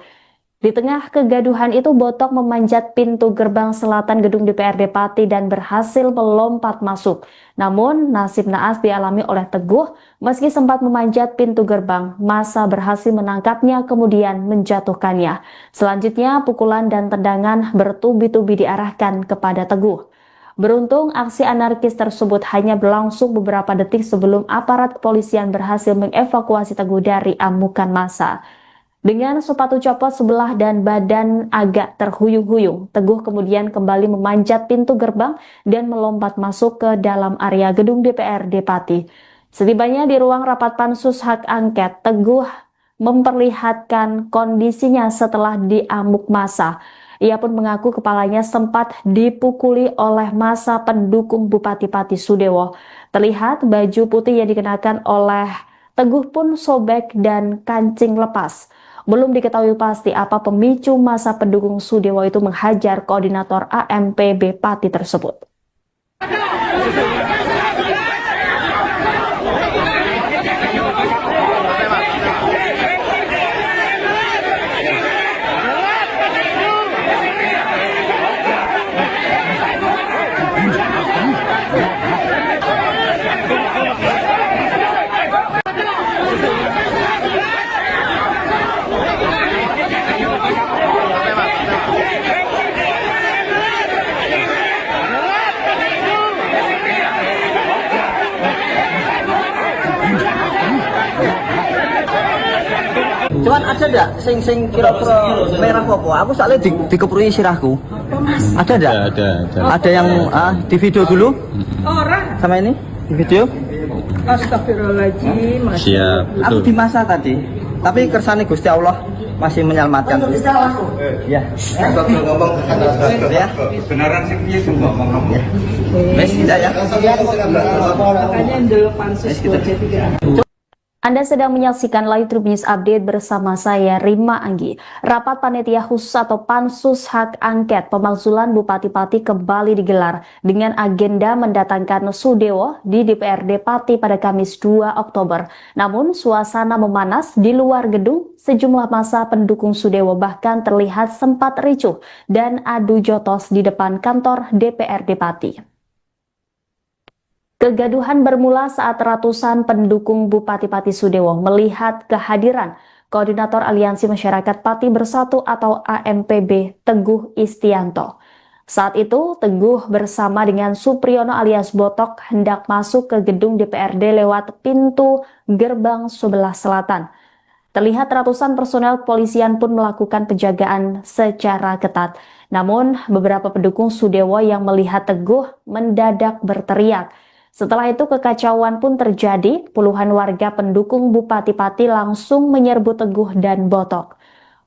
Di tengah kegaduhan itu, Botok memanjat pintu gerbang selatan gedung DPRD Pati dan berhasil melompat masuk. Namun, nasib naas dialami oleh Teguh. Meski sempat memanjat pintu gerbang, massa berhasil menangkapnya kemudian menjatuhkannya. Selanjutnya, pukulan dan tendangan bertubi-tubi diarahkan kepada Teguh. Beruntung, aksi anarkis tersebut hanya berlangsung beberapa detik sebelum aparat kepolisian berhasil mengevakuasi Teguh dari amukan massa. Dengan sepatu copot sebelah dan badan agak terhuyung-huyung, Teguh kemudian kembali memanjat pintu gerbang dan melompat masuk ke dalam area gedung DPRD Pati. Setibanya di ruang rapat Pansus Hak Angket, Teguh memperlihatkan kondisinya setelah diamuk massa. Ia pun mengaku kepalanya sempat dipukuli oleh massa pendukung Bupati Pati Sudewo. Terlihat baju putih yang dikenakan oleh Teguh pun sobek dan kancing lepas. Belum diketahui pasti apa pemicu massa pendukung Sudewo itu menghajar koordinator AMPB Pati tersebut. Cuman ada ndak sing kira-kira merah apa? Aku soalnya dikeprui sirahku. Ada ndak? Ada. Ada yang di video dulu Orang. sama ini di video. Astagfirullahaladzim. Siap. Aku di masa tadi. Tapi kersane Gusti Allah masih menyelamatkan. Ya. Kita ngomong Ya. beneran sih piye sing ngomong. Wes tidak ya. Makanya dulu pansus buat C3. Anda sedang menyaksikan Live Trip News Update bersama saya, Rima Anggi. Rapat Panitia Khusus atau Pansus Hak Angket Pemakzulan Bupati Pati kembali digelar dengan agenda mendatangkan Sudewo di DPRD Pati pada Kamis 2 Oktober. Namun, suasana memanas di luar gedung, sejumlah massa pendukung Sudewo bahkan terlihat sempat ricuh dan adu jotos di depan kantor DPRD Pati. Kegaduhan bermula saat ratusan pendukung Bupati Pati Sudewo melihat kehadiran Koordinator Aliansi Masyarakat Pati Bersatu atau AMPB Teguh Istianto. Saat itu, Teguh bersama dengan Supriyono alias Botok hendak masuk ke gedung DPRD lewat pintu gerbang sebelah selatan. Terlihat ratusan personel kepolisian pun melakukan penjagaan secara ketat. Namun, beberapa pendukung Sudewo yang melihat Teguh mendadak berteriak. Setelah itu kekacauan pun terjadi, puluhan warga pendukung Bupati Pati langsung menyerbu Teguh dan Botok.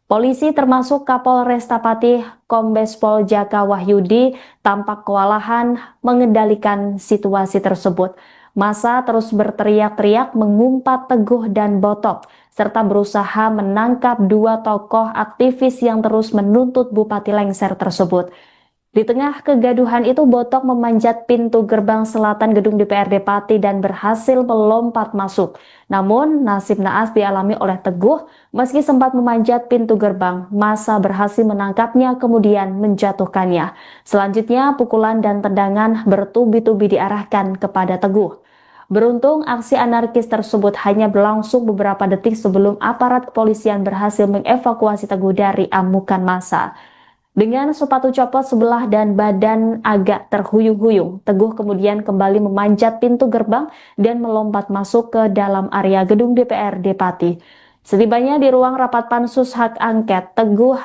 Polisi termasuk Kapolresta Pati Kombes Pol Jaka Wahyudi tampak kewalahan mengendalikan situasi tersebut. Massa terus berteriak-teriak mengumpat Teguh dan Botok, serta berusaha menangkap dua tokoh aktivis yang terus menuntut Bupati lengser tersebut. Di tengah kegaduhan itu, Botok memanjat pintu gerbang selatan gedung DPRD Pati dan berhasil melompat masuk. Namun, nasib naas dialami oleh Teguh. Meski sempat memanjat pintu gerbang, massa berhasil menangkapnya kemudian menjatuhkannya. Selanjutnya, pukulan dan tendangan bertubi-tubi diarahkan kepada Teguh. Beruntung, aksi anarkis tersebut hanya berlangsung beberapa detik sebelum aparat kepolisian berhasil mengevakuasi Teguh dari amukan massa. Dengan sepatu copot sebelah dan badan agak terhuyung-huyung, Teguh kemudian kembali memanjat pintu gerbang dan melompat masuk ke dalam area gedung DPRD Pati. Setibanya di ruang rapat pansus hak angket, Teguh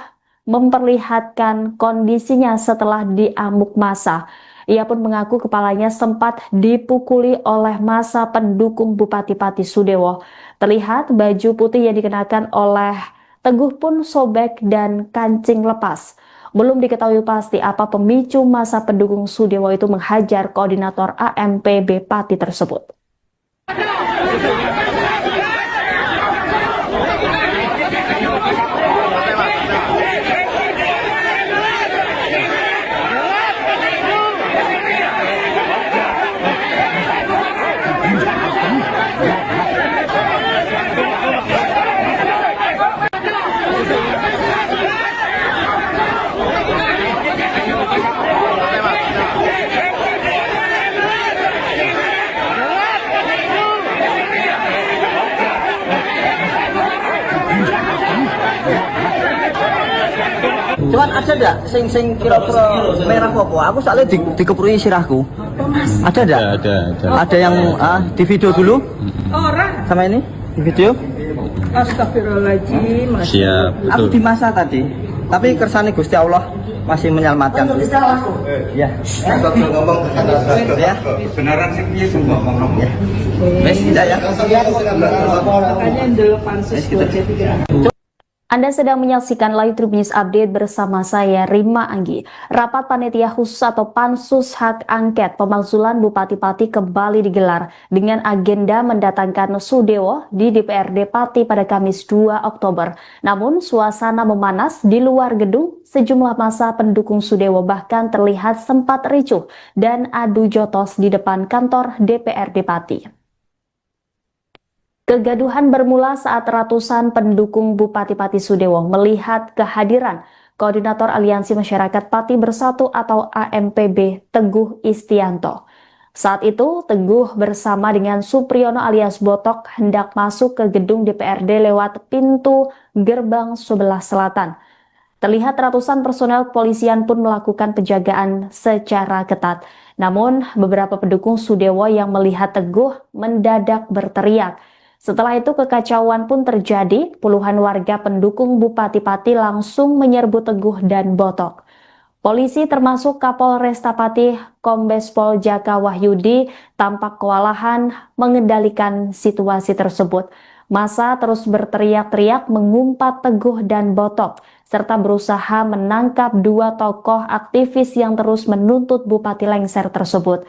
memperlihatkan kondisinya setelah diamuk massa. Ia pun mengaku kepalanya sempat dipukuli oleh massa pendukung Bupati Pati Sudewo. Terlihat baju putih yang dikenakan oleh Teguh pun sobek dan kancing lepas. Belum diketahui pasti apa pemicu massa pendukung Sudewo itu menghajar koordinator AMPB Pati tersebut. Cuman ada enggak sing kira-kira merah apa? Aku soalnya dikeprui sirahku. Ada enggak? Ada. Ada yang di video dulu Orang. sama ini di video. Astagfirullahaladzim. Siap. Aku di masa tadi. Tapi kersane Gusti Allah masih menyelamatkan. Ya. ngomong Ya. beneran sih piye sing ngomong. Wes tidak ya. Makanya dulu pansus 23. Anda sedang menyaksikan Live Tribun News Update bersama saya, Rima Anggi. Rapat Panitia Khusus atau Pansus Hak Angket Pemakzulan Bupati Pati kembali digelar dengan agenda mendatangkan Sudewo di DPRD Pati pada Kamis 2 Oktober. Namun, suasana memanas di luar gedung, sejumlah massa pendukung Sudewo bahkan terlihat sempat ricuh dan adu jotos di depan kantor DPRD Pati. Kegaduhan bermula saat ratusan pendukung Bupati Pati Sudewo melihat kehadiran Koordinator Aliansi Masyarakat Pati Bersatu atau AMPB Teguh Istianto. Saat itu, Teguh bersama dengan Supriyono alias Botok hendak masuk ke gedung DPRD lewat pintu gerbang sebelah selatan. Terlihat ratusan personel kepolisian pun melakukan penjagaan secara ketat. Namun, beberapa pendukung Sudewo yang melihat Teguh mendadak berteriak. Setelah itu kekacauan pun terjadi, puluhan warga pendukung Bupati Pati langsung menyerbu Teguh dan Botok. Polisi termasuk Kapolresta Pati Kombes Pol Jaka Wahyudi tampak kewalahan mengendalikan situasi tersebut. Massa terus berteriak-teriak mengumpat Teguh dan Botok, serta berusaha menangkap dua tokoh aktivis yang terus menuntut Bupati lengser tersebut.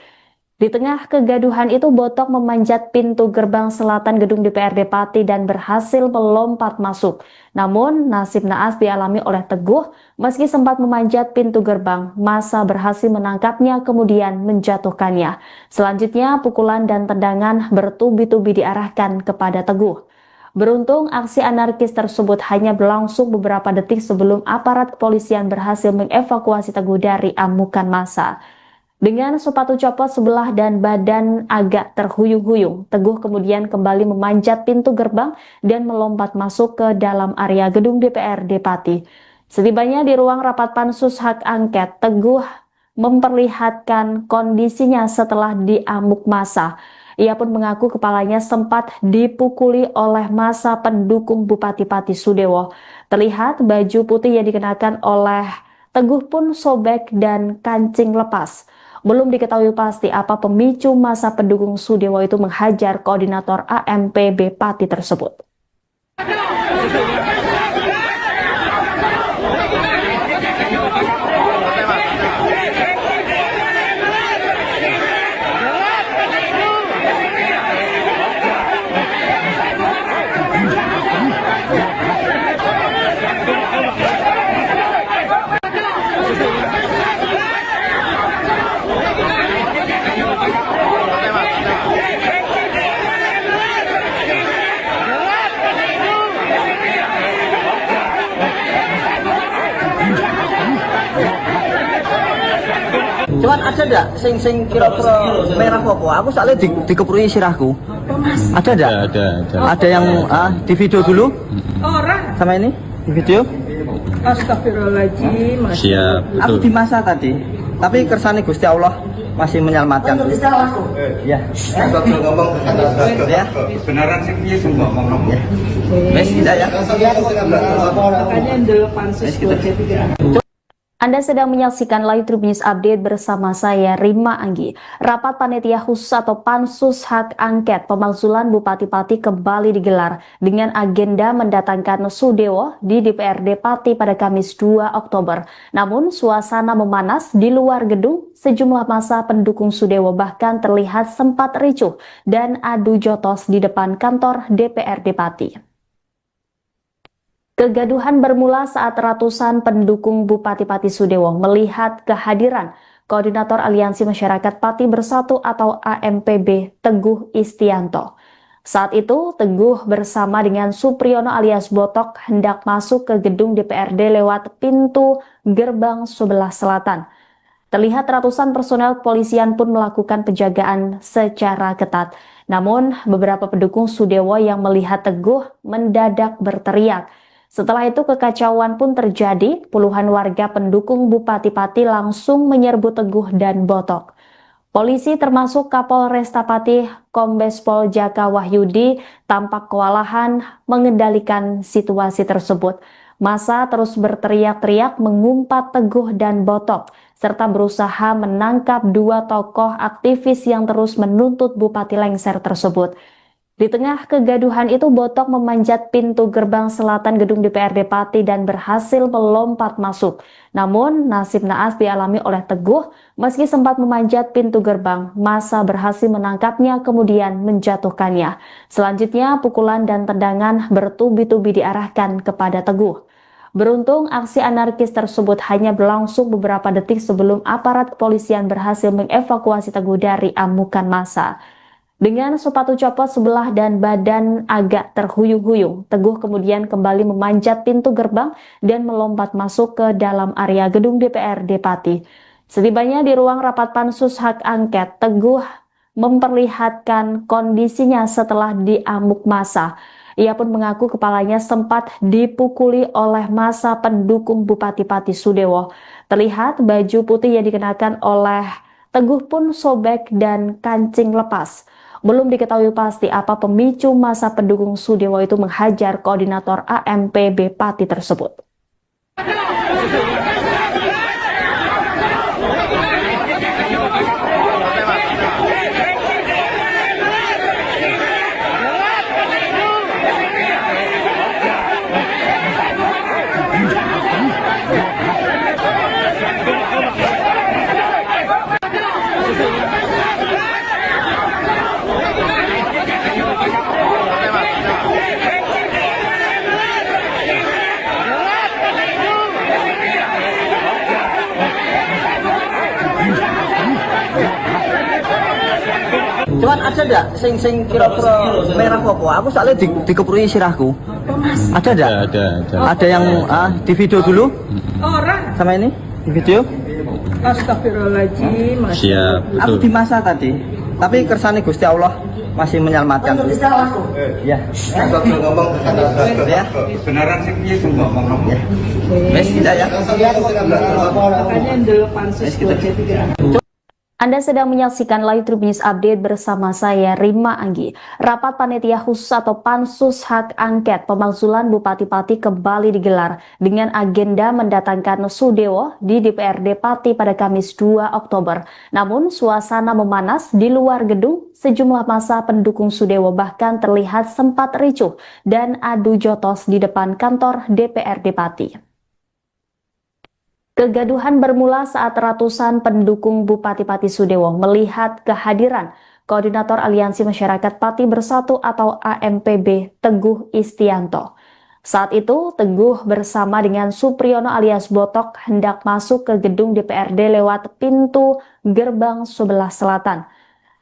Di tengah kegaduhan itu, Botok memanjat pintu gerbang selatan gedung DPRD Pati dan berhasil melompat masuk. Namun, nasib naas dialami oleh Teguh. Meski sempat memanjat pintu gerbang, massa berhasil menangkapnya kemudian menjatuhkannya. Selanjutnya, pukulan dan tendangan bertubi-tubi diarahkan kepada Teguh. Beruntung, aksi anarkis tersebut hanya berlangsung beberapa detik sebelum aparat kepolisian berhasil mengevakuasi Teguh dari amukan massa. Dengan sepatu copot sebelah dan badan agak terhuyung-huyung, Teguh kemudian kembali memanjat pintu gerbang dan melompat masuk ke dalam area gedung DPRD Pati. Setibanya di ruang rapat pansus hak angket, Teguh memperlihatkan kondisinya setelah diamuk massa. Ia pun mengaku kepalanya sempat dipukuli oleh massa pendukung Bupati Pati Sudewo. Terlihat baju putih yang dikenakan oleh Teguh pun sobek dan kancing lepas. Belum diketahui pasti apa pemicu massa pendukung Sudewo itu menghajar koordinator AMPB Pati tersebut. Cuman ada ndak sing kira-kira merah apa? Aku soalnya dikeprui sirahku. Ada ndak? Ada yang di video dulu Orang. sama ini di video. Astagfirullahaladzim. Siap, Aku betul. di masa tadi. Tapi kersane Gusti Allah masih menyelamatkan. Ya. ngomong Ya. kebenaran sing piye sing ngomong kamu. Wes tidak ya. Makanya ndelok pansus 23. Anda sedang menyaksikan Live Tribun News Update bersama saya Rima Anggi. Rapat Panitia Khusus atau Pansus Hak Angket Pemakzulan Bupati Pati kembali digelar dengan agenda mendatangkan Sudewo di DPRD Pati pada Kamis 2 Oktober. Namun suasana memanas di luar gedung, sejumlah massa pendukung Sudewo bahkan terlihat sempat ricuh dan adu jotos di depan kantor DPRD Pati. Kegaduhan bermula saat ratusan pendukung Bupati Pati Sudewo melihat kehadiran Koordinator Aliansi Masyarakat Pati Bersatu atau AMPB Teguh Istianto. Saat itu, Teguh bersama dengan Supriyono alias Botok hendak masuk ke gedung DPRD lewat pintu gerbang sebelah selatan. Terlihat ratusan personel kepolisian pun melakukan penjagaan secara ketat. Namun, beberapa pendukung Sudewo yang melihat Teguh mendadak berteriak. Setelah itu kekacauan pun terjadi, puluhan warga pendukung Bupati Pati langsung menyerbu Teguh dan Botok. Polisi termasuk Kapolresta Pati Kombes Pol Jaka Wahyudi tampak kewalahan mengendalikan situasi tersebut. Massa terus berteriak-teriak mengumpat Teguh dan Botok, serta berusaha menangkap dua tokoh aktivis yang terus menuntut Bupati lengser tersebut. Di tengah kegaduhan itu, Botok memanjat pintu gerbang selatan gedung DPRD Pati dan berhasil melompat masuk. Namun, nasib naas dialami oleh Teguh. Meski sempat memanjat pintu gerbang, massa berhasil menangkapnya kemudian menjatuhkannya. Selanjutnya, pukulan dan tendangan bertubi-tubi diarahkan kepada Teguh. Beruntung, aksi anarkis tersebut hanya berlangsung beberapa detik sebelum aparat kepolisian berhasil mengevakuasi Teguh dari amukan massa. Dengan sepatu copot sebelah dan badan agak terhuyung-huyung, Teguh kemudian kembali memanjat pintu gerbang dan melompat masuk ke dalam area gedung DPRD Pati. Setibanya di ruang rapat Pansus Hak Angket, Teguh memperlihatkan kondisinya setelah diamuk massa. Ia pun mengaku kepalanya sempat dipukuli oleh massa pendukung Bupati Pati Sudewo. Terlihat baju putih yang dikenakan oleh Teguh pun sobek dan kancing lepas. Belum diketahui pasti apa pemicu massa pendukung Sudewo itu menghajar koordinator AMPB Pati tersebut. Cuman ada ndak sing kira-kira merah apa? Aku soalnya dikeprui sirahku. Ada ndak? Ada yang di video dulu Orang. sama ini di video. Astagfirullahaladzim. Siap, Aku betul. di masa tadi. Tapi kersane Gusti Allah masih menyelamatkan. Ya. ngomong Ya. kebenaran sing piye sing ngomong kamu. Wes tidak ya. Makanya ndelok pansus 23. Anda sedang menyaksikan Live Tribun News Update bersama saya Rima Anggi. Rapat Panitia Khusus atau Pansus Hak Angket Pemakzulan Bupati Pati kembali digelar dengan agenda mendatangkan Sudewo di DPRD Pati pada Kamis 2 Oktober. Namun suasana memanas di luar gedung, sejumlah massa pendukung Sudewo bahkan terlihat sempat ricuh dan adu jotos di depan kantor DPRD Pati. Kegaduhan bermula saat ratusan pendukung Bupati Pati Sudewo melihat kehadiran Koordinator Aliansi Masyarakat Pati Bersatu atau AMPB Teguh Istianto. Saat itu, Teguh bersama dengan Supriyono alias Botok hendak masuk ke gedung DPRD lewat pintu gerbang sebelah selatan.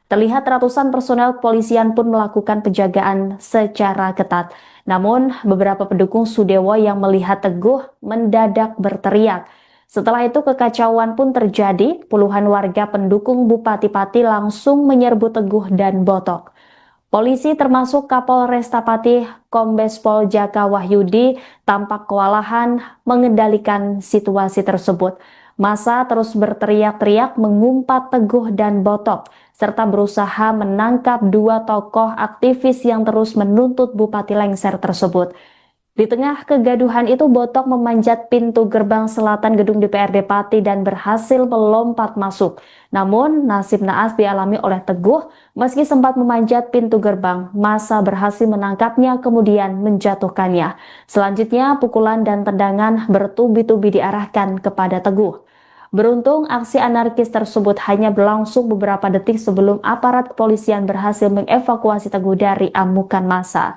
Terlihat ratusan personel kepolisian pun melakukan penjagaan secara ketat. Namun, beberapa pendukung Sudewo yang melihat Teguh mendadak berteriak. Setelah itu kekacauan pun terjadi, puluhan warga pendukung Bupati Pati langsung menyerbu Teguh dan Botok. Polisi termasuk Kapolresta Pati Kombes Pol Jaka Wahyudi tampak kewalahan mengendalikan situasi tersebut. Massa terus berteriak-teriak mengumpat Teguh dan Botok, serta berusaha menangkap dua tokoh aktivis yang terus menuntut Bupati lengser tersebut. Di tengah kegaduhan itu, Botok memanjat pintu gerbang selatan gedung DPRD Pati dan berhasil melompat masuk. Namun, nasib naas dialami oleh Teguh. Meski sempat memanjat pintu gerbang, massa berhasil menangkapnya kemudian menjatuhkannya. Selanjutnya, pukulan dan tendangan bertubi-tubi diarahkan kepada Teguh. Beruntung, aksi anarkis tersebut hanya berlangsung beberapa detik sebelum aparat kepolisian berhasil mengevakuasi Teguh dari amukan massa.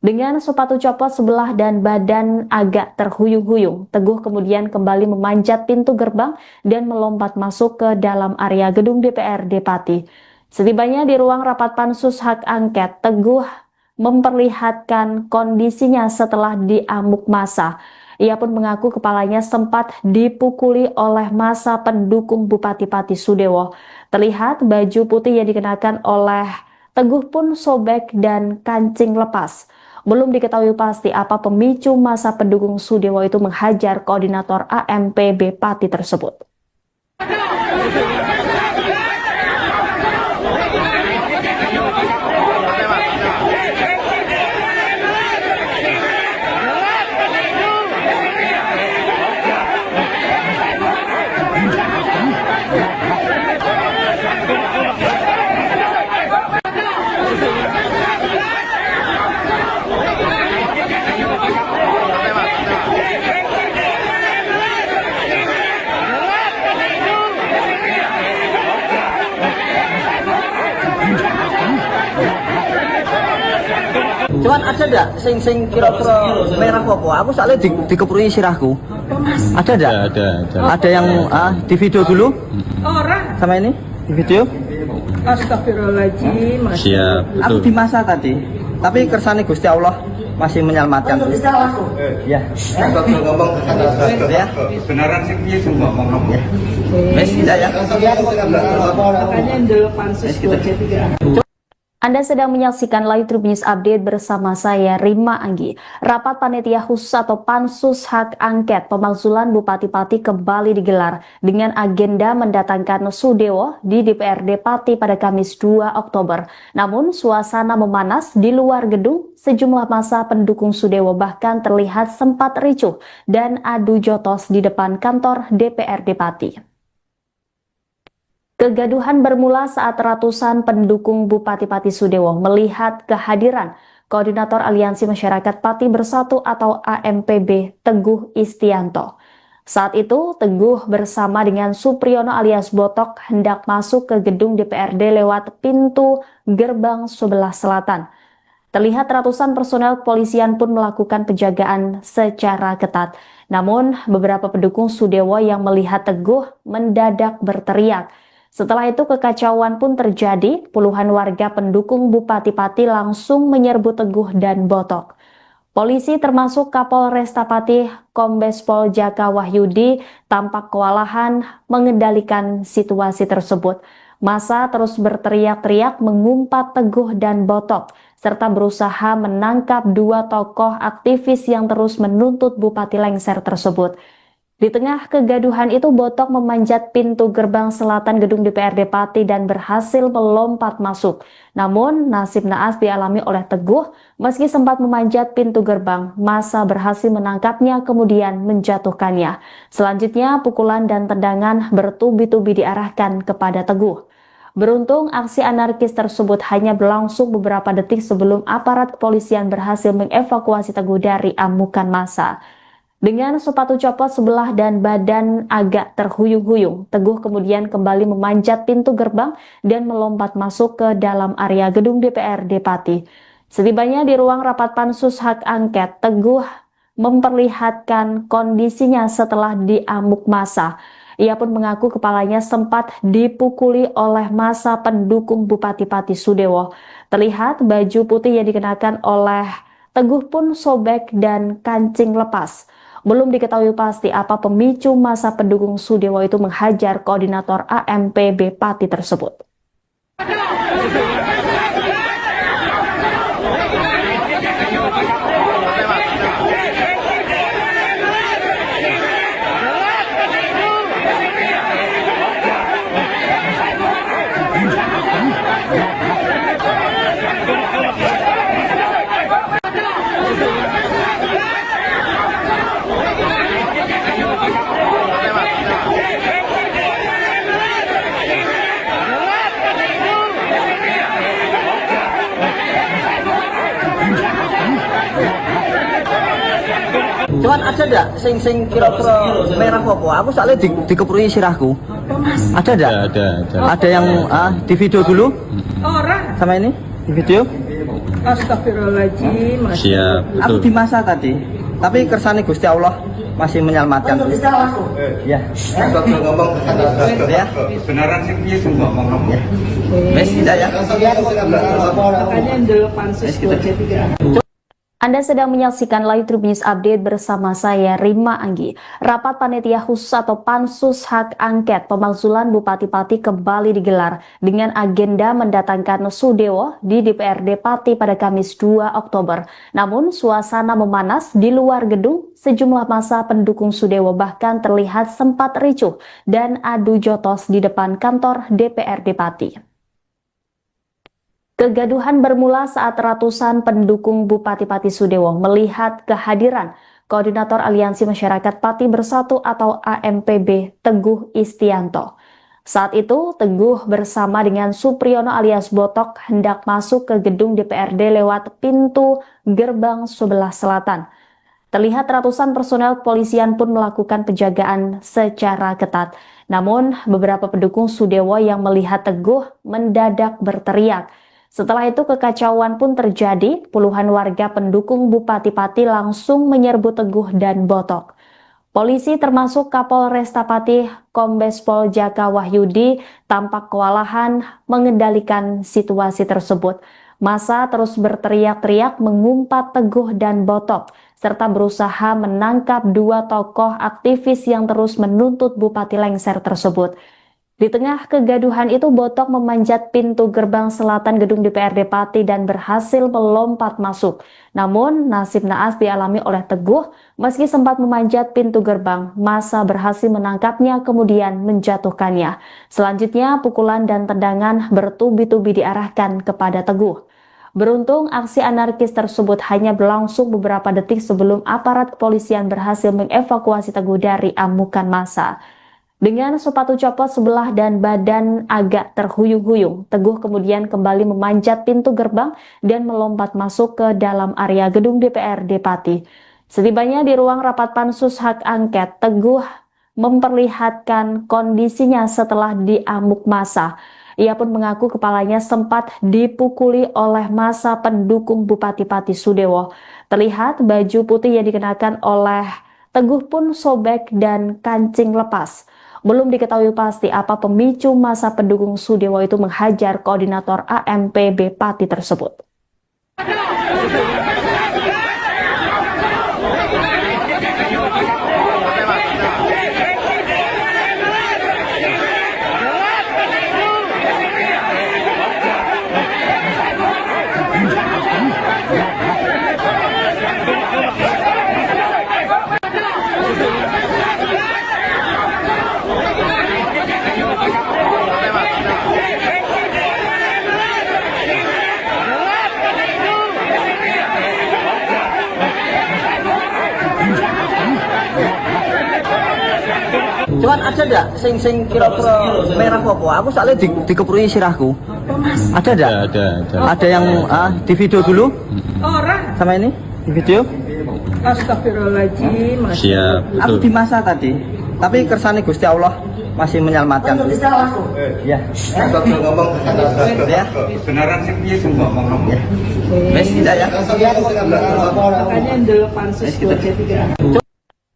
Dengan sepatu copot sebelah dan badan agak terhuyung-huyung, Teguh kemudian kembali memanjat pintu gerbang dan melompat masuk ke dalam area gedung DPRD Pati. Setibanya di ruang rapat pansus hak angket, Teguh memperlihatkan kondisinya setelah diamuk massa. Ia pun mengaku kepalanya sempat dipukuli oleh massa pendukung Bupati Pati Sudewo. Terlihat baju putih yang dikenakan oleh Teguh pun sobek dan kancing lepas. Belum diketahui pasti apa pemicu massa pendukung Sudewo itu menghajar koordinator AMPB Pati tersebut. Cuman ada ndak sing kira-kira merah apa? Aku soalnya dikeprui sirahku. Ada ndak? Ada yang di video dulu Orang. sama ini di video. Astagfirullahaladzim. Siap, Aku di masa tadi. Tapi kersane Gusti Allah masih menyelamatkan. Ya. Aja ngomong. Ya. Beneran sih piye sing ngomong kamu? Wes tidak ya. Makanya dulu pansus 23. Anda sedang menyaksikan Live Tribun News Update bersama saya Rima Anggi. Rapat Panitia Khusus atau Pansus Hak Angket Pemakzulan Bupati Pati kembali digelar dengan agenda mendatangkan Sudewo di DPRD Pati pada Kamis 2 Oktober. Namun suasana memanas di luar gedung, sejumlah massa pendukung Sudewo bahkan terlihat sempat ricuh dan adu jotos di depan kantor DPRD Pati. Kegaduhan bermula saat ratusan pendukung Bupati Pati Sudewo melihat kehadiran Koordinator Aliansi Masyarakat Pati Bersatu atau AMPB Teguh Istianto. Saat itu, Teguh bersama dengan Supriyono alias Botok hendak masuk ke gedung DPRD lewat pintu gerbang sebelah selatan. Terlihat ratusan personel kepolisian pun melakukan penjagaan secara ketat. Namun, beberapa pendukung Sudewo yang melihat Teguh mendadak berteriak. Setelah itu kekacauan pun terjadi, puluhan warga pendukung Bupati Pati langsung menyerbu Teguh dan Botok. Polisi termasuk Kapolresta Pati Kombes Pol Jaka Wahyudi tampak kewalahan mengendalikan situasi tersebut. Massa terus berteriak-teriak mengumpat Teguh dan Botok, serta berusaha menangkap dua tokoh aktivis yang terus menuntut Bupati lengser tersebut. Di tengah kegaduhan itu, Botok memanjat pintu gerbang selatan gedung DPRD Pati dan berhasil melompat masuk. Namun, nasib naas dialami oleh Teguh. Meski sempat memanjat pintu gerbang, massa berhasil menangkapnya kemudian menjatuhkannya. Selanjutnya, pukulan dan tendangan bertubi-tubi diarahkan kepada Teguh. Beruntung, aksi anarkis tersebut hanya berlangsung beberapa detik sebelum aparat kepolisian berhasil mengevakuasi Teguh dari amukan massa. Dengan sepatu copot sebelah dan badan agak terhuyung-huyung, Teguh kemudian kembali memanjat pintu gerbang dan melompat masuk ke dalam area gedung DPRD Pati. Setibanya di ruang rapat pansus hak angket, Teguh memperlihatkan kondisinya setelah diamuk massa. Ia pun mengaku kepalanya sempat dipukuli oleh massa pendukung Bupati Pati Sudewo. Terlihat baju putih yang dikenakan oleh Teguh pun sobek dan kancing lepas. Belum diketahui pasti apa pemicu masa pendukung Sudewo itu menghajar koordinator AMPB Pati tersebut. Cuman ada ndak sing kira-kira merah apa? Aku soalnya dikeprui sirahku. Ada ndak? Ada yang di video dulu Orang. sama ini di video. Astagfirullahaladzim. Siap, Aku betul. di masa tadi. Tapi kersane Gusti Allah masih menyelamatkan. Ya. Kalau ngomong Ya. beneran sih piye sing ngomong kamu. Wes tidak ya. Makanya dulu pansus buat C3. Anda sedang menyaksikan Live Tribun News Update bersama saya Rima Anggi. Rapat Panitia Khusus atau Pansus Hak Angket Pemakzulan Bupati-Pati kembali digelar dengan agenda mendatangkan Sudewo di DPRD Pati pada Kamis 2 Oktober. Namun suasana memanas di luar gedung, sejumlah massa pendukung Sudewo bahkan terlihat sempat ricuh dan adu jotos di depan kantor DPRD Pati. Kegaduhan bermula saat ratusan pendukung Bupati Pati Sudewo melihat kehadiran Koordinator Aliansi Masyarakat Pati Bersatu atau AMPB Teguh Istianto. Saat itu, Teguh bersama dengan Supriyono alias Botok hendak masuk ke gedung DPRD lewat pintu gerbang sebelah selatan. Terlihat ratusan personel kepolisian pun melakukan penjagaan secara ketat. Namun, beberapa pendukung Sudewo yang melihat Teguh mendadak berteriak. Setelah itu kekacauan pun terjadi, puluhan warga pendukung Bupati Pati langsung menyerbu Teguh dan Botok. Polisi termasuk Kapolresta Pati Kombes Pol Jaka Wahyudi tampak kewalahan mengendalikan situasi tersebut. Massa terus berteriak-teriak mengumpat Teguh dan Botok, serta berusaha menangkap dua tokoh aktivis yang terus menuntut Bupati lengser tersebut. Di tengah kegaduhan itu, Botok memanjat pintu gerbang selatan gedung DPRD Pati dan berhasil melompat masuk. Namun, nasib naas dialami oleh Teguh. Meski sempat memanjat pintu gerbang, massa berhasil menangkapnya kemudian menjatuhkannya. Selanjutnya, pukulan dan tendangan bertubi-tubi diarahkan kepada Teguh. Beruntung, aksi anarkis tersebut hanya berlangsung beberapa detik sebelum aparat kepolisian berhasil mengevakuasi Teguh dari amukan massa. Dengan sepatu copot sebelah dan badan agak terhuyung-huyung, Teguh kemudian kembali memanjat pintu gerbang dan melompat masuk ke dalam area gedung DPRD Pati. Setibanya di ruang rapat Pansus Hak Angket, Teguh memperlihatkan kondisinya setelah diamuk massa. Ia pun mengaku kepalanya sempat dipukuli oleh massa pendukung Bupati Pati Sudewo. Terlihat baju putih yang dikenakan oleh Teguh pun sobek dan kancing lepas. Belum diketahui pasti apa pemicu massa pendukung Sudewo itu menghajar koordinator AMPB Pati tersebut. Cuman ada ndak sing kira-kira merah apa? Aku soalnya dikeprui sirahku. Ada ndak? Ada yang di video dulu Orang. sama ini di video. Astagfirullahaladzim. Siap, Aku betul. di masa tadi. Tapi kersane Gusti Allah masih menyelamatkan. Ya. Kalau ngomong Ya. beneran sih piye sing ngomong kamu. Wes tidak ya. Makanya dulu pansus buat C3.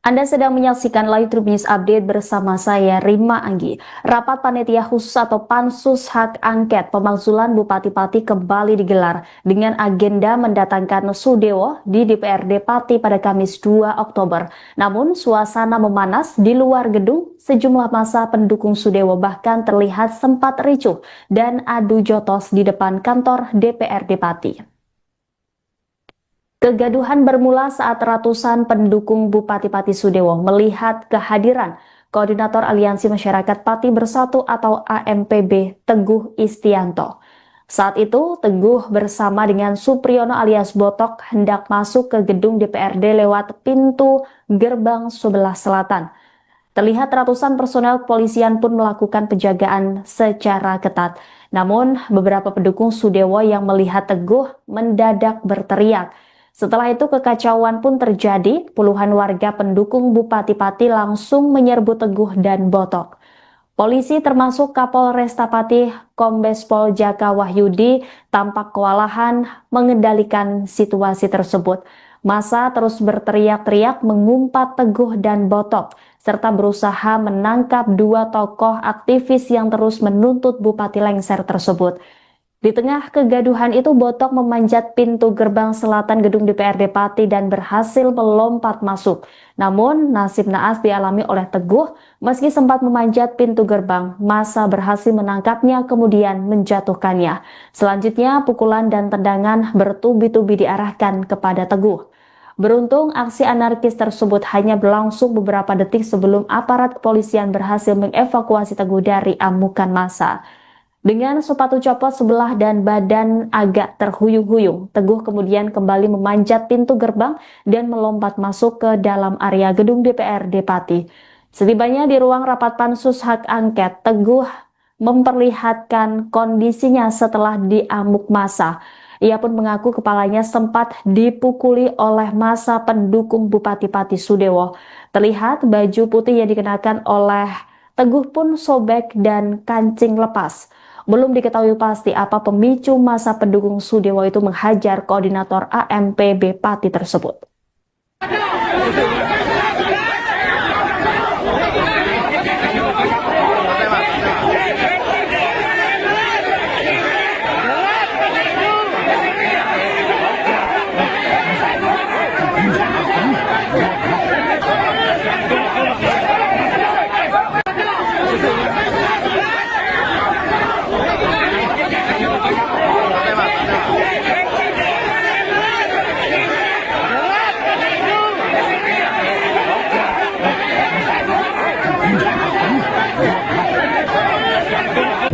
Anda sedang menyaksikan Live Tribun News Update bersama saya Rima Anggi. Rapat Panitia Khusus atau Pansus Hak Angket Pemakzulan Bupati-Pati kembali digelar dengan agenda mendatangkan Sudewo di DPRD Pati pada Kamis 2 Oktober. Namun suasana memanas di luar gedung, sejumlah massa pendukung Sudewo bahkan terlihat sempat ricuh dan adu jotos di depan kantor DPRD Pati. Kegaduhan bermula saat ratusan pendukung Bupati-Pati Sudewo melihat kehadiran Koordinator Aliansi Masyarakat Pati Bersatu atau AMPB Teguh Istianto. Saat itu, Teguh bersama dengan Supriyono alias Botok hendak masuk ke gedung DPRD lewat pintu gerbang sebelah selatan. Terlihat ratusan personel kepolisian pun melakukan penjagaan secara ketat. Namun, beberapa pendukung Sudewo yang melihat Teguh mendadak berteriak. Setelah itu kekacauan pun terjadi, puluhan warga pendukung Bupati Pati langsung menyerbu Teguh dan Botok. Polisi termasuk Kapolresta Pati Kombes Pol Jaka Wahyudi tampak kewalahan mengendalikan situasi tersebut. Massa terus berteriak-teriak mengumpat Teguh dan Botok, serta berusaha menangkap dua tokoh aktivis yang terus menuntut Bupati lengser tersebut. Di tengah kegaduhan itu, Botok memanjat pintu gerbang selatan gedung DPRD Pati dan berhasil melompat masuk. Namun, nasib naas dialami oleh Teguh. Meski sempat memanjat pintu gerbang, massa berhasil menangkapnya kemudian menjatuhkannya. Selanjutnya, pukulan dan tendangan bertubi-tubi diarahkan kepada Teguh. Beruntung, aksi anarkis tersebut hanya berlangsung beberapa detik sebelum aparat kepolisian berhasil mengevakuasi Teguh dari amukan massa. Dengan sepatu copot sebelah dan badan agak terhuyung-huyung, Teguh kemudian kembali memanjat pintu gerbang dan melompat masuk ke dalam area gedung DPRD Pati. Setibanya di ruang rapat Pansus Hak Angket, Teguh memperlihatkan kondisinya setelah diamuk massa. Ia pun mengaku kepalanya sempat dipukuli oleh massa pendukung Bupati Pati Sudewo. Terlihat baju putih yang dikenakan oleh Teguh pun sobek dan kancing lepas. Belum diketahui pasti apa pemicu massa pendukung Sudewo itu menghajar koordinator AMPB Pati tersebut.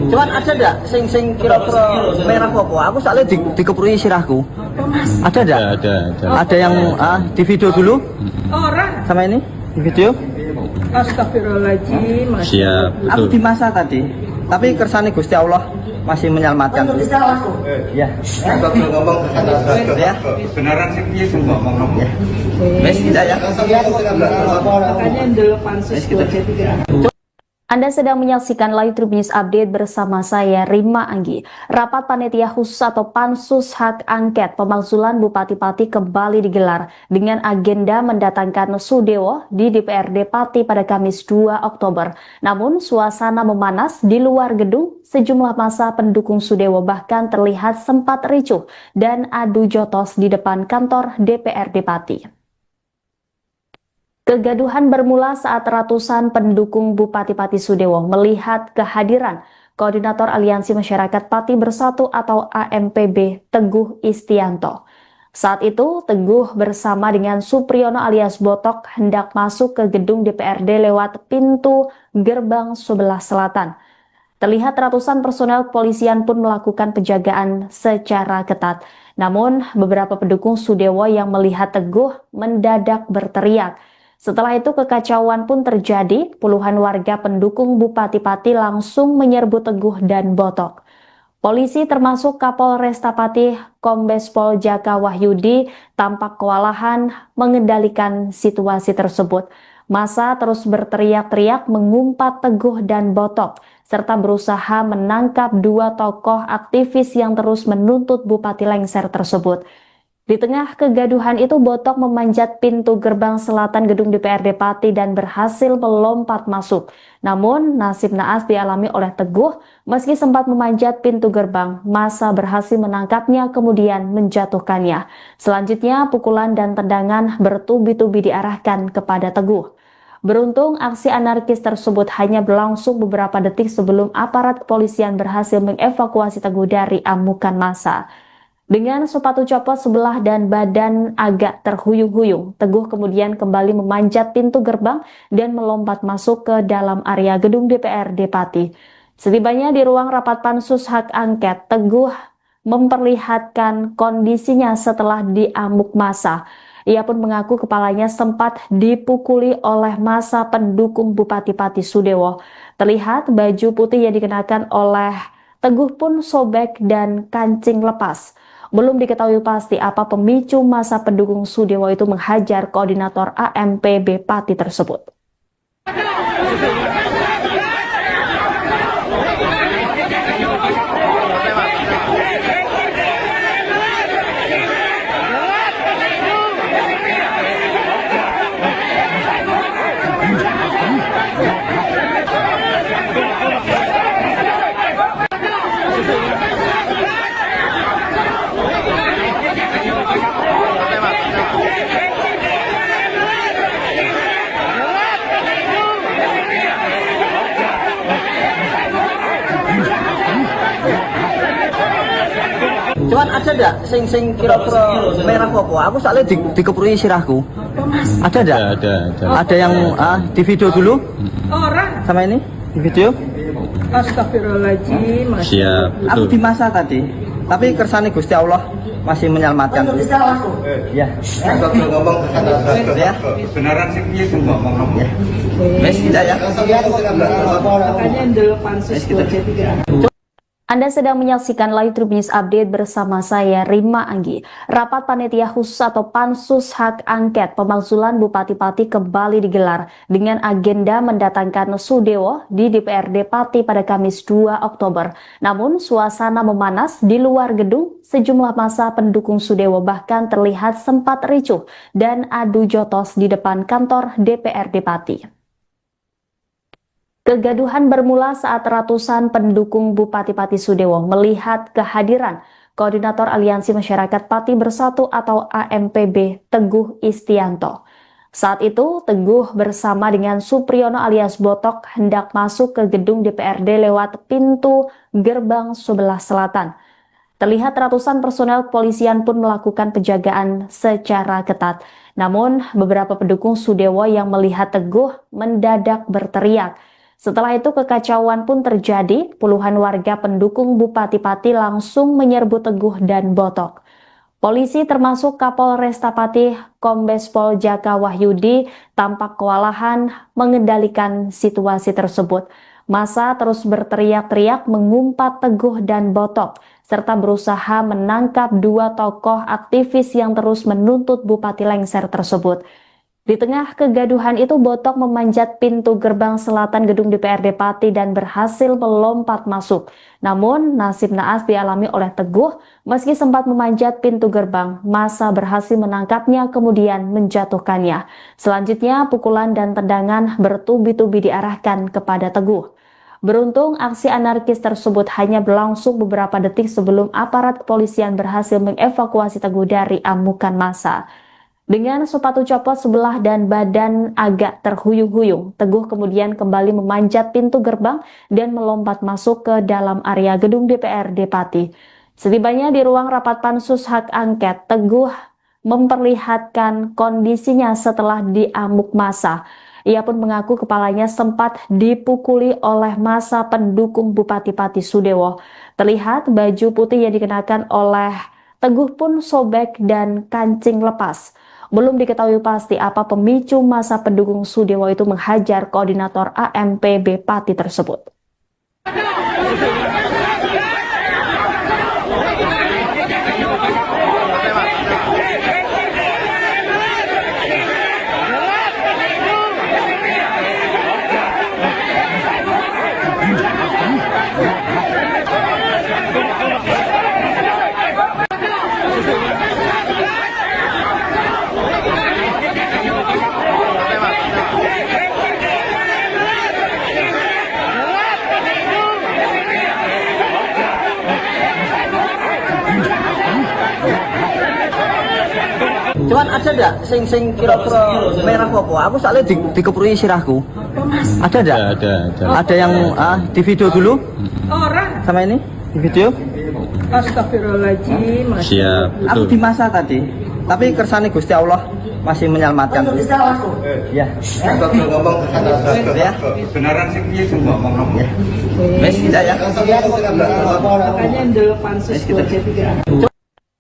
Cuman ada ndak sing kira-kira merah apa? Aku soalnya dikeprui sirahku. Ada ndak? Ada. Ada yang di video dulu Orang. sama ini di video. Astagfirullahaladzim. Siap. Aku di masa tadi, tapi kersane Gusti Allah masih menyelamatkan. Ya. Kita ngomong Ya. beneran sih piye sing ngomong. Ya. Wes tidak ya. Makanya dulu pansus buat C3. Anda sedang menyaksikan Live Tribun News Update bersama saya Rima Anggi. Rapat Panitia Khusus atau Pansus Hak Angket Pemakzulan Bupati-Pati kembali digelar dengan agenda mendatangkan Sudewo di DPRD Pati pada Kamis 2 Oktober. Namun suasana memanas di luar gedung, sejumlah massa pendukung Sudewo bahkan terlihat sempat ricuh dan adu jotos di depan kantor DPRD Pati. Kegaduhan bermula saat ratusan pendukung Bupati-Pati Sudewo melihat kehadiran Koordinator Aliansi Masyarakat Pati Bersatu atau AMPB Teguh Istianto. Saat itu, Teguh bersama dengan Supriyono alias Botok hendak masuk ke gedung DPRD lewat pintu gerbang sebelah selatan. Terlihat ratusan personel kepolisian pun melakukan penjagaan secara ketat. Namun, beberapa pendukung Sudewo yang melihat Teguh mendadak berteriak. Setelah itu kekacauan pun terjadi, puluhan warga pendukung Bupati Pati langsung menyerbu Teguh dan Botok. Polisi termasuk Kapolresta Pati Kombes Pol Jaka Wahyudi tampak kewalahan mengendalikan situasi tersebut. Massa terus berteriak-teriak mengumpat Teguh dan Botok, serta berusaha menangkap dua tokoh aktivis yang terus menuntut Bupati lengser tersebut. Di tengah kegaduhan itu, Botok memanjat pintu gerbang selatan gedung DPRD Pati dan berhasil melompat masuk. Namun, nasib naas dialami oleh Teguh. Meski sempat memanjat pintu gerbang, massa berhasil menangkapnya kemudian menjatuhkannya. Selanjutnya, pukulan dan tendangan bertubi-tubi diarahkan kepada Teguh. Beruntung, aksi anarkis tersebut hanya berlangsung beberapa detik sebelum aparat kepolisian berhasil mengevakuasi Teguh dari amukan massa. Dengan sepatu copot sebelah dan badan agak terhuyung-huyung, Teguh kemudian kembali memanjat pintu gerbang dan melompat masuk ke dalam area gedung DPRD Pati. Setibanya di ruang rapat pansus hak angket, Teguh memperlihatkan kondisinya setelah diamuk massa. Ia pun mengaku kepalanya sempat dipukuli oleh massa pendukung Bupati Pati Sudewo. Terlihat baju putih yang dikenakan oleh Teguh pun sobek dan kancing lepas. Belum diketahui pasti apa pemicu massa pendukung Sudewo itu menghajar koordinator AMPB Pati tersebut. Cuman ada ndak sing kira-kira merah apa? Aku soalnya dikeprui sirahku. Ada ndak? Ada. Ada yang di video dulu Orang. sama ini di video. Astagfirullahaladzim. Siap. Aku Betul. di masa tadi. Tapi kersane Gusti Allah masih menyelamatkan. Ya. Kalau ngomong Ya. beneran sih piye sing ngomong. Ya. Wes tidak ya. Makanya dulu pansus kita- 23. Anda sedang menyaksikan Live Tribun News Update bersama saya, Rima Anggi. Rapat Panitia Khusus atau Pansus Hak Angket Pemakzulan Bupati Pati kembali digelar dengan agenda mendatangkan Sudewo di DPRD Pati pada Kamis 2 Oktober. Namun, suasana memanas di luar gedung, sejumlah massa pendukung Sudewo bahkan terlihat sempat ricuh dan adu jotos di depan kantor DPRD Pati. Kegaduhan bermula saat ratusan pendukung Bupati Pati Sudewo melihat kehadiran Koordinator Aliansi Masyarakat Pati Bersatu atau AMPB Teguh Istianto. Saat itu, Teguh bersama dengan Supriyono alias Botok hendak masuk ke gedung DPRD lewat pintu gerbang sebelah selatan. Terlihat ratusan personel kepolisian pun melakukan penjagaan secara ketat. Namun, beberapa pendukung Sudewo yang melihat Teguh mendadak berteriak. Setelah itu kekacauan pun terjadi, puluhan warga pendukung Bupati Pati langsung menyerbu Teguh dan Botok. Polisi termasuk Kapolresta Pati Kombes Pol Jaka Wahyudi tampak kewalahan mengendalikan situasi tersebut. Massa terus berteriak-teriak mengumpat Teguh dan Botok, serta berusaha menangkap dua tokoh aktivis yang terus menuntut Bupati lengser tersebut. Di tengah kegaduhan itu, Botok memanjat pintu gerbang selatan gedung DPRD Pati dan berhasil melompat masuk. Namun, nasib naas dialami oleh Teguh. Meski sempat memanjat pintu gerbang, massa berhasil menangkapnya kemudian menjatuhkannya. Selanjutnya, pukulan dan tendangan bertubi-tubi diarahkan kepada Teguh. Beruntung, aksi anarkis tersebut hanya berlangsung beberapa detik sebelum aparat kepolisian berhasil mengevakuasi Teguh dari amukan massa. Dengan sepatu copot sebelah dan badan agak terhuyung-huyung, Teguh kemudian kembali memanjat pintu gerbang dan melompat masuk ke dalam area gedung DPRD Pati. Setibanya di ruang rapat pansus hak angket, Teguh memperlihatkan kondisinya setelah diamuk massa. Ia pun mengaku kepalanya sempat dipukuli oleh massa pendukung Bupati Pati Sudewo. Terlihat baju putih yang dikenakan oleh Teguh pun sobek dan kancing lepas. Belum diketahui pasti apa pemicu massa pendukung Sudewo itu menghajar koordinator AMPB Pati tersebut. Cuman ada ndak sing kira-kira merah apa? Aku soalnya dikeprui sirahku. Ada ndak? Ada yang di video dulu Orang. sama ini di video. Astagfirullahaladzim. Siap, Aku betul. di masa tadi. Tapi kersane Gusti Allah masih menyelamatkan. Ya. Kita ngomong Ya. beneran sih piye sing ngomong kamu. Ya. Wes tidak ya. Makanya dulu pansus 23.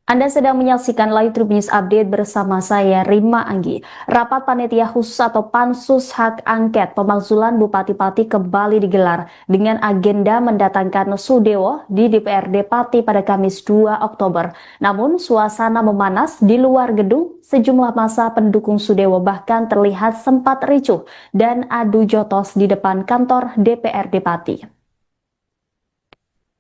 Anda sedang menyaksikan Live Tribun News Update bersama saya Rima Anggi. Rapat Panitia Khusus atau Pansus Hak Angket Pemakzulan Bupati-Pati kembali digelar dengan agenda mendatangkan Sudewo di DPRD Pati pada Kamis 2 Oktober. Namun suasana memanas di luar gedung, sejumlah massa pendukung Sudewo bahkan terlihat sempat ricuh dan adu jotos di depan kantor DPRD Pati.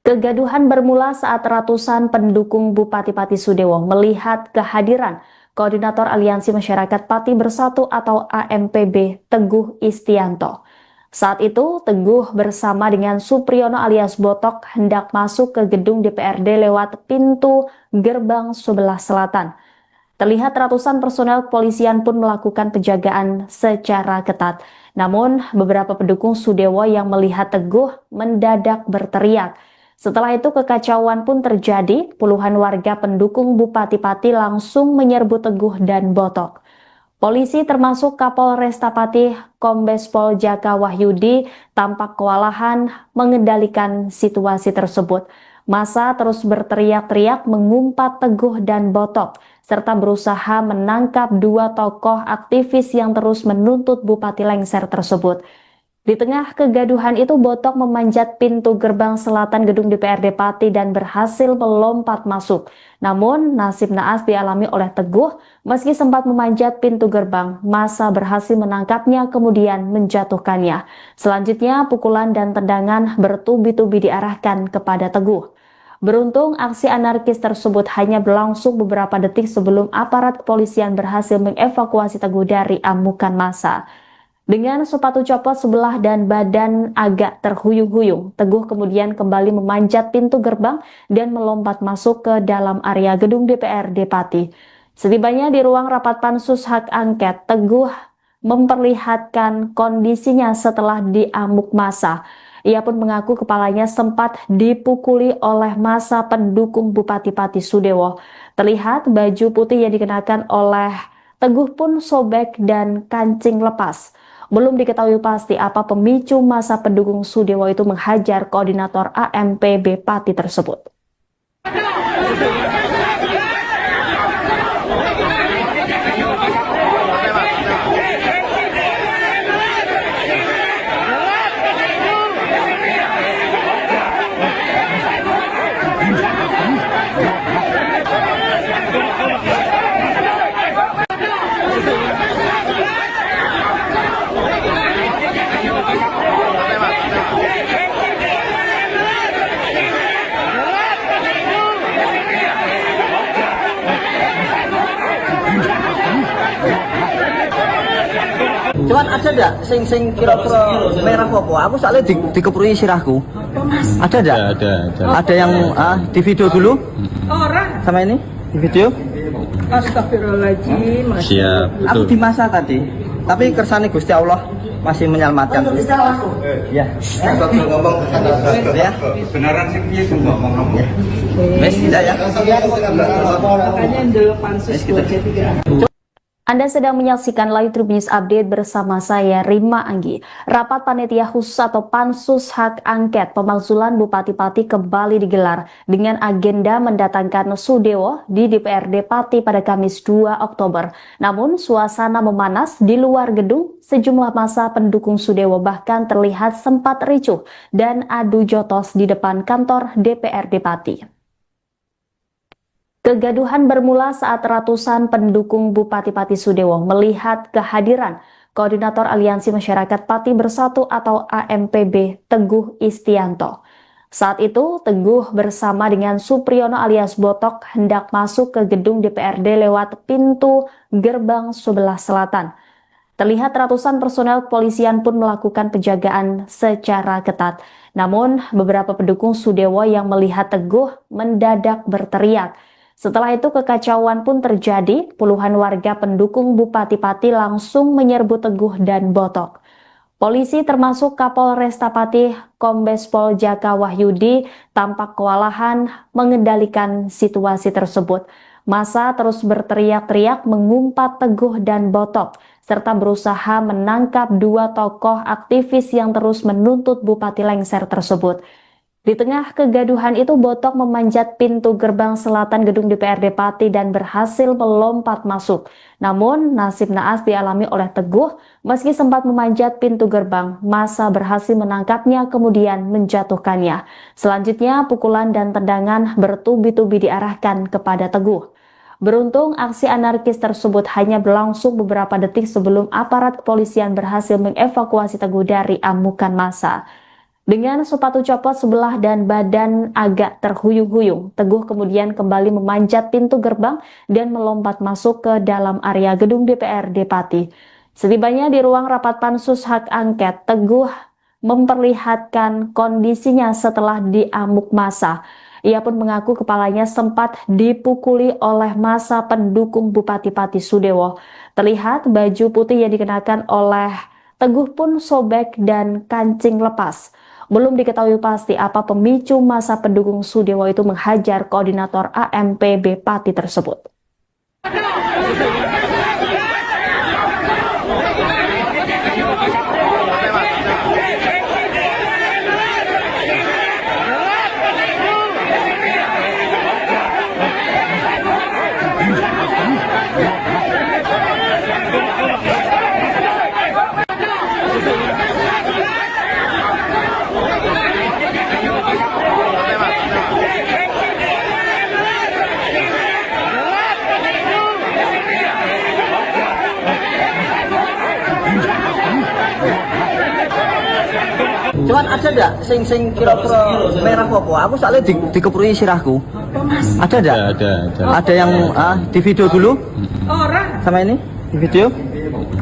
Kegaduhan bermula saat ratusan pendukung Bupati-Pati Sudewo melihat kehadiran Koordinator Aliansi Masyarakat Pati Bersatu atau AMPB Teguh Istianto. Saat itu, Teguh bersama dengan Supriyono alias Botok hendak masuk ke gedung DPRD lewat pintu gerbang sebelah selatan. Terlihat ratusan personel kepolisian pun melakukan penjagaan secara ketat. Namun, beberapa pendukung Sudewo yang melihat Teguh mendadak berteriak. Setelah itu kekacauan pun terjadi, puluhan warga pendukung Bupati Pati langsung menyerbu Teguh dan Botok. Polisi termasuk Kapolresta Pati Kombes Pol Jaka Wahyudi tampak kewalahan mengendalikan situasi tersebut. Massa terus berteriak-teriak mengumpat Teguh dan Botok, serta berusaha menangkap dua tokoh aktivis yang terus menuntut Bupati lengser tersebut. Di tengah kegaduhan itu, Botok memanjat pintu gerbang selatan gedung DPRD Pati dan berhasil melompat masuk. Namun, nasib naas dialami oleh Teguh, meski sempat memanjat pintu gerbang, massa berhasil menangkapnya kemudian menjatuhkannya. Selanjutnya, pukulan dan tendangan bertubi-tubi diarahkan kepada Teguh. Beruntung, aksi anarkis tersebut hanya berlangsung beberapa detik sebelum aparat kepolisian berhasil mengevakuasi Teguh dari amukan massa. Dengan sepatu copot sebelah dan badan agak terhuyung-huyung, Teguh kemudian kembali memanjat pintu gerbang dan melompat masuk ke dalam area gedung DPRD Pati. Setibanya di ruang rapat Pansus Hak Angket, Teguh memperlihatkan kondisinya setelah diamuk massa. Ia pun mengaku kepalanya sempat dipukuli oleh massa pendukung Bupati Pati Sudewo. Terlihat baju putih yang dikenakan oleh Teguh pun sobek dan kancing lepas. Belum diketahui pasti apa pemicu massa pendukung Sudewo itu menghajar koordinator AMPB Pati tersebut. Cuman ada ndak sing kira-kira merah apa? Aku soalnya dikeprui sirahku. Ada ndak? Ada yang di video dulu Orang. sama ini di video. Astagfirullahaladzim. Siap, Aku betul. di masa tadi. Tapi kersane Gusti Allah masih menyelamatkan. Ya. Kita ngomong Ya. beneran sih piye sing ngomong kamu. Ya. Wes tidak ya. Makanya dulu pansus 23. Anda sedang menyaksikan Live Tribun News Update bersama saya Rima Anggi. Rapat Panitia Khusus atau Pansus Hak Angket Pemakzulan Bupati-Pati kembali digelar dengan agenda mendatangkan Sudewo di DPRD Pati pada Kamis 2 Oktober. Namun suasana memanas di luar gedung, sejumlah massa pendukung Sudewo bahkan terlihat sempat ricuh dan adu jotos di depan kantor DPRD Pati. Kegaduhan bermula saat ratusan pendukung Bupati-Pati Sudewo melihat kehadiran Koordinator Aliansi Masyarakat Pati Bersatu atau AMPB Teguh Istianto. Saat itu, Teguh bersama dengan Supriyono alias Botok hendak masuk ke gedung DPRD lewat pintu gerbang sebelah selatan. Terlihat ratusan personel kepolisian pun melakukan penjagaan secara ketat. Namun, beberapa pendukung Sudewo yang melihat Teguh mendadak berteriak. Setelah itu kekacauan pun terjadi, puluhan warga pendukung Bupati Pati langsung menyerbu Teguh dan Botok. Polisi termasuk Kapolresta Pati Kombes Pol Jaka Wahyudi tampak kewalahan mengendalikan situasi tersebut. Massa terus berteriak-teriak mengumpat Teguh dan Botok, serta berusaha menangkap dua tokoh aktivis yang terus menuntut Bupati lengser tersebut. Di tengah kegaduhan itu, Botok memanjat pintu gerbang selatan gedung DPRD Pati dan berhasil melompat masuk. Namun, nasib naas dialami oleh Teguh. Meski sempat memanjat pintu gerbang, massa berhasil menangkapnya kemudian menjatuhkannya. Selanjutnya, pukulan dan tendangan bertubi-tubi diarahkan kepada Teguh. Beruntung, aksi anarkis tersebut hanya berlangsung beberapa detik sebelum aparat kepolisian berhasil mengevakuasi Teguh dari amukan massa. Dengan sepatu copot sebelah dan badan agak terhuyung-huyung, Teguh kemudian kembali memanjat pintu gerbang dan melompat masuk ke dalam area gedung DPRD Pati. Setibanya di ruang rapat pansus hak angket, Teguh memperlihatkan kondisinya setelah diamuk massa. Ia pun mengaku kepalanya sempat dipukuli oleh massa pendukung Bupati Pati Sudewo. Terlihat baju putih yang dikenakan oleh Teguh pun sobek dan kancing lepas. Belum diketahui pasti apa pemicu massa pendukung Sudewo itu menghajar koordinator AMPB Pati tersebut. Cuman ada enggak sing kira-kira merah apa? Aku soalnya dikeprui sirahku. Ada enggak? Ada yang di video dulu Orang. sama ini di video.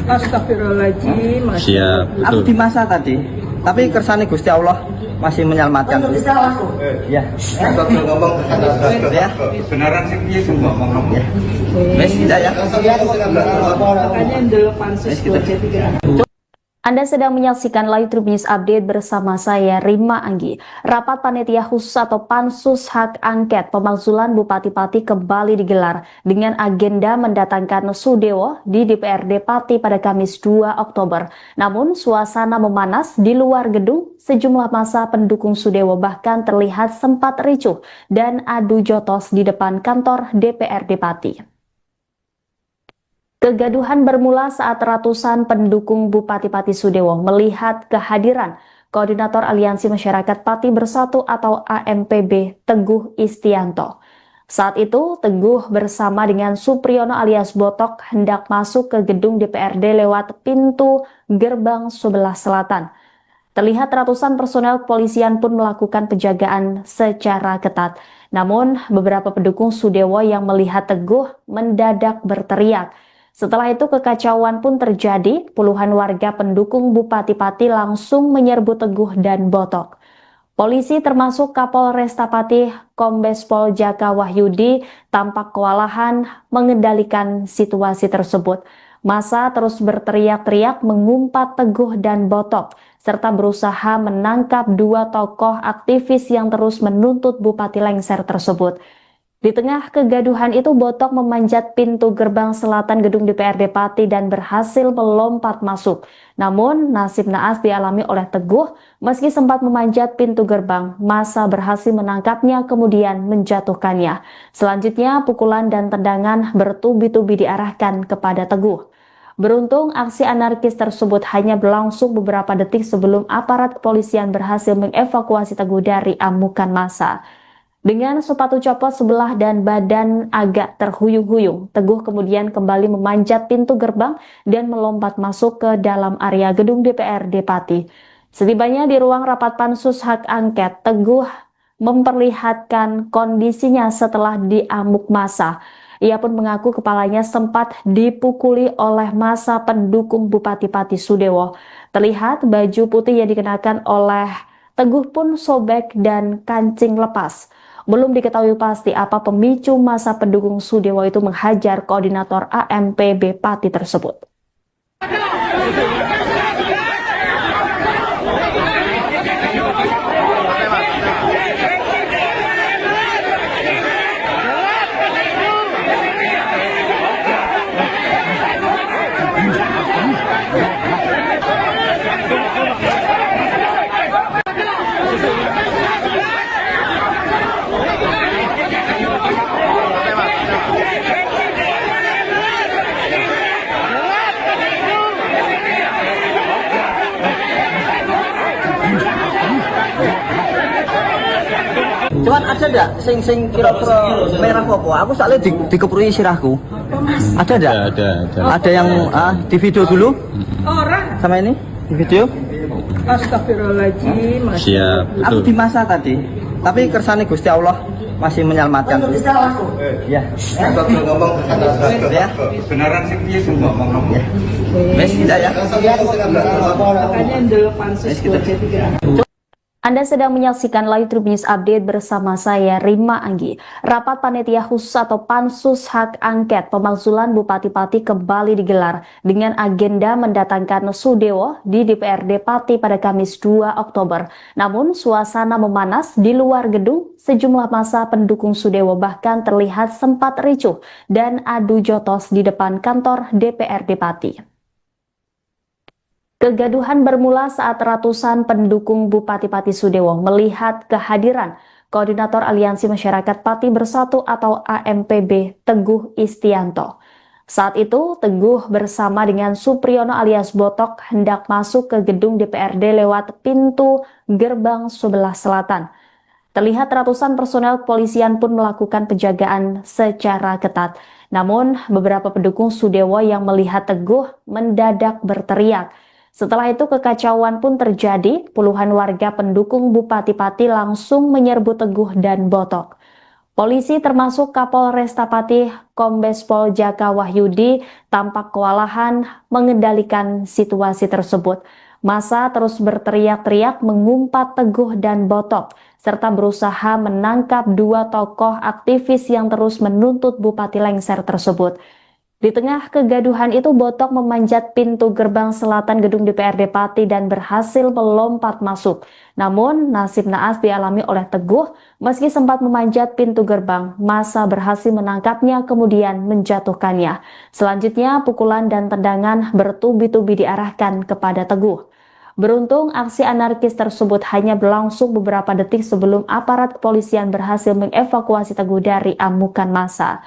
Astagfirullahaladzim. Siap, Aku betul. di masa tadi. Tapi kersane Gusti Allah masih menyelamatkan. Ya. Kita ngomong Ya. beneran sih piye sing ngomong. Ya. Wes tidak ya. Makanya dulu pansus 23. Anda sedang menyaksikan Live Trip News Update bersama saya Rima Anggi. Rapat Panitia Khusus atau Pansus Hak Angket Pemakzulan Bupati Pati kembali digelar dengan agenda mendatangkan Sudewo di DPRD Pati pada Kamis 2 Oktober. Namun suasana memanas di luar gedung, sejumlah massa pendukung Sudewo bahkan terlihat sempat ricuh dan adu jotos di depan kantor DPRD Pati. Kegaduhan bermula saat ratusan pendukung Bupati Pati Sudewo melihat kehadiran Koordinator Aliansi Masyarakat Pati Bersatu atau AMPB Teguh Istianto. Saat itu, Teguh bersama dengan Supriyono alias Botok hendak masuk ke gedung DPRD lewat pintu gerbang sebelah selatan. Terlihat ratusan personel kepolisian pun melakukan penjagaan secara ketat. Namun, beberapa pendukung Sudewo yang melihat Teguh mendadak berteriak. Setelah itu kekacauan pun terjadi, puluhan warga pendukung Bupati Pati langsung menyerbu Teguh dan Botok. Polisi termasuk Kapolresta Pati Kombes Pol Jaka Wahyudi tampak kewalahan mengendalikan situasi tersebut. Massa terus berteriak-teriak mengumpat Teguh dan Botok, serta berusaha menangkap dua tokoh aktivis yang terus menuntut Bupati lengser tersebut. Di tengah kegaduhan itu, Botok memanjat pintu gerbang selatan gedung DPRD Pati dan berhasil melompat masuk. Namun, nasib naas dialami oleh Teguh. Meski sempat memanjat pintu gerbang, massa berhasil menangkapnya kemudian menjatuhkannya. Selanjutnya, pukulan dan tendangan bertubi-tubi diarahkan kepada Teguh. Beruntung, aksi anarkis tersebut hanya berlangsung beberapa detik sebelum aparat kepolisian berhasil mengevakuasi Teguh dari amukan massa. Dengan sepatu copot sebelah dan badan agak terhuyung-huyung, Teguh kemudian kembali memanjat pintu gerbang dan melompat masuk ke dalam area gedung DPRD Pati. Setibanya di ruang rapat pansus hak angket, Teguh memperlihatkan kondisinya setelah diamuk massa. Ia pun mengaku kepalanya sempat dipukuli oleh massa pendukung Bupati Pati Sudewo. Terlihat baju putih yang dikenakan oleh Teguh pun sobek dan kancing lepas. Belum diketahui pasti apa pemicu massa pendukung Sudewo itu menghajar koordinator AMPB Pati tersebut. Cuman ada enggak sing kira-kira merah apa? Aku soalnya dikeprui sirahku. Ada enggak? Ada yang di video dulu Orang. sama ini di video. Astagfirullahaladzim. Siap, Aku betul. di masa tadi. Tapi kersane Gusti Allah masih menyelamatkan. Ya. ngomong Ya. benaran sih piye sing ngomong. Wes tidak ya. Makanya yang dulu pansus buat C3. Anda sedang menyaksikan Live Tribun News Update bersama saya Rima Anggi. Rapat Panitia Khusus atau Pansus Hak Angket Pemakzulan Bupati-Pati kembali digelar dengan agenda mendatangkan Sudewo di DPRD Pati pada Kamis 2 Oktober. Namun suasana memanas di luar gedung, sejumlah massa pendukung Sudewo bahkan terlihat sempat ricuh dan adu jotos di depan kantor DPRD Pati. Kegaduhan bermula saat ratusan pendukung Bupati-Pati Sudewo melihat kehadiran Koordinator Aliansi Masyarakat Pati Bersatu atau AMPB Teguh Istianto. Saat itu, Teguh bersama dengan Supriyono alias Botok hendak masuk ke gedung DPRD lewat pintu gerbang sebelah selatan. Terlihat ratusan personel kepolisian pun melakukan penjagaan secara ketat. Namun, beberapa pendukung Sudewo yang melihat Teguh mendadak berteriak. Setelah itu kekacauan pun terjadi, puluhan warga pendukung Bupati Pati langsung menyerbu Teguh dan Botok. Polisi termasuk Kapolresta Pati Kombes Pol Jaka Wahyudi tampak kewalahan mengendalikan situasi tersebut. Massa terus berteriak-teriak mengumpat Teguh dan Botok, serta berusaha menangkap dua tokoh aktivis yang terus menuntut Bupati lengser tersebut. Di tengah kegaduhan itu, Botok memanjat pintu gerbang selatan gedung DPRD Pati dan berhasil melompat masuk. Namun, nasib naas dialami oleh Teguh. Meski sempat memanjat pintu gerbang, massa berhasil menangkapnya kemudian menjatuhkannya. Selanjutnya, pukulan dan tendangan bertubi-tubi diarahkan kepada Teguh. Beruntung, aksi anarkis tersebut hanya berlangsung beberapa detik sebelum aparat kepolisian berhasil mengevakuasi Teguh dari amukan massa.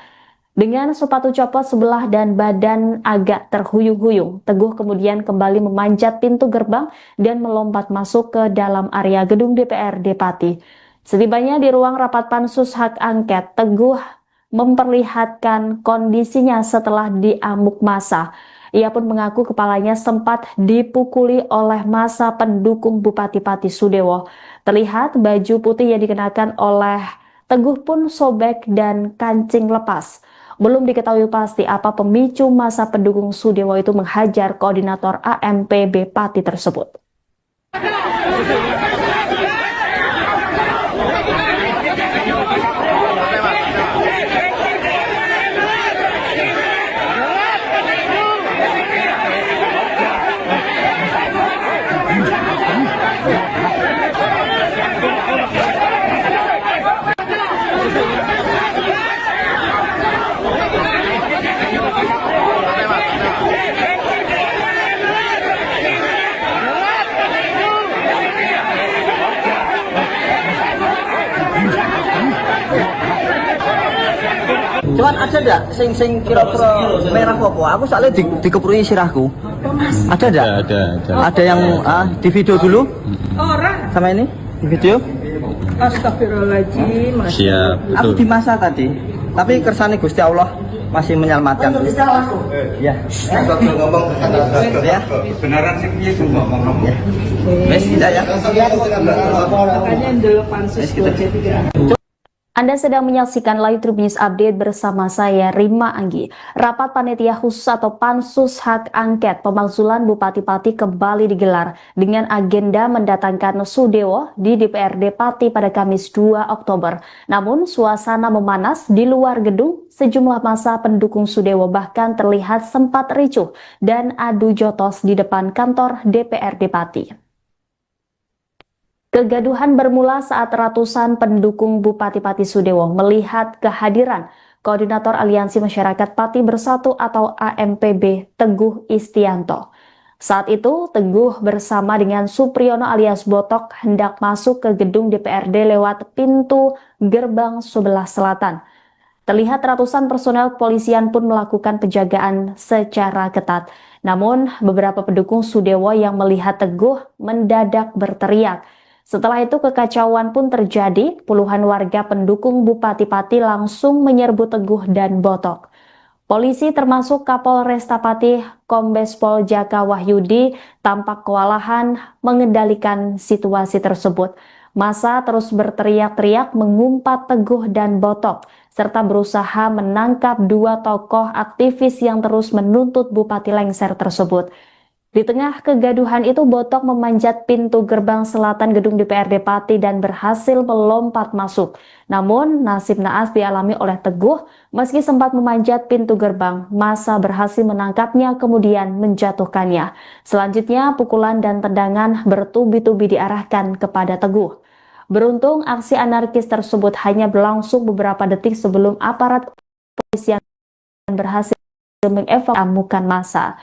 Dengan sepatu copot sebelah dan badan agak terhuyung-huyung, Teguh kemudian kembali memanjat pintu gerbang dan melompat masuk ke dalam area gedung DPRD Pati. Setibanya di ruang rapat Pansus Hak Angket, Teguh memperlihatkan kondisinya setelah diamuk massa. Ia pun mengaku kepalanya sempat dipukuli oleh massa pendukung Bupati Pati Sudewo. Terlihat baju putih yang dikenakan oleh Teguh pun sobek dan kancing lepas. Belum diketahui pasti apa pemicu massa pendukung Sudewo itu menghajar koordinator AMPB Pati tersebut. Cuman ada enggak sing kira-kira merah apa? Aku soalnya dikeprui sirahku. Ada enggak? Ada yang di video dulu Orang. sama ini di video. Astagfirullahaladzim. Siap, Aku betul. di masa tadi. Tapi kersane Gusti Allah masih menyelamatkan. Ya. ngomong Ya. benaran sih piye sing ngomong. Wes tidak ya. Makanya yang dulu pansus buat C3. Anda sedang menyaksikan Live Trip News Update bersama saya Rima Anggi. Rapat Panitia Khusus atau Pansus Hak Angket Pemakzulan Bupati Pati kembali digelar dengan agenda mendatangkan Sudewo di DPRD Pati pada Kamis 2 Oktober. Namun suasana memanas di luar gedung, sejumlah massa pendukung Sudewo bahkan terlihat sempat ricuh dan adu jotos di depan kantor DPRD Pati. Kegaduhan bermula saat ratusan pendukung Bupati Pati Sudewo melihat kehadiran Koordinator Aliansi Masyarakat Pati Bersatu atau AMPB Teguh Istianto. Saat itu, Teguh bersama dengan Supriyono alias Botok hendak masuk ke gedung DPRD lewat pintu gerbang sebelah selatan. Terlihat ratusan personel kepolisian pun melakukan penjagaan secara ketat. Namun, beberapa pendukung Sudewo yang melihat Teguh mendadak berteriak. Setelah itu kekacauan pun terjadi, puluhan warga pendukung Bupati Pati langsung menyerbu Teguh dan Botok. Polisi termasuk Kapolresta Pati Kombes Pol Jaka Wahyudi tampak kewalahan mengendalikan situasi tersebut. Massa terus berteriak-teriak mengumpat Teguh dan Botok, serta berusaha menangkap dua tokoh aktivis yang terus menuntut Bupati lengser tersebut. Di tengah kegaduhan itu, Botok memanjat pintu gerbang selatan gedung DPRD Pati dan berhasil melompat masuk. Namun, nasib naas dialami oleh Teguh. Meski sempat memanjat pintu gerbang, massa berhasil menangkapnya kemudian menjatuhkannya. Selanjutnya, pukulan dan tendangan bertubi-tubi diarahkan kepada Teguh. Beruntung, aksi anarkis tersebut hanya berlangsung beberapa detik sebelum aparat kepolisian berhasil mengevakuasi amukan massa.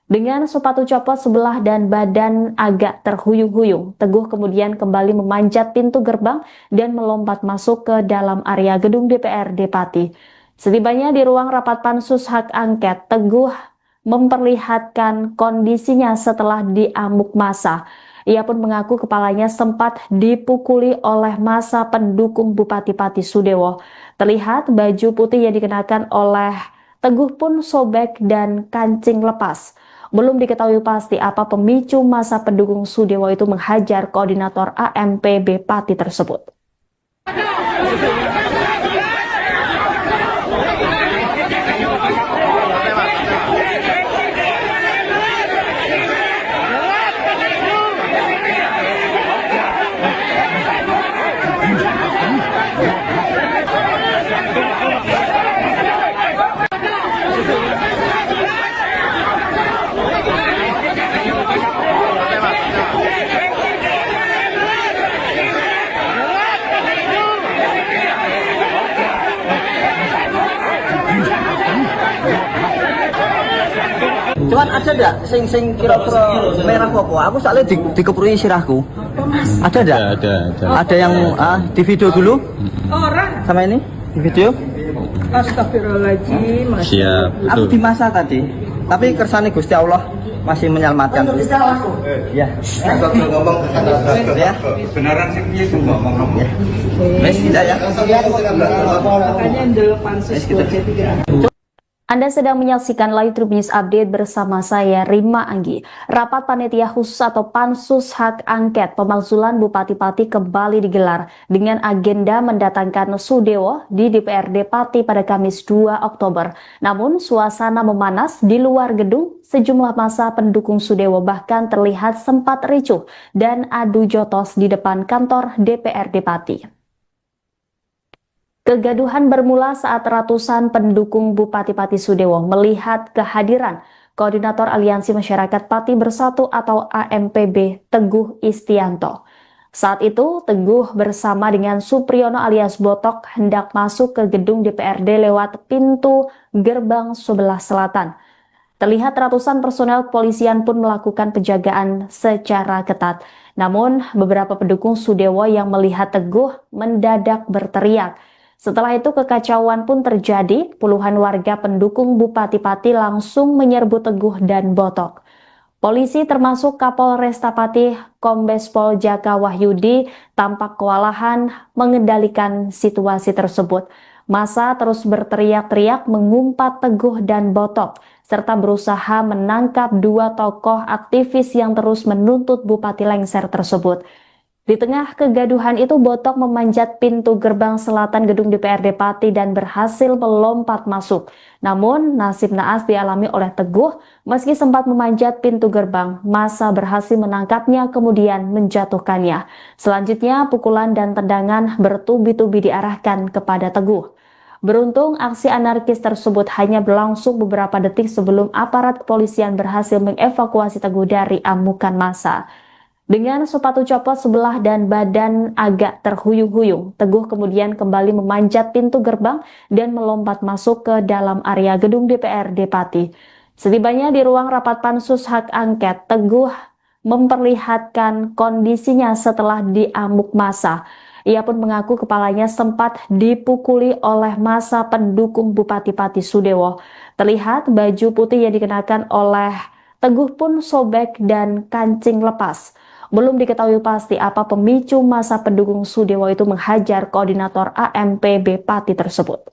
Dengan sepatu copot sebelah dan badan agak terhuyung-huyung, Teguh kemudian kembali memanjat pintu gerbang dan melompat masuk ke dalam area gedung DPRD Pati. Setibanya di ruang rapat Pansus Hak Angket, Teguh memperlihatkan kondisinya setelah diamuk massa. Ia pun mengaku kepalanya sempat dipukuli oleh massa pendukung Bupati Pati Sudewo. Terlihat baju putih yang dikenakan oleh Teguh pun sobek dan kancing lepas. Belum diketahui pasti apa pemicu massa pendukung Sudewo itu menghajar koordinator AMPB Pati tersebut. Cuman ada enggak sing kira-kira merah apa? Aku soalnya dikeprui sirahku. Ada enggak? Ada yang di video dulu? Orang. Sama ini? Di video? Astagfirullahaladzim. Siap, Aku betul. di masa tadi. Tapi kersane Gusti Allah masih menyelamatkan. Ya. Kita ngomong Ya. benaran sih piye sing ngomong. Ya. Wes tidak ya? Makanya dulu pansus buat C3. Anda sedang menyaksikan Live Trip News Update bersama saya Rima Anggi. Rapat Panitia Khusus atau Pansus Hak Angket Pemakzulan Bupati Pati kembali digelar dengan agenda mendatangkan Sudewo di DPRD Pati pada Kamis 2 Oktober. Namun suasana memanas di luar gedung, sejumlah massa pendukung Sudewo bahkan terlihat sempat ricuh dan adu jotos di depan kantor DPRD Pati. Kegaduhan bermula saat ratusan pendukung Bupati Pati Sudewo melihat kehadiran Koordinator Aliansi Masyarakat Pati Bersatu atau AMPB Teguh Istianto. Saat itu, Teguh bersama dengan Supriyono alias Botok hendak masuk ke gedung DPRD lewat pintu gerbang sebelah selatan. Terlihat ratusan personel kepolisian pun melakukan penjagaan secara ketat. Namun, beberapa pendukung Sudewo yang melihat Teguh mendadak berteriak. Setelah itu kekacauan pun terjadi, puluhan warga pendukung Bupati Pati langsung menyerbu Teguh dan Botok. Polisi termasuk Kapolresta Pati Kombes Pol Jaka Wahyudi tampak kewalahan mengendalikan situasi tersebut. Massa terus berteriak-teriak mengumpat Teguh dan Botok, serta berusaha menangkap dua tokoh aktivis yang terus menuntut Bupati lengser tersebut. Di tengah kegaduhan itu, Botok memanjat pintu gerbang selatan gedung DPRD Pati dan berhasil melompat masuk. Namun, nasib naas dialami oleh Teguh. Meski sempat memanjat pintu gerbang, massa berhasil menangkapnya kemudian menjatuhkannya. Selanjutnya, pukulan dan tendangan bertubi-tubi diarahkan kepada Teguh. Beruntung, aksi anarkis tersebut hanya berlangsung beberapa detik sebelum aparat kepolisian berhasil mengevakuasi Teguh dari amukan massa. Dengan sepatu copot sebelah dan badan agak terhuyung-huyung, Teguh kemudian kembali memanjat pintu gerbang dan melompat masuk ke dalam area gedung DPRD Pati. Setibanya di ruang rapat pansus hak angket, Teguh memperlihatkan kondisinya setelah diamuk massa. Ia pun mengaku kepalanya sempat dipukuli oleh massa pendukung Bupati Pati Sudewo. Terlihat baju putih yang dikenakan oleh Teguh pun sobek dan kancing lepas. Belum diketahui pasti apa pemicu massa pendukung Sudewo itu menghajar koordinator AMPB Pati tersebut.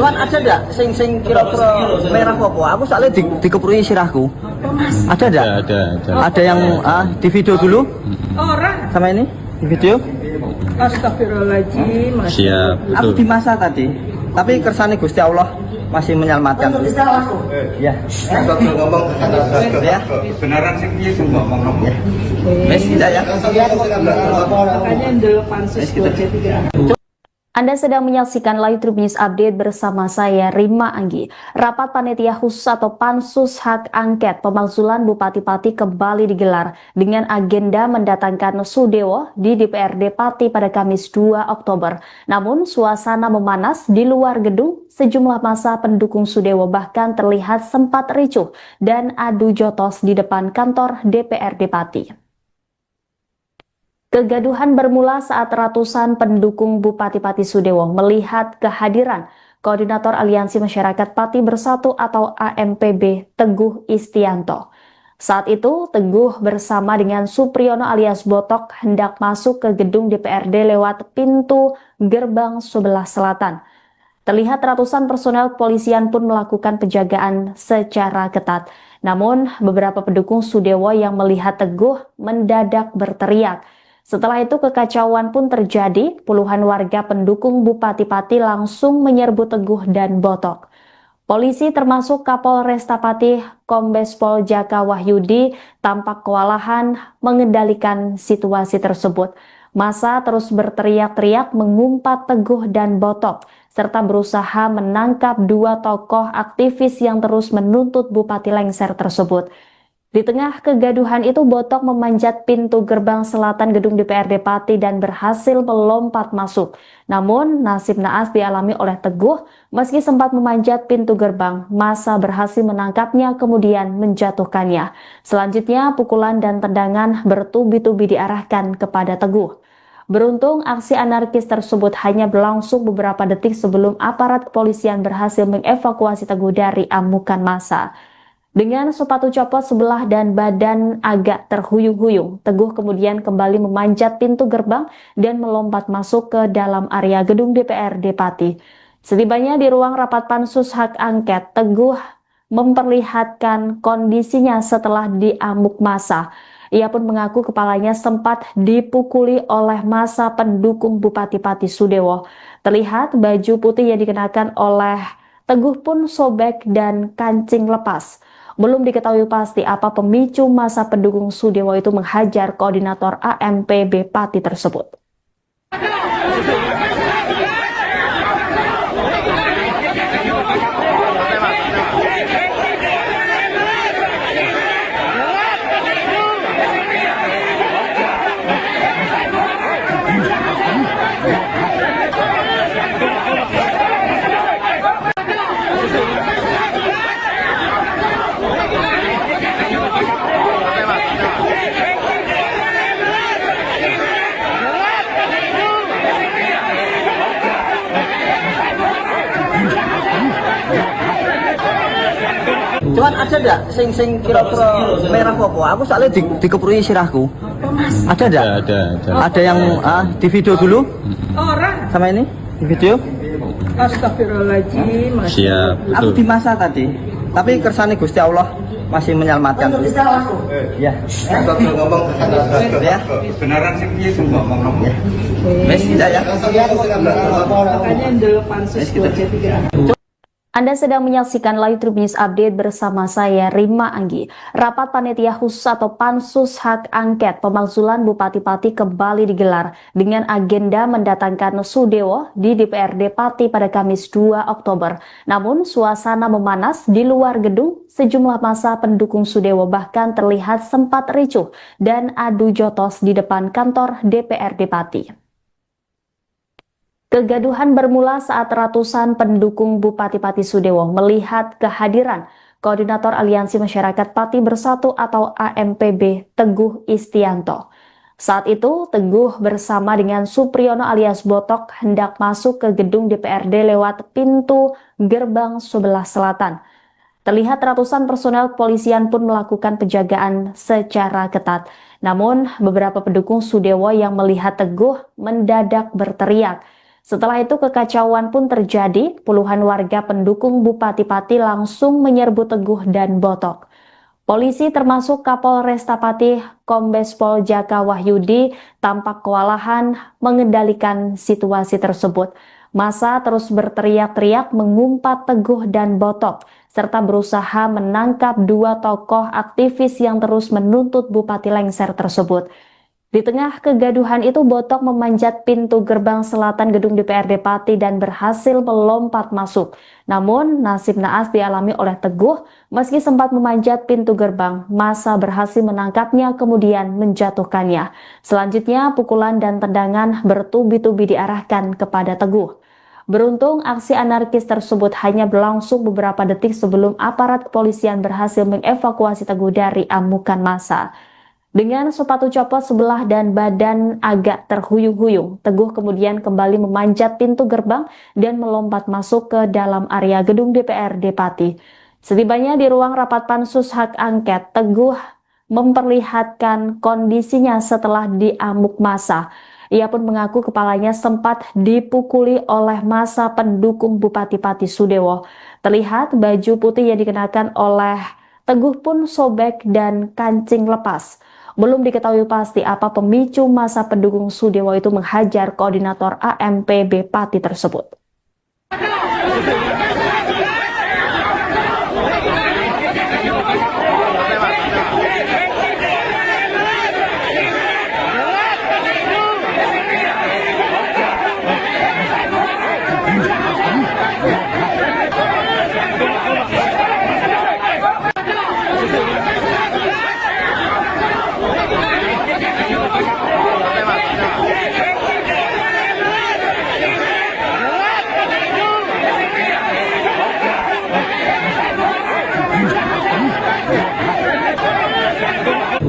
Cuman ada enggak sing kira-kira merah apa? Aku soalnya dikeprui sirahku. Ada enggak? Ada yang di video dulu? Orang. Sama ini? Di video? Astagfirullahaladzim. Siap, Aku betul. di masa tadi. Tapi kersane Gusti Allah masih menyelamatkan. Ya. ngomong Ya. beneran sih piye sing ngomong. Wes tidak ya. Makanya dulu pansus 23. Anda sedang menyaksikan Live Trip News Update bersama saya, Rima Anggi. Rapat Panitia Khusus atau Pansus Hak Angket Pemakzulan Bupati Pati kembali digelar dengan agenda mendatangkan Sudewo di DPRD Pati pada Kamis 2 Oktober. Namun, suasana memanas di luar gedung, sejumlah massa pendukung Sudewo bahkan terlihat sempat ricuh dan adu jotos di depan kantor DPRD Pati. Kegaduhan bermula saat ratusan pendukung Bupati Pati Sudewo melihat kehadiran Koordinator Aliansi Masyarakat Pati Bersatu atau AMPB Teguh Istianto. Saat itu, Teguh bersama dengan Supriyono alias Botok hendak masuk ke gedung DPRD lewat pintu gerbang sebelah selatan. Terlihat ratusan personel kepolisian pun melakukan penjagaan secara ketat. Namun, beberapa pendukung Sudewo yang melihat Teguh mendadak berteriak. Setelah itu kekacauan pun terjadi, puluhan warga pendukung Bupati Pati langsung menyerbu Teguh dan Botok. Polisi termasuk Kapolresta Pati Kombes Pol Jaka Wahyudi tampak kewalahan mengendalikan situasi tersebut. Massa terus berteriak-teriak mengumpat Teguh dan Botok, serta berusaha menangkap dua tokoh aktivis yang terus menuntut Bupati lengser tersebut. Di tengah kegaduhan itu, Botok memanjat pintu gerbang selatan gedung DPRD Pati dan berhasil melompat masuk. Namun, nasib naas dialami oleh Teguh. Meski sempat memanjat pintu gerbang, massa berhasil menangkapnya kemudian menjatuhkannya. Selanjutnya, pukulan dan tendangan bertubi-tubi diarahkan kepada Teguh. Beruntung, aksi anarkis tersebut hanya berlangsung beberapa detik sebelum aparat kepolisian berhasil mengevakuasi Teguh dari amukan massa. Dengan sepatu copot sebelah dan badan agak terhuyung-huyung, Teguh kemudian kembali memanjat pintu gerbang dan melompat masuk ke dalam area gedung DPRD Pati. Setibanya di ruang rapat pansus hak angket, Teguh memperlihatkan kondisinya setelah diamuk massa. Ia pun mengaku kepalanya sempat dipukuli oleh massa pendukung Bupati Pati Sudewo. Terlihat baju putih yang dikenakan oleh Teguh pun sobek dan kancing lepas. Belum diketahui pasti apa pemicu massa pendukung Sudewo itu menghajar koordinator AMPB Pati tersebut. Cuman ada ndak sing kira-kira merah apa? Aku soalnya dikeprui sirahku. Ada ndak? Ada yang di video dulu? Orang. Sama ini? Di video? Astagfirullahaladzim. Siap, Aku betul. di masa tadi. Tapi kersane Gusti Allah masih menyelamatkan. Ya. Kita ngomong Ya. benaran sih piye sing ngomong. Wes tidak ya. Makanya the pansus 23. Anda sedang menyaksikan Live Trip News Update bersama saya Rima Anggi. Rapat Panitia Khusus atau Pansus Hak Angket Pemakzulan Bupati Pati kembali digelar dengan agenda mendatangkan Sudewo di DPRD Pati pada Kamis 2 Oktober. Namun suasana memanas di luar gedung, sejumlah massa pendukung Sudewo bahkan terlihat sempat ricuh dan adu jotos di depan kantor DPRD Pati. Kegaduhan bermula saat ratusan pendukung Bupati Pati Sudewo melihat kehadiran Koordinator Aliansi Masyarakat Pati Bersatu atau AMPB Teguh Istianto. Saat itu, Teguh bersama dengan Supriyono alias Botok hendak masuk ke gedung DPRD lewat pintu gerbang sebelah selatan. Terlihat ratusan personel kepolisian pun melakukan penjagaan secara ketat. Namun, beberapa pendukung Sudewo yang melihat Teguh mendadak berteriak. Setelah itu kekacauan pun terjadi, puluhan warga pendukung Bupati Pati langsung menyerbu Teguh dan Botok. Polisi termasuk Kapolresta Pati Kombes Pol Jaka Wahyudi tampak kewalahan mengendalikan situasi tersebut. Massa terus berteriak-teriak mengumpat Teguh dan Botok, serta berusaha menangkap dua tokoh aktivis yang terus menuntut Bupati lengser tersebut. Di tengah kegaduhan itu, Botok memanjat pintu gerbang selatan gedung DPRD Pati dan berhasil melompat masuk. Namun, nasib naas dialami oleh Teguh. Meski sempat memanjat pintu gerbang, massa berhasil menangkapnya kemudian menjatuhkannya. Selanjutnya, pukulan dan tendangan bertubi-tubi diarahkan kepada Teguh. Beruntung, aksi anarkis tersebut hanya berlangsung beberapa detik sebelum aparat kepolisian berhasil mengevakuasi Teguh dari amukan massa. Dengan sepatu copot sebelah dan badan agak terhuyung-huyung, Teguh kemudian kembali memanjat pintu gerbang dan melompat masuk ke dalam area gedung DPRD Pati. Setibanya di ruang rapat Pansus Hak Angket, Teguh memperlihatkan kondisinya setelah diamuk massa. Ia pun mengaku kepalanya sempat dipukuli oleh massa pendukung Bupati Pati Sudewo. Terlihat baju putih yang dikenakan oleh Teguh pun sobek dan kancing lepas. Belum diketahui pasti apa pemicu massa pendukung Sudewo itu menghajar koordinator AMPB Pati tersebut.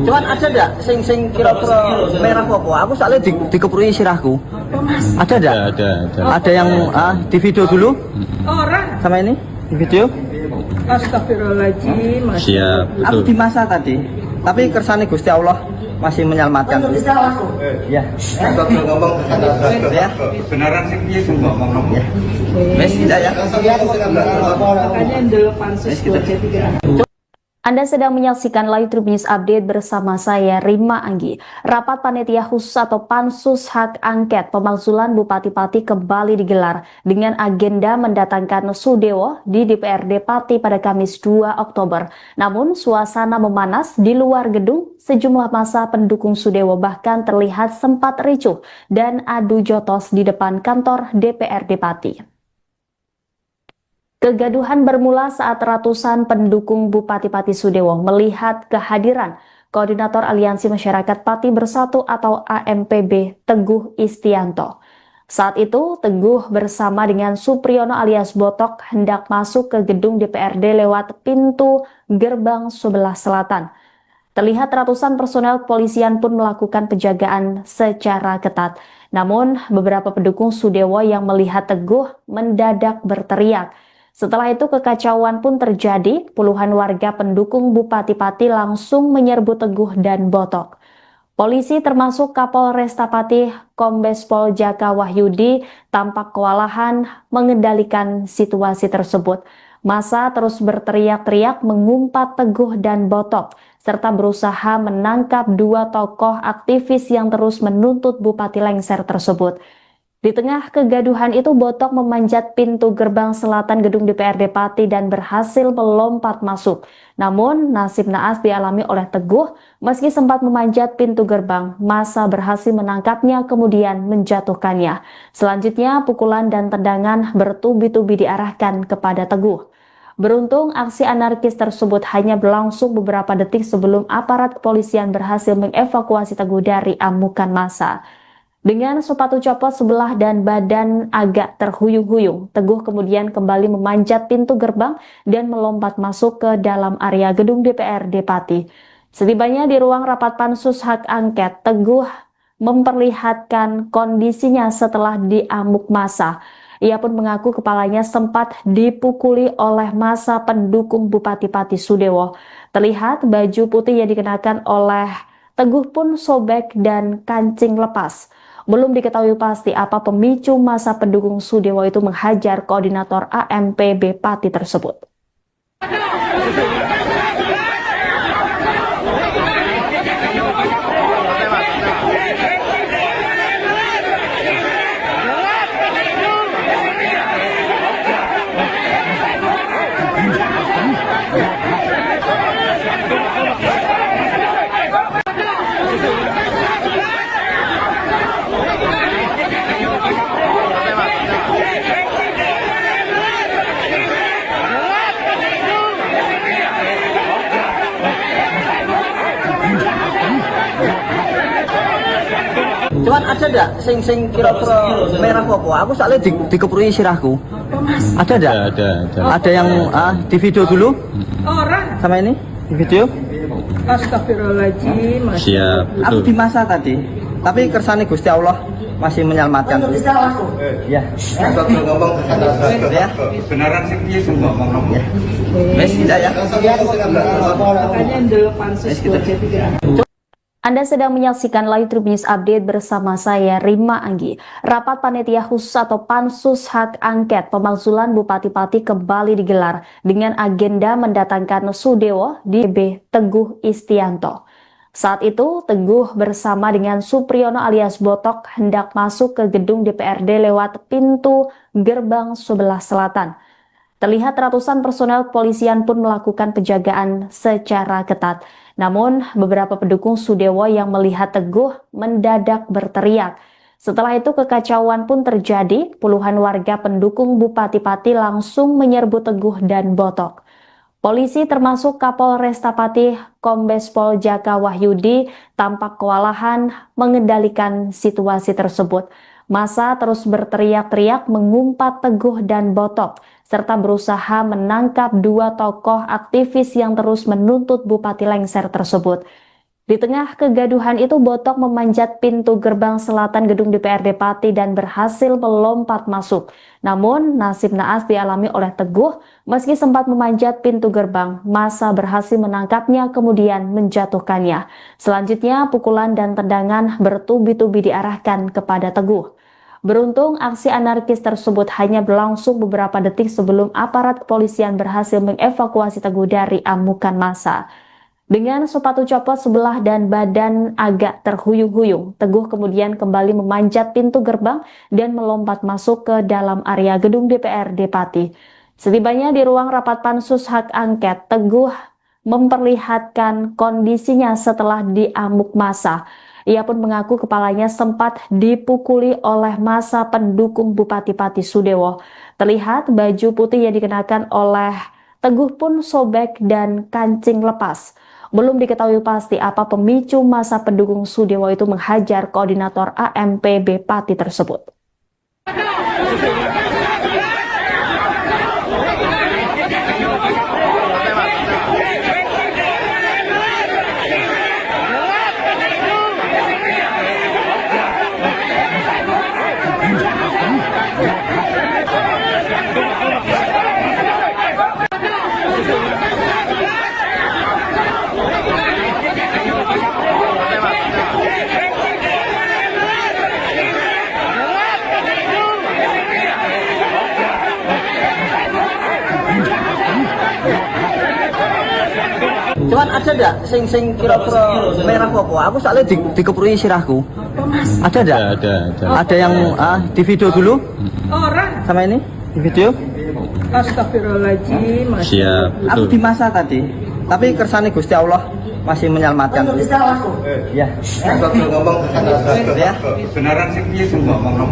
Cuman ada ndak sing kira-kira merah apa? Aku soalnya dikeprui sirahku. Ada ndak? Ada yang di video dulu? Orang. Sama ini? Di video? Astagfirullahaladzim. Siap, Aku betul. di masa tadi. Tapi kersane Gusti Allah masih menyelamatkan. Ya. Kita ngomong Ya. benaran sih piye sing ngomong. Wes tidak ya. Makanya the pansus 23. Anda sedang menyaksikan Live Trip News Update bersama saya Rima Anggi. Rapat Panitia Khusus atau Pansus Hak Angket Pemakzulan Bupati Pati kembali digelar dengan agenda mendatangkan Sudewo di DPRD Pati pada Kamis 2 Oktober. Namun suasana memanas di luar gedung, sejumlah massa pendukung Sudewo bahkan terlihat sempat ricuh dan adu jotos di depan kantor DPRD Pati. Kegaduhan bermula saat ratusan pendukung Bupati Pati Sudewo melihat kehadiran Koordinator Aliansi Masyarakat Pati Bersatu atau AMPB Teguh Istianto. Saat itu, Teguh bersama dengan Supriyono alias Botok hendak masuk ke gedung DPRD lewat pintu gerbang sebelah selatan. Terlihat ratusan personel kepolisian pun melakukan penjagaan secara ketat. Namun, beberapa pendukung Sudewo yang melihat Teguh mendadak berteriak. Setelah itu kekacauan pun terjadi, puluhan warga pendukung Bupati Pati langsung menyerbu Teguh dan Botok. Polisi termasuk Kapolresta Pati Kombes Pol Jaka Wahyudi tampak kewalahan mengendalikan situasi tersebut. Massa terus berteriak-teriak mengumpat Teguh dan Botok, serta berusaha menangkap dua tokoh aktivis yang terus menuntut Bupati lengser tersebut. Di tengah kegaduhan itu, Botok memanjat pintu gerbang selatan gedung DPRD Pati dan berhasil melompat masuk. Namun, nasib naas dialami oleh Teguh. Meski sempat memanjat pintu gerbang, massa berhasil menangkapnya kemudian menjatuhkannya. Selanjutnya, pukulan dan tendangan bertubi-tubi diarahkan kepada Teguh. Beruntung, aksi anarkis tersebut hanya berlangsung beberapa detik sebelum aparat kepolisian berhasil mengevakuasi Teguh dari amukan massa. Dengan sepatu copot sebelah dan badan agak terhuyung-huyung, Teguh kemudian kembali memanjat pintu gerbang dan melompat masuk ke dalam area gedung DPRD Pati. Setibanya di ruang rapat pansus hak angket, Teguh memperlihatkan kondisinya setelah diamuk massa. Ia pun mengaku kepalanya sempat dipukuli oleh massa pendukung Bupati Pati Sudewo. Terlihat baju putih yang dikenakan oleh Teguh pun sobek dan kancing lepas. Belum diketahui pasti apa pemicu massa pendukung Sudewo itu menghajar koordinator AMPB Pati tersebut. Cuman ada ndak sing kira-kira merah apa? Aku soalnya dikeprui sirahku. Ada ndak? Ada yang di video dulu? Orang. Sama ini? Di video? Astagfirullahaladzim. Siap, Aku betul. di masa tadi. Tapi kersane Gusti Allah masih menyelamatkan. Ya. Ya. Kebenaran sing piye sing ngomong kamu? Wes tidak ya. Makanya ndel pansus Wes, Anda sedang menyaksikan Live Tribun News Update bersama saya Rima Anggi. Rapat Panitia Khusus atau Pansus Hak Angket Pemakzulan Bupati Pati kembali digelar dengan agenda mendatangkan Sudewo di DPRD Teguh Istianto. Saat itu, Teguh bersama dengan Supriyono alias Botok hendak masuk ke gedung DPRD lewat pintu gerbang sebelah selatan. Terlihat ratusan personel kepolisian pun melakukan penjagaan secara ketat. Namun, beberapa pendukung Sudewo yang melihat Teguh mendadak berteriak. Setelah itu kekacauan pun terjadi, puluhan warga pendukung Bupati Pati langsung menyerbu Teguh dan Botok. Polisi termasuk Kapolresta Pati Kombes Pol Jaka Wahyudi tampak kewalahan mengendalikan situasi tersebut. Massa terus berteriak-teriak mengumpat Teguh dan Botok, serta berusaha menangkap dua tokoh aktivis yang terus menuntut Bupati lengser tersebut. Di tengah kegaduhan itu, Botok memanjat pintu gerbang selatan gedung DPRD Pati dan berhasil melompat masuk. Namun, nasib naas dialami oleh Teguh. Meski sempat memanjat pintu gerbang, massa berhasil menangkapnya kemudian menjatuhkannya. Selanjutnya, pukulan dan tendangan bertubi-tubi diarahkan kepada Teguh. Beruntung, aksi anarkis tersebut hanya berlangsung beberapa detik sebelum aparat kepolisian berhasil mengevakuasi Teguh dari amukan massa. Dengan sepatu copot sebelah dan badan agak terhuyung-huyung, Teguh kemudian kembali memanjat pintu gerbang dan melompat masuk ke dalam area gedung DPRD Pati. Setibanya di ruang rapat pansus hak angket, Teguh memperlihatkan kondisinya setelah diamuk massa. Ia pun mengaku kepalanya sempat dipukuli oleh massa pendukung Bupati Pati Sudewo. Terlihat baju putih yang dikenakan oleh Teguh pun sobek dan kancing lepas. Belum diketahui pasti apa pemicu massa pendukung Sudewo itu menghajar koordinator AMPB Pati tersebut. Cuman ada ndak sing kira-kira merah apa? Aku soalnya dikeprui sirahku. Ada ndak? Ada yang di video dulu? Orang. Sama ini? Di video? Astagfirullahaladzim. Siap, Aku betul. di masa tadi. Tapi kersane Gusti Allah masih menyelamatkan. Ya. Ya. Kebenaran sing piye sing ngomong.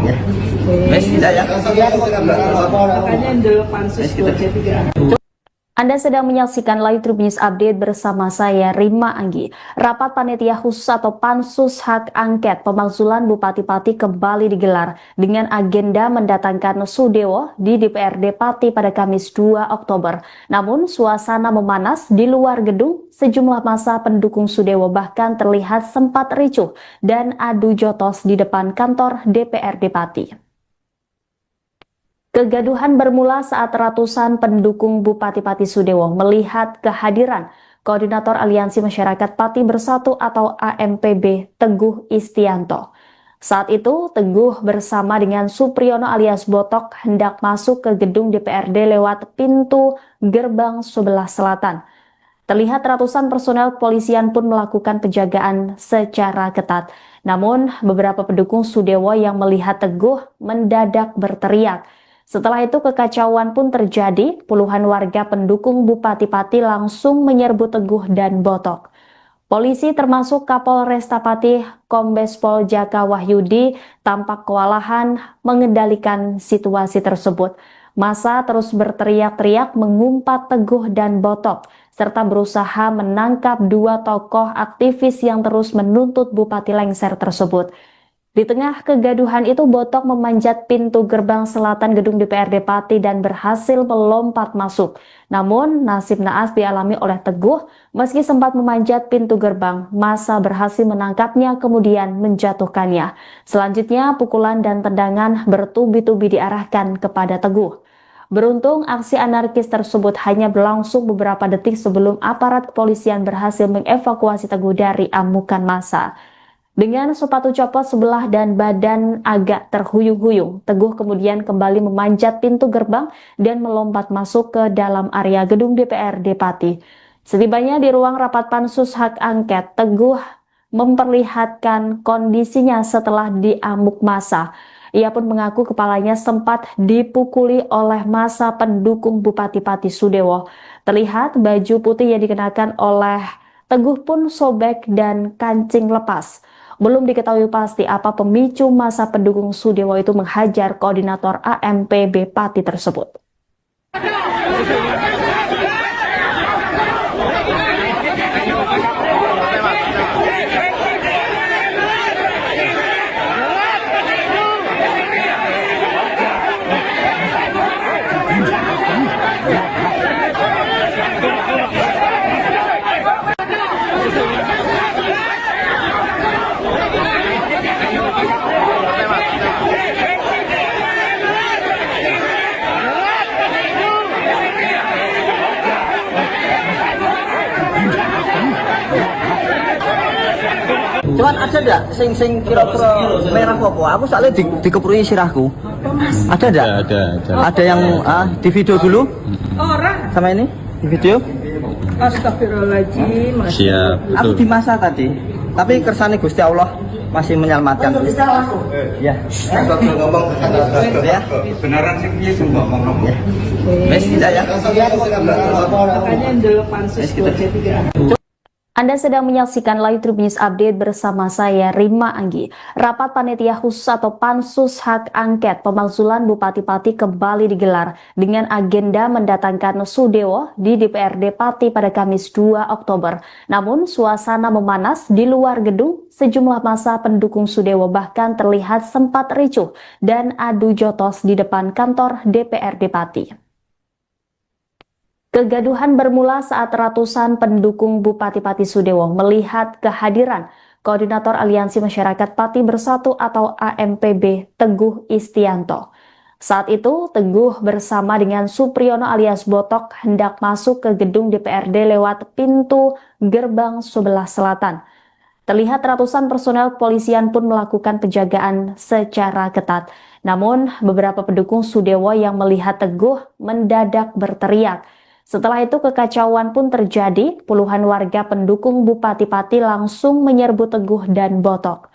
Wes tidak ya. Makanya dulu pansus 23. Anda sedang menyaksikan Live Tribun News Update bersama saya Rima Anggi. Rapat Panitia Khusus atau Pansus Hak Angket Pemakzulan Bupati-Pati kembali digelar dengan agenda mendatangkan Sudewo di DPRD Pati pada Kamis 2 Oktober. Namun suasana memanas di luar gedung, sejumlah massa pendukung Sudewo bahkan terlihat sempat ricuh dan adu jotos di depan kantor DPRD Pati. Kegaduhan bermula saat ratusan pendukung Bupati-Pati Sudewo melihat kehadiran Koordinator Aliansi Masyarakat Pati Bersatu atau AMPB Teguh Istianto. Saat itu, Teguh bersama dengan Supriyono alias Botok hendak masuk ke gedung DPRD lewat pintu gerbang sebelah selatan. Terlihat ratusan personel kepolisian pun melakukan penjagaan secara ketat. Namun, beberapa pendukung Sudewo yang melihat Teguh mendadak berteriak. Setelah itu kekacauan pun terjadi, puluhan warga pendukung Bupati Pati langsung menyerbu Teguh dan Botok. Polisi termasuk Kapolresta Pati Kombes Pol Jaka Wahyudi tampak kewalahan mengendalikan situasi tersebut. Massa terus berteriak-teriak mengumpat Teguh dan Botok, serta berusaha menangkap dua tokoh aktivis yang terus menuntut Bupati lengser tersebut. Di tengah kegaduhan itu, Botok memanjat pintu gerbang selatan gedung DPRD Pati dan berhasil melompat masuk. Namun, nasib naas dialami oleh Teguh, meski sempat memanjat pintu gerbang, massa berhasil menangkapnya kemudian menjatuhkannya. Selanjutnya, pukulan dan tendangan bertubi-tubi diarahkan kepada Teguh. Beruntung, aksi anarkis tersebut hanya berlangsung beberapa detik sebelum aparat kepolisian berhasil mengevakuasi Teguh dari amukan massa. Dengan sepatu copot sebelah dan badan agak terhuyung-huyung, Teguh kemudian kembali memanjat pintu gerbang dan melompat masuk ke dalam area gedung DPRD Pati. Setibanya di ruang rapat Pansus Hak Angket, Teguh memperlihatkan kondisinya setelah diamuk massa. Ia pun mengaku kepalanya sempat dipukuli oleh massa pendukung Bupati Pati Sudewo. Terlihat baju putih yang dikenakan oleh Teguh pun sobek dan kancing lepas. Belum diketahui pasti apa pemicu massa pendukung Sudewo itu menghajar koordinator AMPB Pati tersebut. Cuman ada ndak sing kira-kira merah apa? Aku soalnya dikeprui sirahku. Ada ndak? Ada yang di video dulu? Orang. Sama ini? Di video? Astagfirullahaladzim. Siap, Aku betul. di masa tadi. Tapi kersane Gusti Allah masih menyelamatkan. Ya. Ya. Kebenaran sing piye sing ngomong. Wes tidak ya. Makanya dulu pansus 23. Anda sedang menyaksikan Live Tribun News Update bersama saya Rima Anggi. Rapat Panitia Khusus atau Pansus Hak Angket Pemakzulan Bupati-Pati kembali digelar dengan agenda mendatangkan Sudewo di DPRD Pati pada Kamis 2 Oktober. Namun suasana memanas di luar gedung, sejumlah massa pendukung Sudewo bahkan terlihat sempat ricuh dan adu jotos di depan kantor DPRD Pati. Kegaduhan bermula saat ratusan pendukung Bupati-Pati Sudewo melihat kehadiran Koordinator Aliansi Masyarakat Pati Bersatu atau AMPB Teguh Istianto. Saat itu, Teguh bersama dengan Supriyono alias Botok hendak masuk ke gedung DPRD lewat pintu gerbang sebelah selatan. Terlihat ratusan personel kepolisian pun melakukan penjagaan secara ketat. Namun, beberapa pendukung Sudewo yang melihat Teguh mendadak berteriak. Setelah itu kekacauan pun terjadi, puluhan warga pendukung Bupati Pati langsung menyerbu Teguh dan Botok.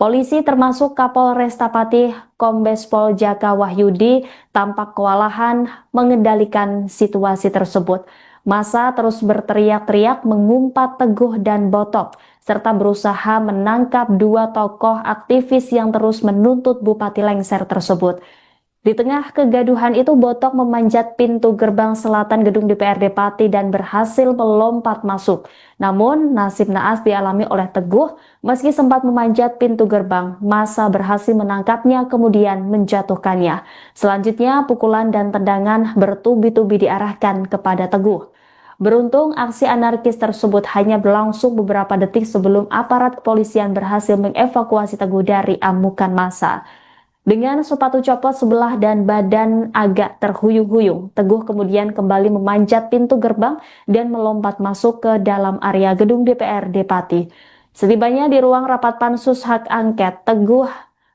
Polisi termasuk Kapolresta Pati Kombes Pol Jaka Wahyudi tampak kewalahan mengendalikan situasi tersebut. Massa terus berteriak-teriak mengumpat Teguh dan Botok, serta berusaha menangkap dua tokoh aktivis yang terus menuntut Bupati lengser tersebut. Di tengah kegaduhan itu, Botok memanjat pintu gerbang selatan gedung DPRD Pati dan berhasil melompat masuk. Namun, nasib naas dialami oleh Teguh. Meski sempat memanjat pintu gerbang, massa berhasil menangkapnya kemudian menjatuhkannya. Selanjutnya, pukulan dan tendangan bertubi-tubi diarahkan kepada Teguh. Beruntung, aksi anarkis tersebut hanya berlangsung beberapa detik sebelum aparat kepolisian berhasil mengevakuasi Teguh dari amukan massa. Dengan sepatu copot sebelah dan badan agak terhuyung-huyung, Teguh kemudian kembali memanjat pintu gerbang dan melompat masuk ke dalam area gedung DPRD Pati. Setibanya di ruang rapat pansus hak angket, Teguh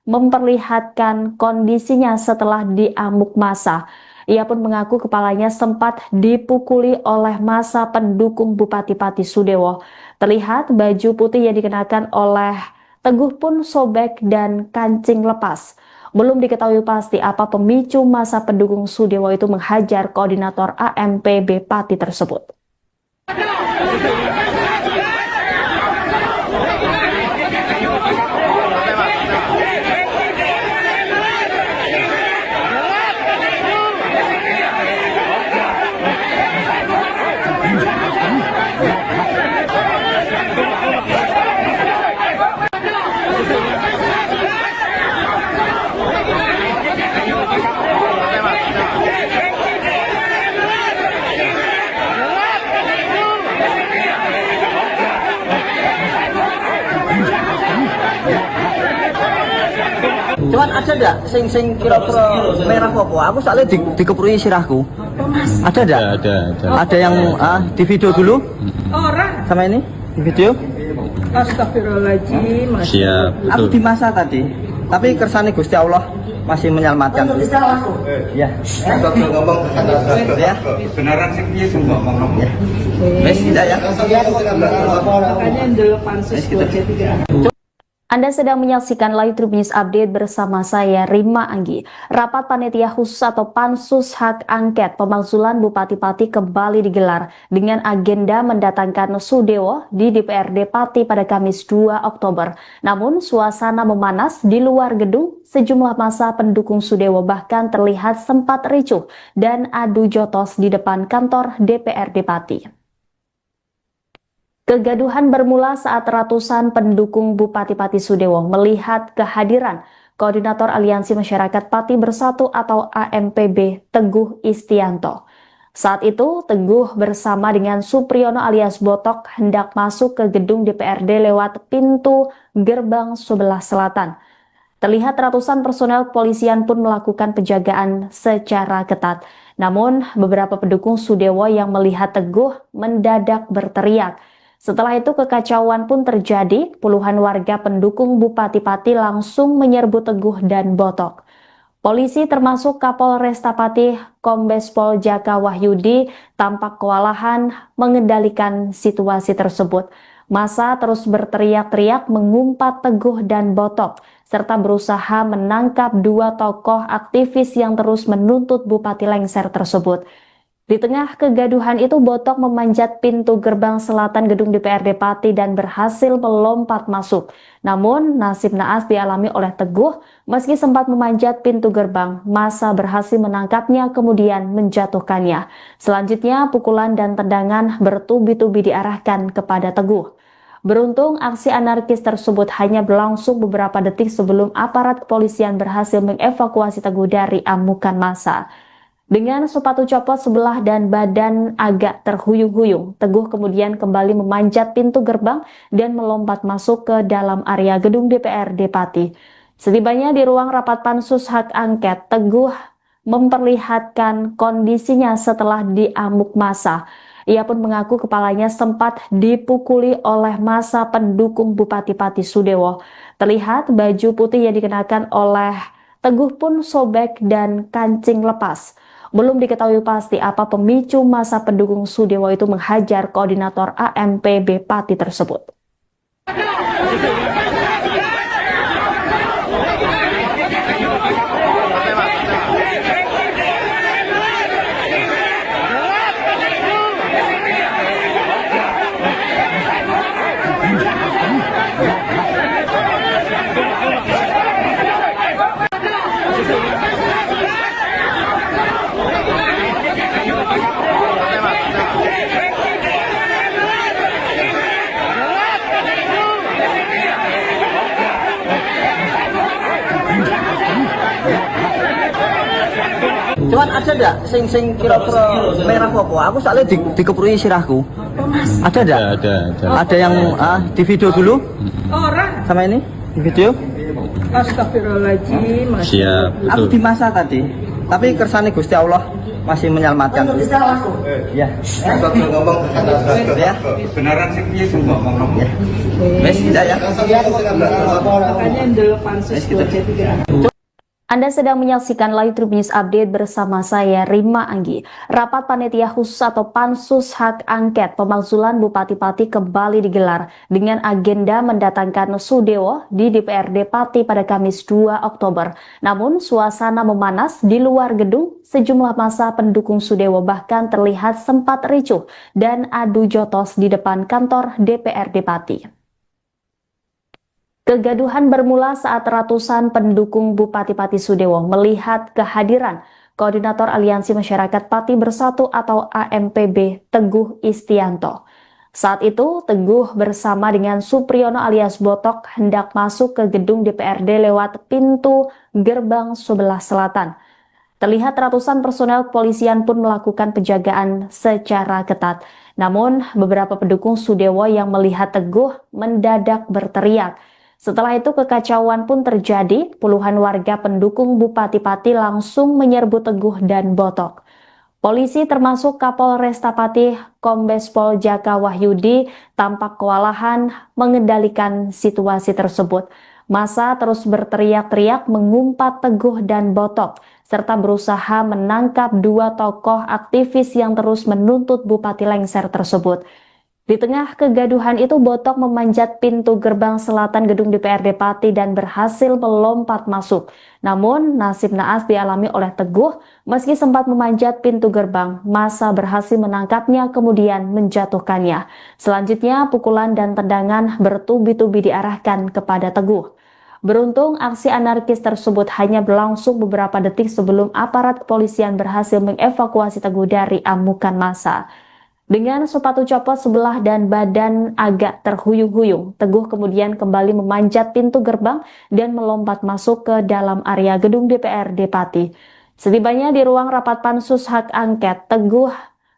memperlihatkan kondisinya setelah diamuk massa. Ia pun mengaku kepalanya sempat dipukuli oleh massa pendukung Bupati Pati Sudewo. Terlihat baju putih yang dikenakan oleh Teguh pun sobek dan kancing lepas. Belum diketahui pasti apa pemicu massa pendukung Sudewo itu menghajar koordinator AMPB Pati tersebut. Cuman ada enggak sing kira-kira merah apa? Aku soalnya dikeprui sirahku. Ada enggak? Ada yang di video dulu? Orang. Sama ini? Di video? Astagfirullahaladzim. Siap, Aku betul. di masa tadi. Tapi kersane Gusti Allah masih menyelamatkan. Ya. ngomong Ya. beneran sih piye sing ngomong. Ya. Wes tidak ya? Makanya yang dulu pansus 2C3. Anda sedang menyaksikan Live Tribun News Update bersama saya Rima Anggi. Rapat Panitia Khusus atau Pansus Hak Angket Pemakzulan Bupati Pati kembali digelar dengan agenda mendatangkan Sudewo di DPRD Pati pada Kamis 2 Oktober. Namun suasana memanas di luar gedung, sejumlah massa pendukung Sudewo bahkan terlihat sempat ricuh dan adu jotos di depan kantor DPRD Pati. Kegaduhan bermula saat ratusan pendukung Bupati Pati Sudewo melihat kehadiran Koordinator Aliansi Masyarakat Pati Bersatu atau AMPB Teguh Istianto. Saat itu, Teguh bersama dengan Supriyono alias Botok hendak masuk ke gedung DPRD lewat pintu gerbang sebelah selatan. Terlihat ratusan personel kepolisian pun melakukan penjagaan secara ketat. Namun, beberapa pendukung Sudewo yang melihat Teguh mendadak berteriak. Setelah itu kekacauan pun terjadi, puluhan warga pendukung Bupati Pati langsung menyerbu Teguh dan Botok. Polisi termasuk Kapolresta Pati Kombes Pol Jaka Wahyudi tampak kewalahan mengendalikan situasi tersebut. Massa terus berteriak-teriak mengumpat Teguh dan Botok, serta berusaha menangkap dua tokoh aktivis yang terus menuntut Bupati lengser tersebut. Di tengah kegaduhan itu, Botok memanjat pintu gerbang selatan gedung DPRD Pati dan berhasil melompat masuk. Namun, nasib naas dialami oleh Teguh. Meski sempat memanjat pintu gerbang, massa berhasil menangkapnya kemudian menjatuhkannya. Selanjutnya, pukulan dan tendangan bertubi-tubi diarahkan kepada Teguh. Beruntung, aksi anarkis tersebut hanya berlangsung beberapa detik sebelum aparat kepolisian berhasil mengevakuasi Teguh dari amukan massa. Dengan sepatu copot sebelah dan badan agak terhuyung-huyung, Teguh kemudian kembali memanjat pintu gerbang dan melompat masuk ke dalam area gedung DPRD Pati. Setibanya di ruang rapat pansus hak angket, Teguh memperlihatkan kondisinya setelah diamuk massa. Ia pun mengaku kepalanya sempat dipukuli oleh massa pendukung Bupati Pati Sudewo. Terlihat baju putih yang dikenakan oleh Teguh pun sobek dan kancing lepas. Belum diketahui pasti apa pemicu massa pendukung Sudewo itu menghajar koordinator AMPB Pati tersebut. Cuman ada enggak sing kira-kira merah apa? Aku soalnya dikeprui sirahku. Ada enggak? Ada yang di video dulu? Orang. Sama ini? Di video? Astagfirullahaladzim. Siap, Aku betul. di masa tadi. Tapi kersane Gusti Allah masih menyelamatkan. Ya. Bakal ngomong Ya. beneran sih piye sing ngomong. Ya. Wes tidak ya? Makanya dulu pansus 23. Anda sedang menyaksikan Live Tribun News Update bersama saya Rima Anggi. Rapat Panitia Khusus atau Pansus Hak Angket Pemakzulan Bupati Pati kembali digelar dengan agenda mendatangkan Sudewo di DPRD Pati pada Kamis 2 Oktober. Namun suasana memanas di luar gedung, sejumlah massa pendukung Sudewo bahkan terlihat sempat ricuh dan adu jotos di depan kantor DPRD Pati. Kegaduhan bermula saat ratusan pendukung Bupati Pati Sudewo melihat kehadiran Koordinator Aliansi Masyarakat Pati Bersatu atau AMPB Teguh Istianto. Saat itu, Teguh bersama dengan Supriyono alias Botok hendak masuk ke gedung DPRD lewat pintu gerbang sebelah selatan. Terlihat ratusan personel kepolisian pun melakukan penjagaan secara ketat. Namun, beberapa pendukung Sudewo yang melihat Teguh mendadak berteriak. Setelah itu kekacauan pun terjadi, puluhan warga pendukung Bupati Pati langsung menyerbu Teguh dan Botok. Polisi termasuk Kapolresta Pati Kombes Pol Jaka Wahyudi tampak kewalahan mengendalikan situasi tersebut. Massa terus berteriak-teriak mengumpat Teguh dan Botok, serta berusaha menangkap dua tokoh aktivis yang terus menuntut Bupati lengser tersebut. Di tengah kegaduhan itu, Botok memanjat pintu gerbang selatan gedung DPRD Pati dan berhasil melompat masuk. Namun, nasib naas dialami oleh Teguh, meski sempat memanjat pintu gerbang, massa berhasil menangkapnya kemudian menjatuhkannya. Selanjutnya, pukulan dan tendangan bertubi-tubi diarahkan kepada Teguh. Beruntung, aksi anarkis tersebut hanya berlangsung beberapa detik sebelum aparat kepolisian berhasil mengevakuasi Teguh dari amukan massa. Dengan sepatu copot sebelah dan badan agak terhuyung-huyung, Teguh kemudian kembali memanjat pintu gerbang dan melompat masuk ke dalam area gedung DPRD Pati. Setibanya di ruang rapat Pansus Hak Angket, Teguh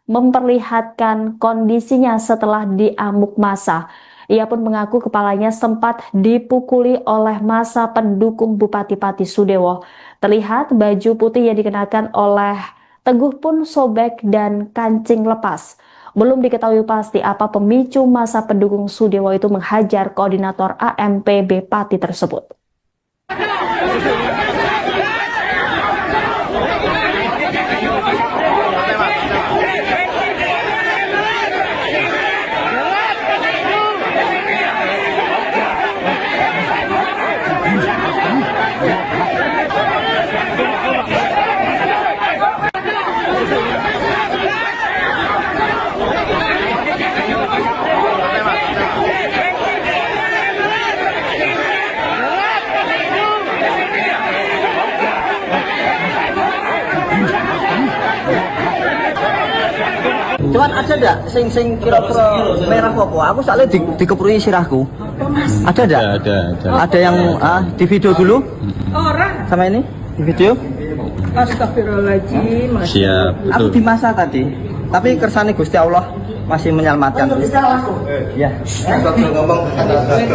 memperlihatkan kondisinya setelah diamuk massa. Ia pun mengaku kepalanya sempat dipukuli oleh massa pendukung Bupati Pati Sudewo. Terlihat baju putih yang dikenakan oleh Teguh pun sobek dan kancing lepas. Belum diketahui pasti apa pemicu massa pendukung Sudewo itu menghajar koordinator AMPB Pati tersebut. Cuman ada enggak sing kira-kira merah apa? Aku soalnya dikeprui sirahku. Ada enggak? Ada yang di video dulu? Orang. Sama ini? Di video? Astagfirullahaladzim. Siap, Aku betul. di masa tadi. Tapi kersane Gusti Allah masih menyelamatkan. Ya. Bakal ngomong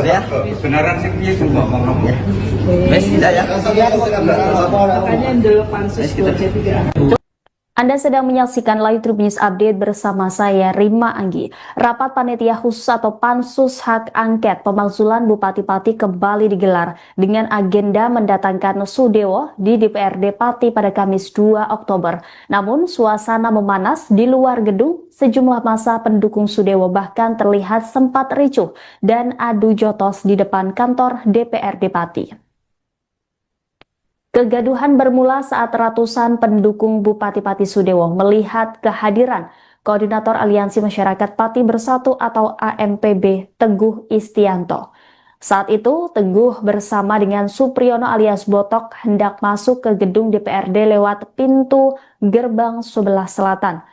Ya. beneran sih piye sing ngomong. Ya. Wes tidak ya? Makanya dulu pansus 23. Anda sedang menyaksikan Live Trip News Update bersama saya, Rima Anggi. Rapat Panitia Khusus atau Pansus Hak Angket Pemakzulan Bupati Pati kembali digelar dengan agenda mendatangkan Sudewo di DPRD Pati pada Kamis 2 Oktober. Namun, suasana memanas di luar gedung, sejumlah massa pendukung Sudewo bahkan terlihat sempat ricuh dan adu jotos di depan kantor DPRD Pati. Kegaduhan bermula saat ratusan pendukung Bupati Pati Sudewo melihat kehadiran Koordinator Aliansi Masyarakat Pati Bersatu atau AMPB Teguh Istianto. Saat itu, Teguh bersama dengan Supriyono alias Botok hendak masuk ke gedung DPRD lewat pintu gerbang sebelah selatan.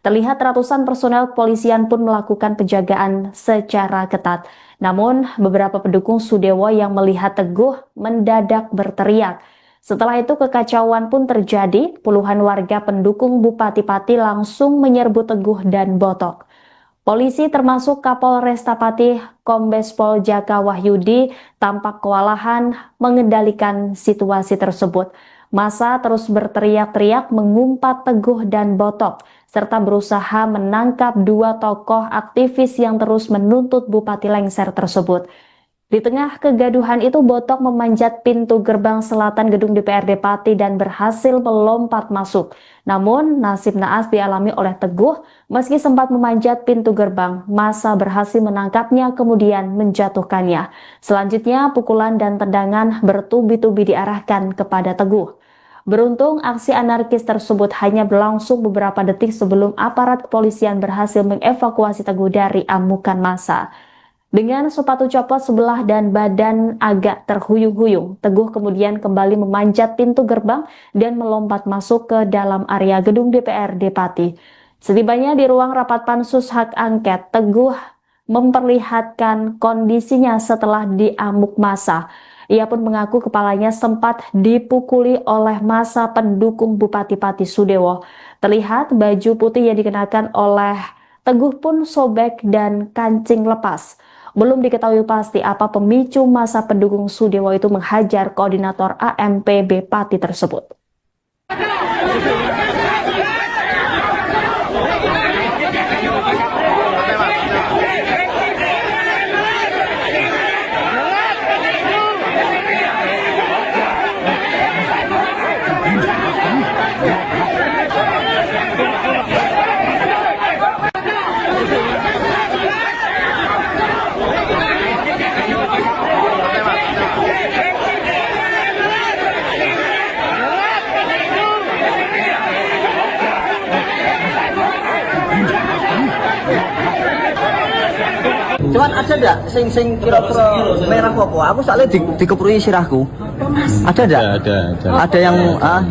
Terlihat ratusan personel kepolisian pun melakukan penjagaan secara ketat. Namun, beberapa pendukung Sudewo yang melihat Teguh mendadak berteriak. Setelah itu kekacauan pun terjadi, puluhan warga pendukung Bupati Pati langsung menyerbu Teguh dan Botok. Polisi termasuk Kapolresta Pati Kombes Pol Jaka Wahyudi tampak kewalahan mengendalikan situasi tersebut. Massa terus berteriak-teriak mengumpat Teguh dan Botok, serta berusaha menangkap dua tokoh aktivis yang terus menuntut Bupati lengser tersebut. Di tengah kegaduhan itu, Botok memanjat pintu gerbang selatan gedung DPRD Pati dan berhasil melompat masuk. Namun, nasib naas dialami oleh Teguh. Meski sempat memanjat pintu gerbang, massa berhasil menangkapnya kemudian menjatuhkannya. Selanjutnya, pukulan dan tendangan bertubi-tubi diarahkan kepada Teguh. Beruntung, aksi anarkis tersebut hanya berlangsung beberapa detik sebelum aparat kepolisian berhasil mengevakuasi Teguh dari amukan massa. Dengan sepatu copot sebelah dan badan agak terhuyung-huyung, Teguh kemudian kembali memanjat pintu gerbang dan melompat masuk ke dalam area gedung DPRD Pati. Setibanya di ruang rapat Pansus Hak Angket, Teguh memperlihatkan kondisinya setelah diamuk massa. Ia pun mengaku kepalanya sempat dipukuli oleh massa pendukung Bupati Pati Sudewo. Terlihat baju putih yang dikenakan oleh Teguh pun sobek dan kancing lepas. Belum diketahui pasti apa pemicu massa pendukung Sudewo itu menghajar koordinator AMPB Pati tersebut. Cuman ada enggak sing kira-kira merah apa? Aku soalnya dikeprui sirahku. Ada enggak? Ada. Ada yang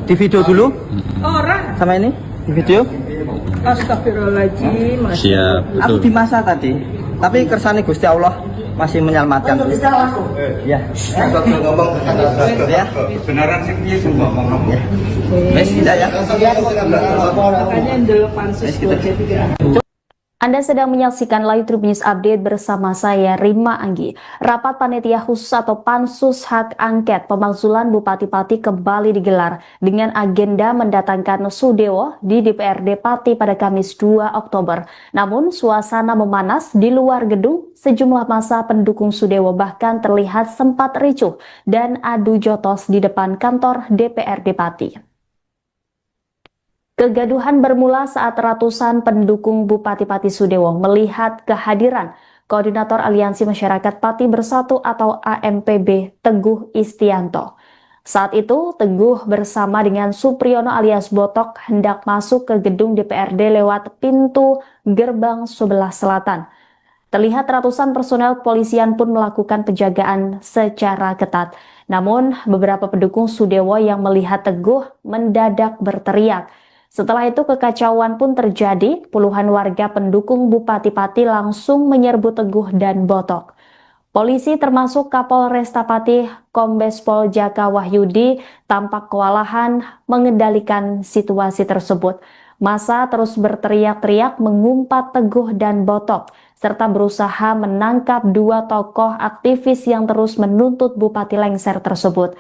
di video dulu? Orang. Sama ini? Di video? Astagfirullahaladzim. Siap. Aku di masa tadi. Tapi kersane Gusti Allah masih menyelamatkan. Ya. Kita ngomong Ya. kebenaran sih piye sing ngomong. Wes tidak ya. Makanya ada pansus buat jadi. Anda sedang menyaksikan Live Trip News Update bersama saya, Rima Anggi. Rapat Panitia Khusus atau Pansus Hak Angket Pemakzulan Bupati Pati kembali digelar dengan agenda mendatangkan Sudewo di DPRD Pati pada Kamis 2 Oktober. Namun, suasana memanas di luar gedung, sejumlah massa pendukung Sudewo bahkan terlihat sempat ricuh dan adu jotos di depan kantor DPRD Pati. Kegaduhan bermula saat ratusan pendukung Bupati Pati Sudewo melihat kehadiran Koordinator Aliansi Masyarakat Pati Bersatu atau AMPB Teguh Istianto. Saat itu, Teguh bersama dengan Supriyono alias Botok hendak masuk ke gedung DPRD lewat pintu gerbang sebelah selatan. Terlihat ratusan personel kepolisian pun melakukan penjagaan secara ketat. Namun, beberapa pendukung Sudewo yang melihat Teguh mendadak berteriak. Setelah itu kekacauan pun terjadi, puluhan warga pendukung Bupati Pati langsung menyerbu Teguh dan Botok. Polisi termasuk Kapolresta Pati Kombes Pol Jaka Wahyudi tampak kewalahan mengendalikan situasi tersebut. Massa terus berteriak-teriak mengumpat Teguh dan Botok, serta berusaha menangkap dua tokoh aktivis yang terus menuntut Bupati lengser tersebut.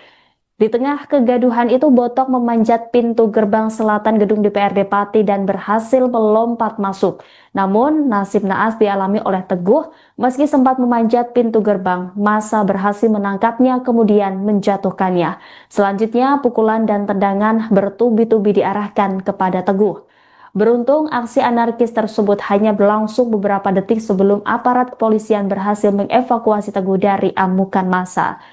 Di tengah kegaduhan itu, Botok memanjat pintu gerbang selatan gedung DPRD Pati dan berhasil melompat masuk. Namun, nasib naas dialami oleh Teguh. Meski sempat memanjat pintu gerbang, massa berhasil menangkapnya kemudian menjatuhkannya. Selanjutnya, pukulan dan tendangan bertubi-tubi diarahkan kepada Teguh. Beruntung, aksi anarkis tersebut hanya berlangsung beberapa detik sebelum aparat kepolisian berhasil mengevakuasi Teguh dari amukan massa.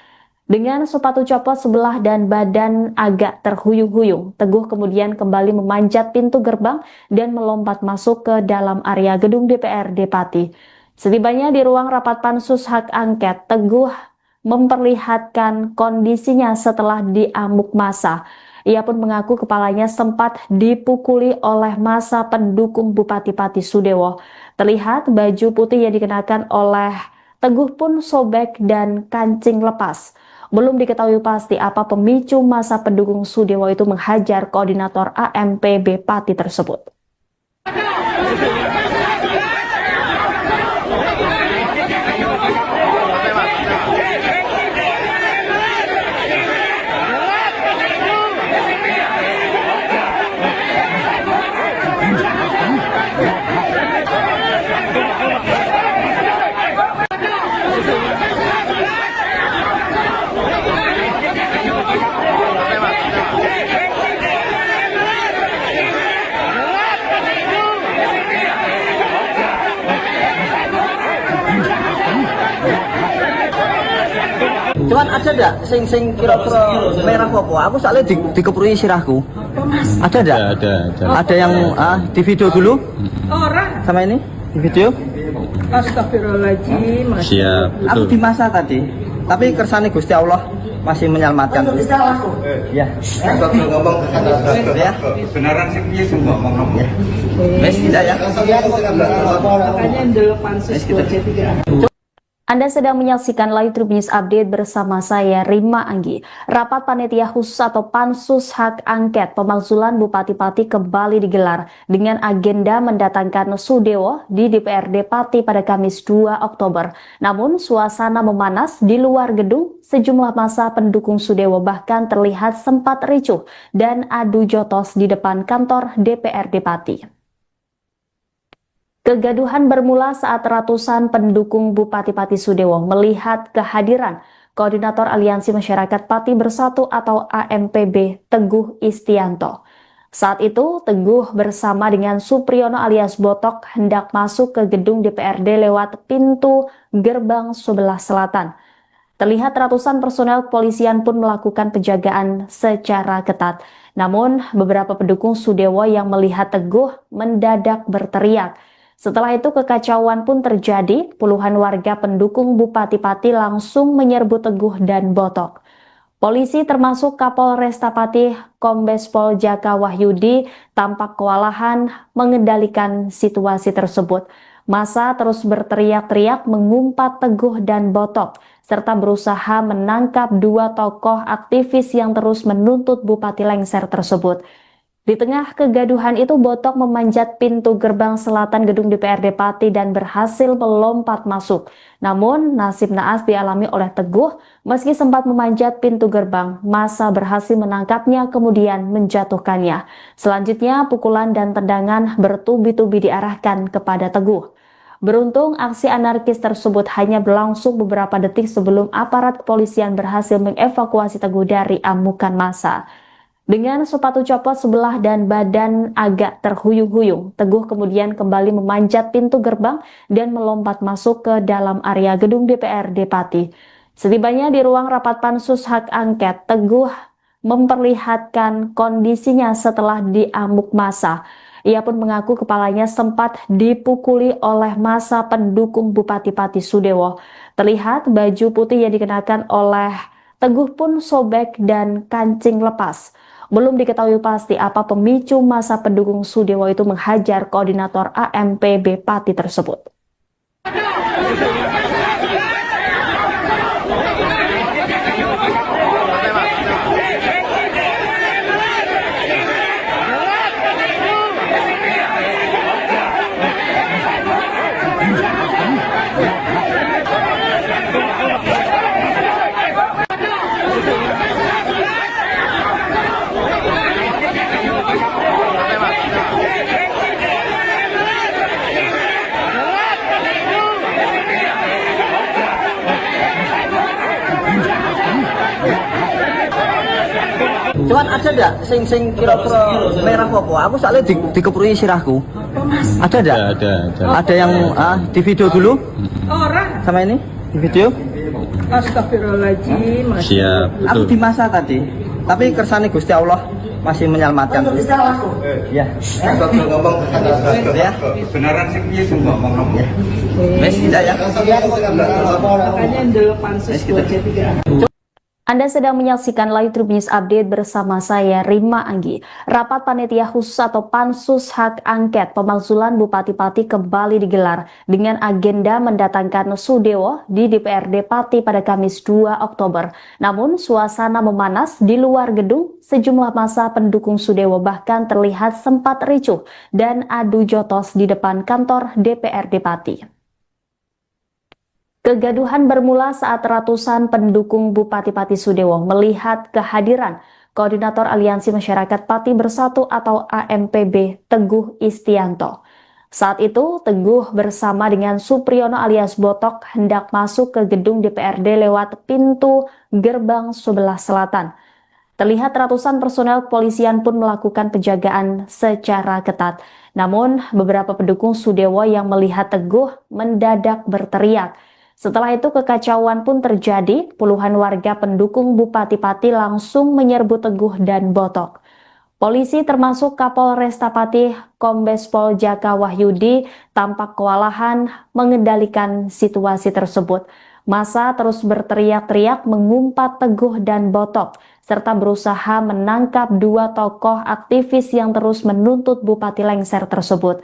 Dengan sepatu copot sebelah dan badan agak terhuyung-huyung, Teguh kemudian kembali memanjat pintu gerbang dan melompat masuk ke dalam area gedung DPRD Pati. Setibanya di ruang rapat pansus hak angket, Teguh memperlihatkan kondisinya setelah diamuk massa. Ia pun mengaku kepalanya sempat dipukuli oleh massa pendukung Bupati Pati Sudewo. Terlihat baju putih yang dikenakan oleh Teguh pun sobek dan kancing lepas. Belum diketahui pasti apa pemicu massa pendukung Sudewo itu menghajar koordinator AMPB Pati tersebut. Cuman ada ndak sing kira-kira merah apa? Aku soalnya dikeprui sirahku. Ada ndak? Ada yang di video dulu? Orang. Sama ini? Di video? Astagfirullahaladzim. Siap. Aku di masa tadi. Tapi kersane Gusti Allah masih menyelamatkan. Ya. ngomong Ya. benaran sih piye sing ngomong kamu. Wes tidak ya. Makanya dulu pansus 23. Anda sedang menyaksikan Live Tribun News Update bersama saya Rima Anggi. Rapat Panitia Khusus atau Pansus Hak Angket Pemakzulan Bupati Pati kembali digelar dengan agenda mendatangkan Sudewo di DPRD Pati pada Kamis 2 Oktober. Namun suasana memanas di luar gedung, sejumlah massa pendukung Sudewo bahkan terlihat sempat ricuh dan adu jotos di depan kantor DPRD Pati. Kegaduhan bermula saat ratusan pendukung Bupati Pati Sudewo melihat kehadiran Koordinator Aliansi Masyarakat Pati Bersatu atau AMPB Teguh Istianto. Saat itu, Teguh bersama dengan Supriyono alias Botok hendak masuk ke gedung DPRD lewat pintu gerbang sebelah selatan. Terlihat ratusan personel kepolisian pun melakukan penjagaan secara ketat. Namun, beberapa pendukung Sudewo yang melihat Teguh mendadak berteriak. Setelah itu kekacauan pun terjadi, puluhan warga pendukung Bupati Pati langsung menyerbu Teguh dan Botok. Polisi termasuk Kapolresta Pati Kombes Pol Jaka Wahyudi tampak kewalahan mengendalikan situasi tersebut. Massa terus berteriak-teriak mengumpat Teguh dan Botok, serta berusaha menangkap dua tokoh aktivis yang terus menuntut Bupati lengser tersebut. Di tengah kegaduhan itu, Botok memanjat pintu gerbang selatan gedung DPRD Pati dan berhasil melompat masuk. Namun, nasib naas dialami oleh Teguh. Meski sempat memanjat pintu gerbang, massa berhasil menangkapnya kemudian menjatuhkannya. Selanjutnya, pukulan dan tendangan bertubi-tubi diarahkan kepada Teguh. Beruntung, aksi anarkis tersebut hanya berlangsung beberapa detik sebelum aparat kepolisian berhasil mengevakuasi Teguh dari amukan massa. Dengan sepatu copot sebelah dan badan agak terhuyung-huyung, Teguh kemudian kembali memanjat pintu gerbang dan melompat masuk ke dalam area gedung DPRD Pati. Setibanya di ruang rapat pansus hak angket, Teguh memperlihatkan kondisinya setelah diamuk massa. Ia pun mengaku kepalanya sempat dipukuli oleh massa pendukung Bupati Pati Sudewo. Terlihat baju putih yang dikenakan oleh Teguh pun sobek dan kancing lepas. Belum diketahui pasti apa pemicu massa pendukung Sudewo itu menghajar koordinator AMPB Pati tersebut. Cuman ada ndak sing kira-kira merah apa? Aku soalnya dikeprui sirahku. Ada ndak? Ada yang di video dulu? Orang. Sama ini? Di video? Astagfirullahaladzim. Siap, Aku betul. di masa tadi. Tapi kersane Gusti Allah masih menyelamatkan. Ya. ngomong Ya. kebenaran sing piye sing ngomong kamu. Wes tidak ya. Makanya ndelok pansus 23. Anda sedang menyaksikan Live Trip News Update bersama saya Rima Anggi. Rapat Panitia Khusus atau Pansus Hak Angket Pemakzulan Bupati Pati kembali digelar dengan agenda mendatangkan Sudewo di DPRD Pati pada Kamis 2 Oktober. Namun suasana memanas di luar gedung, sejumlah massa pendukung Sudewo bahkan terlihat sempat ricuh dan adu jotos di depan kantor DPRD Pati. Kegaduhan bermula saat ratusan pendukung Bupati Pati Sudewo melihat kehadiran Koordinator Aliansi Masyarakat Pati Bersatu atau AMPB Teguh Istianto. Saat itu, Teguh bersama dengan Supriyono alias Botok hendak masuk ke gedung DPRD lewat pintu gerbang sebelah selatan. Terlihat ratusan personel kepolisian pun melakukan penjagaan secara ketat. Namun, beberapa pendukung Sudewo yang melihat Teguh mendadak berteriak. Setelah itu kekacauan pun terjadi, puluhan warga pendukung Bupati Pati langsung menyerbu Teguh dan Botok. Polisi termasuk Kapolresta Pati Kombes Pol Jaka Wahyudi tampak kewalahan mengendalikan situasi tersebut. Massa terus berteriak-teriak mengumpat Teguh dan Botok, serta berusaha menangkap dua tokoh aktivis yang terus menuntut Bupati lengser tersebut.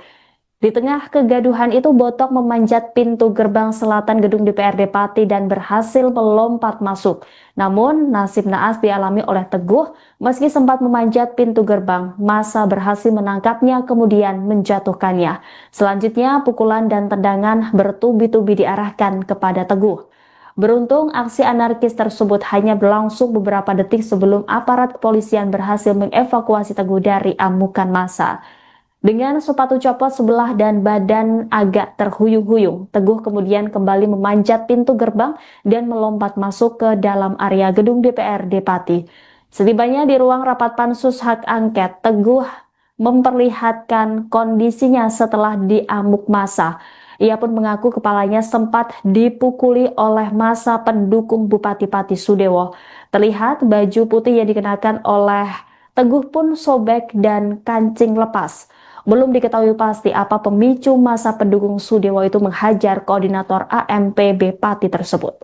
Di tengah kegaduhan itu, Botok memanjat pintu gerbang selatan gedung DPRD Pati dan berhasil melompat masuk. Namun, nasib naas dialami oleh Teguh. Meski sempat memanjat pintu gerbang, massa berhasil menangkapnya kemudian menjatuhkannya. Selanjutnya, pukulan dan tendangan bertubi-tubi diarahkan kepada Teguh. Beruntung, aksi anarkis tersebut hanya berlangsung beberapa detik sebelum aparat kepolisian berhasil mengevakuasi Teguh dari amukan massa. Dengan sepatu copot sebelah dan badan agak terhuyung-huyung, Teguh kemudian kembali memanjat pintu gerbang dan melompat masuk ke dalam area gedung DPRD Pati. Setibanya di ruang rapat Pansus Hak Angket, Teguh memperlihatkan kondisinya setelah diamuk massa. Ia pun mengaku kepalanya sempat dipukuli oleh massa pendukung Bupati Pati Sudewo. Terlihat baju putih yang dikenakan oleh Teguh pun sobek dan kancing lepas. Belum diketahui pasti apa pemicu massa pendukung Sudewo itu menghajar koordinator AMPB Pati tersebut.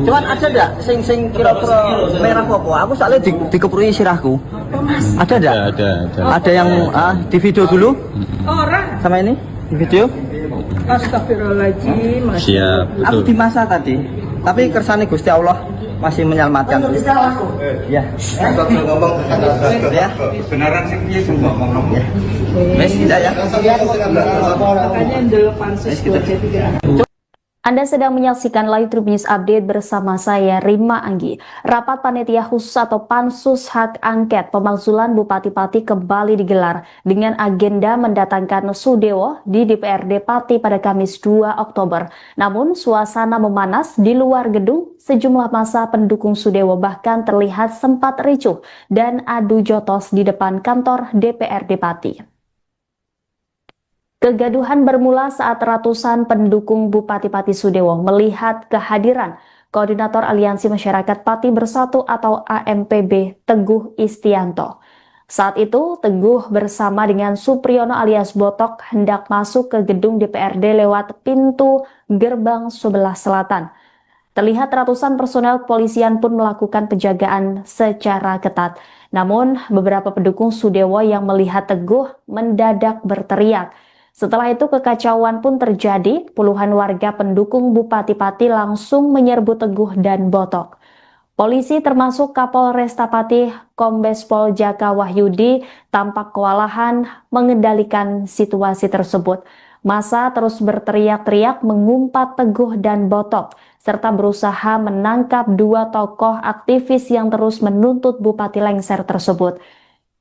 Cuman ada ndak sing kira-kira merah apa? Aku soalnya dikeprui sirahku. Ada ndak? Ada yang di video dulu? Orang. Sama ini? Di video? Astagfirullahaladzim. Siap, Aku betul. di masa tadi. Tapi kersane Gusti Allah masih menyelamatkan. Ya. ngomong Ya. kebenaran sing piye sing ngomong kamu. Wes tidak ya. Makanya ndelok pansus 23. Anda sedang menyaksikan Live Trip News Update bersama saya Rima Anggi. Rapat Panitia Khusus atau Pansus Hak Angket Pemakzulan Bupati Pati kembali digelar dengan agenda mendatangkan Sudewo di DPRD Pati pada Kamis 2 Oktober. Namun suasana memanas di luar gedung, sejumlah massa pendukung Sudewo bahkan terlihat sempat ricuh dan adu jotos di depan kantor DPRD Pati. Kegaduhan bermula saat ratusan pendukung Bupati Pati Sudewo melihat kehadiran Koordinator Aliansi Masyarakat Pati Bersatu atau AMPB Teguh Istianto. Saat itu, Teguh bersama dengan Supriyono alias Botok hendak masuk ke gedung DPRD lewat pintu gerbang sebelah selatan. Terlihat ratusan personel kepolisian pun melakukan penjagaan secara ketat. Namun, beberapa pendukung Sudewo yang melihat Teguh mendadak berteriak. Setelah itu kekacauan pun terjadi, puluhan warga pendukung Bupati Pati langsung menyerbu Teguh dan Botok. Polisi termasuk Kapolresta Pati Kombes Pol Jaka Wahyudi tampak kewalahan mengendalikan situasi tersebut. Massa terus berteriak-teriak mengumpat Teguh dan Botok, serta berusaha menangkap dua tokoh aktivis yang terus menuntut Bupati lengser tersebut.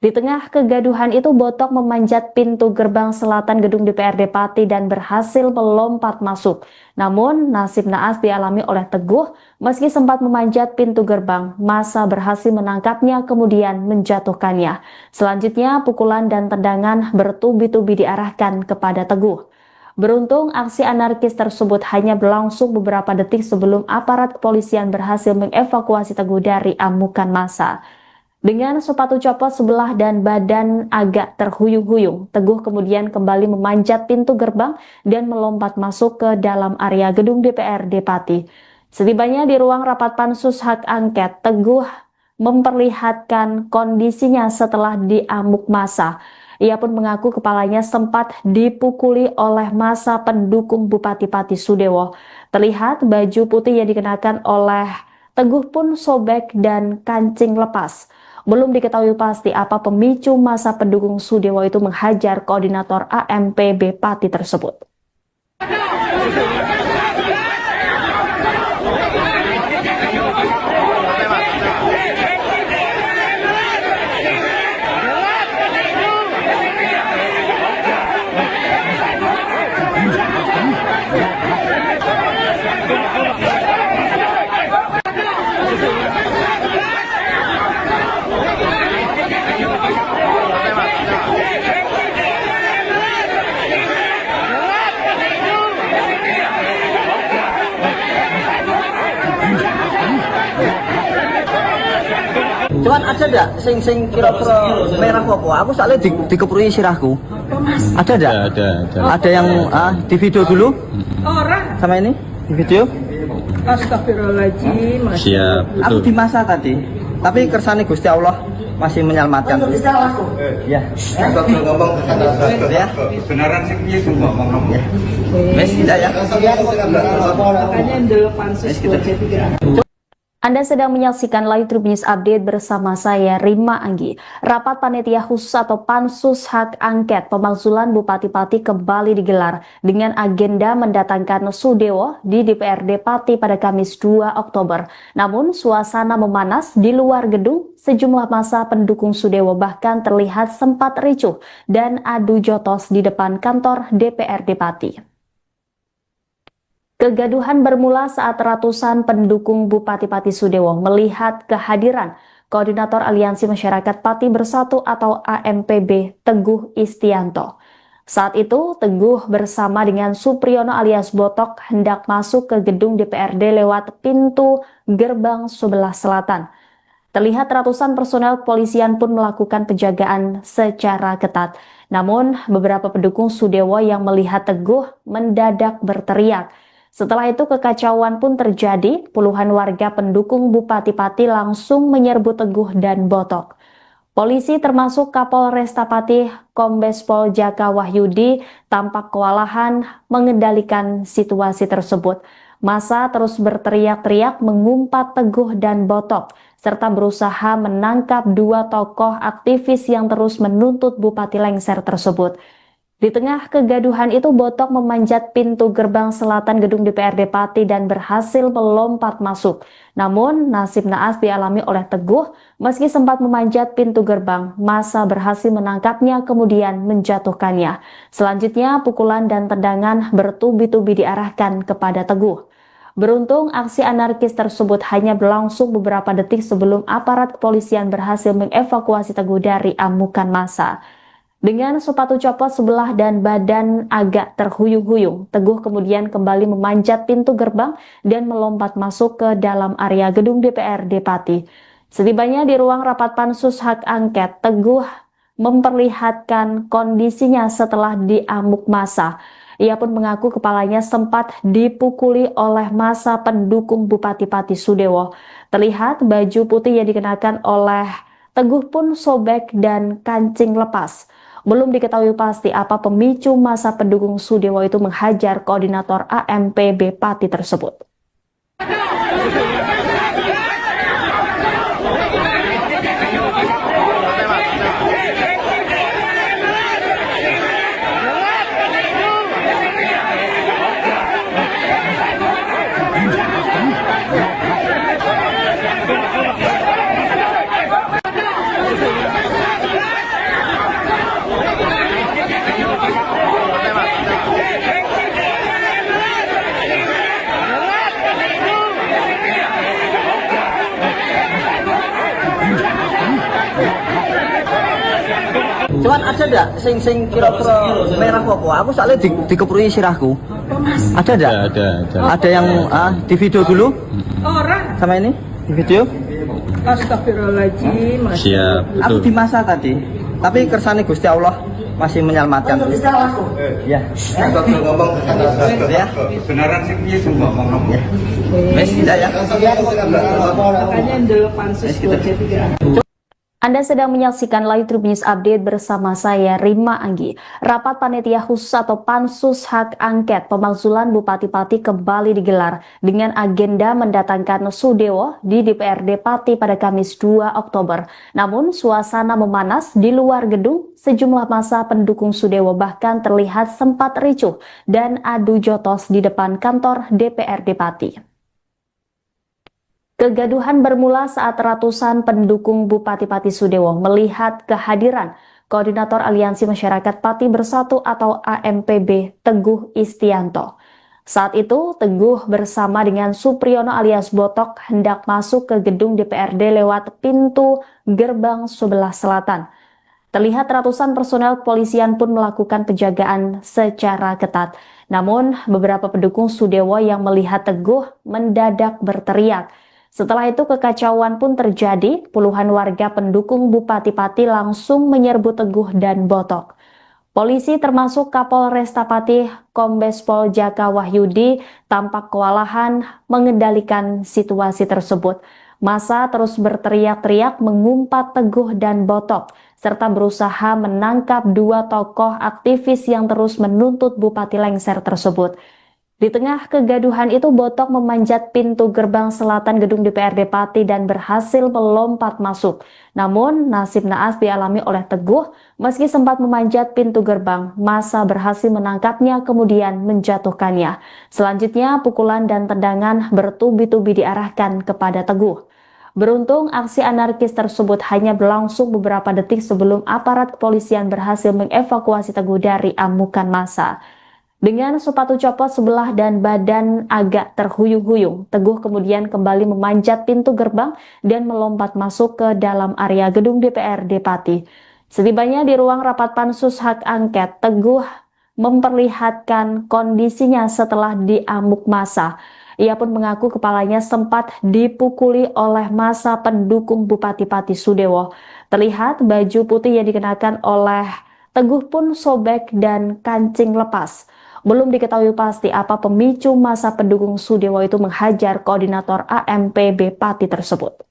Di tengah kegaduhan itu, Botok memanjat pintu gerbang selatan gedung DPRD Pati dan berhasil melompat masuk. Namun, nasib naas dialami oleh Teguh. Meski sempat memanjat pintu gerbang, massa berhasil menangkapnya kemudian menjatuhkannya. Selanjutnya, pukulan dan tendangan bertubi-tubi diarahkan kepada Teguh. Beruntung, aksi anarkis tersebut hanya berlangsung beberapa detik sebelum aparat kepolisian berhasil mengevakuasi Teguh dari amukan massa. Dengan sepatu copot sebelah dan badan agak terhuyung-huyung, Teguh kemudian kembali memanjat pintu gerbang dan melompat masuk ke dalam area gedung DPRD Pati. Setibanya di ruang rapat pansus hak angket, Teguh memperlihatkan kondisinya setelah diamuk massa. Ia pun mengaku kepalanya sempat dipukuli oleh massa pendukung Bupati Pati Sudewo. Terlihat baju putih yang dikenakan oleh Teguh pun sobek dan kancing lepas. Belum diketahui pasti apa pemicu massa pendukung Sudewo itu menghajar koordinator AMPB Pati tersebut. Cuman ada ndak sing kira-kira merah apa? Aku soalnya dikeprui sirahku. Ada ndak? Ada yang di video dulu? Orang. Sama ini? Di video? Astagfirullahaladzim. Siap, Aku betul. di masa tadi. Tapi kersane Gusti Allah masih menyelamatkan. Ya. ngomong Ya. kebenaran sing piye sing ngomong kamu. Wes tidak ya. Makanya dulu pansus Kita- buat jadi Anda sedang menyaksikan Live Tribun News Update bersama saya Rima Anggi. Rapat panitia khusus atau pansus hak angket pemakzulan Bupati Pati kembali digelar dengan agenda mendatangkan Sudewo di DPRD Pati pada Kamis 2 Oktober. Namun suasana memanas di luar gedung, sejumlah massa pendukung Sudewo bahkan terlihat sempat ricuh dan adu jotos di depan kantor DPRD Pati. Kegaduhan bermula saat ratusan pendukung Bupati Pati Sudewo melihat kehadiran Koordinator Aliansi Masyarakat Pati Bersatu atau AMPB Teguh Istianto. Saat itu, Teguh bersama dengan Supriyono alias Botok hendak masuk ke gedung DPRD lewat pintu gerbang sebelah selatan. Terlihat ratusan personel kepolisian pun melakukan penjagaan secara ketat. Namun, beberapa pendukung Sudewo yang melihat Teguh mendadak berteriak. Setelah itu kekacauan pun terjadi, puluhan warga pendukung Bupati Pati langsung menyerbu Teguh dan Botok. Polisi termasuk Kapolresta Pati Kombes Pol Jaka Wahyudi tampak kewalahan mengendalikan situasi tersebut. Massa terus berteriak-teriak mengumpat Teguh dan Botok, serta berusaha menangkap dua tokoh aktivis yang terus menuntut Bupati lengser tersebut. Di tengah kegaduhan itu, Botok memanjat pintu gerbang selatan gedung DPRD Pati dan berhasil melompat masuk. Namun, nasib naas dialami oleh Teguh. Meski sempat memanjat pintu gerbang, massa berhasil menangkapnya kemudian menjatuhkannya. Selanjutnya, pukulan dan tendangan bertubi-tubi diarahkan kepada Teguh. Beruntung, aksi anarkis tersebut hanya berlangsung beberapa detik sebelum aparat kepolisian berhasil mengevakuasi Teguh dari amukan massa. Dengan sepatu copot sebelah dan badan agak terhuyung-huyung, Teguh kemudian kembali memanjat pintu gerbang dan melompat masuk ke dalam area gedung DPRD Pati. Setibanya di ruang rapat pansus hak angket, Teguh memperlihatkan kondisinya setelah diamuk massa. Ia pun mengaku kepalanya sempat dipukuli oleh massa pendukung Bupati Pati Sudewo. Terlihat baju putih yang dikenakan oleh Teguh pun sobek dan kancing lepas. Belum diketahui pasti apa pemicu massa pendukung Sudewo itu menghajar koordinator AMPB Pati tersebut. Cuman ada ndak sing kira-kira merah apa? Aku soalnya dikeprui sirahku. Ada ndak? Ada. Ada yang di video dulu Orang. sama ini di video. Astagfirullahaladzim. Siap. Aku di masa tadi, tapi kersane Gusti Allah masih menyelamatkan. Ya. Kalau ngomong Ya. beneran sih piye sing ngomong. Wes tidak ya. Makanya ndel pansus kita. 23. Anda sedang menyaksikan Live Tribun News Update bersama saya Rima Anggi. Rapat Panitia Khusus atau Pansus Hak Angket Pemakzulan Bupati-Pati kembali digelar dengan agenda mendatangkan Sudewo di DPRD Pati pada Kamis 2 Oktober. Namun suasana memanas di luar gedung, sejumlah massa pendukung Sudewo bahkan terlihat sempat ricuh dan adu jotos di depan kantor DPRD Pati. Kegaduhan bermula saat ratusan pendukung Bupati Pati Sudewo melihat kehadiran Koordinator Aliansi Masyarakat Pati Bersatu atau AMPB Teguh Istianto. Saat itu, Teguh bersama dengan Supriyono alias Botok hendak masuk ke gedung DPRD lewat pintu gerbang sebelah selatan. Terlihat ratusan personel kepolisian pun melakukan penjagaan secara ketat. Namun, beberapa pendukung Sudewo yang melihat Teguh mendadak berteriak. Setelah itu kekacauan pun terjadi, puluhan warga pendukung Bupati Pati langsung menyerbu Teguh dan Botok. Polisi termasuk Kapolresta Pati Kombes Pol Jaka Wahyudi tampak kewalahan mengendalikan situasi tersebut. Massa terus berteriak-teriak mengumpat Teguh dan Botok, serta berusaha menangkap dua tokoh aktivis yang terus menuntut Bupati lengser tersebut. Di tengah kegaduhan itu, Botok memanjat pintu gerbang selatan gedung DPRD Pati dan berhasil melompat masuk. Namun, nasib naas dialami oleh Teguh. Meski sempat memanjat pintu gerbang, massa berhasil menangkapnya kemudian menjatuhkannya. Selanjutnya, pukulan dan tendangan bertubi-tubi diarahkan kepada Teguh. Beruntung, aksi anarkis tersebut hanya berlangsung beberapa detik sebelum aparat kepolisian berhasil mengevakuasi Teguh dari amukan massa. Dengan sepatu copot sebelah dan badan agak terhuyung-huyung, Teguh kemudian kembali memanjat pintu gerbang dan melompat masuk ke dalam area gedung DPRD Pati. Setibanya di ruang rapat Pansus Hak Angket, Teguh memperlihatkan kondisinya setelah diamuk massa. Ia pun mengaku kepalanya sempat dipukuli oleh massa pendukung Bupati Pati Sudewo. Terlihat baju putih yang dikenakan oleh Teguh pun sobek dan kancing lepas. Belum diketahui pasti apa pemicu massa pendukung Sudewo itu menghajar koordinator AMPB Pati tersebut.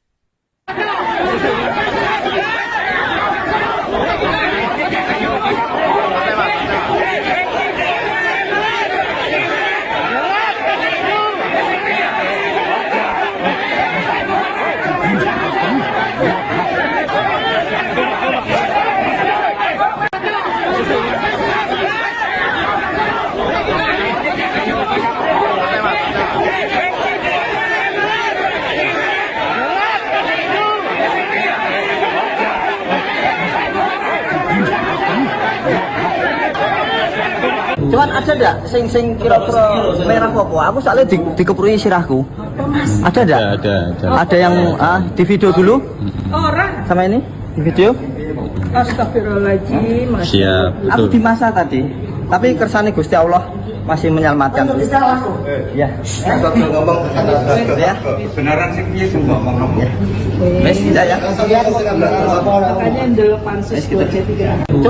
Cuman ada ndak sing kira-kira merah apa? Aku soalnya dikeprui sirahku. Ada ndak? Ada. Ada yang di video dulu Orang. sama ini di video. Astagfirullahaladzim. Siap. Aku di masa tadi, tapi kersane Gusti Allah masih menyelamatkan. Ya. Kalau ngomong Ya. beneran sih piye sing ngomong. Wes tidak ya. Makanya ndel pansus 23.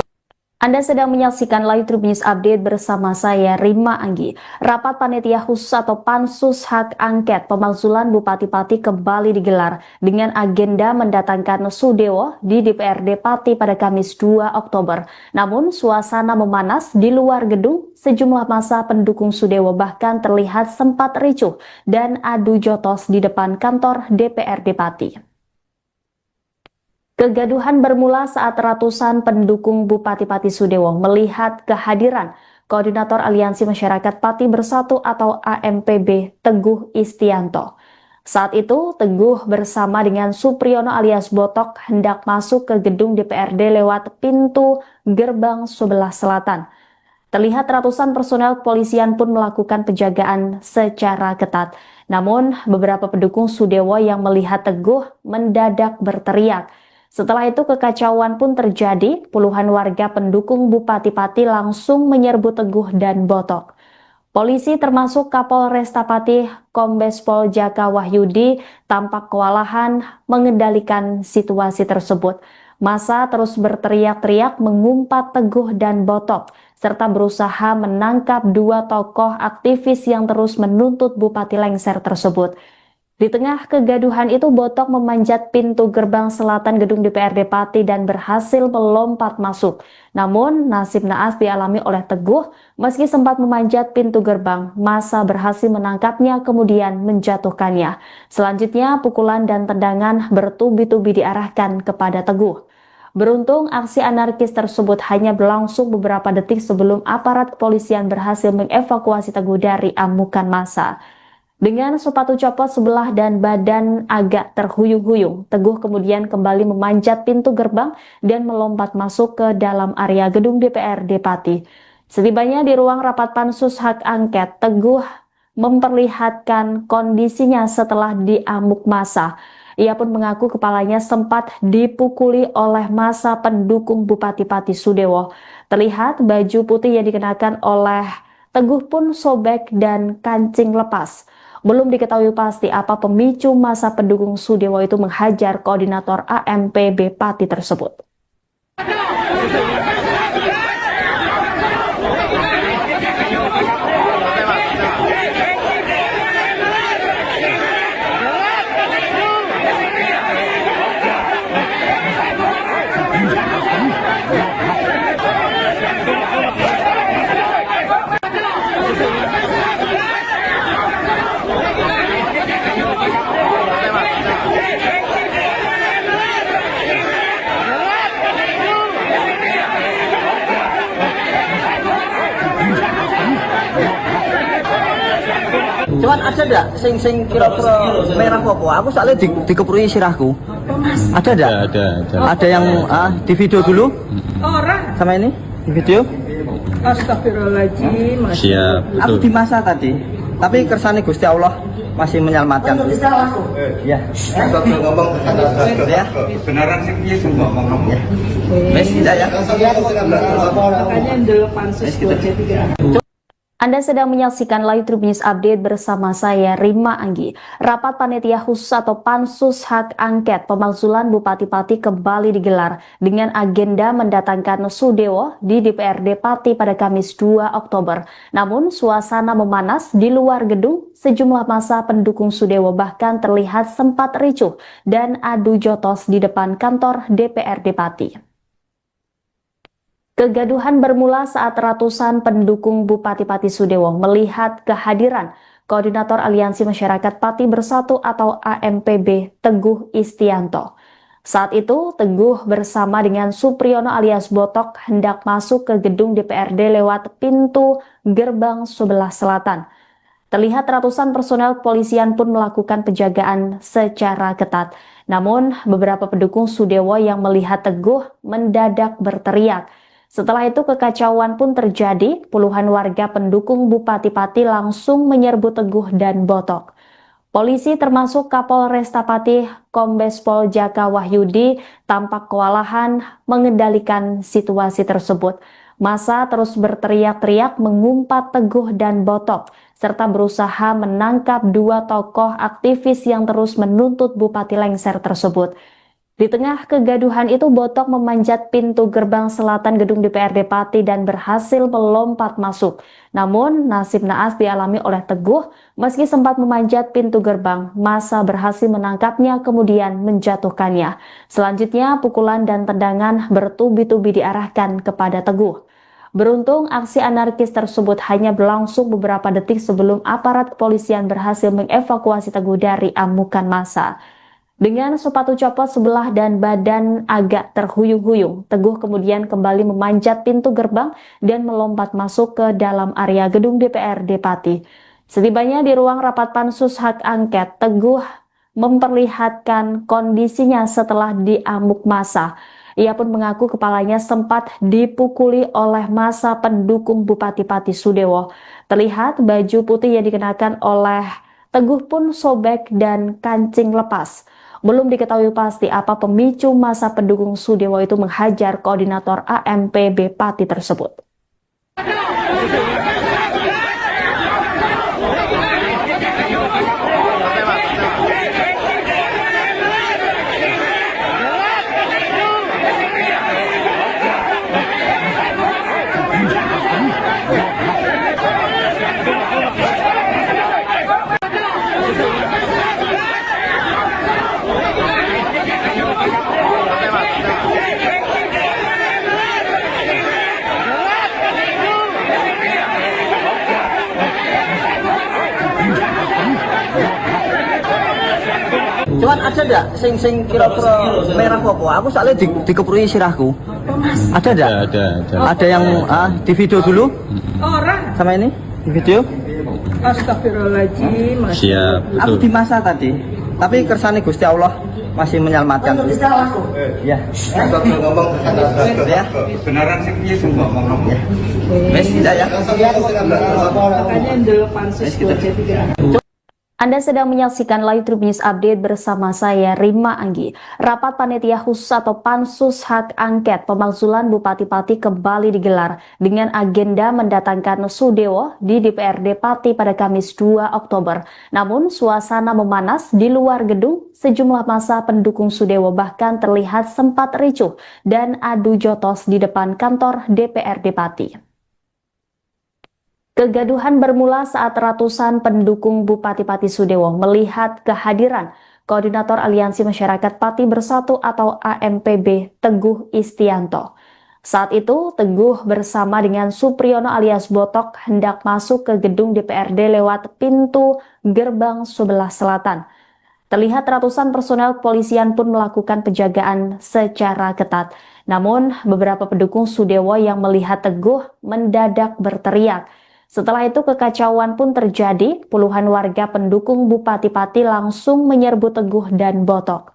Anda sedang menyaksikan Live Tribun News Update bersama saya Rima Anggi. Rapat Panitia Khusus atau Pansus Hak Angket Pemakzulan Bupati-Pati kembali digelar dengan agenda mendatangkan Sudewo di DPRD Pati pada Kamis 2 Oktober. Namun suasana memanas di luar gedung, sejumlah massa pendukung Sudewo bahkan terlihat sempat ricuh dan adu jotos di depan kantor DPRD Pati. Kegaduhan bermula saat ratusan pendukung Bupati-Pati Sudewo melihat kehadiran Koordinator Aliansi Masyarakat Pati Bersatu atau AMPB Teguh Istianto. Saat itu, Teguh bersama dengan Supriyono alias Botok hendak masuk ke gedung DPRD lewat pintu gerbang sebelah selatan. Terlihat ratusan personel kepolisian pun melakukan penjagaan secara ketat. Namun, beberapa pendukung Sudewo yang melihat Teguh mendadak berteriak. Setelah itu kekacauan pun terjadi, puluhan warga pendukung Bupati Pati langsung menyerbu Teguh dan Botok. Polisi termasuk Kapolresta Pati Kombes Pol Jaka Wahyudi tampak kewalahan mengendalikan situasi tersebut. Massa terus berteriak-teriak mengumpat Teguh dan Botok, serta berusaha menangkap dua tokoh aktivis yang terus menuntut Bupati lengser tersebut. Di tengah kegaduhan itu, Botok memanjat pintu gerbang selatan gedung DPRD Pati dan berhasil melompat masuk. Namun, nasib naas dialami oleh Teguh. Meski sempat memanjat pintu gerbang, massa berhasil menangkapnya kemudian menjatuhkannya. Selanjutnya, pukulan dan tendangan bertubi-tubi diarahkan kepada Teguh. Beruntung, aksi anarkis tersebut hanya berlangsung beberapa detik sebelum aparat kepolisian berhasil mengevakuasi Teguh dari amukan massa. Dengan sepatu copot sebelah dan badan agak terhuyung-huyung, Teguh kemudian kembali memanjat pintu gerbang dan melompat masuk ke dalam area gedung DPRD Pati. Setibanya di ruang rapat Pansus Hak Angket, Teguh memperlihatkan kondisinya setelah diamuk massa. Ia pun mengaku kepalanya sempat dipukuli oleh massa pendukung Bupati Pati Sudewo. Terlihat baju putih yang dikenakan oleh Teguh pun sobek dan kancing lepas. Belum diketahui pasti apa pemicu massa pendukung Sudewo itu menghajar koordinator AMPB Pati tersebut. Cuman ada ndak sing kira-kira merah apa? Aku soalnya dikeprui sirahku. Ada ndak? Ada. Ada yang di video dulu? Orang. Sama ini? Di video? Astagfirullahaladzim. Siap. Aku di masa tadi. Tapi kersane Gusti Allah masih menyelamatkan. Ya. Bakal ngomong Ya. beneran sih piye sing ngomong kamu. Wes tidak ya. Makanya dulu pansus buat jadi. Anda sedang menyaksikan Live Tribun News Update bersama saya Rima Anggi. Rapat Panitia Khusus atau Pansus Hak Angket Pemakzulan Bupati-Pati kembali digelar dengan agenda mendatangkan Sudewo di DPRD Pati pada Kamis 2 Oktober. Namun suasana memanas di luar gedung, sejumlah massa pendukung Sudewo bahkan terlihat sempat ricuh dan adu jotos di depan kantor DPRD Pati. Kegaduhan bermula saat ratusan pendukung Bupati-Pati Sudewo melihat kehadiran Koordinator Aliansi Masyarakat Pati Bersatu atau AMPB Teguh Istianto. Saat itu, Teguh bersama dengan Supriyono alias Botok hendak masuk ke gedung DPRD lewat pintu gerbang sebelah selatan. Terlihat ratusan personel kepolisian pun melakukan penjagaan secara ketat. Namun, beberapa pendukung Sudewo yang melihat Teguh mendadak berteriak. Setelah itu kekacauan pun terjadi, puluhan warga pendukung Bupati Pati langsung menyerbu Teguh dan Botok. Polisi termasuk Kapolresta Pati Kombes Pol Jaka Wahyudi tampak kewalahan mengendalikan situasi tersebut. Massa terus berteriak-teriak mengumpat Teguh dan Botok, serta berusaha menangkap dua tokoh aktivis yang terus menuntut Bupati lengser tersebut. Di tengah kegaduhan itu, Botok memanjat pintu gerbang selatan gedung DPRD Pati dan berhasil melompat masuk. Namun, nasib naas dialami oleh Teguh. Meski sempat memanjat pintu gerbang, massa berhasil menangkapnya kemudian menjatuhkannya. Selanjutnya, pukulan dan tendangan bertubi-tubi diarahkan kepada Teguh. Beruntung, aksi anarkis tersebut hanya berlangsung beberapa detik sebelum aparat kepolisian berhasil mengevakuasi Teguh dari amukan massa. Dengan sepatu copot sebelah dan badan agak terhuyung-huyung, Teguh kemudian kembali memanjat pintu gerbang dan melompat masuk ke dalam area gedung DPRD Pati. Setibanya di ruang rapat pansus hak angket, Teguh memperlihatkan kondisinya setelah diamuk massa. Ia pun mengaku kepalanya sempat dipukuli oleh massa pendukung Bupati Pati Sudewo. Terlihat baju putih yang dikenakan oleh Teguh pun sobek dan kancing lepas. Belum diketahui pasti apa pemicu massa pendukung Sudewo itu menghajar koordinator AMPB Pati tersebut. Cuman ada ndak sing kira-kira merah apa? Aku soalnya dikeprui sirahku. Ada ndak? Ada. Ada yang di video dulu? Orang. Sama ini? Di video? Astagfirullahaladzim. Siap. Aku di masa tadi. Tapi kersane Gusti Allah masih menyelamatkan. Ya. Kalau ngomong Ya. beneran sih piye sing ngomong. Ya. Wes tidak ya. Makanya dulu pansus jadi Anda sedang menyaksikan Live Tribun News Update bersama saya, Rima Anggi. Rapat Panitia Khusus atau Pansus Hak Angket Pemakzulan Bupati Pati kembali digelar dengan agenda mendatangkan Sudewo di DPRD Pati pada Kamis 2 Oktober. Namun, suasana memanas di luar gedung, sejumlah massa pendukung Sudewo bahkan terlihat sempat ricuh dan adu jotos di depan kantor DPRD Pati. Kegaduhan bermula saat ratusan pendukung Bupati Pati Sudewo melihat kehadiran Koordinator Aliansi Masyarakat Pati Bersatu atau AMPB Teguh Istianto. Saat itu, Teguh bersama dengan Supriyono alias Botok hendak masuk ke gedung DPRD lewat pintu gerbang sebelah selatan. Terlihat ratusan personel kepolisian pun melakukan penjagaan secara ketat. Namun, beberapa pendukung Sudewo yang melihat Teguh mendadak berteriak. Setelah itu kekacauan pun terjadi, puluhan warga pendukung Bupati Pati langsung menyerbu Teguh dan Botok.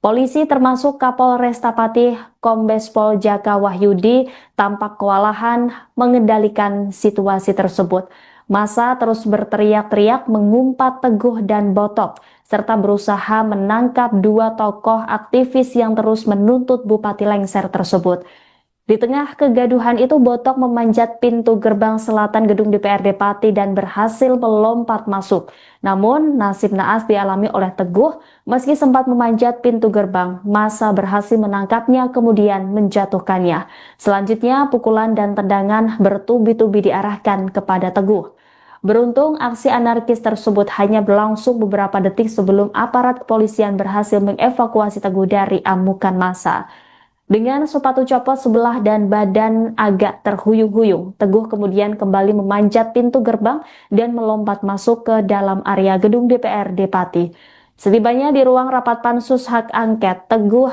Polisi termasuk Kapolresta Pati Kombes Pol Jaka Wahyudi tampak kewalahan mengendalikan situasi tersebut. Massa terus berteriak-teriak mengumpat Teguh dan Botok, serta berusaha menangkap dua tokoh aktivis yang terus menuntut Bupati lengser tersebut. Di tengah kegaduhan itu, Botok memanjat pintu gerbang selatan gedung DPRD Pati dan berhasil melompat masuk. Namun, nasib naas dialami oleh Teguh. Meski sempat memanjat pintu gerbang, massa berhasil menangkapnya kemudian menjatuhkannya. Selanjutnya, pukulan dan tendangan bertubi-tubi diarahkan kepada Teguh. Beruntung, aksi anarkis tersebut hanya berlangsung beberapa detik sebelum aparat kepolisian berhasil mengevakuasi Teguh dari amukan massa. Dengan sepatu copot sebelah dan badan agak terhuyung-huyung, Teguh kemudian kembali memanjat pintu gerbang dan melompat masuk ke dalam area gedung DPRD Pati. Setibanya di ruang rapat pansus hak angket, Teguh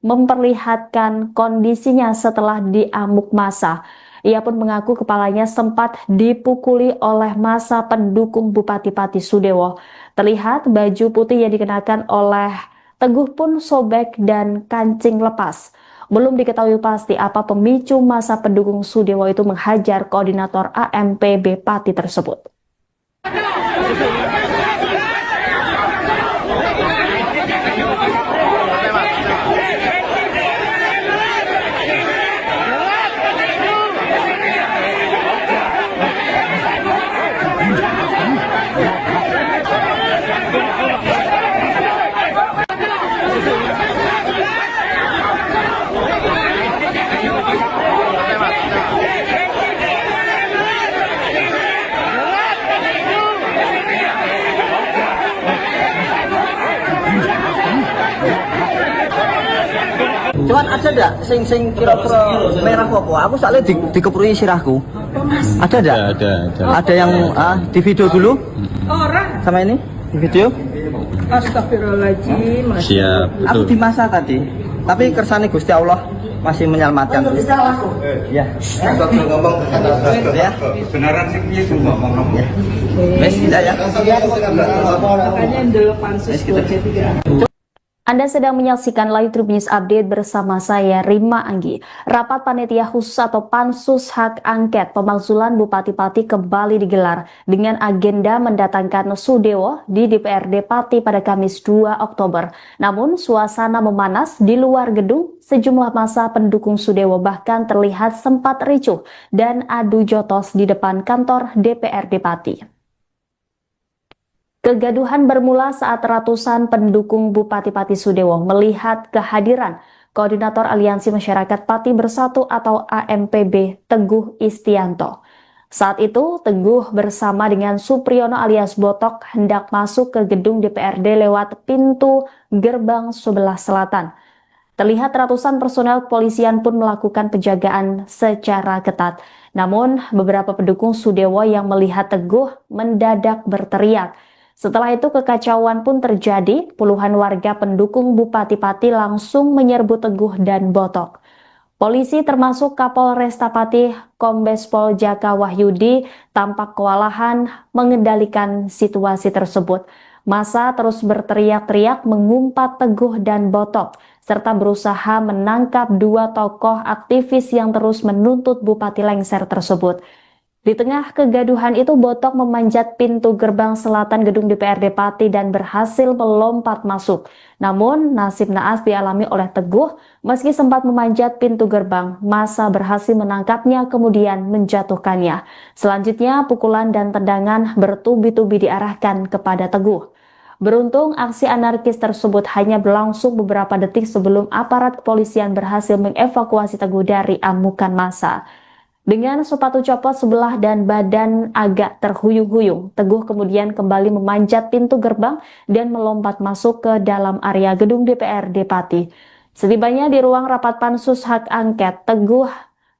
memperlihatkan kondisinya setelah diamuk massa. Ia pun mengaku kepalanya sempat dipukuli oleh massa pendukung Bupati Pati Sudewo. Terlihat baju putih yang dikenakan oleh Teguh pun sobek dan kancing lepas. Belum diketahui pasti apa pemicu massa pendukung Sudewo itu menghajar koordinator AMPB Pati tersebut. ada ndak sing kira-kira merah apa? Aku soalnya dikeprui sirahku. Ada ndak? Ada yang di video dulu? Orang. Sama ini? Di video? Astagfirullahaladzim. Siap, Aku betul. di masa tadi. Tapi kersane Gusti Allah masih menyelamatkan. Ya. Kalau ngomong Ya. beneran sih piye sih ngomong. Ya. Wes tidak ya? Makanya dulu pansus 23. Anda sedang menyaksikan Live Trip News Update bersama saya, Rima Anggi. Rapat Panitia Khusus atau Pansus Hak Angket Pemakzulan Bupati Pati kembali digelar dengan agenda mendatangkan Sudewo di DPRD Pati pada Kamis 2 Oktober. Namun, suasana memanas di luar gedung, sejumlah massa pendukung Sudewo bahkan terlihat sempat ricuh dan adu jotos di depan kantor DPRD Pati. Kegaduhan bermula saat ratusan pendukung Bupati Pati Sudewo melihat kehadiran Koordinator Aliansi Masyarakat Pati Bersatu atau AMPB Teguh Istianto. Saat itu, Teguh bersama dengan Supriyono alias Botok hendak masuk ke gedung DPRD lewat pintu gerbang sebelah selatan. Terlihat ratusan personel kepolisian pun melakukan penjagaan secara ketat. Namun, beberapa pendukung Sudewo yang melihat Teguh mendadak berteriak. Setelah itu kekacauan pun terjadi, puluhan warga pendukung Bupati Pati langsung menyerbu Teguh dan Botok. Polisi termasuk Kapolresta Pati Kombes Pol Jaka Wahyudi tampak kewalahan mengendalikan situasi tersebut. Massa terus berteriak-teriak mengumpat Teguh dan Botok, serta berusaha menangkap dua tokoh aktivis yang terus menuntut Bupati lengser tersebut. Di tengah kegaduhan itu, Botok memanjat pintu gerbang selatan gedung DPRD Pati dan berhasil melompat masuk. Namun, nasib naas dialami oleh Teguh, meski sempat memanjat pintu gerbang, massa berhasil menangkapnya kemudian menjatuhkannya. Selanjutnya, pukulan dan tendangan bertubi-tubi diarahkan kepada Teguh. Beruntung, aksi anarkis tersebut hanya berlangsung beberapa detik sebelum aparat kepolisian berhasil mengevakuasi Teguh dari amukan massa. Dengan sepatu copot sebelah dan badan agak terhuyung-huyung, Teguh kemudian kembali memanjat pintu gerbang dan melompat masuk ke dalam area gedung DPRD Pati. Setibanya di ruang rapat Pansus Hak Angket, Teguh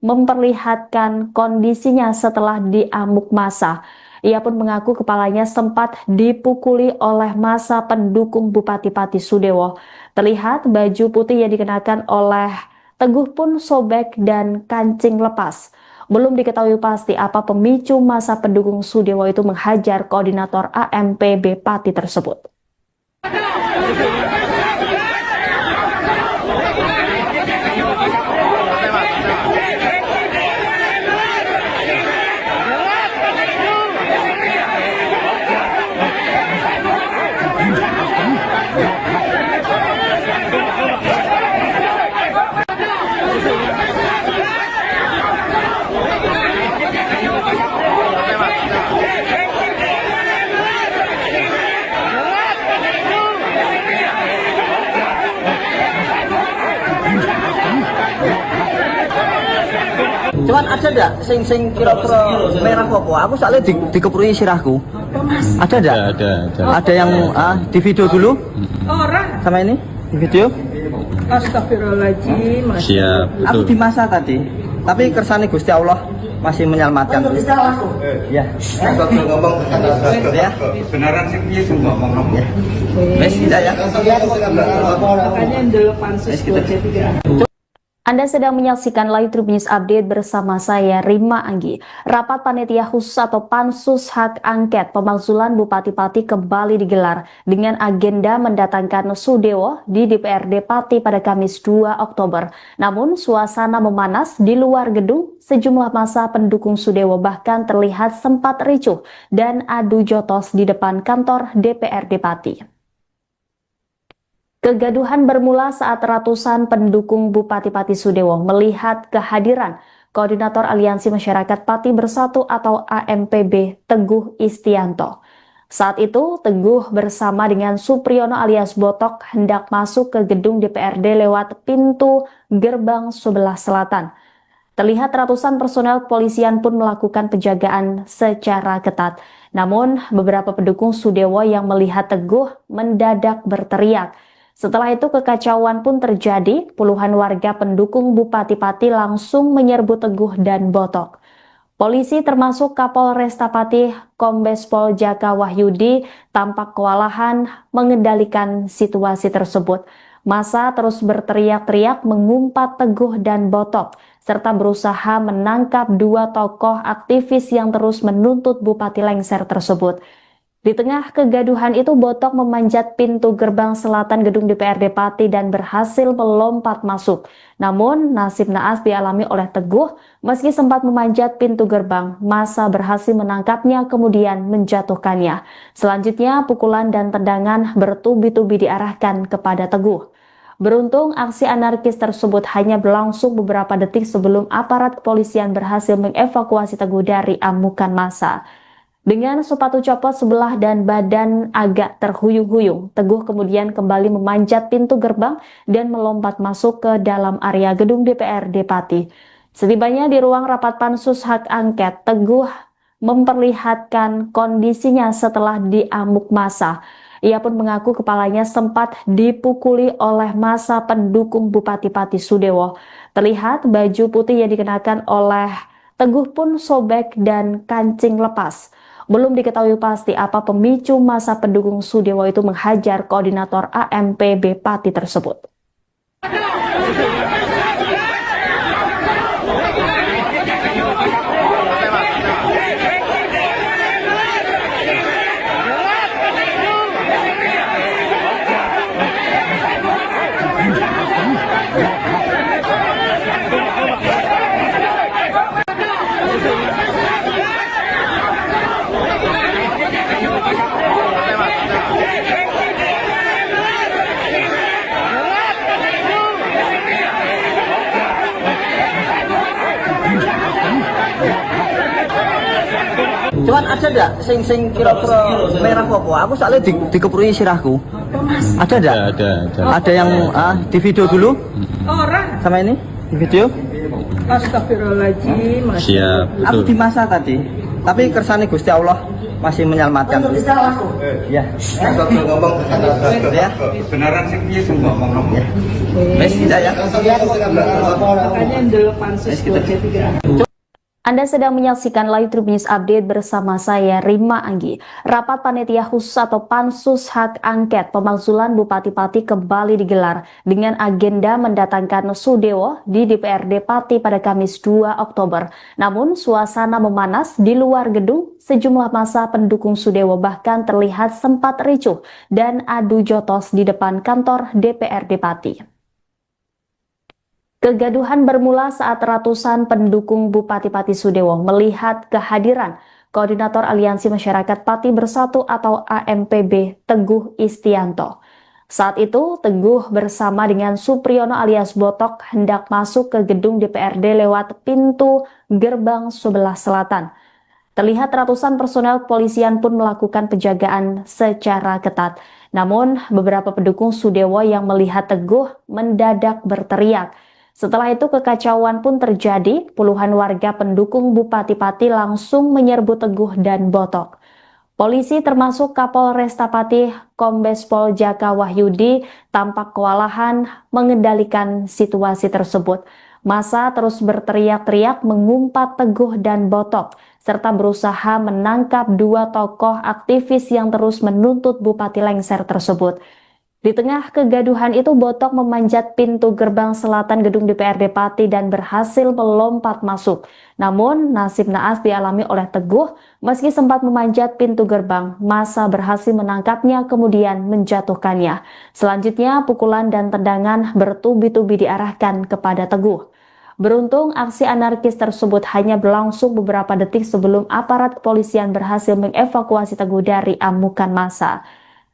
memperlihatkan kondisinya setelah diamuk massa. Ia pun mengaku kepalanya sempat dipukuli oleh massa pendukung Bupati Pati Sudewo. Terlihat baju putih yang dikenakan oleh Teguh pun sobek dan kancing lepas. Belum diketahui pasti apa pemicu massa pendukung Sudewo itu menghajar koordinator AMPB Pati tersebut. Cuman ada ndak sing kira-kira merah apa? Aku soalnya dikeprui sirahku. Ada ndak? Ada yang di video dulu? Orang. Sama ini? Di video? Astagfirullahaladzim. Siap, Aku betul. di masa tadi. Tapi kersane Gusti Allah masih menyelamatkan. Ya. Kalau ngomong Ya. beneran sih piye sih ngomong. Ya. Wes tidak ya? Makanya dulu pansus 23. Anda sedang menyaksikan Live Trip News Update bersama saya, Rima Anggi. Rapat Panitia Khusus atau Pansus Hak Angket Pemakzulan Bupati Pati kembali digelar dengan agenda mendatangkan Sudewo di DPRD Pati pada Kamis 2 Oktober. Namun, suasana memanas di luar gedung, sejumlah massa pendukung Sudewo bahkan terlihat sempat ricuh dan adu jotos di depan kantor DPRD Pati. Kegaduhan bermula saat ratusan pendukung Bupati Pati Sudewo melihat kehadiran Koordinator Aliansi Masyarakat Pati Bersatu atau AMPB Teguh Istianto. Saat itu, Teguh bersama dengan Supriyono alias Botok hendak masuk ke gedung DPRD lewat pintu gerbang sebelah selatan. Terlihat ratusan personel kepolisian pun melakukan penjagaan secara ketat. Namun, beberapa pendukung Sudewo yang melihat Teguh mendadak berteriak. Setelah itu kekacauan pun terjadi, puluhan warga pendukung Bupati Pati langsung menyerbu Teguh dan Botok. Polisi termasuk Kapolresta Pati Kombes Pol Jaka Wahyudi tampak kewalahan mengendalikan situasi tersebut. Massa terus berteriak-teriak mengumpat Teguh dan Botok, serta berusaha menangkap dua tokoh aktivis yang terus menuntut Bupati lengser tersebut. Di tengah kegaduhan itu, Botok memanjat pintu gerbang selatan gedung DPRD Pati dan berhasil melompat masuk. Namun, nasib naas dialami oleh Teguh. Meski sempat memanjat pintu gerbang, massa berhasil menangkapnya kemudian menjatuhkannya. Selanjutnya, pukulan dan tendangan bertubi-tubi diarahkan kepada Teguh. Beruntung, aksi anarkis tersebut hanya berlangsung beberapa detik sebelum aparat kepolisian berhasil mengevakuasi Teguh dari amukan massa. Dengan sepatu copot sebelah dan badan agak terhuyung-huyung, Teguh kemudian kembali memanjat pintu gerbang dan melompat masuk ke dalam area gedung DPRD Pati. Setibanya di ruang rapat pansus hak angket, Teguh memperlihatkan kondisinya setelah diamuk massa. Ia pun mengaku kepalanya sempat dipukuli oleh massa pendukung Bupati Pati Sudewo. Terlihat baju putih yang dikenakan oleh Teguh pun sobek dan kancing lepas. Belum diketahui pasti apa pemicu massa pendukung Sudewo itu menghajar koordinator AMPB Pati tersebut. Cuman ada enggak sing kira-kira merah apa? Aku soalnya dikeprui sirahku. Ada enggak? Ada yang di video dulu? Orang. Sama ini? Di video? Astagfirullahaladzim. Siap, Aku betul. di masa tadi. Tapi kersane Gusti Allah masih menyelamatkan. Ya. ngomong Ya. beneran sih piye sing ngomong. Ya. Wes tidak ya. Makanya dulu pansus buat C3. Anda sedang menyaksikan Live Tribun News Update bersama saya, Rima Anggi. Rapat Panitia Khusus atau Pansus Hak Angket Pemakzulan Bupati Pati kembali digelar dengan agenda mendatangkan Sudewo di DPRD Pati pada Kamis 2 Oktober. Namun, suasana memanas di luar gedung, sejumlah massa pendukung Sudewo bahkan terlihat sempat ricuh dan adu jotos di depan kantor DPRD Pati. Kegaduhan bermula saat ratusan pendukung Bupati Pati Sudewo melihat kehadiran Koordinator Aliansi Masyarakat Pati Bersatu atau AMPB Teguh Istianto. Saat itu, Teguh bersama dengan Supriyono alias Botok hendak masuk ke gedung DPRD lewat pintu gerbang sebelah selatan. Terlihat ratusan personel kepolisian pun melakukan penjagaan secara ketat. Namun, beberapa pendukung Sudewo yang melihat Teguh mendadak berteriak. Setelah itu kekacauan pun terjadi, puluhan warga pendukung Bupati Pati langsung menyerbu Teguh dan Botok. Polisi termasuk Kapolresta Pati Kombes Pol Jaka Wahyudi tampak kewalahan mengendalikan situasi tersebut. Massa terus berteriak-teriak mengumpat Teguh dan Botok, serta berusaha menangkap dua tokoh aktivis yang terus menuntut Bupati lengser tersebut. Di tengah kegaduhan itu, Botok memanjat pintu gerbang selatan gedung DPRD Pati dan berhasil melompat masuk. Namun, nasib naas dialami oleh Teguh. Meski sempat memanjat pintu gerbang, massa berhasil menangkapnya kemudian menjatuhkannya. Selanjutnya, pukulan dan tendangan bertubi-tubi diarahkan kepada Teguh. Beruntung, aksi anarkis tersebut hanya berlangsung beberapa detik sebelum aparat kepolisian berhasil mengevakuasi Teguh dari amukan massa.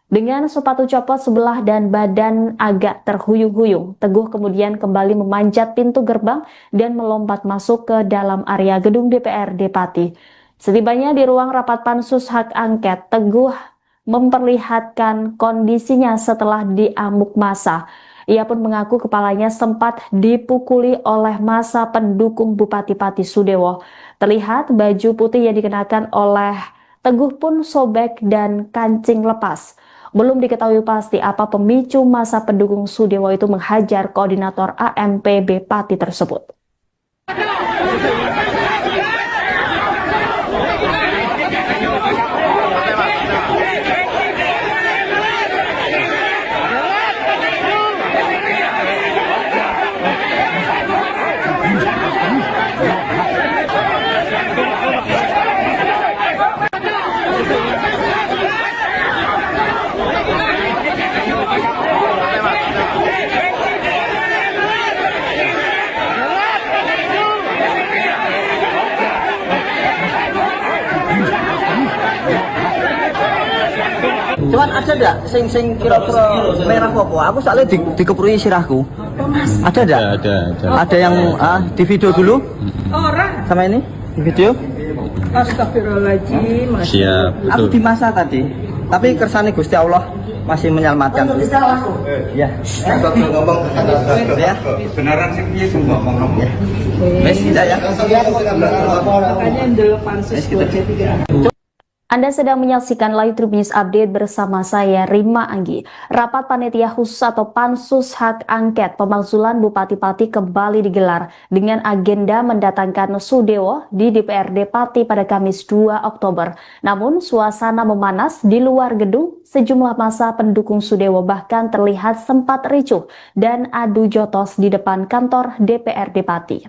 Dengan sepatu copot sebelah dan badan agak terhuyung-huyung, Teguh kemudian kembali memanjat pintu gerbang dan melompat masuk ke dalam area gedung DPRD Pati. Setibanya di ruang rapat pansus hak angket, Teguh memperlihatkan kondisinya setelah diamuk massa. Ia pun mengaku kepalanya sempat dipukuli oleh massa pendukung Bupati Pati Sudewo. Terlihat baju putih yang dikenakan oleh Teguh pun sobek dan kancing lepas. Belum diketahui pasti apa pemicu massa pendukung Sudewo itu menghajar koordinator AMPB Pati tersebut. Cuman ada enggak sing kira-kira merah apa? Aku soalnya dikeprui sirahku. Ada enggak? Ada yang di video dulu? Orang. Sama ini? Di video? Astagfirullahaladzim. Siap, Aku betul. di masa tadi. Tapi kersane Gusti Allah masih menyelamatkan. Ya. ngomong Ya. benaran sih piye sing ngomong. Wes tidak ya. Makanya ndelok pansus 23. Anda sedang menyaksikan Live Tribun News Update bersama saya Rima Anggi. Rapat Panitia Khusus atau Pansus Hak Angket Pemakzulan Bupati Pati kembali digelar dengan agenda mendatangkan Sudewo di DPRD Pati pada Kamis 2 Oktober. Namun suasana memanas di luar gedung, sejumlah massa pendukung Sudewo bahkan terlihat sempat ricuh dan adu jotos di depan kantor DPRD Pati.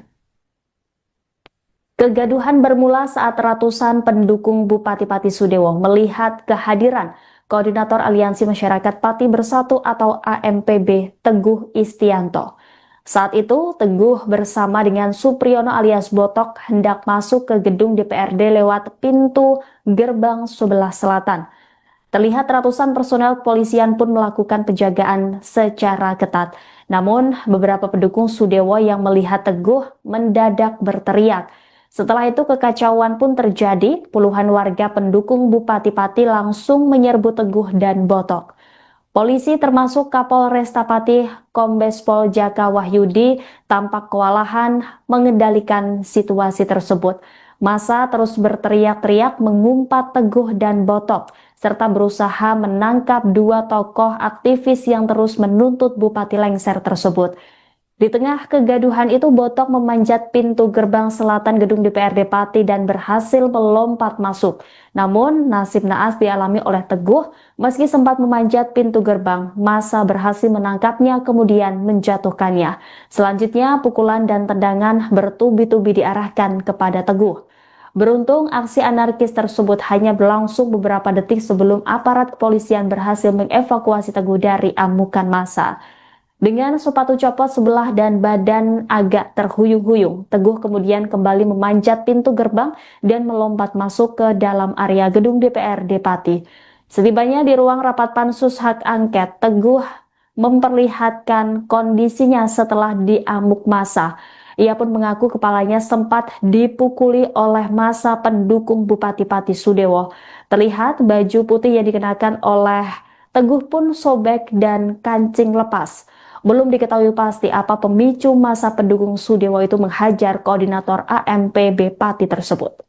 Kegaduhan bermula saat ratusan pendukung Bupati Pati Sudewo melihat kehadiran Koordinator Aliansi Masyarakat Pati Bersatu atau AMPB Teguh Istianto. Saat itu Teguh bersama dengan Supriyono alias Botok hendak masuk ke gedung DPRD lewat pintu gerbang sebelah selatan. Terlihat ratusan personel kepolisian pun melakukan penjagaan secara ketat. Namun beberapa pendukung Sudewo yang melihat Teguh mendadak berteriak. Setelah itu kekacauan pun terjadi, puluhan warga pendukung Bupati Pati langsung menyerbu Teguh dan Botok. Polisi termasuk Kapolresta Pati Kombes Pol Jaka Wahyudi tampak kewalahan mengendalikan situasi tersebut. Massa terus berteriak-teriak mengumpat Teguh dan Botok, serta berusaha menangkap dua tokoh aktivis yang terus menuntut Bupati lengser tersebut. Di tengah kegaduhan itu, Botok memanjat pintu gerbang selatan gedung DPRD Pati dan berhasil melompat masuk. Namun, nasib naas dialami oleh Teguh. Meski sempat memanjat pintu gerbang, massa berhasil menangkapnya kemudian menjatuhkannya. Selanjutnya, pukulan dan tendangan bertubi-tubi diarahkan kepada Teguh. Beruntung, aksi anarkis tersebut hanya berlangsung beberapa detik sebelum aparat kepolisian berhasil mengevakuasi Teguh dari amukan massa. Dengan sepatu copot sebelah dan badan agak terhuyung-huyung, Teguh kemudian kembali memanjat pintu gerbang dan melompat masuk ke dalam area gedung DPRD Pati. Setibanya di ruang rapat Pansus Hak Angket, Teguh memperlihatkan kondisinya setelah diamuk massa. Ia pun mengaku kepalanya sempat dipukuli oleh massa pendukung Bupati Pati Sudewo. Terlihat baju putih yang dikenakan oleh Teguh pun sobek dan kancing lepas. Belum diketahui pasti apa pemicu massa pendukung Sudewo itu menghajar koordinator AMPB Pati tersebut.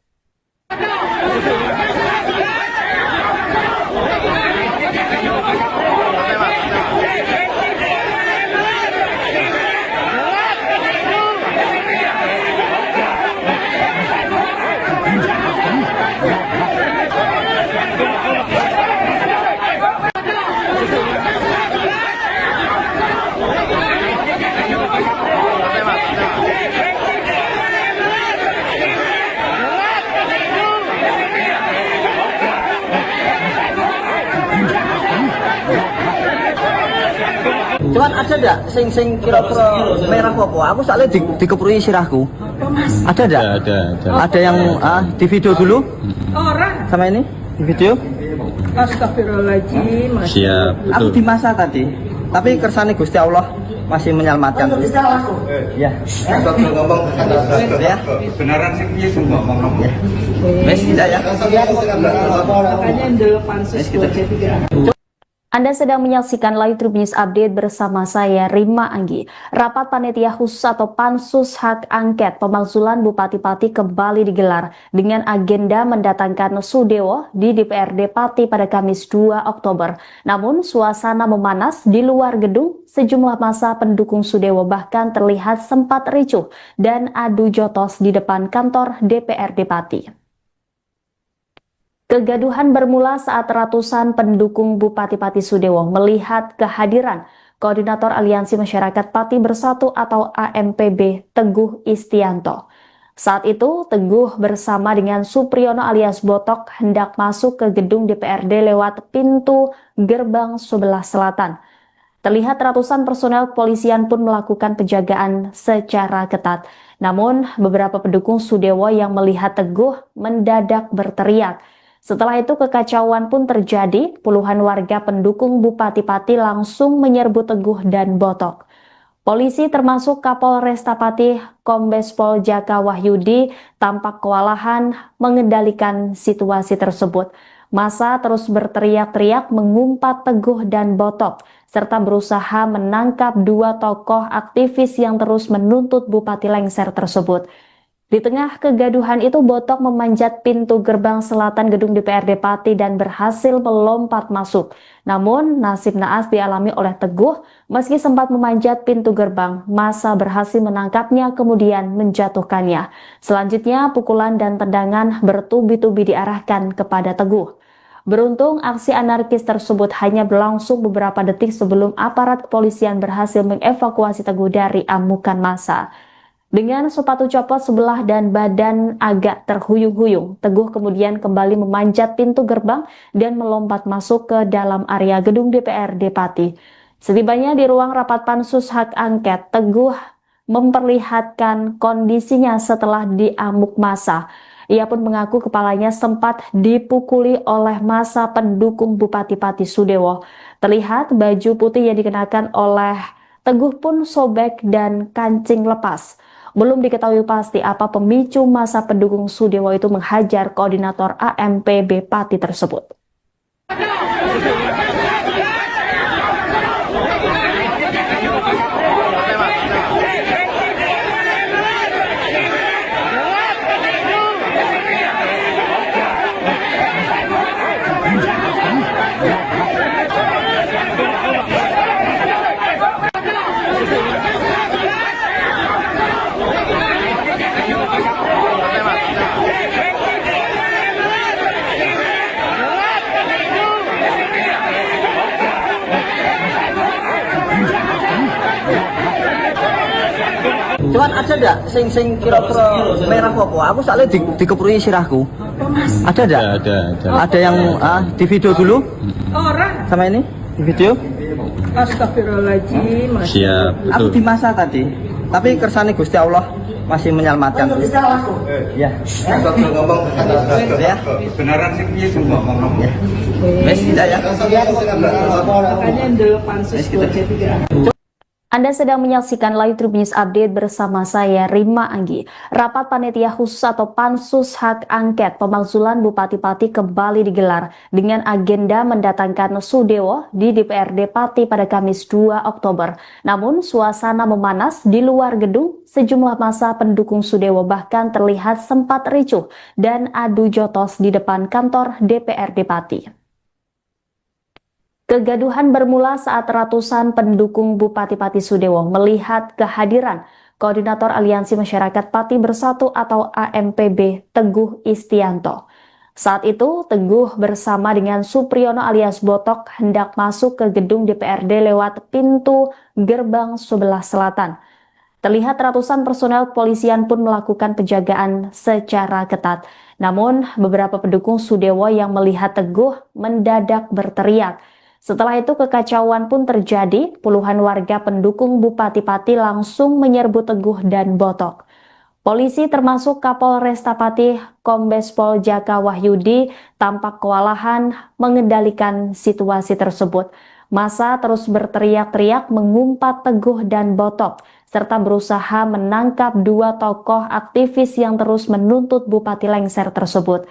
Cuman ada enggak sing kira-kira merah apa? Aku soalnya dikeprui sirahku. Ada enggak? Ada yang di video dulu? Orang. Sama ini? Di video? Astagfirullahaladzim. Siap, Aku betul. di masa tadi. Tapi kersane Gusti Allah masih menyelamatkan. Ya. ngomong Ya. benaran sih piye sing ngomong. Wes tidak ya. Makanya ndelok pansus 23. Anda sedang menyaksikan Live Trip News Update bersama saya Rima Anggi. Rapat Panitia Khusus atau Pansus Hak Angket Pemakzulan Bupati Pati kembali digelar dengan agenda mendatangkan Sudewo di DPRD Pati pada Kamis 2 Oktober. Namun suasana memanas di luar gedung, sejumlah massa pendukung Sudewo bahkan terlihat sempat ricuh dan adu jotos di depan kantor DPRD Pati. Kegaduhan bermula saat ratusan pendukung Bupati Pati Sudewo melihat kehadiran Koordinator Aliansi Masyarakat Pati Bersatu atau AMPB Teguh Istianto. Saat itu, Teguh bersama dengan Supriyono alias Botok hendak masuk ke gedung DPRD lewat pintu gerbang sebelah selatan. Terlihat ratusan personel kepolisian pun melakukan penjagaan secara ketat. Namun, beberapa pendukung Sudewo yang melihat Teguh mendadak berteriak. Setelah itu kekacauan pun terjadi, puluhan warga pendukung Bupati Pati langsung menyerbu Teguh dan Botok. Polisi termasuk Kapolresta Pati Kombes Pol Jaka Wahyudi tampak kewalahan mengendalikan situasi tersebut. Massa terus berteriak-teriak mengumpat Teguh dan Botok, serta berusaha menangkap dua tokoh aktivis yang terus menuntut Bupati lengser tersebut. Di tengah kegaduhan itu, Botok memanjat pintu gerbang selatan gedung DPRD Pati dan berhasil melompat masuk. Namun, nasib naas dialami oleh Teguh. Meski sempat memanjat pintu gerbang, massa berhasil menangkapnya kemudian menjatuhkannya. Selanjutnya, pukulan dan tendangan bertubi-tubi diarahkan kepada Teguh. Beruntung, aksi anarkis tersebut hanya berlangsung beberapa detik sebelum aparat kepolisian berhasil mengevakuasi Teguh dari amukan massa. Dengan sepatu copot sebelah dan badan agak terhuyung-huyung, Teguh kemudian kembali memanjat pintu gerbang dan melompat masuk ke dalam area gedung DPRD Pati. Setibanya di ruang rapat Pansus Hak Angket, Teguh memperlihatkan kondisinya setelah diamuk massa. Ia pun mengaku kepalanya sempat dipukuli oleh massa pendukung Bupati Pati Sudewo. Terlihat baju putih yang dikenakan oleh Teguh pun sobek dan kancing lepas. Belum diketahui pasti apa pemicu massa pendukung Sudewo itu menghajar koordinator AMPB Pati tersebut. Cuman ada ndak sing kira-kira merah apa? Aku soalnya dikeprui sirahku. Ada ndak? Ada. Ada yang di video dulu? Orang. Sama ini? Di video? Astagfirullahaladzim. Siap, Aku betul. di masa tadi. Tapi kersane Gusti Allah masih menyelamatkan. Ya. ngomong Ya. kebenaran sing piye sing ngomong kamu. Wes tidak ya. Makanya ndelok pansus kita. 23. Anda sedang menyaksikan Live Trip News Update bersama saya Rima Anggi. Rapat Panitia Khusus atau Pansus Hak Angket Pemakzulan Bupati Pati kembali digelar dengan agenda mendatangkan Sudewo di DPRD Pati pada Kamis 2 Oktober. Namun suasana memanas di luar gedung, sejumlah massa pendukung Sudewo bahkan terlihat sempat ricuh dan adu jotos di depan kantor DPRD Pati. Kegaduhan bermula saat ratusan pendukung Bupati Pati Sudewo melihat kehadiran Koordinator Aliansi Masyarakat Pati Bersatu atau AMPB Teguh Istianto. Saat itu, Teguh bersama dengan Supriyono alias Botok hendak masuk ke gedung DPRD lewat pintu gerbang sebelah selatan. Terlihat ratusan personel kepolisian pun melakukan penjagaan secara ketat. Namun, beberapa pendukung Sudewo yang melihat Teguh mendadak berteriak. Setelah itu kekacauan pun terjadi, puluhan warga pendukung Bupati Pati langsung menyerbu Teguh dan Botok. Polisi termasuk Kapolresta Pati Kombes Pol Jaka Wahyudi tampak kewalahan mengendalikan situasi tersebut. Massa terus berteriak-teriak mengumpat Teguh dan Botok, serta berusaha menangkap dua tokoh aktivis yang terus menuntut Bupati lengser tersebut.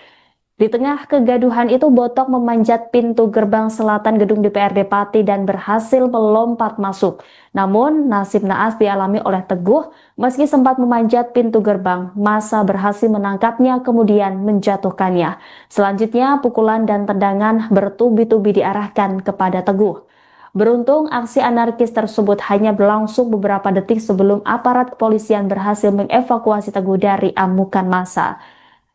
Di tengah kegaduhan itu, Botok memanjat pintu gerbang selatan gedung DPRD Pati dan berhasil melompat masuk. Namun, nasib naas dialami oleh Teguh. Meski sempat memanjat pintu gerbang, massa berhasil menangkapnya kemudian menjatuhkannya. Selanjutnya, pukulan dan tendangan bertubi-tubi diarahkan kepada Teguh. Beruntung, aksi anarkis tersebut hanya berlangsung beberapa detik sebelum aparat kepolisian berhasil mengevakuasi Teguh dari amukan massa.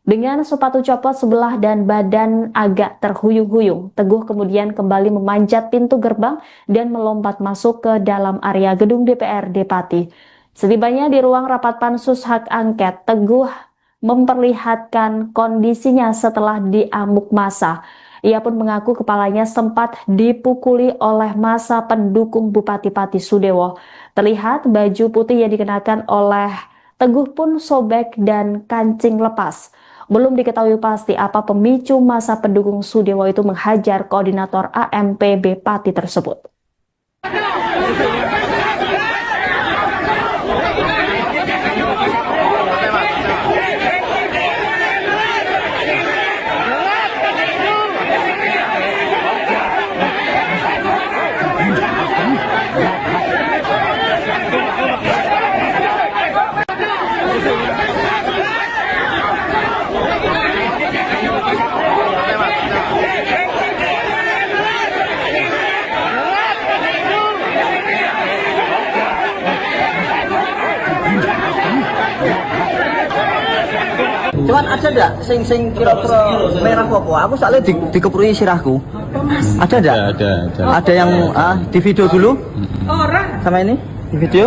Dengan sepatu copot sebelah dan badan agak terhuyung-huyung, Teguh kemudian kembali memanjat pintu gerbang dan melompat masuk ke dalam area gedung DPRD Pati. Setibanya di ruang rapat pansus hak angket, Teguh memperlihatkan kondisinya setelah diamuk massa. Ia pun mengaku kepalanya sempat dipukuli oleh massa pendukung Bupati Pati Sudewo. Terlihat baju putih yang dikenakan oleh Teguh pun sobek dan kancing lepas. Belum diketahui pasti apa pemicu massa pendukung Sudewo itu menghajar koordinator AMPB Pati tersebut. Cuman ada ndak sing kira-kira merah apa? Aku soalnya dikeprui sirahku. Ada ndak? Ada. Ada yang di video dulu? Orang. Sama ini? Di video?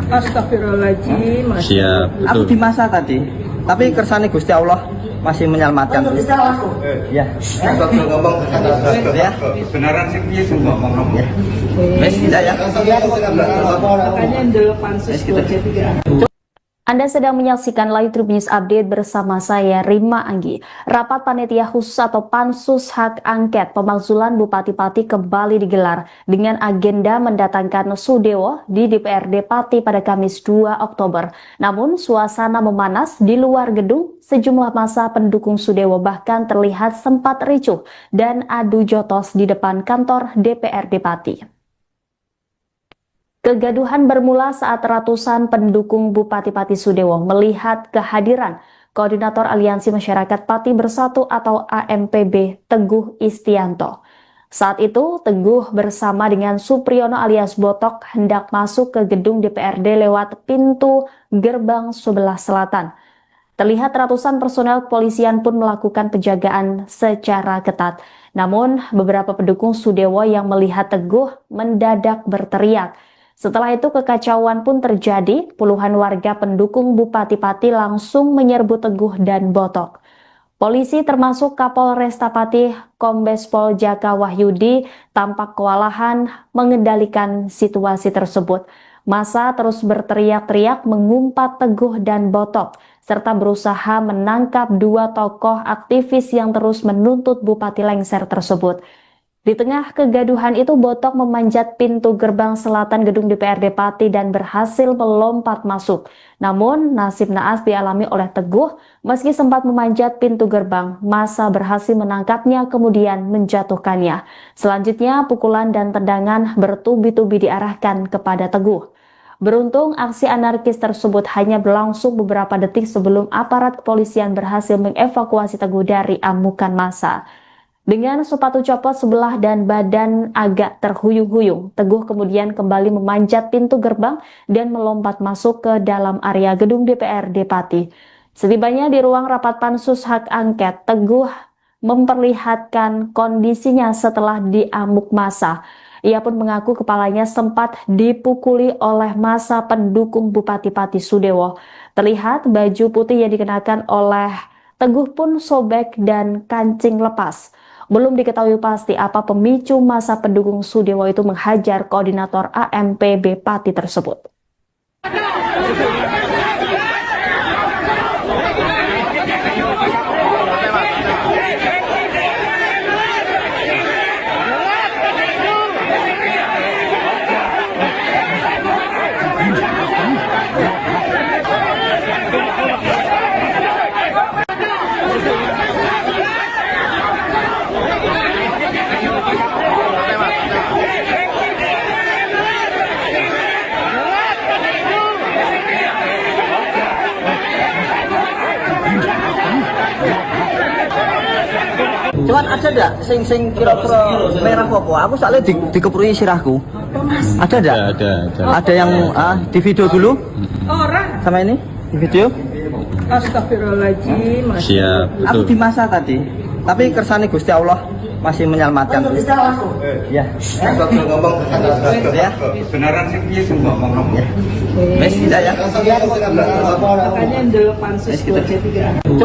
Astagfirullahaladzim. Siap. Aku di masa tadi. Tapi kersane Gusti Allah masih menyelamatkan. Ya. ngomong Ya. kebenaran sih piye sing ngomong ngomong. Wes tidak ya. Makanya ndel pansus 23. Anda sedang menyaksikan Live Tribun News Update bersama saya Rima Anggi. Rapat Panitia Khusus atau Pansus Hak Angket Pemakzulan Bupati Pati kembali digelar dengan agenda mendatangkan Sudewo di DPRD Pati pada Kamis 2 Oktober. Namun suasana memanas di luar gedung, sejumlah massa pendukung Sudewo bahkan terlihat sempat ricuh dan adu jotos di depan kantor DPRD Pati. Kegaduhan bermula saat ratusan pendukung Bupati Pati Sudewo melihat kehadiran Koordinator Aliansi Masyarakat Pati Bersatu atau AMPB Teguh Istianto. Saat itu, Teguh bersama dengan Supriyono alias Botok hendak masuk ke gedung DPRD lewat pintu gerbang sebelah selatan. Terlihat ratusan personel kepolisian pun melakukan penjagaan secara ketat. Namun, beberapa pendukung Sudewo yang melihat Teguh mendadak berteriak. Setelah itu kekacauan pun terjadi, puluhan warga pendukung Bupati Pati langsung menyerbu Teguh dan Botok. Polisi termasuk Kapolresta Pati Kombes Pol Jaka Wahyudi tampak kewalahan mengendalikan situasi tersebut. Massa terus berteriak-teriak mengumpat Teguh dan Botok, serta berusaha menangkap dua tokoh aktivis yang terus menuntut Bupati lengser tersebut. Di tengah kegaduhan itu, Botok memanjat pintu gerbang selatan gedung DPRD Pati dan berhasil melompat masuk. Namun, nasib naas dialami oleh Teguh. Meski sempat memanjat pintu gerbang, massa berhasil menangkapnya kemudian menjatuhkannya. Selanjutnya, pukulan dan tendangan bertubi-tubi diarahkan kepada Teguh. Beruntung, aksi anarkis tersebut hanya berlangsung beberapa detik sebelum aparat kepolisian berhasil mengevakuasi Teguh dari amukan massa. Dengan sepatu copot sebelah dan badan agak terhuyung-huyung, Teguh kemudian kembali memanjat pintu gerbang dan melompat masuk ke dalam area gedung DPRD Pati. Setibanya di ruang rapat pansus hak angket, Teguh memperlihatkan kondisinya setelah diamuk massa. Ia pun mengaku kepalanya sempat dipukuli oleh massa pendukung Bupati Pati Sudewo. Terlihat baju putih yang dikenakan oleh Teguh pun sobek dan kancing lepas. Belum diketahui pasti apa pemicu massa pendukung Sudewo itu menghajar koordinator AMPB Pati tersebut. Cuman ada ndak sing kira-kira merah apa? Aku soalnya dikeprui sirahku. Ada ndak? Ada yang di video dulu? Orang. Sama ini? Di video? Astagfirullahaladzim. Siap, Aku betul. di masa tadi. Tapi kersane Gusti Allah masih menyelamatkan. Ya. Aja ngomong. Ya. Beneran sih piye sing ngomong kamu? Wes tidak ya. Makanya ndelok pansus Kita- 23.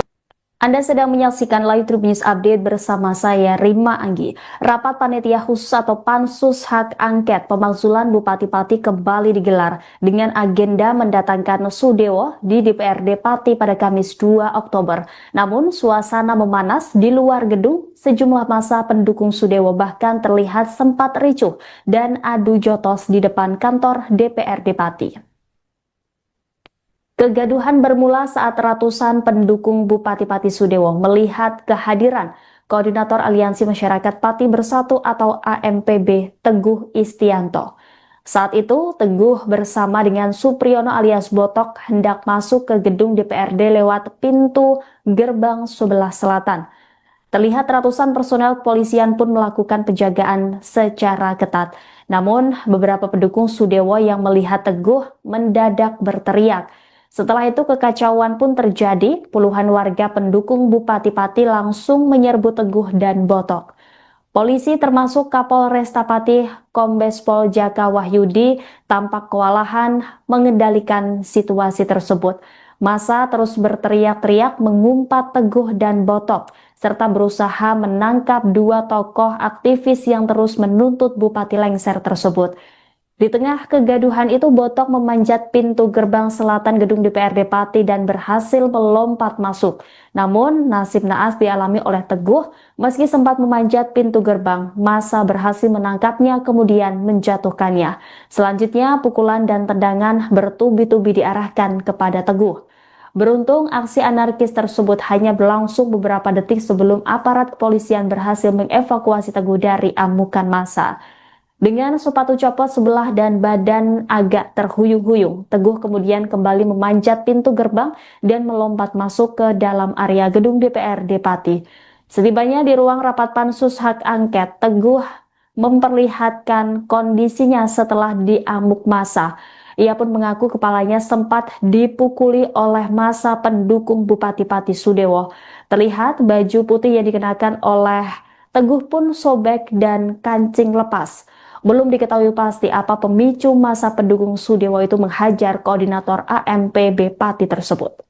Anda sedang menyaksikan Live True News Update bersama saya Rima Anggi. Rapat Panitia Khusus atau Pansus Hak Angket Pemakzulan Bupati Pati kembali digelar dengan agenda mendatangkan Sudewo di DPRD Pati pada Kamis 2 Oktober. Namun suasana memanas di luar gedung, sejumlah massa pendukung Sudewo bahkan terlihat sempat ricuh dan adu jotos di depan kantor DPRD Pati. Kegaduhan bermula saat ratusan pendukung Bupati Pati Sudewo melihat kehadiran Koordinator Aliansi Masyarakat Pati Bersatu atau AMPB Teguh Istianto. Saat itu, Teguh bersama dengan Supriyono alias Botok hendak masuk ke gedung DPRD lewat pintu gerbang sebelah selatan. Terlihat ratusan personel kepolisian pun melakukan penjagaan secara ketat. Namun, beberapa pendukung Sudewo yang melihat Teguh mendadak berteriak. Setelah itu kekacauan pun terjadi, puluhan warga pendukung Bupati Pati langsung menyerbu Teguh dan Botok. Polisi termasuk Kapolresta Pati Kombes Pol Jaka Wahyudi tampak kewalahan mengendalikan situasi tersebut. Massa terus berteriak-teriak mengumpat Teguh dan Botok, serta berusaha menangkap dua tokoh aktivis yang terus menuntut Bupati lengser tersebut. Di tengah kegaduhan itu, Botok memanjat pintu gerbang selatan gedung DPRD Pati dan berhasil melompat masuk. Namun, nasib naas dialami oleh Teguh. Meski sempat memanjat pintu gerbang, massa berhasil menangkapnya kemudian menjatuhkannya. Selanjutnya, pukulan dan tendangan bertubi-tubi diarahkan kepada Teguh. Beruntung, aksi anarkis tersebut hanya berlangsung beberapa detik sebelum aparat kepolisian berhasil mengevakuasi Teguh dari amukan massa. Dengan sepatu copot sebelah dan badan agak terhuyung-huyung, Teguh kemudian kembali memanjat pintu gerbang dan melompat masuk ke dalam area gedung DPRD Pati. Setibanya di ruang rapat Pansus Hak Angket, Teguh memperlihatkan kondisinya setelah diamuk massa. Ia pun mengaku kepalanya sempat dipukuli oleh massa pendukung Bupati Pati Sudewo. Terlihat baju putih yang dikenakan oleh Teguh pun sobek dan kancing lepas. Belum diketahui pasti apa pemicu massa pendukung Sudewo itu menghajar koordinator AMPB Pati tersebut.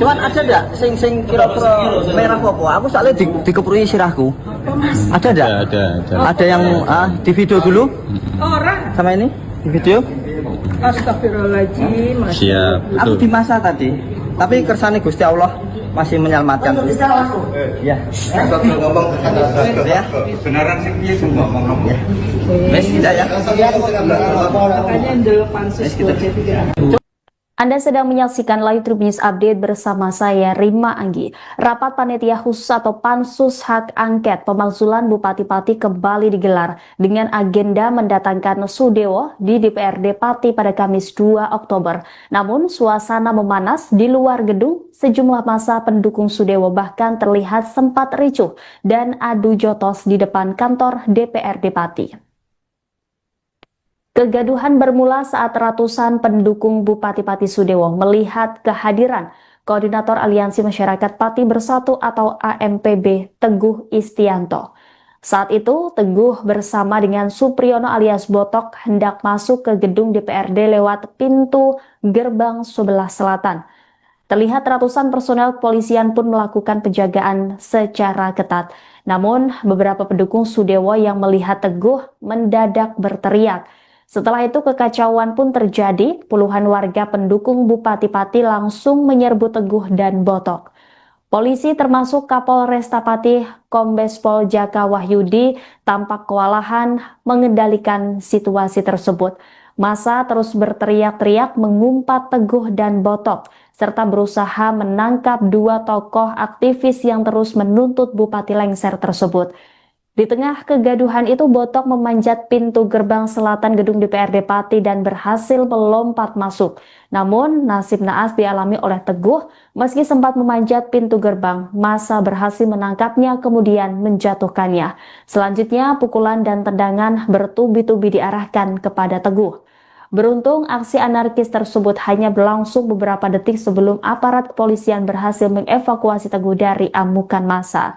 Cuman ada ndak sing kira-kira merah apa? Aku soalnya dikeprui sirahku. Ada ndak? Ada yang di video dulu? Orang. Sama ini? Di video? Astagfirullahaladzim. Siap, Aku betul. di masa tadi. Tapi kersane Gusti Allah masih menyelamatkan. Ya. Aja ngomong. Ya. Beneran sih piye sing ngomong kamu? Wes tidak ya. Makanya ndelok pansus 23. Anda sedang menyaksikan Live True News Update bersama saya Rima Anggi. Rapat Panitia Khusus atau Pansus Hak Angket Pemakzulan Bupati Pati kembali digelar dengan agenda mendatangkan Sudewo di DPRD Pati pada Kamis 2 Oktober. Namun suasana memanas di luar gedung, sejumlah massa pendukung Sudewo bahkan terlihat sempat ricuh dan adu jotos di depan kantor DPRD Pati. Kegaduhan bermula saat ratusan pendukung Bupati Pati Sudewo melihat kehadiran Koordinator Aliansi Masyarakat Pati Bersatu atau AMPB Teguh Istianto. Saat itu, Teguh bersama dengan Supriyono alias Botok hendak masuk ke gedung DPRD lewat pintu gerbang sebelah selatan. Terlihat ratusan personel kepolisian pun melakukan penjagaan secara ketat. Namun, beberapa pendukung Sudewo yang melihat Teguh mendadak berteriak. Setelah itu kekacauan pun terjadi, puluhan warga pendukung Bupati Pati langsung menyerbu Teguh dan Botok. Polisi termasuk Kapolresta Pati Kombes Pol Jaka Wahyudi tampak kewalahan mengendalikan situasi tersebut. Massa terus berteriak-teriak mengumpat Teguh dan Botok, serta berusaha menangkap dua tokoh aktivis yang terus menuntut Bupati lengser tersebut. Di tengah kegaduhan itu, Botok memanjat pintu gerbang selatan gedung DPRD Pati dan berhasil melompat masuk. Namun, nasib naas dialami oleh Teguh. Meski sempat memanjat pintu gerbang, massa berhasil menangkapnya kemudian menjatuhkannya. Selanjutnya, pukulan dan tendangan bertubi-tubi diarahkan kepada Teguh. Beruntung, aksi anarkis tersebut hanya berlangsung beberapa detik sebelum aparat kepolisian berhasil mengevakuasi Teguh dari amukan massa.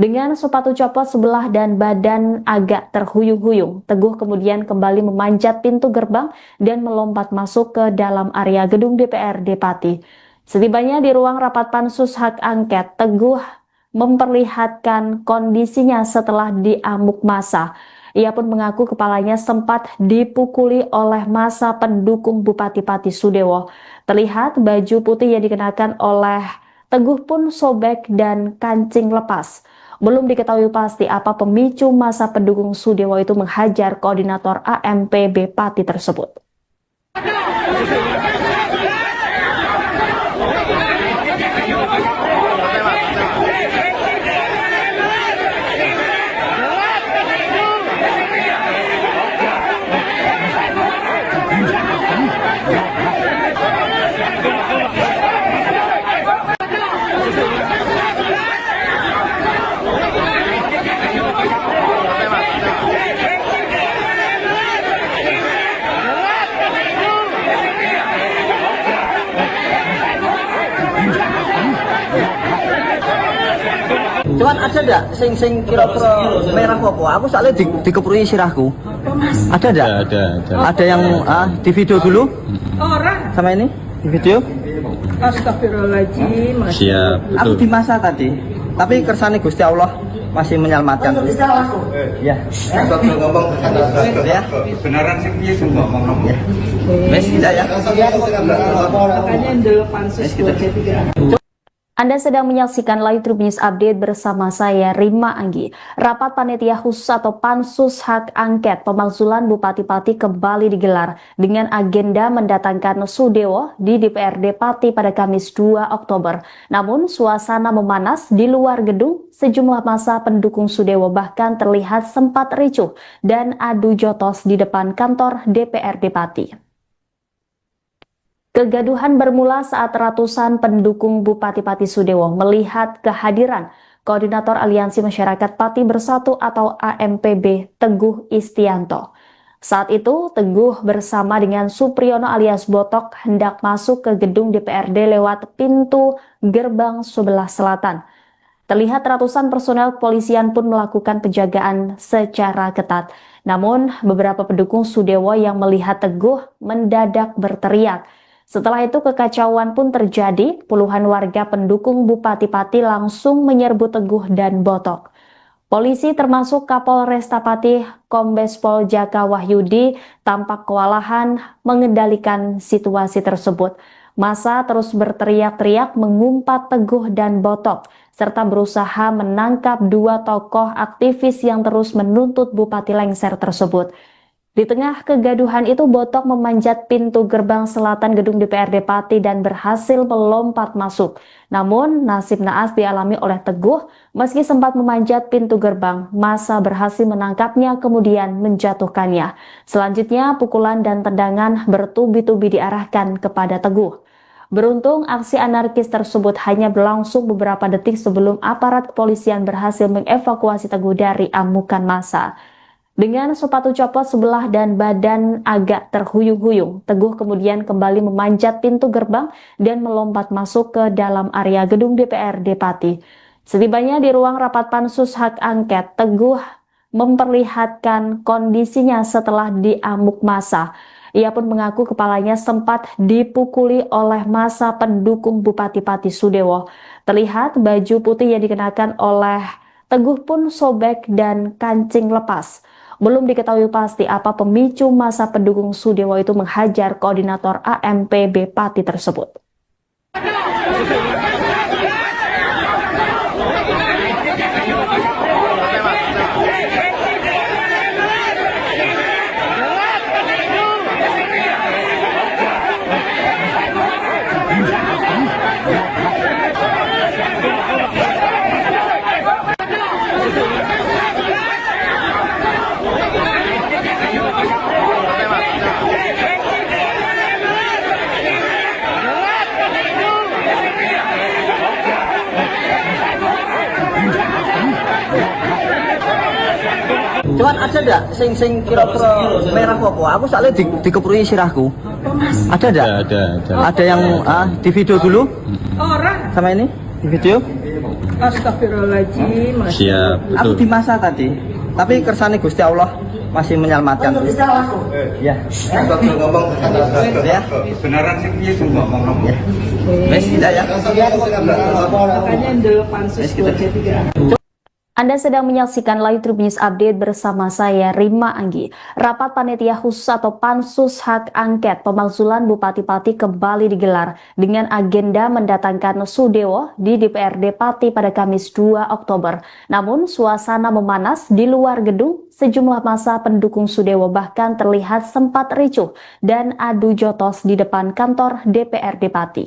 Dengan sepatu copot sebelah dan badan agak terhuyung-huyung, Teguh kemudian kembali memanjat pintu gerbang dan melompat masuk ke dalam area gedung DPRD Pati. Setibanya di ruang rapat pansus hak angket, Teguh memperlihatkan kondisinya setelah diamuk massa. Ia pun mengaku kepalanya sempat dipukuli oleh massa pendukung Bupati Pati Sudewo. Terlihat baju putih yang dikenakan oleh Teguh pun sobek dan kancing lepas. Belum diketahui pasti apa pemicu massa pendukung Sudewo itu menghajar koordinator AMPB Pati tersebut. Cuman ada ndak sing kira-kira merah apa? Aku soalnya dikeprui sirahku. Ada ndak? Ada yang di video dulu? Orang. Sama ini? Di video? Astagfirullahaladzim. Siap, Aku betul. di masa tadi. Tapi kersane Gusti Allah masih menyelamatkan. Ya. Ustaz ngomong Ya. beneran sing piye sing ngomong kamu? Ya. Wes tidak ya. Makanya ndel pansus buat jadi. Anda sedang menyaksikan Live Tribun News Update bersama saya Rima Anggi. Rapat Panitia Khusus atau Pansus Hak Angket Pemakzulan Bupati Pati kembali digelar dengan agenda mendatangkan Sudewo di DPRD Pati pada Kamis 2 Oktober. Namun suasana memanas di luar gedung, sejumlah massa pendukung Sudewo bahkan terlihat sempat ricuh dan adu jotos di depan kantor DPRD Pati. Kegaduhan bermula saat ratusan pendukung Bupati Pati Sudewo melihat kehadiran Koordinator Aliansi Masyarakat Pati Bersatu atau AMPB Teguh Istianto. Saat itu, Teguh bersama dengan Supriyono alias Botok hendak masuk ke gedung DPRD lewat pintu gerbang sebelah selatan. Terlihat ratusan personel kepolisian pun melakukan penjagaan secara ketat. Namun, beberapa pendukung Sudewo yang melihat Teguh mendadak berteriak. Setelah itu kekacauan pun terjadi, puluhan warga pendukung Bupati Pati langsung menyerbu Teguh dan Botok. Polisi termasuk Kapolresta Pati Kombes Pol Jaka Wahyudi tampak kewalahan mengendalikan situasi tersebut. Massa terus berteriak-teriak mengumpat Teguh dan Botok, serta berusaha menangkap dua tokoh aktivis yang terus menuntut Bupati lengser tersebut. Di tengah kegaduhan itu, Botok memanjat pintu gerbang selatan gedung DPRD Pati dan berhasil melompat masuk. Namun, nasib naas dialami oleh Teguh. Meski sempat memanjat pintu gerbang, massa berhasil menangkapnya kemudian menjatuhkannya. Selanjutnya, pukulan dan tendangan bertubi-tubi diarahkan kepada Teguh. Beruntung, aksi anarkis tersebut hanya berlangsung beberapa detik sebelum aparat kepolisian berhasil mengevakuasi Teguh dari amukan massa. Dengan sepatu copot sebelah dan badan agak terhuyung-huyung, Teguh kemudian kembali memanjat pintu gerbang dan melompat masuk ke dalam area gedung DPRD Pati. Setibanya di ruang rapat pansus hak angket, Teguh memperlihatkan kondisinya setelah diamuk massa. Ia pun mengaku kepalanya sempat dipukuli oleh massa pendukung Bupati Pati Sudewo. Terlihat baju putih yang dikenakan oleh Teguh pun sobek dan kancing lepas. Belum diketahui pasti apa pemicu massa pendukung Sudewo itu menghajar koordinator AMPB Pati tersebut. Cuman ada enggak sing kira-kira merah apa? Aku soalnya dikeprui sirahku. Ada enggak? Ada yang di video dulu? Orang. Sama ini? Di video? Astagfirullahaladzim. Siap, Aku betul. di masa tadi. Tapi kersane Gusti Allah masih menyelamatkan. Ya. Kalau ngomong Ya. beneran sih piye sing ngomong. Ya. Wes tidak ya. Makanya ndel pansus buat jadi. Anda sedang menyaksikan Live Tribun News Update bersama saya Rima Anggi. Rapat Panitia Khusus atau Pansus Hak Angket Pemakzulan Bupati-Pati kembali digelar dengan agenda mendatangkan Sudewo di DPRD Pati pada Kamis 2 Oktober. Namun suasana memanas di luar gedung, sejumlah massa pendukung Sudewo bahkan terlihat sempat ricuh dan adu jotos di depan kantor DPRD Pati.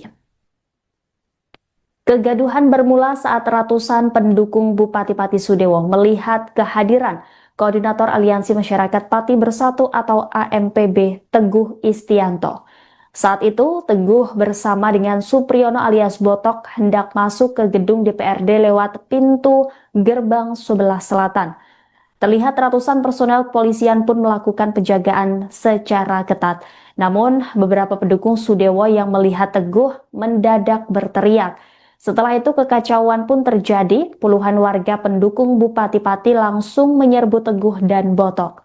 Kegaduhan bermula saat ratusan pendukung Bupati-Pati Sudewo melihat kehadiran Koordinator Aliansi Masyarakat Pati Bersatu atau AMPB Teguh Istianto. Saat itu, Teguh bersama dengan Supriyono alias Botok hendak masuk ke gedung DPRD lewat pintu gerbang sebelah selatan. Terlihat ratusan personel kepolisian pun melakukan penjagaan secara ketat. Namun, beberapa pendukung Sudewo yang melihat Teguh mendadak berteriak. Setelah itu kekacauan pun terjadi, puluhan warga pendukung Bupati Pati langsung menyerbu Teguh dan Botok.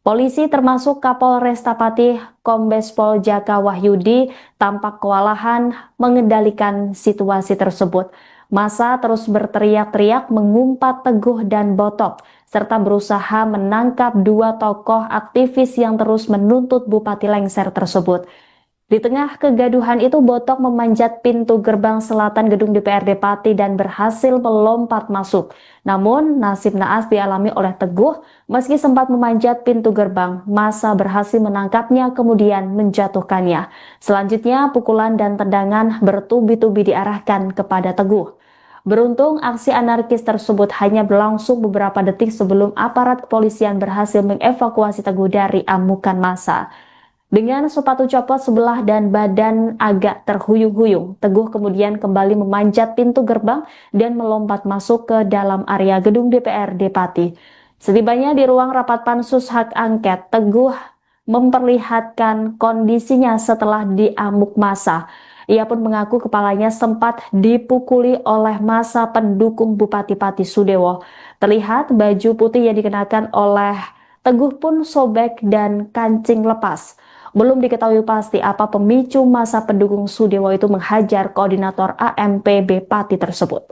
Polisi termasuk Kapolresta Pati Kombes Pol Jaka Wahyudi tampak kewalahan mengendalikan situasi tersebut. Massa terus berteriak-teriak mengumpat Teguh dan Botok, serta berusaha menangkap dua tokoh aktivis yang terus menuntut Bupati lengser tersebut. Di tengah kegaduhan itu, Botok memanjat pintu gerbang selatan gedung DPRD Pati dan berhasil melompat masuk. Namun, nasib naas dialami oleh Teguh, meski sempat memanjat pintu gerbang, massa berhasil menangkapnya kemudian menjatuhkannya. Selanjutnya, pukulan dan tendangan bertubi-tubi diarahkan kepada Teguh. Beruntung, aksi anarkis tersebut hanya berlangsung beberapa detik sebelum aparat kepolisian berhasil mengevakuasi Teguh dari amukan massa. Dengan sepatu copot sebelah dan badan agak terhuyung-huyung, Teguh kemudian kembali memanjat pintu gerbang dan melompat masuk ke dalam area gedung DPRD Pati. Setibanya di ruang rapat Pansus Hak Angket, Teguh memperlihatkan kondisinya setelah diamuk massa. Ia pun mengaku kepalanya sempat dipukuli oleh massa pendukung Bupati Pati Sudewo. Terlihat baju putih yang dikenakan oleh Teguh pun sobek dan kancing lepas. Belum diketahui pasti apa pemicu massa pendukung Sudewo itu menghajar koordinator AMPB Pati tersebut.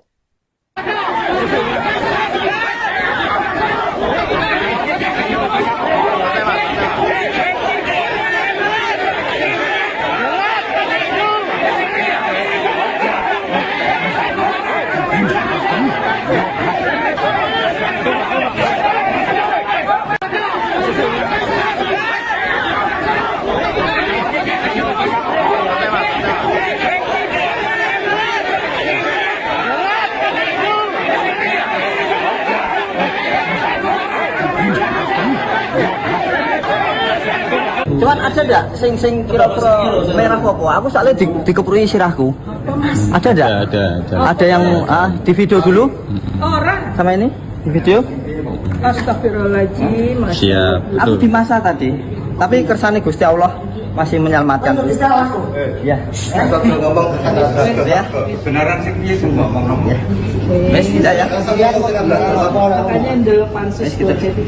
Cuman ada enggak sing kira-kira merah apa? Aku soalnya dikeprui sirahku. Ada enggak? Ada yang di video dulu? Orang. Sama ini? Di video? Astagfirullahaladzim. Siap, Aku betul. di masa tadi. Tapi kersane Gusti Allah masih menyelamatkan. Ya. Kalau ngomong Ya. beneran sih piye sing ngomong. Ya. Wes tidak ya. Makanya ndel pansus buat jadi.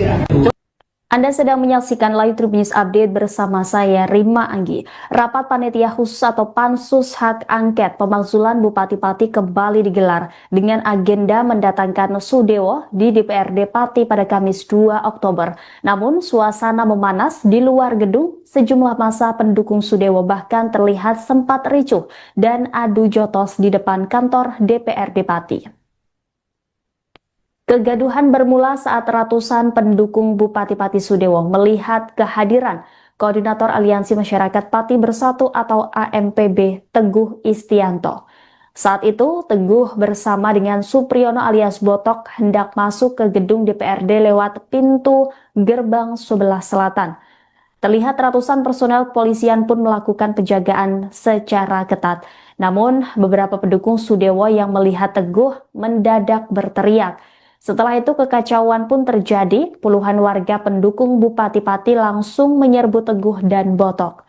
Anda sedang menyaksikan Live Tribun News Update bersama saya Rima Anggi. Rapat Panitia Khusus atau Pansus Hak Angket Pemakzulan Bupati-Pati kembali digelar dengan agenda mendatangkan Sudewo di DPRD Pati pada Kamis 2 Oktober. Namun suasana memanas di luar gedung, sejumlah massa pendukung Sudewo bahkan terlihat sempat ricuh dan adu jotos di depan kantor DPRD Pati. Kegaduhan bermula saat ratusan pendukung Bupati-Pati Sudewo melihat kehadiran Koordinator Aliansi Masyarakat Pati Bersatu atau AMPB Teguh Istianto. Saat itu, Teguh bersama dengan Supriyono alias Botok hendak masuk ke gedung DPRD lewat pintu gerbang sebelah selatan. Terlihat ratusan personel kepolisian pun melakukan penjagaan secara ketat. Namun, beberapa pendukung Sudewo yang melihat Teguh mendadak berteriak. Setelah itu kekacauan pun terjadi, puluhan warga pendukung Bupati Pati langsung menyerbu Teguh dan Botok.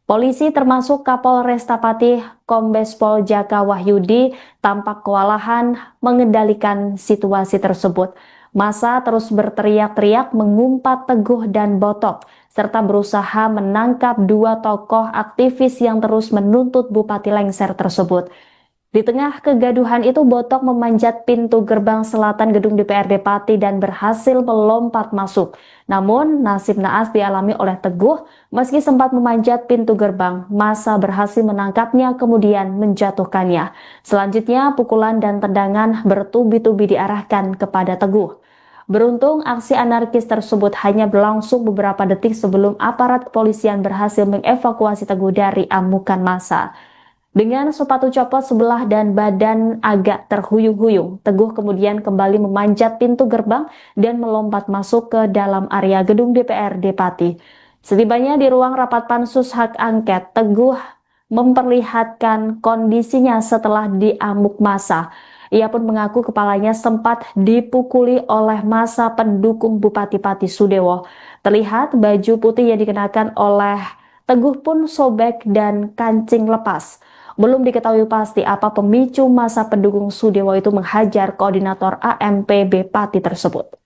Polisi termasuk Kapolresta Pati Kombes Pol Jaka Wahyudi tampak kewalahan mengendalikan situasi tersebut. Massa terus berteriak-teriak mengumpat Teguh dan Botok, serta berusaha menangkap dua tokoh aktivis yang terus menuntut Bupati lengser tersebut. Di tengah kegaduhan itu, Botok memanjat pintu gerbang selatan gedung DPRD Pati dan berhasil melompat masuk. Namun, nasib naas dialami oleh Teguh, meski sempat memanjat pintu gerbang, massa berhasil menangkapnya kemudian menjatuhkannya. Selanjutnya, pukulan dan tendangan bertubi-tubi diarahkan kepada Teguh. Beruntung, aksi anarkis tersebut hanya berlangsung beberapa detik sebelum aparat kepolisian berhasil mengevakuasi Teguh dari amukan massa. Dengan sepatu copot sebelah dan badan agak terhuyung-huyung, Teguh kemudian kembali memanjat pintu gerbang dan melompat masuk ke dalam area gedung DPRD Pati. Setibanya di ruang rapat Pansus Hak Angket, Teguh memperlihatkan kondisinya setelah diamuk massa. Ia pun mengaku kepalanya sempat dipukuli oleh massa pendukung Bupati Pati Sudewo. Terlihat baju putih yang dikenakan oleh Teguh pun sobek dan kancing lepas. Belum diketahui pasti apa pemicu massa pendukung Sudewo itu menghajar koordinator AMPB Pati tersebut.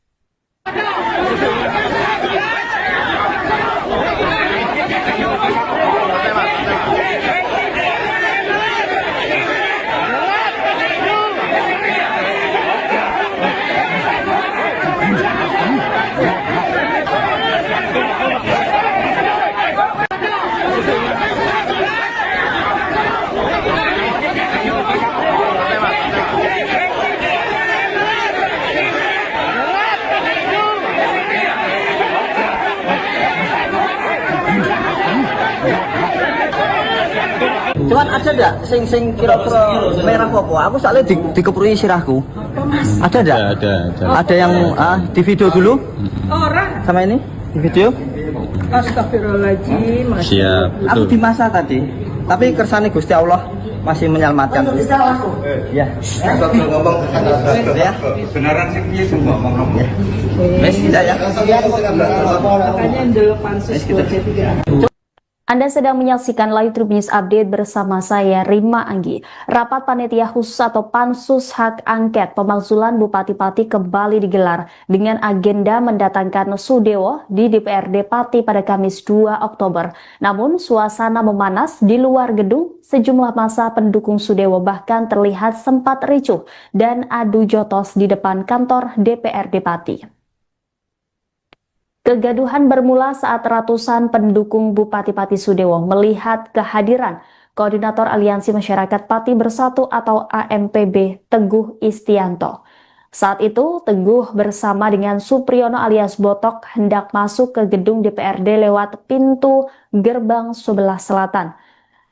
Cuman ada ndak sing kira-kira merah apa? Aku soalnya dikeprui sirahku. Ada ndak? Ada yang di video dulu? Orang. Sama ini? Di video? Astagfirullahaladzim. Siap, Aku betul. di masa tadi. Tapi kersane Gusti Allah masih menyelamatkan. Ya. Kalau ngomong Ya. beneran sih piye sing ngomong. Wes tidak ya. Makanya dulu pansus buat C3. Anda sedang menyaksikan Live Tribun News Update bersama saya Rima Anggi. Rapat Panitia Khusus atau Pansus Hak Angket Pemakzulan Bupati-Pati kembali digelar dengan agenda mendatangkan Sudewo di DPRD Pati pada Kamis 2 Oktober. Namun suasana memanas di luar gedung, sejumlah massa pendukung Sudewo bahkan terlihat sempat ricuh dan adu jotos di depan kantor DPRD Pati. Kegaduhan bermula saat ratusan pendukung Bupati-Pati Sudewo melihat kehadiran Koordinator Aliansi Masyarakat Pati Bersatu atau AMPB Teguh Istianto. Saat itu, Teguh bersama dengan Supriyono alias Botok hendak masuk ke gedung DPRD lewat pintu gerbang sebelah selatan.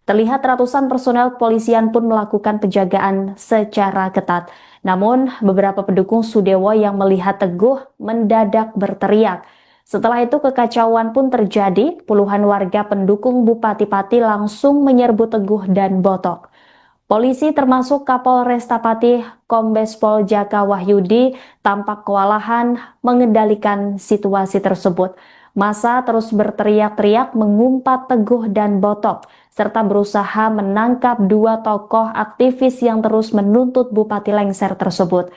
Terlihat ratusan personel kepolisian pun melakukan penjagaan secara ketat. Namun, beberapa pendukung Sudewo yang melihat Teguh mendadak berteriak. Setelah itu kekacauan pun terjadi, puluhan warga pendukung Bupati Pati langsung menyerbu Teguh dan Botok. Polisi termasuk Kapolresta Pati Kombes Pol Jaka Wahyudi tampak kewalahan mengendalikan situasi tersebut. Massa terus berteriak-teriak mengumpat Teguh dan Botok, serta berusaha menangkap dua tokoh aktivis yang terus menuntut Bupati lengser tersebut.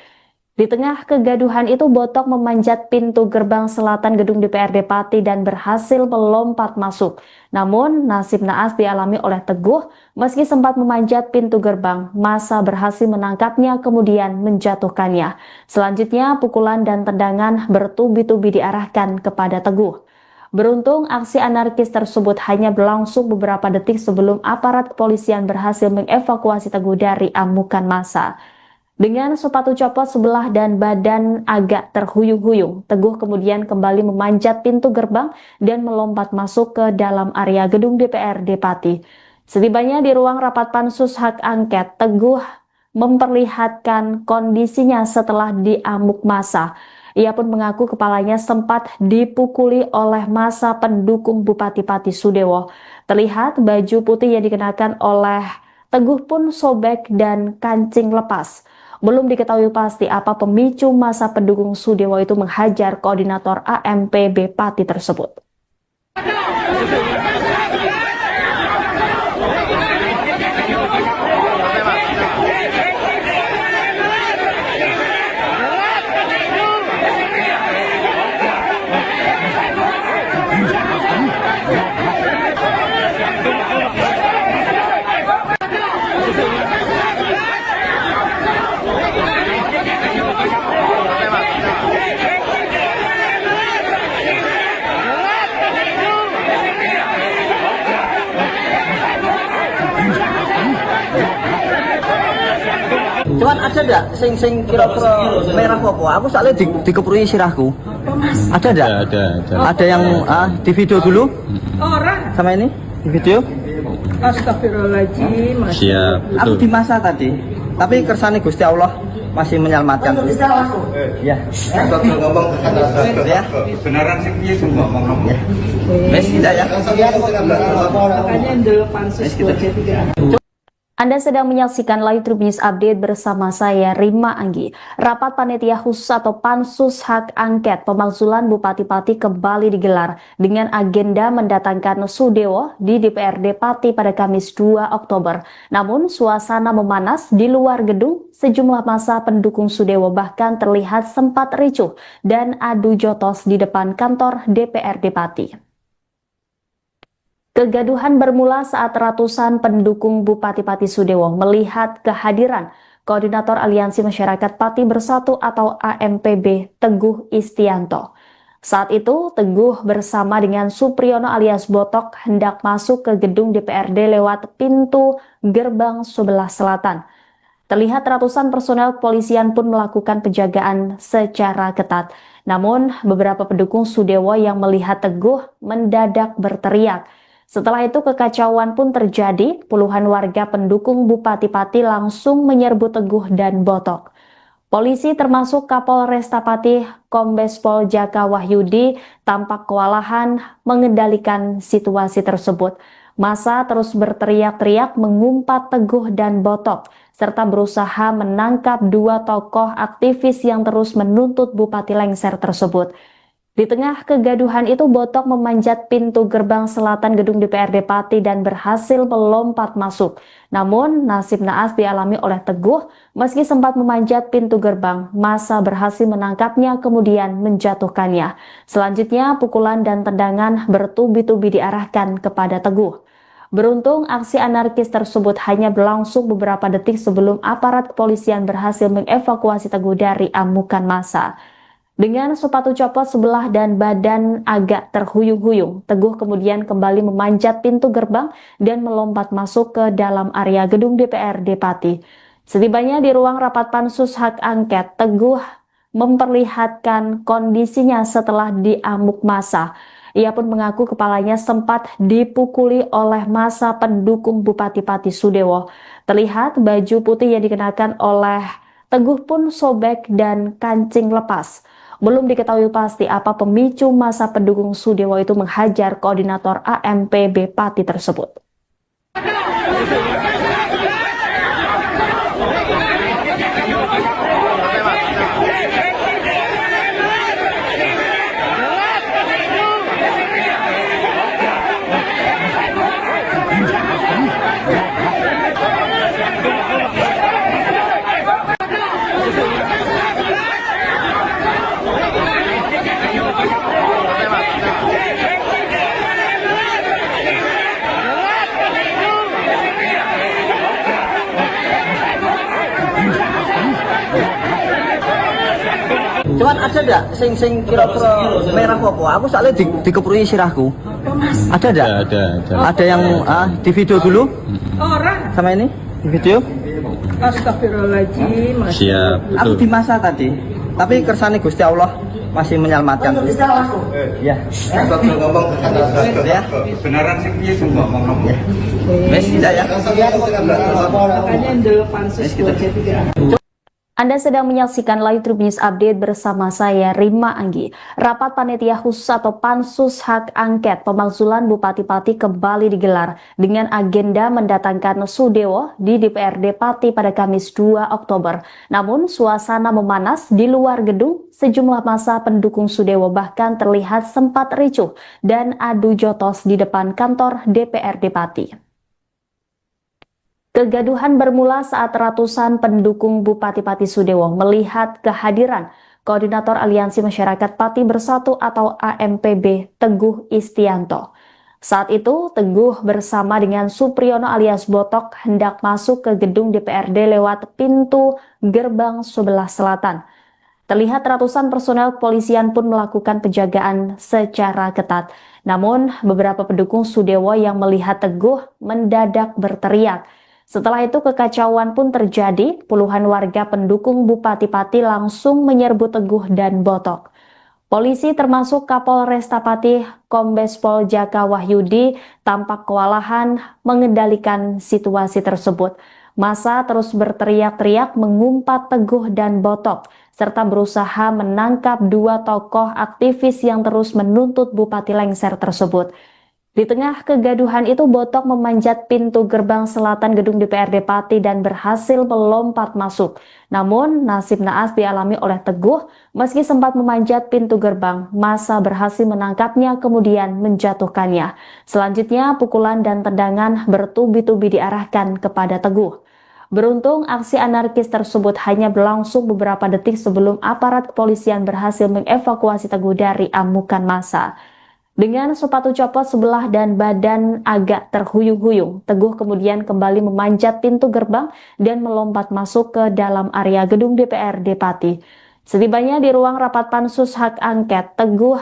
Di tengah kegaduhan itu, Botok memanjat pintu gerbang selatan gedung DPRD Pati dan berhasil melompat masuk. Namun, nasib naas dialami oleh Teguh. Meski sempat memanjat pintu gerbang, massa berhasil menangkapnya kemudian menjatuhkannya. Selanjutnya, pukulan dan tendangan bertubi-tubi diarahkan kepada Teguh. Beruntung, aksi anarkis tersebut hanya berlangsung beberapa detik sebelum aparat kepolisian berhasil mengevakuasi Teguh dari amukan massa. Dengan sepatu copot sebelah dan badan agak terhuyung-huyung, Teguh kemudian kembali memanjat pintu gerbang dan melompat masuk ke dalam area gedung DPRD Pati. Setibanya di ruang rapat pansus hak angket, Teguh memperlihatkan kondisinya setelah diamuk massa. Ia pun mengaku kepalanya sempat dipukuli oleh massa pendukung Bupati Pati Sudewo. Terlihat baju putih yang dikenakan oleh Teguh pun sobek dan kancing lepas. Belum diketahui pasti apa pemicu massa pendukung Sudewo itu menghajar koordinator AMPB Pati tersebut. Cuman ada enggak sing kira-kira merah apa? Aku soalnya dikeprui sirahku. Ada enggak? Ada yang di video dulu? Orang. Sama ini? Di video? Astagfirullahaladzim. Siap, Aku betul. di masa tadi. Tapi kersane Gusti Allah masih menyelamatkan. Ya. Kalau ngomong Ya. beneran sih piye sing ngomong. Ya. Wes tidak ya? Makanya dulu pansus 23. Anda sedang menyaksikan Live Tribun News Update bersama saya, Rima Anggi. Rapat Panitia Khusus atau Pansus Hak Angket Pemakzulan Bupati Pati kembali digelar dengan agenda mendatangkan Sudewo di DPRD Pati pada Kamis 2 Oktober. Namun, suasana memanas di luar gedung. Sejumlah massa pendukung Sudewo bahkan terlihat sempat ricuh dan adu jotos di depan kantor DPRD Pati. Kegaduhan bermula saat ratusan pendukung Bupati Pati Sudewo melihat kehadiran Koordinator Aliansi Masyarakat Pati Bersatu atau AMPB Teguh Istianto. Saat itu, Teguh bersama dengan Supriyono alias Botok hendak masuk ke gedung DPRD lewat pintu gerbang sebelah selatan. Terlihat ratusan personel kepolisian pun melakukan penjagaan secara ketat. Namun, beberapa pendukung Sudewo yang melihat Teguh mendadak berteriak. Setelah itu kekacauan pun terjadi, puluhan warga pendukung Bupati Pati langsung menyerbu Teguh dan Botok. Polisi termasuk Kapolresta Pati Kombes Pol Jaka Wahyudi tampak kewalahan mengendalikan situasi tersebut. Massa terus berteriak-teriak mengumpat Teguh dan Botok, serta berusaha menangkap dua tokoh aktivis yang terus menuntut Bupati lengser tersebut. Di tengah kegaduhan itu, Botok memanjat pintu gerbang selatan gedung DPRD Pati dan berhasil melompat masuk. Namun, nasib naas dialami oleh Teguh. Meski sempat memanjat pintu gerbang, massa berhasil menangkapnya kemudian menjatuhkannya. Selanjutnya, pukulan dan tendangan bertubi-tubi diarahkan kepada Teguh. Beruntung, aksi anarkis tersebut hanya berlangsung beberapa detik sebelum aparat kepolisian berhasil mengevakuasi Teguh dari amukan massa. Dengan sepatu copot sebelah dan badan agak terhuyung-huyung, Teguh kemudian kembali memanjat pintu gerbang dan melompat masuk ke dalam area gedung DPRD Pati. Setibanya di ruang rapat pansus hak angket, Teguh memperlihatkan kondisinya setelah diamuk massa. Ia pun mengaku kepalanya sempat dipukuli oleh massa pendukung Bupati Pati Sudewo. Terlihat baju putih yang dikenakan oleh Teguh pun sobek dan kancing lepas. Belum diketahui pasti apa pemicu massa pendukung Sudewo itu menghajar koordinator AMPB Pati tersebut. Cuman ada enggak sing kira-kira merah apa? Aku soalnya dikeprui sirahku. Ada enggak? Ada yang di video dulu? Orang. Sama ini? Di video? Astagfirullahaladzim. Siap, Aku betul. di masa tadi. Tapi kersane Gusti Allah masih menyelamatkan. Ya. Kita ngomong Ya. beneran sih piye sing ngomong. Wes tidak ya. Makanya dulu pansus buat C3. Anda sedang menyaksikan Live Trip News Update bersama saya Rima Anggi. Rapat Panitia Khusus atau Pansus Hak Angket Pemakzulan Bupati-Pati kembali digelar dengan agenda mendatangkan Sudewo di DPRD Pati pada Kamis 2 Oktober. Namun suasana memanas di luar gedung, sejumlah massa pendukung Sudewo bahkan terlihat sempat ricuh dan adu jotos di depan kantor DPRD Pati. Kegaduhan bermula saat ratusan pendukung Bupati-Pati Sudewo melihat kehadiran Koordinator Aliansi Masyarakat Pati Bersatu atau AMPB Teguh Istianto. Saat itu, Teguh bersama dengan Supriyono alias Botok hendak masuk ke gedung DPRD lewat pintu gerbang sebelah selatan. Terlihat ratusan personel kepolisian pun melakukan penjagaan secara ketat. Namun, beberapa pendukung Sudewo yang melihat Teguh mendadak berteriak. Setelah itu kekacauan pun terjadi, puluhan warga pendukung Bupati-Pati langsung menyerbu Teguh dan Botok. Polisi termasuk Kapolresta Pati Kombes Pol Jaka Wahyudi tampak kewalahan mengendalikan situasi tersebut. Massa terus berteriak-teriak mengumpat Teguh dan Botok, serta berusaha menangkap dua tokoh aktivis yang terus menuntut Bupati lengser tersebut. Di tengah kegaduhan itu, Botok memanjat pintu gerbang selatan gedung DPRD Pati dan berhasil melompat masuk. Namun, nasib naas dialami oleh Teguh, meski sempat memanjat pintu gerbang, massa berhasil menangkapnya kemudian menjatuhkannya. Selanjutnya, pukulan dan tendangan bertubi-tubi diarahkan kepada Teguh. Beruntung, aksi anarkis tersebut hanya berlangsung beberapa detik sebelum aparat kepolisian berhasil mengevakuasi Teguh dari amukan massa. Dengan sepatu copot sebelah dan badan agak terhuyung-huyung, Teguh kemudian kembali memanjat pintu gerbang dan melompat masuk ke dalam area gedung DPRD Pati. Setibanya di ruang rapat Pansus Hak Angket, Teguh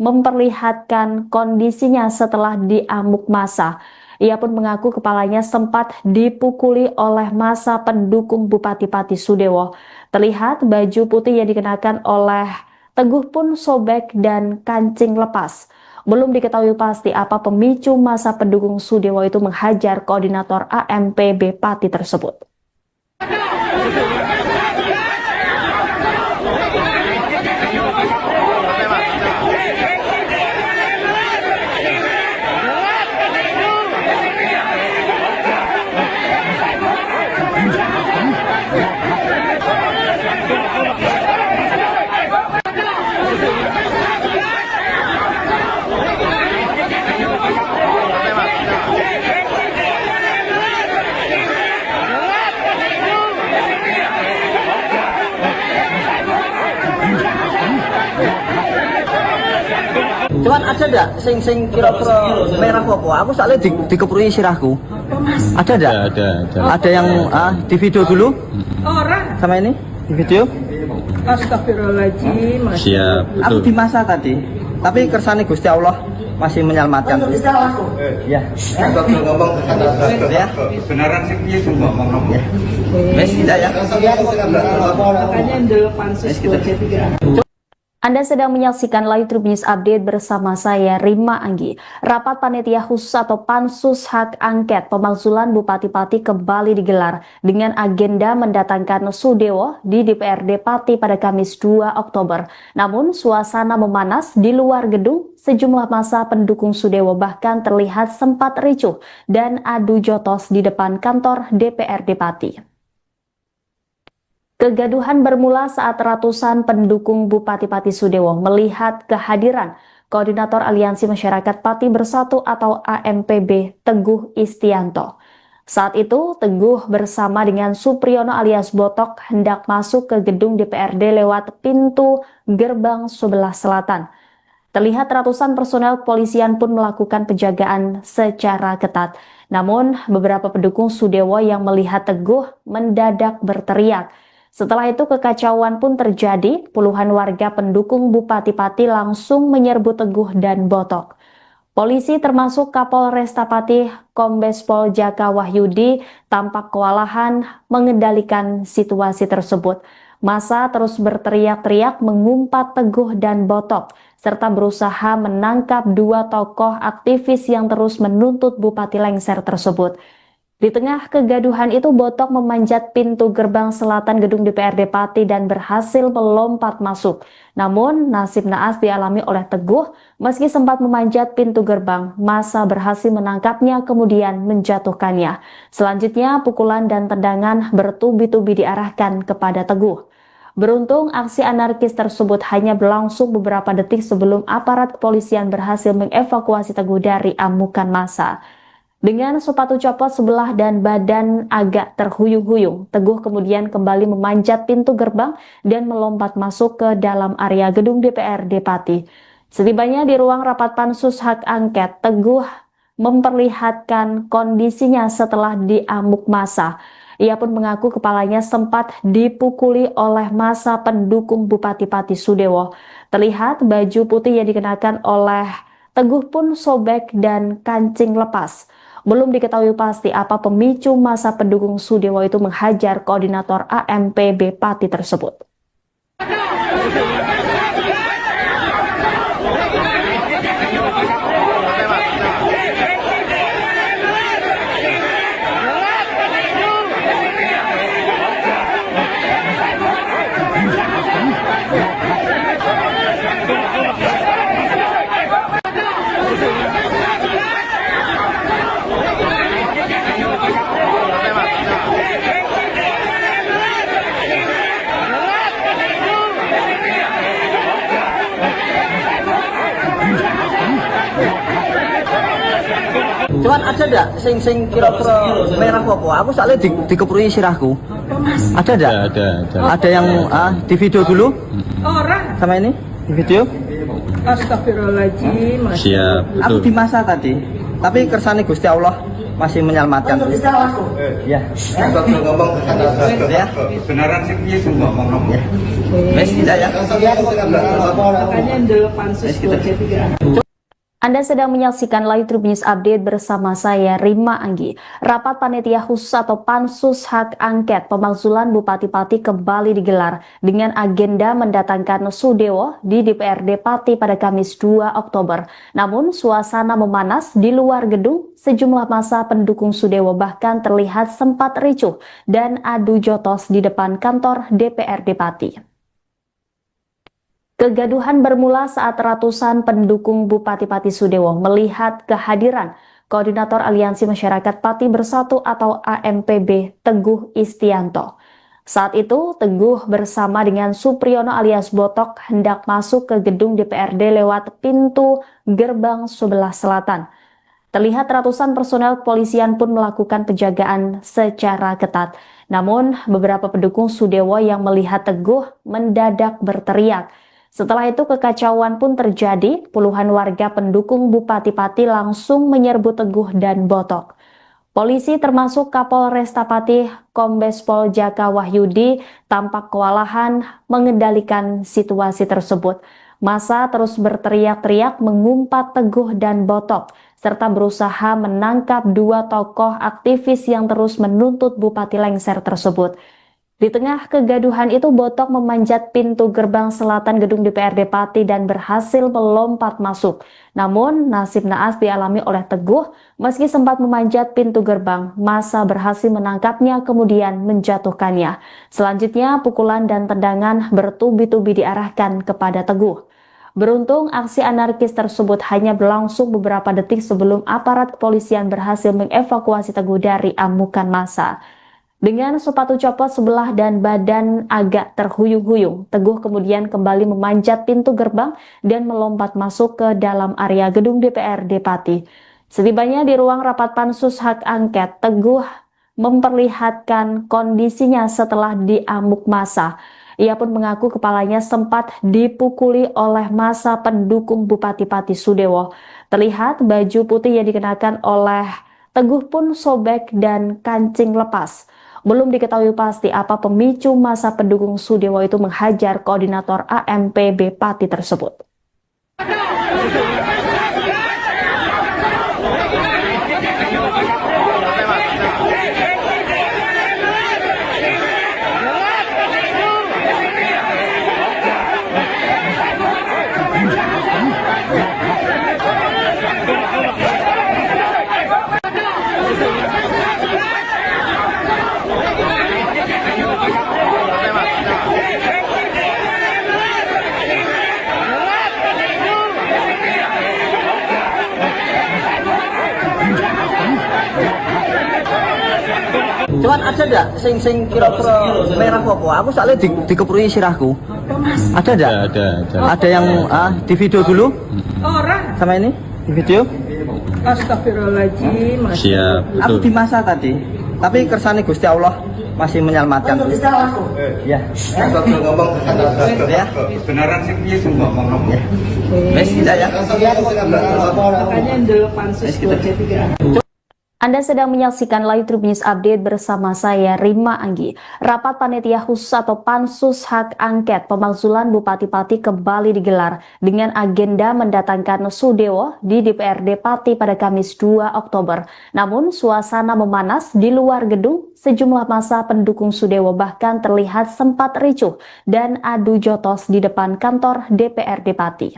memperlihatkan kondisinya setelah diamuk massa. Ia pun mengaku kepalanya sempat dipukuli oleh massa pendukung Bupati Pati Sudewo. Terlihat baju putih yang dikenakan oleh Teguh pun sobek dan kancing lepas. Belum diketahui pasti apa pemicu massa pendukung Sudewo itu menghajar koordinator AMPB Pati tersebut. Cuman ada enggak sing kira-kira merah apa? Aku soalnya dikeprui sirahku. Ada enggak? Ada yang di video dulu? Orang. Sama ini? Di video? Astagfirullahaladzim. Siap, Aku betul. di masa tadi. Tapi kersane Gusti Allah masih menyelamatkan. Ya. Kita ngomong Ya. beneran sih piye sing ngomong. Wes tidak ya. Makanya dulu pansus buat C3. Anda sedang menyaksikan Live Trip News Update bersama saya Rima Anggi. Rapat Panitia Khusus atau Pansus Hak Angket Pemakzulan Bupati-Pati kembali digelar dengan agenda mendatangkan Sudewo di DPRD Pati pada Kamis 2 Oktober. Namun suasana memanas di luar gedung, sejumlah massa pendukung Sudewo bahkan terlihat sempat ricuh dan adu jotos di depan kantor DPRD Pati. Kegaduhan bermula saat ratusan pendukung Bupati-Pati Sudewo melihat kehadiran Koordinator Aliansi Masyarakat Pati Bersatu atau AMPB Teguh Istianto. Saat itu, Teguh bersama dengan Supriyono alias Botok hendak masuk ke gedung DPRD lewat pintu gerbang sebelah selatan. Terlihat ratusan personel kepolisian pun melakukan penjagaan secara ketat. Namun, beberapa pendukung Sudewo yang melihat Teguh mendadak berteriak. Setelah itu kekacauan pun terjadi, puluhan warga pendukung Bupati Pati langsung menyerbu Teguh dan Botok. Polisi termasuk Kapolresta Pati Kombes Pol Jaka Wahyudi tampak kewalahan mengendalikan situasi tersebut. Massa terus berteriak-teriak mengumpat Teguh dan Botok, serta berusaha menangkap dua tokoh aktivis yang terus menuntut Bupati lengser tersebut. Di tengah kegaduhan itu, Botok memanjat pintu gerbang selatan gedung DPRD Pati dan berhasil melompat masuk. Namun, nasib naas dialami oleh Teguh. Meski sempat memanjat pintu gerbang, massa berhasil menangkapnya kemudian menjatuhkannya. Selanjutnya, pukulan dan tendangan bertubi-tubi diarahkan kepada Teguh. Beruntung, aksi anarkis tersebut hanya berlangsung beberapa detik sebelum aparat kepolisian berhasil mengevakuasi Teguh dari amukan massa. Dengan sepatu copot sebelah dan badan agak terhuyung-huyung, Teguh kemudian kembali memanjat pintu gerbang dan melompat masuk ke dalam area gedung DPRD Pati. Setibanya di ruang rapat pansus hak angket, Teguh memperlihatkan kondisinya setelah diamuk massa. Ia pun mengaku kepalanya sempat dipukuli oleh massa pendukung Bupati Pati Sudewo. Terlihat baju putih yang dikenakan oleh Teguh pun sobek dan kancing lepas. Belum diketahui pasti apa pemicu massa pendukung Sudewo itu menghajar koordinator AMPB Pati tersebut. Cuman ada ndak sing kira-kira merah apa? Aku soalnya dikeprui sirahku. Ada ndak? Ada. Ada yang di video dulu? Orang. Sama ini? Di video? Astagfirullahaladzim. Siap. Aku di masa tadi. Tapi kersane Gusti Allah masih menyelamatkan. Ya. Ya. Kebenaran sih piye sing ngomong. Wes tidak ya. Makanya ndelok pansus 23. Anda sedang menyaksikan Live Tribun News Update bersama saya Rima Anggi. Rapat Panitia Khusus atau Pansus Hak Angket Pemakzulan Bupati Pati kembali digelar dengan agenda mendatangkan Sudewo di DPRD Pati pada Kamis 2 Oktober. Namun suasana memanas di luar gedung, sejumlah massa pendukung Sudewo bahkan terlihat sempat ricuh dan adu jotos di depan kantor DPRD Pati. Kegaduhan bermula saat ratusan pendukung Bupati Pati Sudewo melihat kehadiran Koordinator Aliansi Masyarakat Pati Bersatu atau AMPB Teguh Istianto. Saat itu, Teguh bersama dengan Supriyono alias Botok hendak masuk ke gedung DPRD lewat pintu gerbang sebelah selatan. Terlihat ratusan personel kepolisian pun melakukan penjagaan secara ketat. Namun, beberapa pendukung Sudewo yang melihat Teguh mendadak berteriak. Setelah itu kekacauan pun terjadi, puluhan warga pendukung Bupati Pati langsung menyerbu Teguh dan Botok. Polisi termasuk Kapolresta Pati Kombes Pol Jaka Wahyudi tampak kewalahan mengendalikan situasi tersebut. Massa terus berteriak-teriak mengumpat Teguh dan Botok, serta berusaha menangkap dua tokoh aktivis yang terus menuntut Bupati lengser tersebut. Di tengah kegaduhan itu, Botok memanjat pintu gerbang selatan gedung DPRD Pati dan berhasil melompat masuk. Namun, nasib naas dialami oleh Teguh. Meski sempat memanjat pintu gerbang, massa berhasil menangkapnya kemudian menjatuhkannya. Selanjutnya, pukulan dan tendangan bertubi-tubi diarahkan kepada Teguh. Beruntung, aksi anarkis tersebut hanya berlangsung beberapa detik sebelum aparat kepolisian berhasil mengevakuasi Teguh dari amukan massa. Dengan sepatu copot sebelah dan badan agak terhuyung-huyung, Teguh kemudian kembali memanjat pintu gerbang dan melompat masuk ke dalam area gedung DPRD Pati. Setibanya di ruang rapat pansus hak angket, Teguh memperlihatkan kondisinya setelah diamuk massa. Ia pun mengaku kepalanya sempat dipukuli oleh massa pendukung Bupati Pati Sudewo. Terlihat baju putih yang dikenakan oleh Teguh pun sobek dan kancing lepas. Belum diketahui pasti apa pemicu masa pendukung Sudewo itu menghajar koordinator AMPB Pati tersebut. Cuman ada enggak sing kira-kira merah apa? Aku soalnya dikeprui sirahku. Ada enggak? Ada. Ada yang di video dulu? Orang. Sama ini? Di video? Astagfirullahaladzim. Siap. Aku di masa tadi. Tapi kersane Gusti Allah masih menyelamatkan. Ya. ngomong Ya. kebenaran sih piye sing ngomong. Wes tidak ya. Makanya ndel pansus 23. Anda sedang menyaksikan Live Tribun News Update bersama saya Rima Anggi. Rapat Panitia Khusus atau Pansus Hak Angket Pemakzulan Bupati Pati kembali digelar dengan agenda mendatangkan Sudewo di DPRD Pati pada Kamis 2 Oktober. Namun suasana memanas di luar gedung, sejumlah massa pendukung Sudewo bahkan terlihat sempat ricuh dan adu jotos di depan kantor DPRD Pati.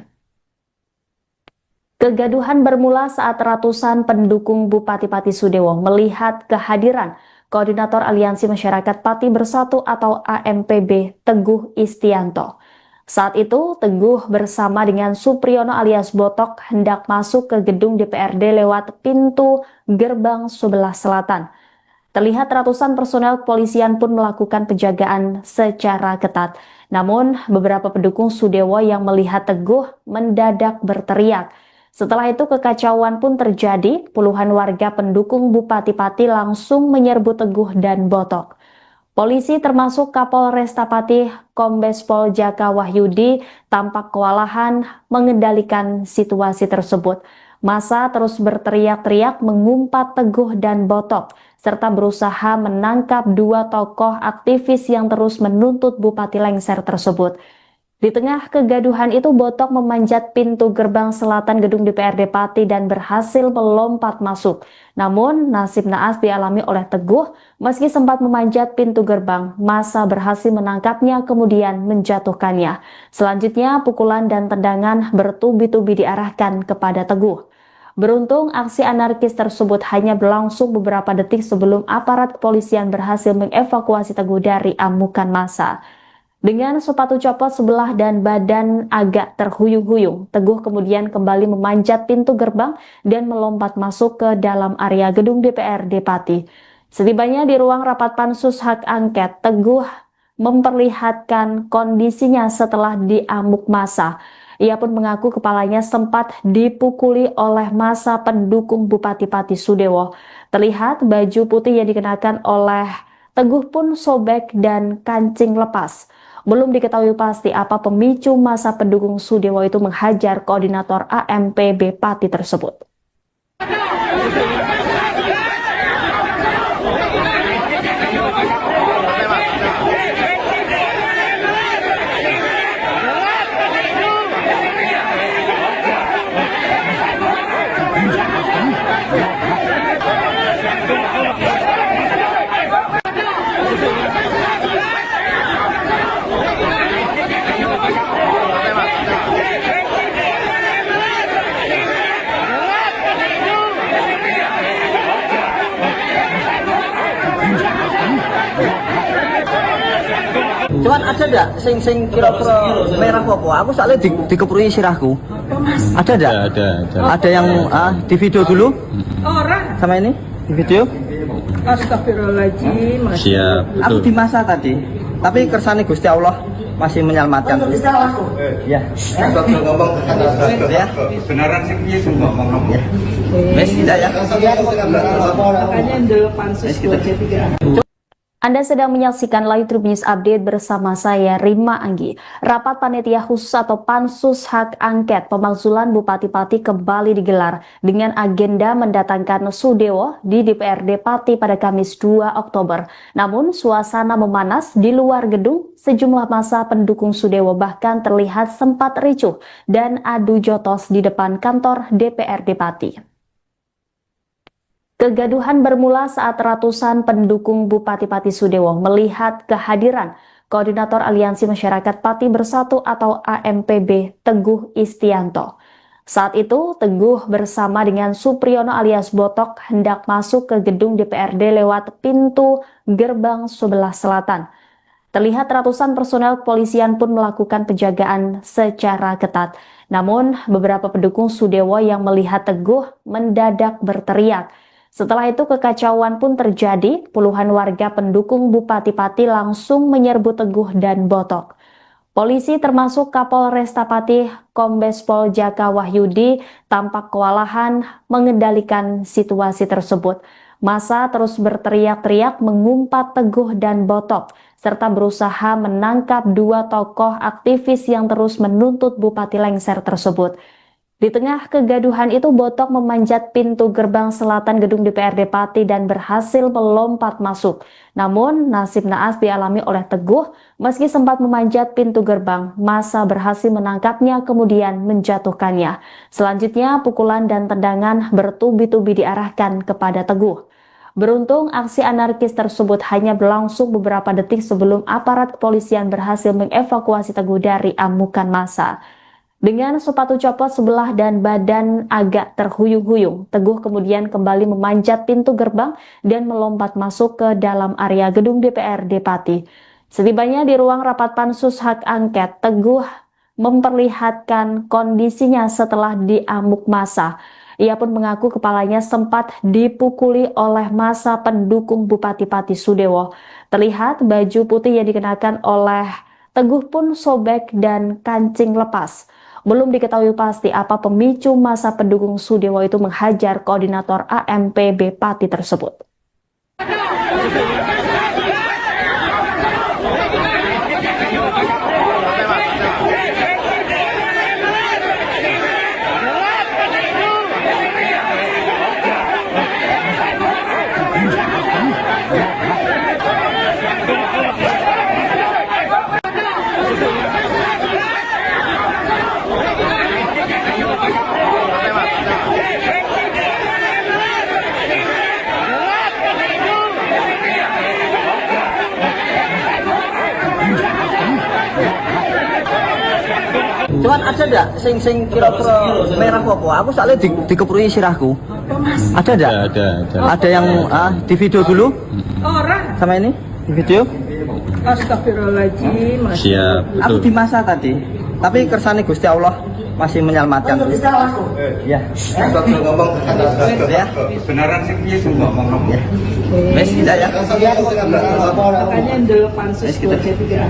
Kegaduhan bermula saat ratusan pendukung Bupati Pati Sudewo melihat kehadiran Koordinator Aliansi Masyarakat Pati Bersatu atau AMPB Teguh Istianto. Saat itu, Teguh bersama dengan Supriyono alias Botok hendak masuk ke gedung DPRD lewat pintu gerbang sebelah selatan. Terlihat ratusan personel kepolisian pun melakukan penjagaan secara ketat. Namun, beberapa pendukung Sudewo yang melihat Teguh mendadak berteriak. Setelah itu kekacauan pun terjadi, puluhan warga pendukung Bupati Pati langsung menyerbu Teguh dan Botok. Polisi termasuk Kapolresta Pati Kombes Pol Jaka Wahyudi tampak kewalahan mengendalikan situasi tersebut. Massa terus berteriak-teriak mengumpat Teguh dan Botok, serta berusaha menangkap dua tokoh aktivis yang terus menuntut Bupati lengser tersebut. Di tengah kegaduhan itu, Botok memanjat pintu gerbang selatan gedung DPRD Pati dan berhasil melompat masuk. Namun, nasib naas dialami oleh Teguh. Meski sempat memanjat pintu gerbang, massa berhasil menangkapnya kemudian menjatuhkannya. Selanjutnya, pukulan dan tendangan bertubi-tubi diarahkan kepada Teguh. Beruntung, aksi anarkis tersebut hanya berlangsung beberapa detik sebelum aparat kepolisian berhasil mengevakuasi Teguh dari amukan massa. Dengan sepatu copot sebelah dan badan agak terhuyung-huyung, Teguh kemudian kembali memanjat pintu gerbang dan melompat masuk ke dalam area gedung DPRD Pati. Setibanya di ruang rapat Pansus Hak Angket, Teguh memperlihatkan kondisinya setelah diamuk massa. Ia pun mengaku kepalanya sempat dipukuli oleh massa pendukung Bupati Pati Sudewo. Terlihat baju putih yang dikenakan oleh Teguh pun sobek dan kancing lepas. Belum diketahui pasti apa pemicu massa pendukung Sudewo itu menghajar koordinator AMPB Pati tersebut. Cuman ada enggak sing kira-kira merah apa? Aku soalnya dikeprui sirahku. Ada enggak? Ada. Ada yang di video dulu? Orang. Sama ini? Di video? Astagfirullahaladzim. Siap. Aku di masa tadi. Tapi kersane Gusti Allah masih menyelamatkan. Ya. ngomong Ya. kebenaran sih piye sing ngomong. Wes tidak ya. Makanya ndel pansus 23. Anda sedang menyaksikan Live Trip News Update bersama saya Rima Anggi. Rapat Panitia Khusus atau Pansus Hak Angket Pemakzulan Bupati Pati kembali digelar dengan agenda mendatangkan Sudewo di DPRD Pati pada Kamis 2 Oktober. Namun suasana memanas di luar gedung, sejumlah massa pendukung Sudewo bahkan terlihat sempat ricuh dan adu jotos di depan kantor DPRD Pati. Kegaduhan bermula saat ratusan pendukung Bupati Pati Sudewo melihat kehadiran Koordinator Aliansi Masyarakat Pati Bersatu atau AMPB Teguh Istianto. Saat itu, Teguh bersama dengan Supriyono alias Botok hendak masuk ke gedung DPRD lewat pintu gerbang sebelah selatan. Terlihat ratusan personel kepolisian pun melakukan penjagaan secara ketat. Namun, beberapa pendukung Sudewo yang melihat Teguh mendadak berteriak. Setelah itu kekacauan pun terjadi, puluhan warga pendukung Bupati Pati langsung menyerbu Teguh dan Botok. Polisi termasuk Kapolresta Pati Kombes Pol Jaka Wahyudi tampak kewalahan mengendalikan situasi tersebut. Massa terus berteriak-teriak mengumpat Teguh dan Botok, serta berusaha menangkap dua tokoh aktivis yang terus menuntut Bupati lengser tersebut. Di tengah kegaduhan itu, Botok memanjat pintu gerbang selatan gedung DPRD Pati dan berhasil melompat masuk. Namun, nasib naas dialami oleh Teguh. Meski sempat memanjat pintu gerbang, massa berhasil menangkapnya kemudian menjatuhkannya. Selanjutnya, pukulan dan tendangan bertubi-tubi diarahkan kepada Teguh. Beruntung, aksi anarkis tersebut hanya berlangsung beberapa detik sebelum aparat kepolisian berhasil mengevakuasi Teguh dari amukan massa. Dengan sepatu copot sebelah dan badan agak terhuyung-huyung, Teguh kemudian kembali memanjat pintu gerbang dan melompat masuk ke dalam area gedung DPRD Pati. Setibanya di ruang rapat Pansus Hak Angket, Teguh memperlihatkan kondisinya setelah diamuk massa. Ia pun mengaku kepalanya sempat dipukuli oleh massa pendukung Bupati Pati Sudewo. Terlihat baju putih yang dikenakan oleh Teguh pun sobek dan kancing lepas. Belum diketahui pasti apa pemicu massa pendukung Sudewo itu menghajar koordinator AMPB Pati tersebut. Cuman ada ndak sing kira-kira merah apa? Aku soalnya dikeprui sirahku. Ada ndak? Ada yang di video dulu? Orang. Sama ini? Di video? Astagfirullahaladzim. Siap, Aku betul. di masa tadi. Tapi kersane Gusti Allah masih menyelamatkan. Ya. Aja ngomong. Ya. Kebenaran sing piye sing ngomong kamu? Wes tidak ya. Makanya ndel pansus buat saya.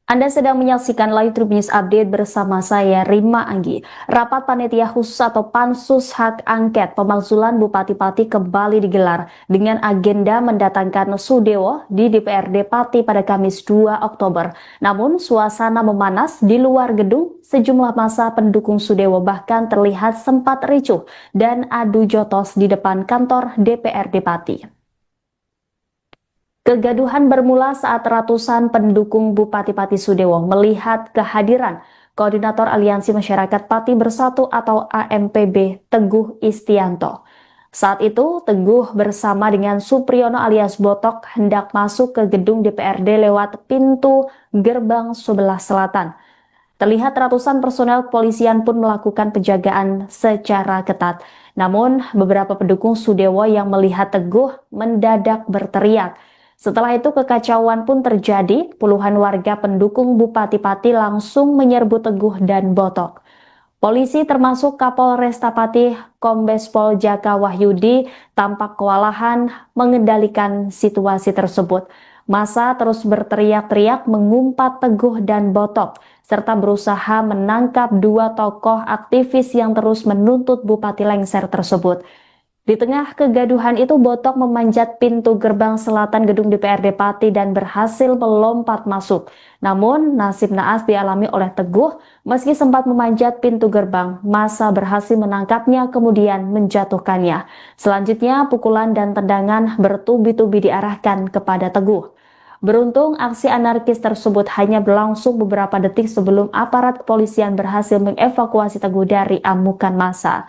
Anda sedang menyaksikan Live Trip News Update bersama saya Rima Anggi. Rapat Panitia Khusus atau Pansus Hak Angket Pemakzulan Bupati Pati kembali digelar dengan agenda mendatangkan Sudewo di DPRD Pati pada Kamis 2 Oktober. Namun suasana memanas di luar gedung, sejumlah massa pendukung Sudewo bahkan terlihat sempat ricuh dan adu jotos di depan kantor DPRD Pati. Kegaduhan bermula saat ratusan pendukung Bupati Pati Sudewo melihat kehadiran Koordinator Aliansi Masyarakat Pati Bersatu atau AMPB Teguh Istianto. Saat itu, Teguh bersama dengan Supriyono alias Botok hendak masuk ke gedung DPRD lewat pintu gerbang sebelah selatan. Terlihat ratusan personel kepolisian pun melakukan penjagaan secara ketat. Namun, beberapa pendukung Sudewo yang melihat Teguh mendadak berteriak. Setelah itu kekacauan pun terjadi, puluhan warga pendukung Bupati Pati langsung menyerbu Teguh dan Botok. Polisi termasuk Kapolresta Pati Kombes Pol Jaka Wahyudi tampak kewalahan mengendalikan situasi tersebut. Massa terus berteriak-teriak mengumpat Teguh dan Botok, serta berusaha menangkap dua tokoh aktivis yang terus menuntut Bupati lengser tersebut. Di tengah kegaduhan itu, Botok memanjat pintu gerbang selatan gedung DPRD Pati dan berhasil melompat masuk. Namun, nasib naas dialami oleh Teguh. Meski sempat memanjat pintu gerbang, massa berhasil menangkapnya kemudian menjatuhkannya. Selanjutnya, pukulan dan tendangan bertubi-tubi diarahkan kepada Teguh. Beruntung, aksi anarkis tersebut hanya berlangsung beberapa detik sebelum aparat kepolisian berhasil mengevakuasi Teguh dari amukan massa.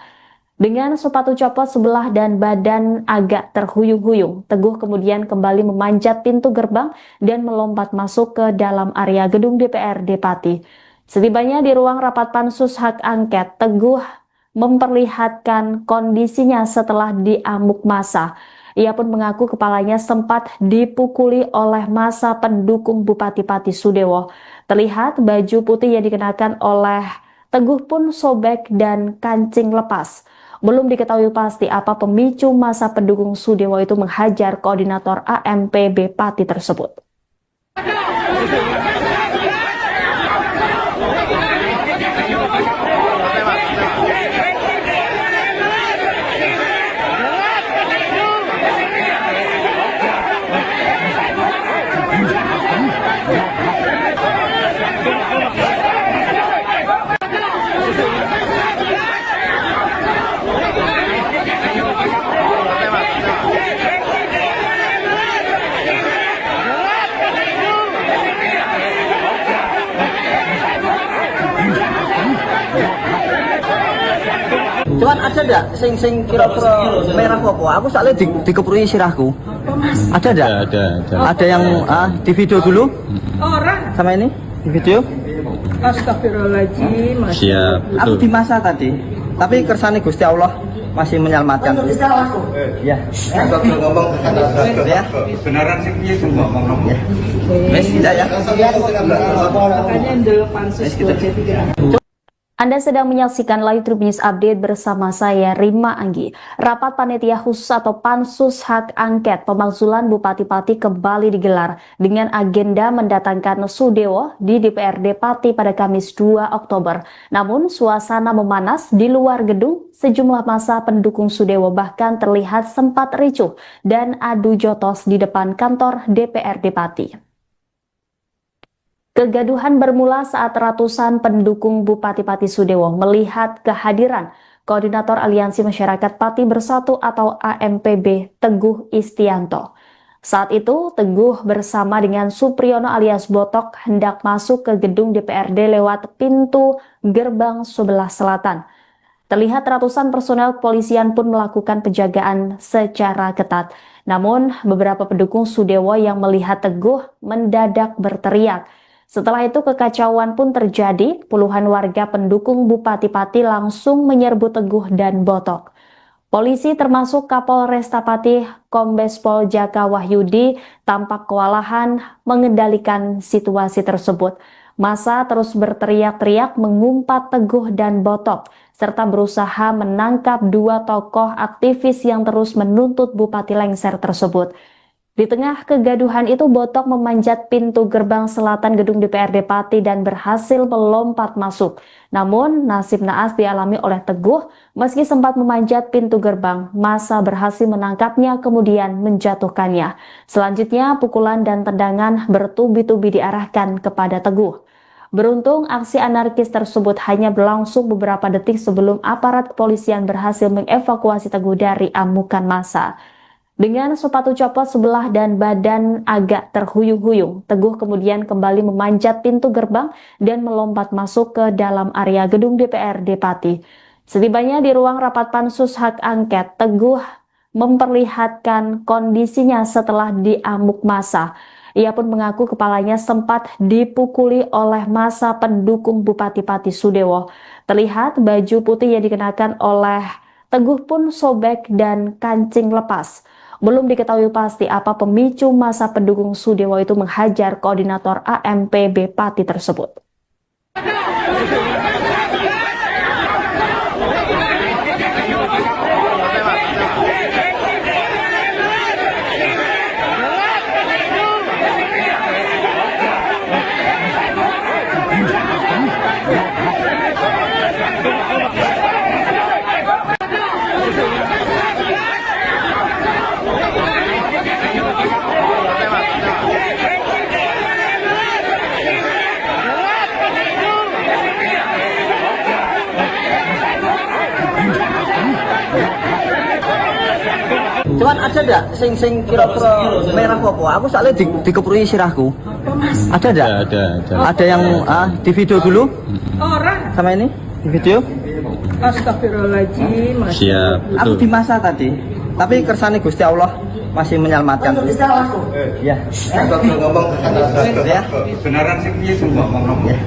Dengan sepatu copot sebelah dan badan agak terhuyung-huyung, Teguh kemudian kembali memanjat pintu gerbang dan melompat masuk ke dalam area gedung DPRD Pati. Setibanya di ruang rapat pansus hak angket, Teguh memperlihatkan kondisinya setelah diamuk massa. Ia pun mengaku kepalanya sempat dipukuli oleh massa pendukung Bupati Pati Sudewo. Terlihat baju putih yang dikenakan oleh Teguh pun sobek dan kancing lepas. Belum diketahui pasti apa pemicu massa pendukung Sudewo itu menghajar koordinator AMPB Pati tersebut. Cuman ada ndak sing kira-kira merah apa? Aku soalnya dikeprui sirahku. Ada ndak? Ada yang di video dulu? Orang. Sama ini? Di video? Astagfirullahaladzim. Siap, Aku betul. di masa tadi. Tapi kersane Gusti Allah masih menyelamatkan. Ya. ngomong Ya. beneran sih piye sing ngomong Ya. Wes tidak ya. Makanya ndel pansus Gitu. 23. Anda sedang menyaksikan Live Tribun News Update bersama saya Rima Anggi. Rapat panitia khusus atau pansus hak angket pemakzulan Bupati Pati kembali digelar dengan agenda mendatangkan Sudewo di DPRD Pati pada Kamis 2 Oktober. Namun suasana memanas di luar gedung, sejumlah massa pendukung Sudewo bahkan terlihat sempat ricuh dan adu jotos di depan kantor DPRD Pati. Kegaduhan bermula saat ratusan pendukung Bupati Pati Sudewo melihat kehadiran Koordinator Aliansi Masyarakat Pati Bersatu atau AMPB Teguh Istianto. Saat itu, Teguh bersama dengan Supriyono alias Botok hendak masuk ke gedung DPRD lewat pintu gerbang sebelah selatan. Terlihat ratusan personel kepolisian pun melakukan penjagaan secara ketat. Namun, beberapa pendukung Sudewo yang melihat Teguh mendadak berteriak. Setelah itu kekacauan pun terjadi, puluhan warga pendukung Bupati Pati langsung menyerbu Teguh dan Botok. Polisi termasuk Kapolresta Pati Kombes Pol Jaka Wahyudi tampak kewalahan mengendalikan situasi tersebut. Massa terus berteriak-teriak mengumpat Teguh dan Botok, serta berusaha menangkap dua tokoh aktivis yang terus menuntut Bupati lengser tersebut. Di tengah kegaduhan itu, Botok memanjat pintu gerbang selatan gedung DPRD Pati dan berhasil melompat masuk. Namun, nasib naas dialami oleh Teguh. Meski sempat memanjat pintu gerbang, massa berhasil menangkapnya kemudian menjatuhkannya. Selanjutnya, pukulan dan tendangan bertubi-tubi diarahkan kepada Teguh. Beruntung, aksi anarkis tersebut hanya berlangsung beberapa detik sebelum aparat kepolisian berhasil mengevakuasi Teguh dari amukan massa. Dengan sepatu copot sebelah dan badan agak terhuyung-huyung, Teguh kemudian kembali memanjat pintu gerbang dan melompat masuk ke dalam area gedung DPRD Pati. Setibanya di ruang rapat pansus hak angket, Teguh memperlihatkan kondisinya setelah diamuk massa. Ia pun mengaku kepalanya sempat dipukuli oleh massa pendukung Bupati Pati Sudewo. Terlihat baju putih yang dikenakan oleh Teguh pun sobek dan kancing lepas. Belum diketahui pasti apa pemicu massa pendukung Sudewo itu menghajar koordinator AMPB Pati tersebut. Cuman ada ndak sing kira-kira merah apa? Aku soalnya dikeprui sirahku. Ada ndak? Ada yang di video dulu? Orang. Sama ini? Di video? Astagfirullahaladzim. Siap, Aku betul. di masa tadi. Tapi kersane Gusti Allah masih menyelamatkan. Ya. Kalau ngomong Ya. beneran sih piye sing ngomong. Ya.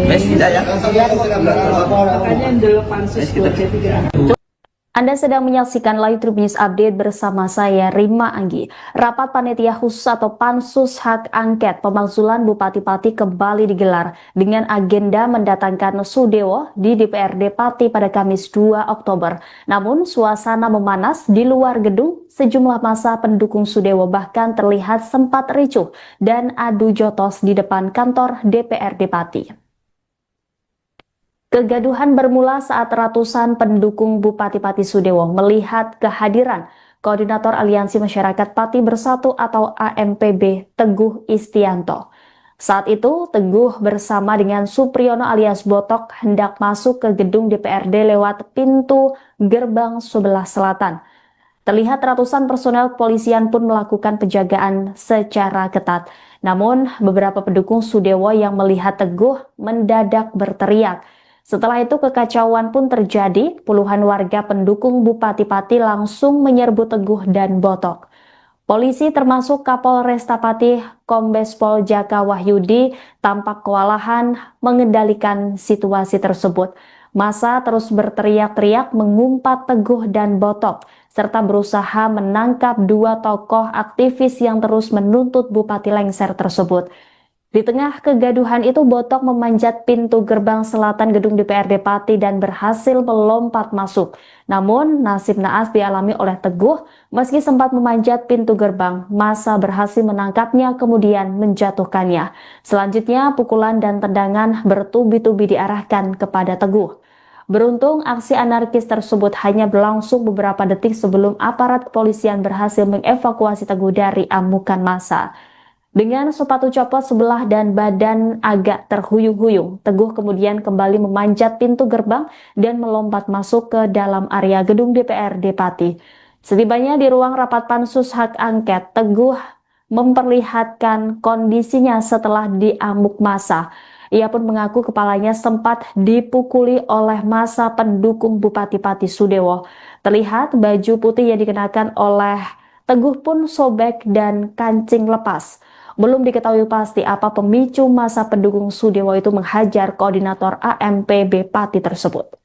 Wes tidak ya. Makanya 8 Anda sedang menyaksikan Live Tribun News Update bersama saya Rima Anggi. Rapat Panitia Khusus atau Pansus Hak Angket Pemakzulan Bupati-Pati kembali digelar dengan agenda mendatangkan Sudewo di DPRD Pati pada Kamis 2 Oktober. Namun suasana memanas di luar gedung, sejumlah massa pendukung Sudewo bahkan terlihat sempat ricuh dan adu jotos di depan kantor DPRD Pati. Kegaduhan bermula saat ratusan pendukung Bupati-Pati Sudewo melihat kehadiran Koordinator Aliansi Masyarakat Pati Bersatu atau AMPB Teguh Istianto. Saat itu, Teguh bersama dengan Supriyono alias Botok hendak masuk ke gedung DPRD lewat pintu gerbang sebelah selatan. Terlihat ratusan personel kepolisian pun melakukan penjagaan secara ketat. Namun, beberapa pendukung Sudewo yang melihat Teguh mendadak berteriak. Setelah itu kekacauan pun terjadi, puluhan warga pendukung Bupati Pati langsung menyerbu Teguh dan Botok. Polisi termasuk Kapolresta Pati Kombes Pol Jaka Wahyudi tampak kewalahan mengendalikan situasi tersebut. Massa terus berteriak-teriak mengumpat Teguh dan Botok, serta berusaha menangkap dua tokoh aktivis yang terus menuntut Bupati lengser tersebut. Di tengah kegaduhan itu, Botok memanjat pintu gerbang selatan gedung DPRD Pati dan berhasil melompat masuk. Namun, nasib naas dialami oleh Teguh. Meski sempat memanjat pintu gerbang, massa berhasil menangkapnya kemudian menjatuhkannya. Selanjutnya, pukulan dan tendangan bertubi-tubi diarahkan kepada Teguh. Beruntung, aksi anarkis tersebut hanya berlangsung beberapa detik sebelum aparat kepolisian berhasil mengevakuasi Teguh dari amukan massa. Dengan sepatu copot sebelah dan badan agak terhuyung-huyung, Teguh kemudian kembali memanjat pintu gerbang dan melompat masuk ke dalam area gedung DPRD Pati. Setibanya di ruang rapat Pansus Hak Angket, Teguh memperlihatkan kondisinya setelah diamuk massa. Ia pun mengaku kepalanya sempat dipukuli oleh massa pendukung Bupati Pati Sudewo. Terlihat baju putih yang dikenakan oleh Teguh pun sobek dan kancing lepas. Belum diketahui pasti apa pemicu massa pendukung Sudewo itu menghajar koordinator AMPB Pati tersebut.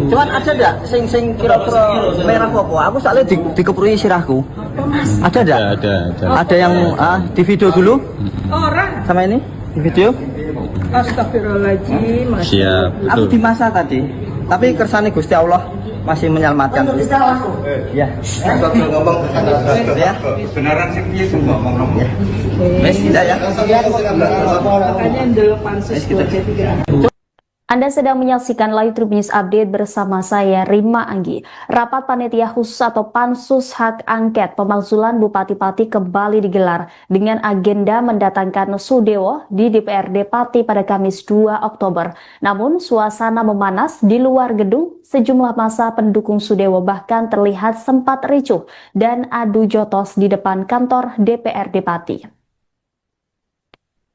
Cuman ada ndak sing kira-kira merah apa? Aku soalnya dikeprui sirahku. Ada ndak? Ada yang di video dulu? Orang. Sama ini? Di video? Astagfirullahaladzim. Siap, Aku betul. di masa tadi. Tapi kersane Gusti Allah masih menyelamatkan. Ya. Kalau ngomong Ya. beneran sih piye sing ngomong. Ya. Wes tidak ya. Makanya 8 Anda sedang menyaksikan Live Tribun News Update bersama saya Rima Anggi. Rapat Panitia Khusus atau Pansus Hak Angket Pemakzulan Bupati-Pati kembali digelar dengan agenda mendatangkan Sudewo di DPRD Pati pada Kamis 2 Oktober. Namun suasana memanas di luar gedung, sejumlah massa pendukung Sudewo bahkan terlihat sempat ricuh dan adu jotos di depan kantor DPRD Pati.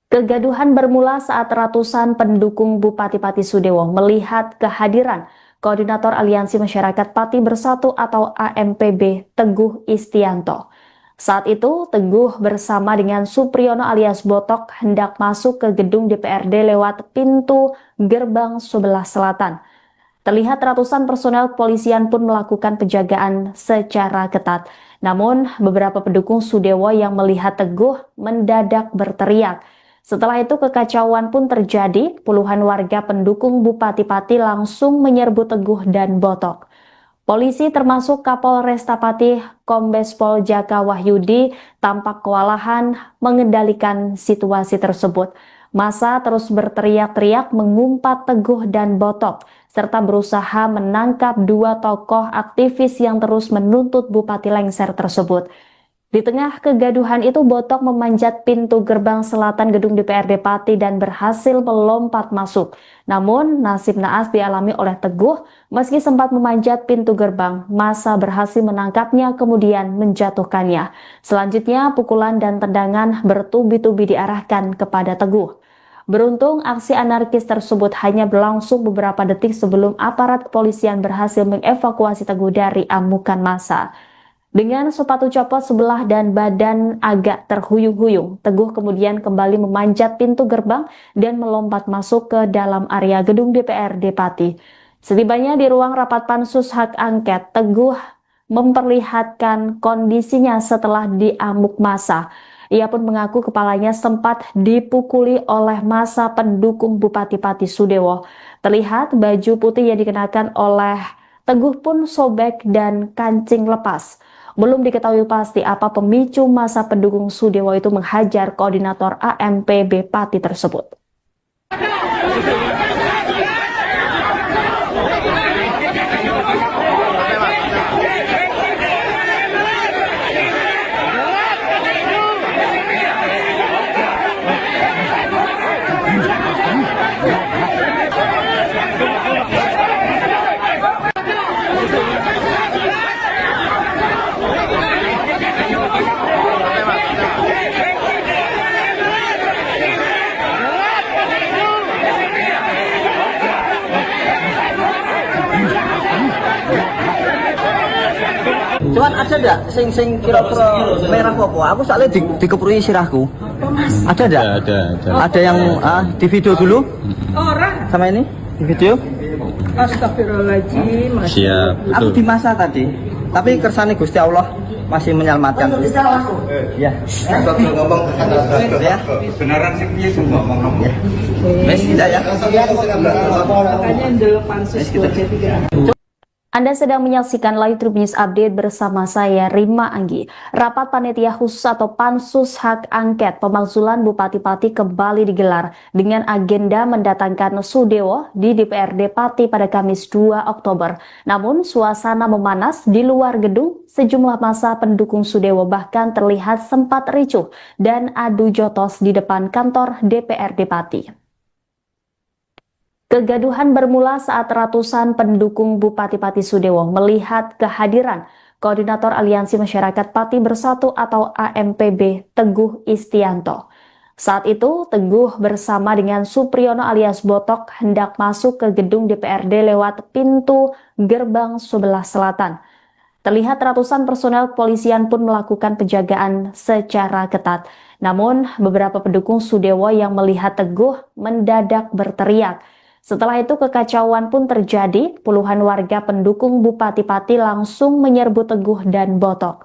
Kegaduhan bermula saat ratusan pendukung Bupati-Pati Sudewo melihat kehadiran Koordinator Aliansi Masyarakat Pati Bersatu atau AMPB Teguh Istianto. Saat itu, Teguh bersama dengan Supriyono alias Botok hendak masuk ke gedung DPRD lewat pintu gerbang sebelah selatan. Terlihat ratusan personel kepolisian pun melakukan penjagaan secara ketat. Namun, beberapa pendukung Sudewo yang melihat Teguh mendadak berteriak. Setelah itu kekacauan pun terjadi, puluhan warga pendukung Bupati Pati langsung menyerbu Teguh dan Botok. Polisi termasuk Kapolresta Pati Kombes Pol Jaka Wahyudi tampak kewalahan mengendalikan situasi tersebut. Massa terus berteriak-teriak mengumpat Teguh dan Botok, serta berusaha menangkap dua tokoh aktivis yang terus menuntut Bupati lengser tersebut. Di tengah kegaduhan itu, Botok memanjat pintu gerbang selatan gedung DPRD Pati dan berhasil melompat masuk. Namun, nasib naas dialami oleh Teguh. Meski sempat memanjat pintu gerbang, massa berhasil menangkapnya kemudian menjatuhkannya. Selanjutnya, pukulan dan tendangan bertubi-tubi diarahkan kepada Teguh. Beruntung, aksi anarkis tersebut hanya berlangsung beberapa detik sebelum aparat kepolisian berhasil mengevakuasi Teguh dari amukan massa. Dengan sepatu copot sebelah dan badan agak terhuyung-huyung, Teguh kemudian kembali memanjat pintu gerbang dan melompat masuk ke dalam area gedung DPRD Pati. Setibanya di ruang rapat pansus hak angket, Teguh memperlihatkan kondisinya setelah diamuk massa. Ia pun mengaku kepalanya sempat dipukuli oleh massa pendukung Bupati Pati Sudewo. Terlihat baju putih yang dikenakan oleh Teguh pun sobek dan kancing lepas. Belum diketahui pasti apa pemicu massa pendukung Sudewo itu menghajar koordinator AMPB Pati tersebut. Cuman ada ndak sing kira-kira merah apa? Aku soalnya dikeprui sirahku. Ada ndak? Ada. Ada yang di video dulu? Orang. Sama ini? Di video? Astagfirullahaladzim. Siap, Aku betul. di masa tadi. Tapi kersane Gusti Allah masih menyelamatkan. Ya. Aja ngomong Ya. beneran sih piye sing ngomong. Ya. Wes tidak ya. Makanya the pansus 23. Anda sedang menyaksikan Live Tribun News Update bersama saya Rima Anggi. Rapat Panitia Khusus atau Pansus Hak Angket Pemakzulan Bupati Pati kembali digelar dengan agenda mendatangkan Sudewo di DPRD Pati pada Kamis 2 Oktober. Namun suasana memanas di luar gedung, sejumlah massa pendukung Sudewo bahkan terlihat sempat ricuh dan adu jotos di depan kantor DPRD Pati. Kegaduhan bermula saat ratusan pendukung Bupati Pati Sudewo melihat kehadiran Koordinator Aliansi Masyarakat Pati Bersatu atau AMPB Teguh Istianto. Saat itu, Teguh bersama dengan Supriyono alias Botok hendak masuk ke gedung DPRD lewat pintu gerbang sebelah selatan. Terlihat ratusan personel kepolisian pun melakukan penjagaan secara ketat. Namun, beberapa pendukung Sudewo yang melihat Teguh mendadak berteriak. Setelah itu kekacauan pun terjadi, puluhan warga pendukung Bupati Pati langsung menyerbu Teguh dan Botok.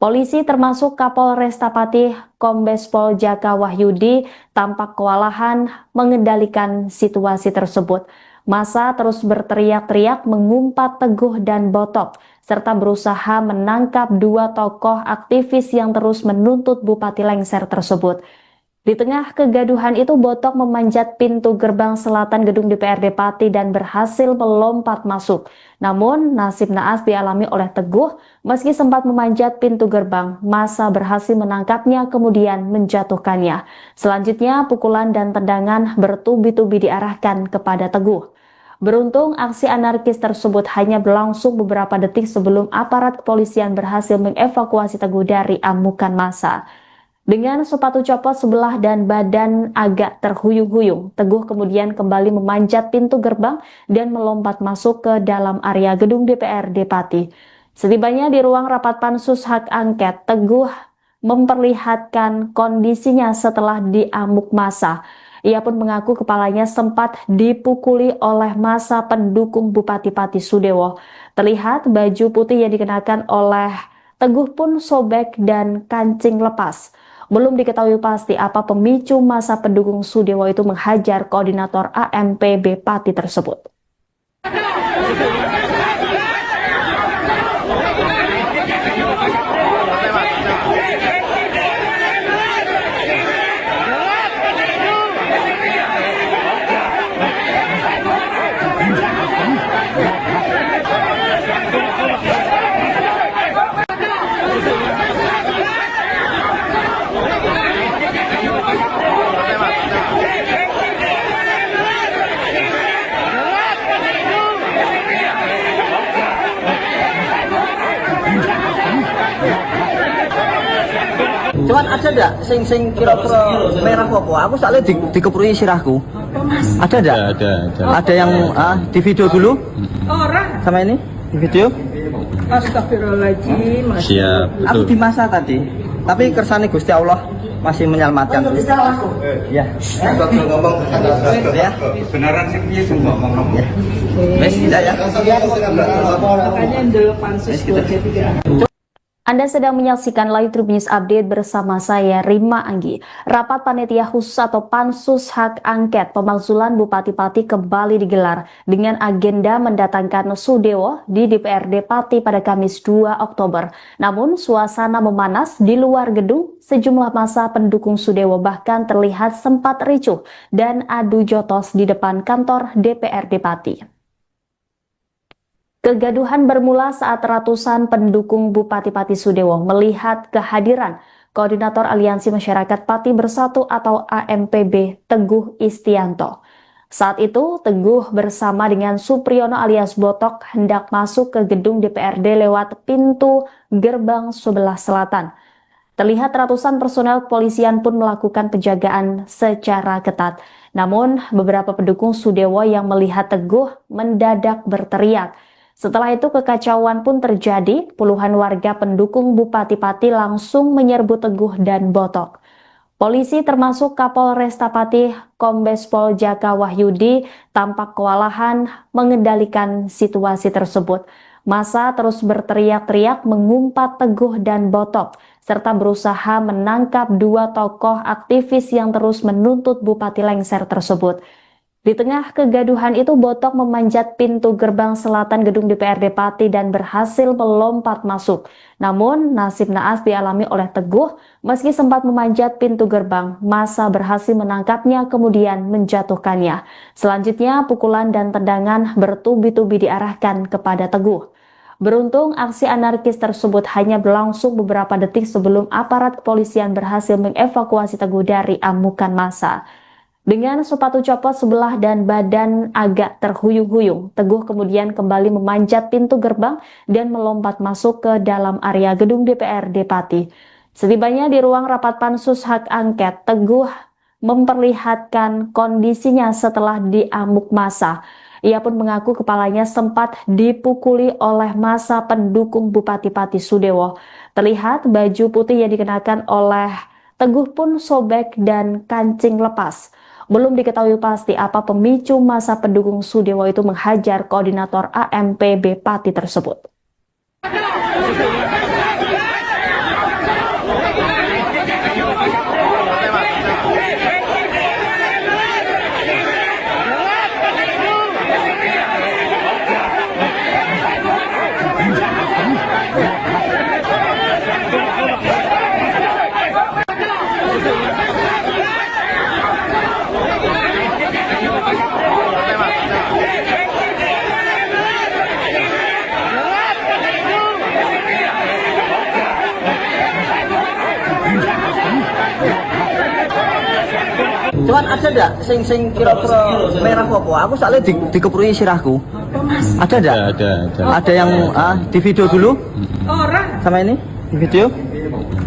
Polisi termasuk Kapolresta Pati Kombes Pol Jaka Wahyudi tampak kewalahan mengendalikan situasi tersebut. Massa terus berteriak-teriak mengumpat Teguh dan Botok, serta berusaha menangkap dua tokoh aktivis yang terus menuntut Bupati lengser tersebut. Di tengah kegaduhan itu, Botok memanjat pintu gerbang selatan gedung DPRD Pati dan berhasil melompat masuk. Namun, nasib naas dialami oleh Teguh. Meski sempat memanjat pintu gerbang, massa berhasil menangkapnya kemudian menjatuhkannya. Selanjutnya, pukulan dan tendangan bertubi-tubi diarahkan kepada Teguh. Beruntung, aksi anarkis tersebut hanya berlangsung beberapa detik sebelum aparat kepolisian berhasil mengevakuasi Teguh dari amukan massa. Dengan sepatu copot sebelah dan badan agak terhuyung-huyung, Teguh kemudian kembali memanjat pintu gerbang dan melompat masuk ke dalam area gedung DPRD Pati. Setibanya di ruang rapat pansus hak angket, Teguh memperlihatkan kondisinya setelah diamuk massa. Ia pun mengaku kepalanya sempat dipukuli oleh massa pendukung Bupati Pati Sudewo. Terlihat baju putih yang dikenakan oleh Teguh pun sobek dan kancing lepas. Belum diketahui pasti apa pemicu massa pendukung Sudewo itu menghajar koordinator AMPB Pati tersebut. Cuman ada ndak sing kira-kira merah apa? Aku soalnya dikeprui sirahku. Ada ndak? Ada yang di video dulu? Orang. Sama ini? Di video? Astagfirullahaladzim. Siap, Aku betul. di masa tadi. Tapi kersane Gusti Allah masih menyelamatkan. Ya. Betul ngomong. Ya. Beneran sih piye sing ngomong. Ya. Wes tidak ya. Makanya dulu pansus 23. Anda sedang menyaksikan Live Tribun News Update bersama saya Rima Anggi. Rapat Panitia Khusus atau Pansus Hak Angket Pemakzulan Bupati-Pati kembali digelar dengan agenda mendatangkan Sudewo di DPRD Pati pada Kamis 2 Oktober. Namun suasana memanas di luar gedung, sejumlah massa pendukung Sudewo bahkan terlihat sempat ricuh dan adu jotos di depan kantor DPRD Pati. Kegaduhan bermula saat ratusan pendukung Bupati-Pati Sudewo melihat kehadiran Koordinator Aliansi Masyarakat Pati Bersatu atau AMPB Teguh Istianto. Saat itu, Teguh bersama dengan Supriyono alias Botok hendak masuk ke gedung DPRD lewat pintu gerbang sebelah selatan. Terlihat ratusan personel kepolisian pun melakukan penjagaan secara ketat. Namun, beberapa pendukung Sudewo yang melihat Teguh mendadak berteriak. Setelah itu kekacauan pun terjadi, puluhan warga pendukung Bupati Pati langsung menyerbu Teguh dan Botok. Polisi termasuk Kapolresta Pati Kombes Pol Jaka Wahyudi tampak kewalahan mengendalikan situasi tersebut. Massa terus berteriak-teriak mengumpat Teguh dan Botok, serta berusaha menangkap dua tokoh aktivis yang terus menuntut Bupati lengser tersebut. Di tengah kegaduhan itu, Botok memanjat pintu gerbang selatan gedung DPRD Pati dan berhasil melompat masuk. Namun, nasib naas dialami oleh Teguh, meski sempat memanjat pintu gerbang, massa berhasil menangkapnya kemudian menjatuhkannya. Selanjutnya, pukulan dan tendangan bertubi-tubi diarahkan kepada Teguh. Beruntung, aksi anarkis tersebut hanya berlangsung beberapa detik sebelum aparat kepolisian berhasil mengevakuasi Teguh dari amukan massa. Dengan sepatu copot sebelah dan badan agak terhuyung-huyung, Teguh kemudian kembali memanjat pintu gerbang dan melompat masuk ke dalam area gedung DPRD Pati. Setibanya di ruang rapat Pansus Hak Angket, Teguh memperlihatkan kondisinya setelah diamuk massa. Ia pun mengaku kepalanya sempat dipukuli oleh massa pendukung Bupati Pati Sudewo. Terlihat baju putih yang dikenakan oleh Teguh pun sobek dan kancing lepas. Belum diketahui pasti apa pemicu massa pendukung Sudewo itu menghajar koordinator AMPB Pati tersebut. Cuman ada ndak sing kira-kira merah apa? Aku soalnya dikeprui sirahku. Ada ndak? Ada yang di video dulu? Orang. Sama ini? Di video?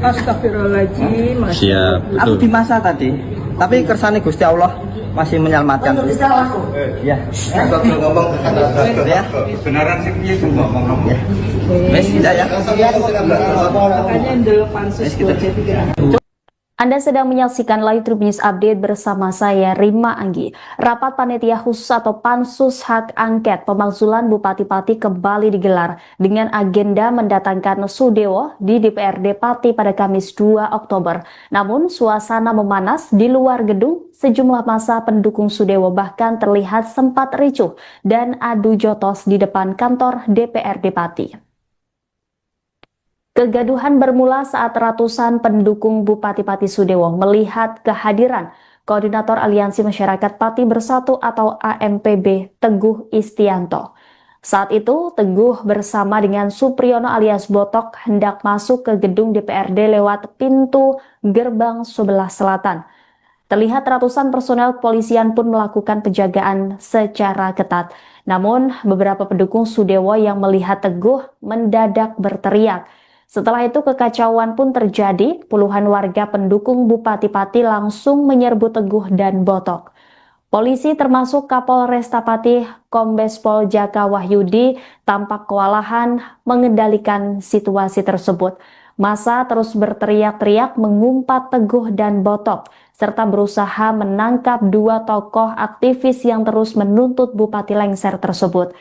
Astagfirullahaladzim. Siap, Aku betul. di masa tadi. Tapi kersane Gusti Allah masih menyelamatkan. Ya. Betul ngomong. Ya. Beneran sih piye sing ngomong. Ya. Wes tidak ya. Makanya dulu pansus 23. Anda sedang menyaksikan Live Tribun News Update bersama saya Rima Anggi. Rapat Panitia Khusus atau Pansus Hak Angket Pemakzulan Bupati-Pati kembali digelar dengan agenda mendatangkan Sudewo di DPRD Pati pada Kamis 2 Oktober. Namun suasana memanas di luar gedung, sejumlah massa pendukung Sudewo bahkan terlihat sempat ricuh dan adu jotos di depan kantor DPRD Pati. Kegaduhan bermula saat ratusan pendukung Bupati-Pati Sudewo melihat kehadiran Koordinator Aliansi Masyarakat Pati Bersatu atau AMPB Teguh Istianto. Saat itu, Teguh bersama dengan Supriyono alias Botok hendak masuk ke gedung DPRD lewat pintu gerbang sebelah selatan. Terlihat ratusan personel kepolisian pun melakukan penjagaan secara ketat. Namun, beberapa pendukung Sudewo yang melihat Teguh mendadak berteriak. Setelah itu kekacauan pun terjadi, puluhan warga pendukung Bupati-Pati langsung menyerbu Teguh dan Botok. Polisi termasuk Kapolresta Pati Kombes Pol Jaka Wahyudi tampak kewalahan mengendalikan situasi tersebut. Massa terus berteriak-teriak mengumpat Teguh dan Botok, serta berusaha menangkap dua tokoh aktivis yang terus menuntut Bupati lengser tersebut.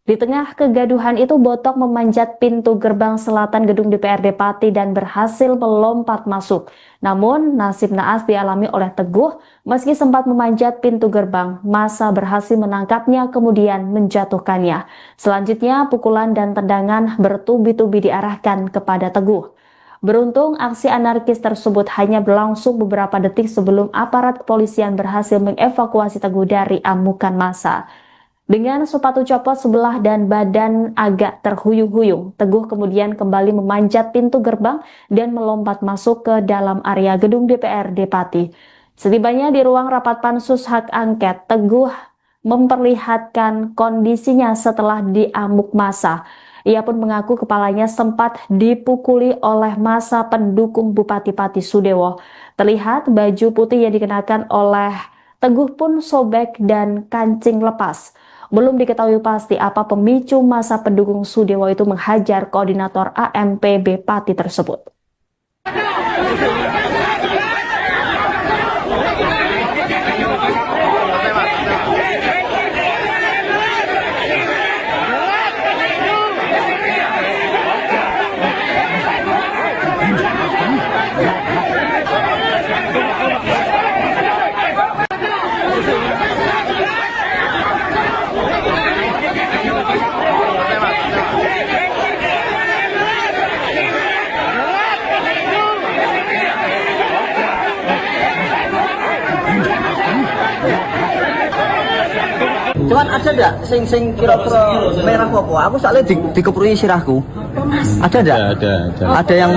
Di tengah kegaduhan itu, Botok memanjat pintu gerbang selatan gedung DPRD Pati dan berhasil melompat masuk. Namun, nasib naas dialami oleh Teguh, meski sempat memanjat pintu gerbang, massa berhasil menangkapnya kemudian menjatuhkannya. Selanjutnya, pukulan dan tendangan bertubi-tubi diarahkan kepada Teguh. Beruntung, aksi anarkis tersebut hanya berlangsung beberapa detik sebelum aparat kepolisian berhasil mengevakuasi Teguh dari amukan massa. Dengan sepatu copot sebelah dan badan agak terhuyung-huyung, Teguh kemudian kembali memanjat pintu gerbang dan melompat masuk ke dalam area gedung DPRD Pati. Setibanya di ruang rapat Pansus Hak Angket, Teguh memperlihatkan kondisinya setelah diamuk massa. Ia pun mengaku kepalanya sempat dipukuli oleh massa pendukung Bupati Pati Sudewo. Terlihat baju putih yang dikenakan oleh Teguh pun sobek dan kancing lepas. Belum diketahui pasti apa pemicu massa pendukung Sudewo itu menghajar koordinator AMPB Pati tersebut. Cuman ada enggak sing kira-kira merah apa? Aku soalnya dikeprui sirahku. Ada enggak? Ada. Ada yang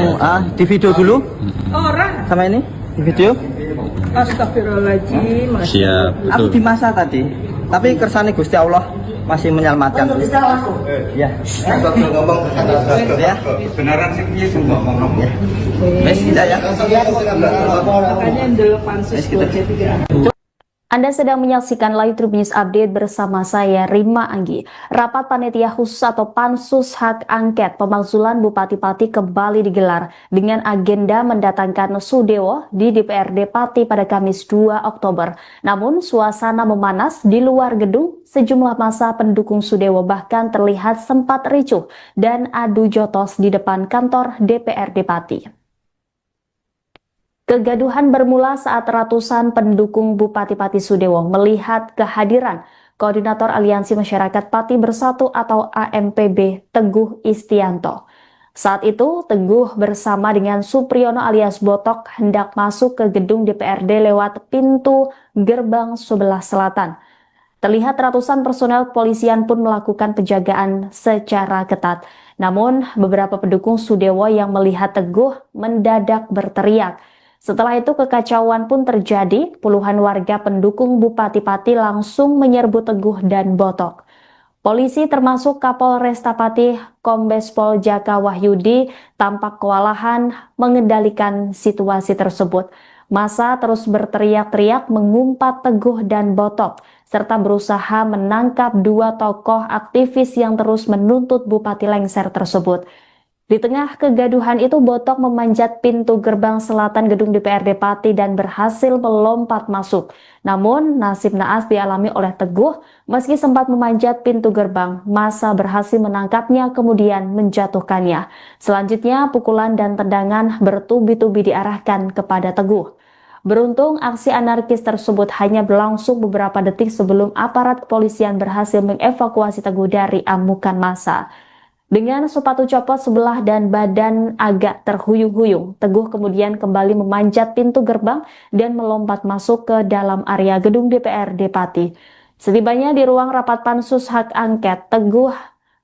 di video dulu? Orang. Sama ini? Di video? Astagfirullahaladzim. Siap. Aku di masa tadi. Tapi kersane Gusti Allah masih menyelamatkan. Ya. Kalau ngomong Ya. beneran sih piye sing ngomong. Ya. Wes tidak ya? Makanya dulu pansus kita. 23. Anda sedang menyaksikan Live Tribun News Update bersama saya Rima Anggi. Rapat Panitia Khusus atau Pansus Hak Angket Pemakzulan Bupati-Pati kembali digelar dengan agenda mendatangkan Sudewo di DPRD Pati pada Kamis 2 Oktober. Namun suasana memanas di luar gedung, sejumlah massa pendukung Sudewo bahkan terlihat sempat ricuh dan adu jotos di depan kantor DPRD Pati. Kegaduhan bermula saat ratusan pendukung Bupati-Pati Sudewo melihat kehadiran Koordinator Aliansi Masyarakat Pati Bersatu atau AMPB Teguh Istianto. Saat itu, Teguh bersama dengan Supriyono alias Botok hendak masuk ke gedung DPRD lewat pintu gerbang sebelah selatan. Terlihat ratusan personel kepolisian pun melakukan penjagaan secara ketat. Namun, beberapa pendukung Sudewo yang melihat Teguh mendadak berteriak. Setelah itu kekacauan pun terjadi, puluhan warga pendukung Bupati-Pati langsung menyerbu Teguh dan Botok. Polisi termasuk Kapolresta Pati Kombes Pol Jaka Wahyudi tampak kewalahan mengendalikan situasi tersebut. Massa terus berteriak-teriak mengumpat Teguh dan Botok, serta berusaha menangkap dua tokoh aktivis yang terus menuntut Bupati lengser tersebut. Di tengah kegaduhan itu, Botok memanjat pintu gerbang selatan gedung DPRD Pati dan berhasil melompat masuk. Namun, nasib naas dialami oleh Teguh. Meski sempat memanjat pintu gerbang, massa berhasil menangkapnya kemudian menjatuhkannya. Selanjutnya, pukulan dan tendangan bertubi-tubi diarahkan kepada Teguh. Beruntung, aksi anarkis tersebut hanya berlangsung beberapa detik sebelum aparat kepolisian berhasil mengevakuasi Teguh dari amukan massa. Dengan sepatu copot sebelah dan badan agak terhuyung-huyung, Teguh kemudian kembali memanjat pintu gerbang dan melompat masuk ke dalam area gedung DPRD Pati. Setibanya di ruang rapat pansus hak angket, Teguh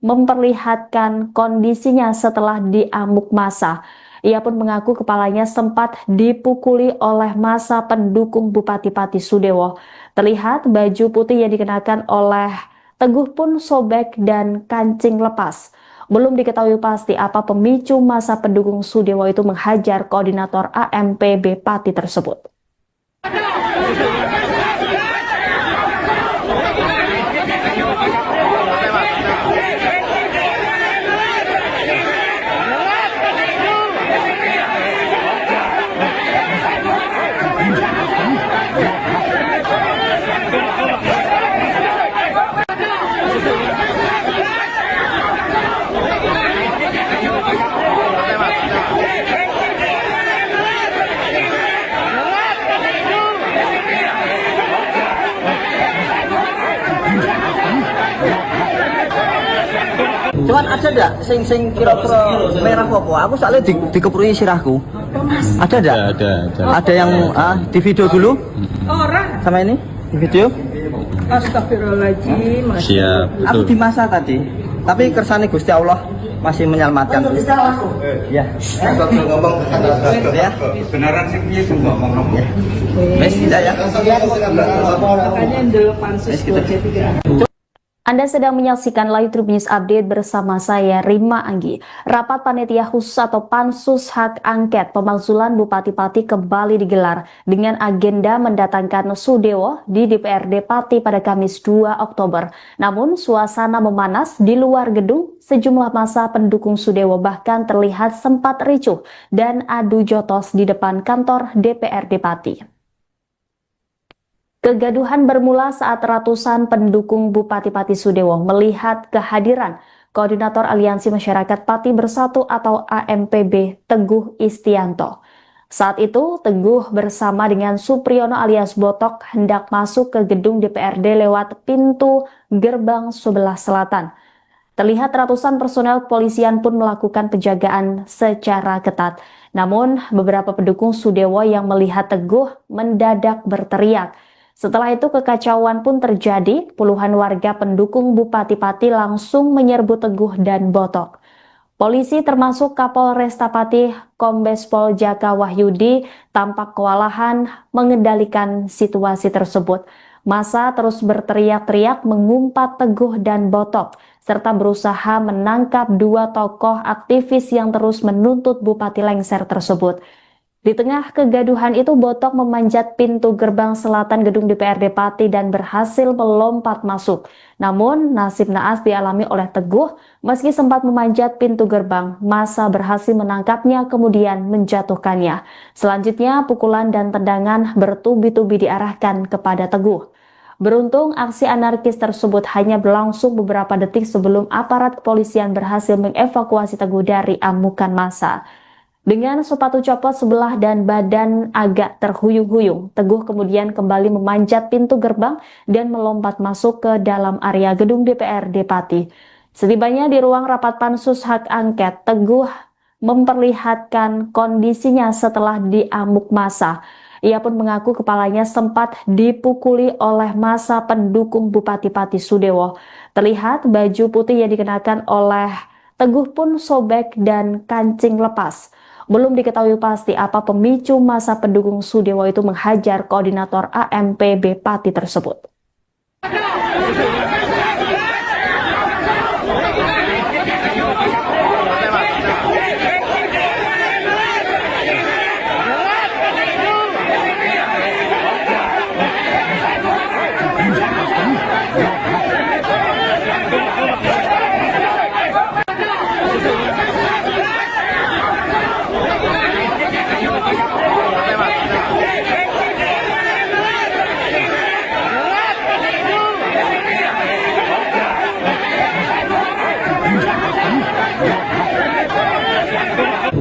memperlihatkan kondisinya setelah diamuk massa. Ia pun mengaku kepalanya sempat dipukuli oleh massa pendukung Bupati Pati Sudewo. Terlihat baju putih yang dikenakan oleh Teguh pun sobek dan kancing lepas. Belum diketahui pasti apa pemicu massa pendukung Sudewo itu menghajar koordinator AMPB Pati tersebut. Cuman ada enggak sing kira-kira merah apa? Aku soalnya dikeprui sirahku. Ada enggak? Ada yang di video dulu? Orang. Sama ini? Di video? Astagfirullahaladzim. Siap, Aku betul. di masa tadi. Tapi kersane Gusti Allah masih menyelamatkan. Ya. ngomong Ya. beneran sih piye sing ngomong. Wes tidak ya. Makanya dulu pansus 23. Anda sedang menyaksikan Live Trip News Update bersama saya, Rima Anggi. Rapat Panitia Khusus atau Pansus Hak Angket Pemakzulan Bupati Pati kembali digelar dengan agenda mendatangkan Sudewo di DPRD Pati pada Kamis 2 Oktober. Namun, suasana memanas di luar gedung, sejumlah massa pendukung Sudewo bahkan terlihat sempat ricuh dan adu jotos di depan kantor DPRD Pati. Kegaduhan bermula saat ratusan pendukung Bupati Pati Sudewo melihat kehadiran Koordinator Aliansi Masyarakat Pati Bersatu atau AMPB Teguh Istianto. Saat itu, Teguh bersama dengan Supriyono alias Botok hendak masuk ke gedung DPRD lewat pintu gerbang sebelah selatan. Terlihat ratusan personel kepolisian pun melakukan penjagaan secara ketat. Namun, beberapa pendukung Sudewo yang melihat Teguh mendadak berteriak. Setelah itu kekacauan pun terjadi, puluhan warga pendukung Bupati Pati langsung menyerbu Teguh dan Botok. Polisi termasuk Kapolresta Pati Kombes Pol Jaka Wahyudi tampak kewalahan mengendalikan situasi tersebut. Massa terus berteriak-teriak mengumpat Teguh dan Botok, serta berusaha menangkap dua tokoh aktivis yang terus menuntut Bupati lengser tersebut. Di tengah kegaduhan itu, Botok memanjat pintu gerbang selatan gedung DPRD Pati dan berhasil melompat masuk. Namun, nasib naas dialami oleh Teguh. Meski sempat memanjat pintu gerbang, massa berhasil menangkapnya kemudian menjatuhkannya. Selanjutnya, pukulan dan tendangan bertubi-tubi diarahkan kepada Teguh. Beruntung, aksi anarkis tersebut hanya berlangsung beberapa detik sebelum aparat kepolisian berhasil mengevakuasi Teguh dari amukan massa. Dengan sepatu copot sebelah dan badan agak terhuyung-huyung, Teguh kemudian kembali memanjat pintu gerbang dan melompat masuk ke dalam area gedung DPRD Pati. Setibanya di ruang rapat pansus hak angket, Teguh memperlihatkan kondisinya setelah diamuk massa. Ia pun mengaku kepalanya sempat dipukuli oleh massa pendukung Bupati Pati Sudewo. Terlihat baju putih yang dikenakan oleh Teguh pun sobek dan kancing lepas. Belum diketahui pasti apa pemicu massa pendukung Sudewo itu menghajar koordinator AMPB Pati tersebut.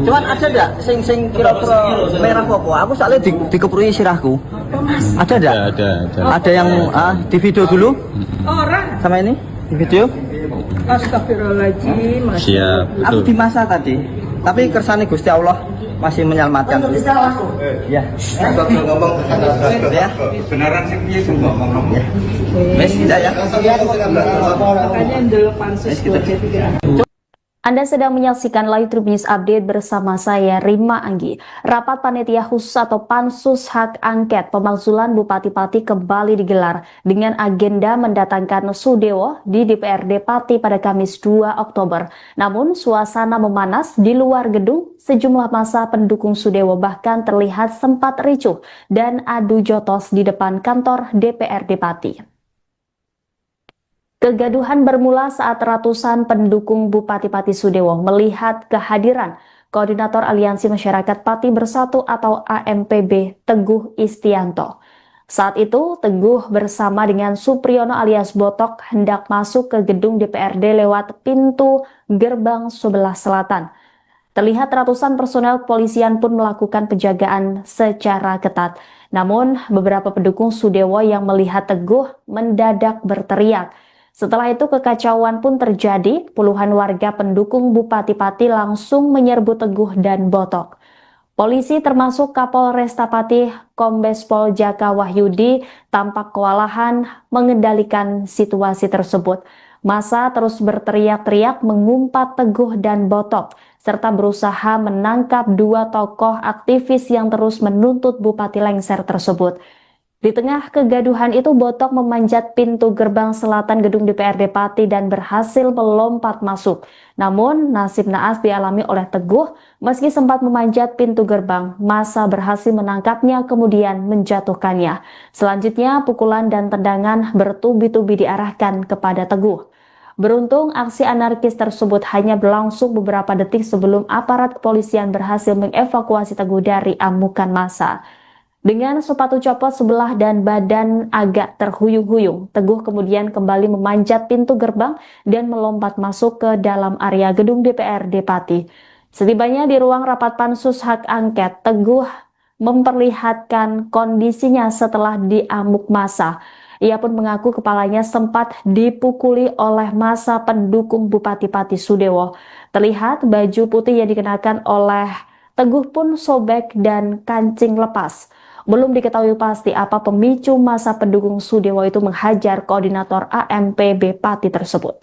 Cuman ada enggak sing kira-kira merah apa? Aku soalnya dikeprui sirahku. Ada enggak? Ada yang di video dulu? Orang. Sama ini? Di video? Astagfirullahaladzim. Siap, Aku betul. di masa tadi. Tapi kersane Gusti Allah masih menyelamatkan. Ya. ngomong Ya. beneran sih piye sing ngomong. Wes tidak ya. Makanya dulu pansus 23. Anda sedang menyaksikan Live Tribun News Update bersama saya Rima Anggi. Rapat Panitia Khusus atau Pansus Hak Angket Pemakzulan Bupati Pati kembali digelar dengan agenda mendatangkan Sudewo di DPRD Pati pada Kamis 2 Oktober. Namun suasana memanas di luar gedung, sejumlah massa pendukung Sudewo bahkan terlihat sempat ricuh dan adu jotos di depan kantor DPRD Pati. Kegaduhan bermula saat ratusan pendukung Bupati Pati Sudewo melihat kehadiran Koordinator Aliansi Masyarakat Pati Bersatu atau AMPB Teguh Istianto. Saat itu, Teguh bersama dengan Supriyono alias Botok hendak masuk ke gedung DPRD lewat pintu gerbang sebelah selatan. Terlihat ratusan personel kepolisian pun melakukan penjagaan secara ketat. Namun, beberapa pendukung Sudewo yang melihat Teguh mendadak berteriak. Setelah itu kekacauan pun terjadi, puluhan warga pendukung Bupati Pati langsung menyerbu Teguh dan Botok. Polisi termasuk Kapolresta Pati Kombes Pol Jaka Wahyudi tampak kewalahan mengendalikan situasi tersebut. Massa terus berteriak-teriak mengumpat Teguh dan Botok, serta berusaha menangkap dua tokoh aktivis yang terus menuntut Bupati lengser tersebut. Di tengah kegaduhan itu, Botok memanjat pintu gerbang selatan gedung DPRD Pati dan berhasil melompat masuk. Namun, nasib naas dialami oleh Teguh. Meski sempat memanjat pintu gerbang, massa berhasil menangkapnya kemudian menjatuhkannya. Selanjutnya, pukulan dan tendangan bertubi-tubi diarahkan kepada Teguh. Beruntung, aksi anarkis tersebut hanya berlangsung beberapa detik sebelum aparat kepolisian berhasil mengevakuasi Teguh dari amukan massa. Dengan sepatu copot sebelah dan badan agak terhuyung-huyung, Teguh kemudian kembali memanjat pintu gerbang dan melompat masuk ke dalam area gedung DPRD Pati. Setibanya di ruang rapat Pansus Hak Angket, Teguh memperlihatkan kondisinya setelah diamuk massa. Ia pun mengaku kepalanya sempat dipukuli oleh massa pendukung Bupati Pati Sudewo. Terlihat baju putih yang dikenakan oleh Teguh pun sobek dan kancing lepas. Belum diketahui pasti apa pemicu massa pendukung Sudewo itu menghajar koordinator AMPB Pati tersebut.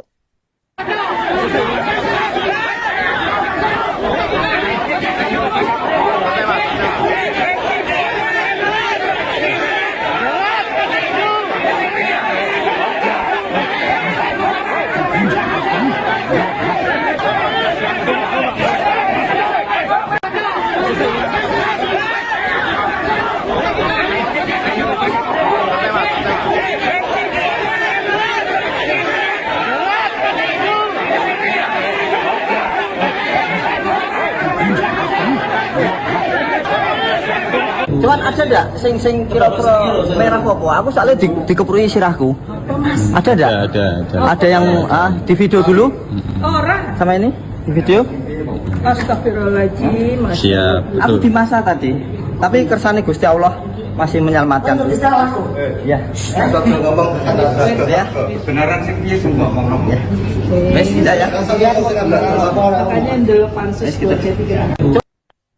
Cuman ada enggak sing kira-kira merah apa? Aku soalnya dikeprui sirahku. Ada enggak? Ada yang di video dulu? Orang. Sama ini? Di video? Astagfirullahaladzim. Siap, Aku betul. di masa tadi. Tapi kersane Gusti Allah masih menyelamatkan. Ya. ngomong Ya. beneran sih piye sing ngomong. Wes tidak ya. Makanya dulu pansus 23.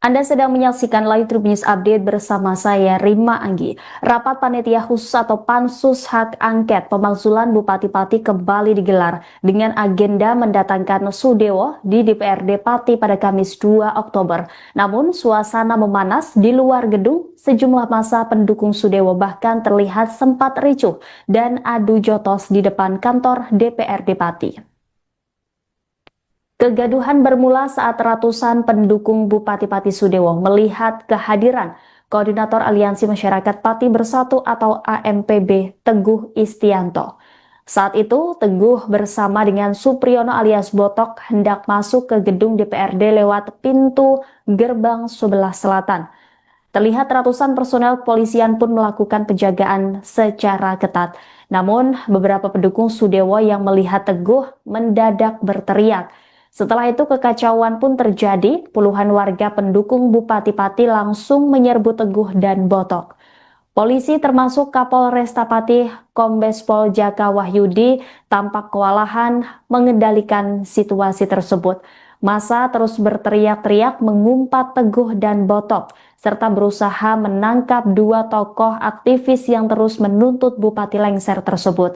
Anda sedang menyaksikan Live Tribun News Update bersama saya Rima Anggi. Rapat Panitia Khusus atau Pansus Hak Angket Pemakzulan Bupati Pati kembali digelar dengan agenda mendatangkan Sudewo di DPRD Pati pada Kamis 2 Oktober. Namun suasana memanas di luar gedung, sejumlah massa pendukung Sudewo bahkan terlihat sempat ricuh dan adu jotos di depan kantor DPRD Pati. Kegaduhan bermula saat ratusan pendukung Bupati Pati Sudewo melihat kehadiran Koordinator Aliansi Masyarakat Pati Bersatu atau AMPB Teguh Istianto. Saat itu, Teguh bersama dengan Supriyono alias Botok hendak masuk ke gedung DPRD lewat pintu gerbang sebelah selatan. Terlihat ratusan personel kepolisian pun melakukan penjagaan secara ketat. Namun, beberapa pendukung Sudewo yang melihat Teguh mendadak berteriak. Setelah itu kekacauan pun terjadi, puluhan warga pendukung Bupati Pati langsung menyerbu Teguh dan Botok. Polisi termasuk Kapolresta Pati Kombes Pol Jaka Wahyudi tampak kewalahan mengendalikan situasi tersebut. Massa terus berteriak-teriak mengumpat Teguh dan Botok, serta berusaha menangkap dua tokoh aktivis yang terus menuntut Bupati lengser tersebut.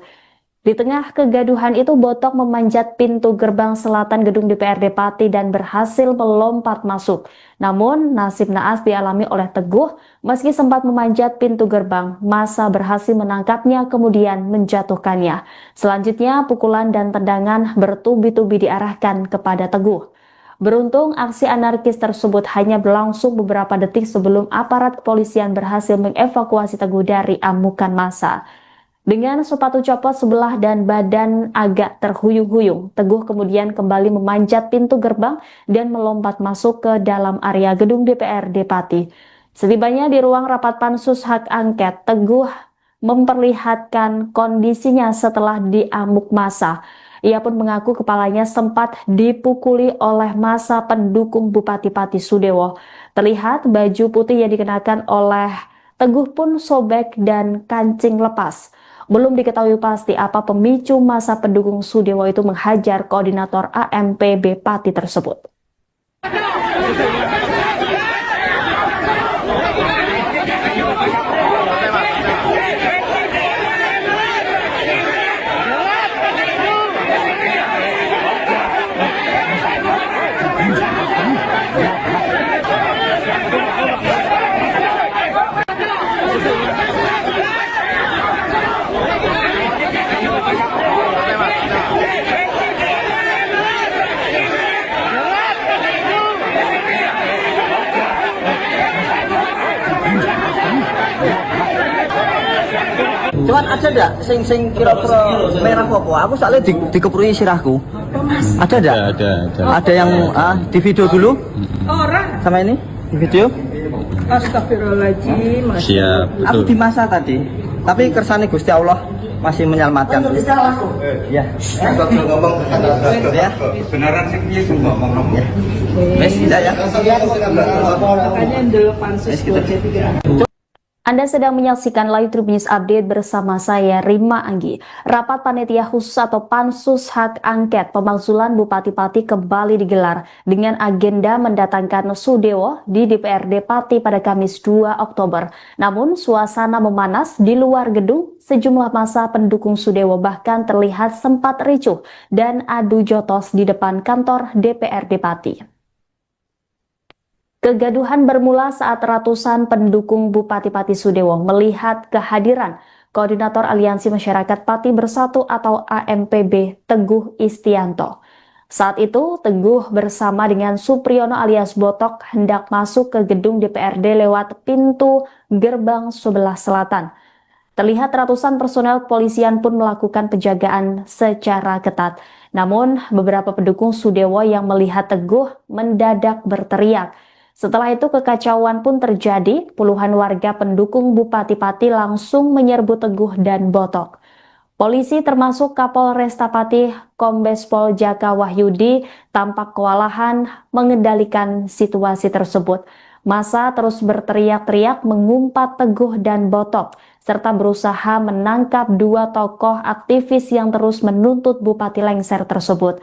Di tengah kegaduhan itu, Botok memanjat pintu gerbang selatan gedung DPRD Pati dan berhasil melompat masuk. Namun, nasib naas dialami oleh Teguh. Meski sempat memanjat pintu gerbang, massa berhasil menangkapnya kemudian menjatuhkannya. Selanjutnya, pukulan dan tendangan bertubi-tubi diarahkan kepada Teguh. Beruntung, aksi anarkis tersebut hanya berlangsung beberapa detik sebelum aparat kepolisian berhasil mengevakuasi Teguh dari amukan massa. Dengan sepatu copot sebelah dan badan agak terhuyung-huyung, Teguh kemudian kembali memanjat pintu gerbang dan melompat masuk ke dalam area gedung DPRD Pati. Setibanya di ruang rapat pansus hak angket, Teguh memperlihatkan kondisinya setelah diamuk massa. Ia pun mengaku kepalanya sempat dipukuli oleh massa pendukung Bupati Pati Sudewo. Terlihat baju putih yang dikenakan oleh Teguh pun sobek dan kancing lepas. Belum diketahui pasti apa pemicu massa pendukung Sudewo itu menghajar koordinator AMPB Pati tersebut. Cuman ada ndak sing kira-kira merah apa? Aku soalnya dikeprui sirahku. Ada ndak? Ada yang di video dulu? Orang. Sama ini? Di video? Astagfirullahaladzim. Siap, Aku betul. di masa tadi. Tapi kersane Gusti Allah masih menyelamatkan. Ya. Ya. Kebenaran sing piye sing ngomong kamu? Wes tidak ya. Makanya ndel pansus Kita. 23. Anda sedang menyaksikan Live Tribun News Update bersama saya Rima Anggi. Rapat Panitia Khusus atau Pansus Hak Angket Pemakzulan Bupati Pati kembali digelar dengan agenda mendatangkan Sudewo di DPRD Pati pada Kamis 2 Oktober. Namun suasana memanas di luar gedung, sejumlah massa pendukung Sudewo bahkan terlihat sempat ricuh dan adu jotos di depan kantor DPRD Pati. Kegaduhan bermula saat ratusan pendukung Bupati Pati Sudewo melihat kehadiran Koordinator Aliansi Masyarakat Pati Bersatu atau AMPB Teguh Istianto. Saat itu, Teguh bersama dengan Supriyono alias Botok hendak masuk ke gedung DPRD lewat pintu gerbang sebelah selatan. Terlihat ratusan personel kepolisian pun melakukan penjagaan secara ketat. Namun, beberapa pendukung Sudewo yang melihat Teguh mendadak berteriak. Setelah itu kekacauan pun terjadi, puluhan warga pendukung Bupati Pati langsung menyerbu Teguh dan Botok. Polisi termasuk Kapolresta Pati Kombes Pol Jaka Wahyudi tampak kewalahan mengendalikan situasi tersebut. Massa terus berteriak-teriak mengumpat Teguh dan Botok, serta berusaha menangkap dua tokoh aktivis yang terus menuntut Bupati lengser tersebut.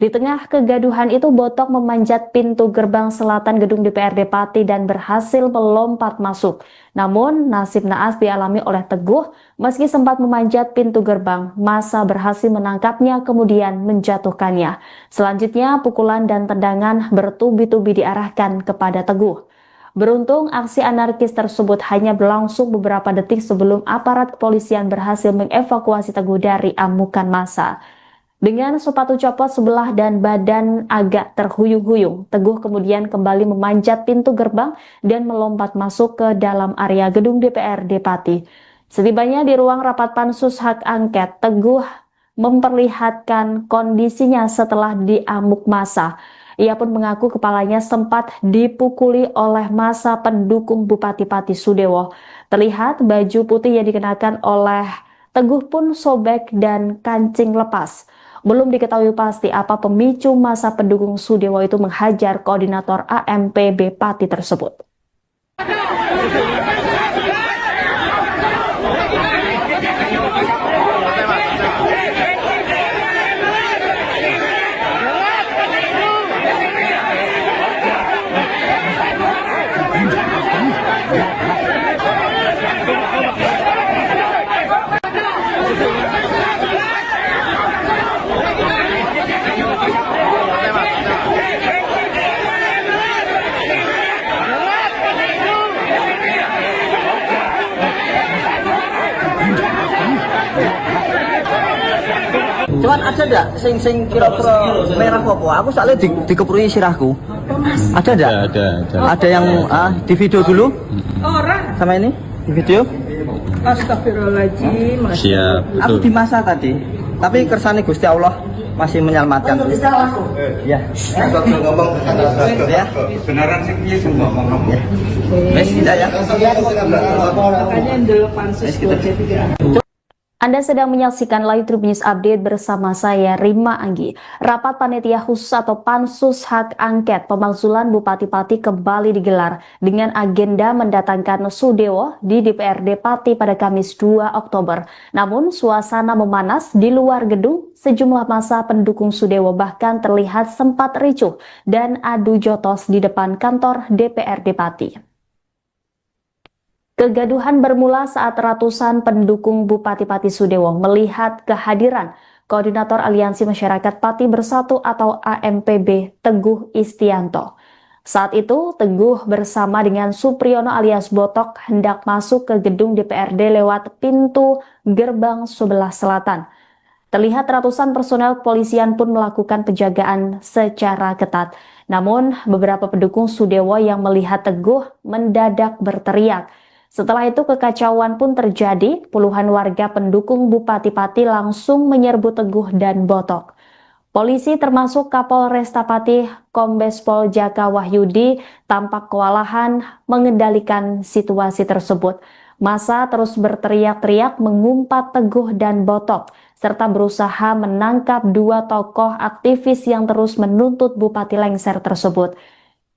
Di tengah kegaduhan itu, Botok memanjat pintu gerbang selatan gedung DPRD Pati dan berhasil melompat masuk. Namun, nasib naas dialami oleh Teguh. Meski sempat memanjat pintu gerbang, massa berhasil menangkapnya kemudian menjatuhkannya. Selanjutnya, pukulan dan tendangan bertubi-tubi diarahkan kepada Teguh. Beruntung, aksi anarkis tersebut hanya berlangsung beberapa detik sebelum aparat kepolisian berhasil mengevakuasi Teguh dari amukan massa. Dengan sepatu copot sebelah dan badan agak terhuyung-huyung, Teguh kemudian kembali memanjat pintu gerbang dan melompat masuk ke dalam area gedung DPRD Pati. Setibanya di ruang rapat pansus hak angket, Teguh memperlihatkan kondisinya setelah diamuk massa. Ia pun mengaku kepalanya sempat dipukuli oleh massa pendukung Bupati Pati Sudewo. Terlihat baju putih yang dikenakan oleh Teguh pun sobek dan kancing lepas. Belum diketahui pasti apa pemicu massa pendukung Sudewo itu menghajar koordinator AMPB Pati tersebut. Cuman ada ndak sing kira-kira merah apa? Aku soalnya dikeprui sirahku. Ada ndak? Ada. Ada yang di video dulu? Orang. Sama ini? Di video? Astagfirullahaladzim. Siap. Aku di masa tadi. Tapi kersane Gusti Allah masih menyelamatkan. Ya. ngomong Ya. benaran sih piye sing ngomong kamu. Wes tidak ya. Makanya dulu pansus 23. Anda sedang menyaksikan Live Tribun News Update bersama saya Rima Anggi. Rapat Panitia Khusus atau Pansus Hak Angket Pemakzulan Bupati Pati kembali digelar dengan agenda mendatangkan Sudewo di DPRD Pati pada Kamis 2 Oktober. Namun suasana memanas di luar gedung, sejumlah massa pendukung Sudewo bahkan terlihat sempat ricuh dan adu jotos di depan kantor DPRD Pati. Kegaduhan bermula saat ratusan pendukung Bupati Pati Sudewo melihat kehadiran Koordinator Aliansi Masyarakat Pati Bersatu atau AMPB Teguh Istianto. Saat itu, Teguh bersama dengan Supriyono alias Botok hendak masuk ke gedung DPRD lewat pintu gerbang sebelah selatan. Terlihat ratusan personel kepolisian pun melakukan penjagaan secara ketat. Namun, beberapa pendukung Sudewo yang melihat Teguh mendadak berteriak. Setelah itu kekacauan pun terjadi, puluhan warga pendukung Bupati Pati langsung menyerbu Teguh dan Botok. Polisi termasuk Kapolresta Pati Kombes Pol Jaka Wahyudi tampak kewalahan mengendalikan situasi tersebut. Massa terus berteriak-teriak mengumpat Teguh dan Botok, serta berusaha menangkap dua tokoh aktivis yang terus menuntut Bupati lengser tersebut.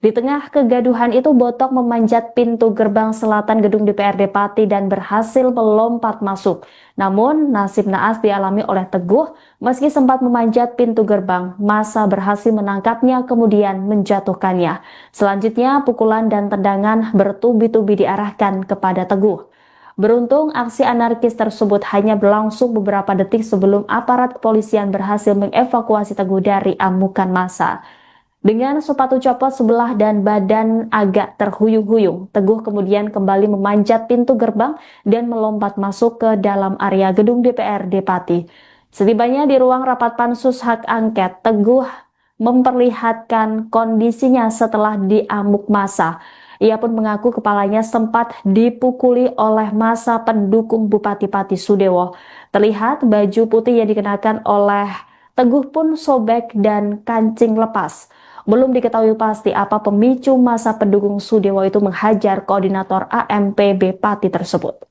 Di tengah kegaduhan itu, Botok memanjat pintu gerbang selatan gedung DPRD Pati dan berhasil melompat masuk. Namun, nasib naas dialami oleh Teguh, meski sempat memanjat pintu gerbang, massa berhasil menangkapnya kemudian menjatuhkannya. Selanjutnya, pukulan dan tendangan bertubi-tubi diarahkan kepada Teguh. Beruntung, aksi anarkis tersebut hanya berlangsung beberapa detik sebelum aparat kepolisian berhasil mengevakuasi Teguh dari amukan massa. Dengan sepatu copot sebelah dan badan agak terhuyung-huyung, Teguh kemudian kembali memanjat pintu gerbang dan melompat masuk ke dalam area gedung DPRD Pati. Setibanya di ruang rapat Pansus Hak Angket, Teguh memperlihatkan kondisinya setelah diamuk massa. Ia pun mengaku kepalanya sempat dipukuli oleh massa pendukung Bupati Pati Sudewo. Terlihat baju putih yang dikenakan oleh Teguh pun sobek dan kancing lepas. Belum diketahui pasti apa pemicu massa pendukung Sudewo itu menghajar koordinator AMPB Pati tersebut.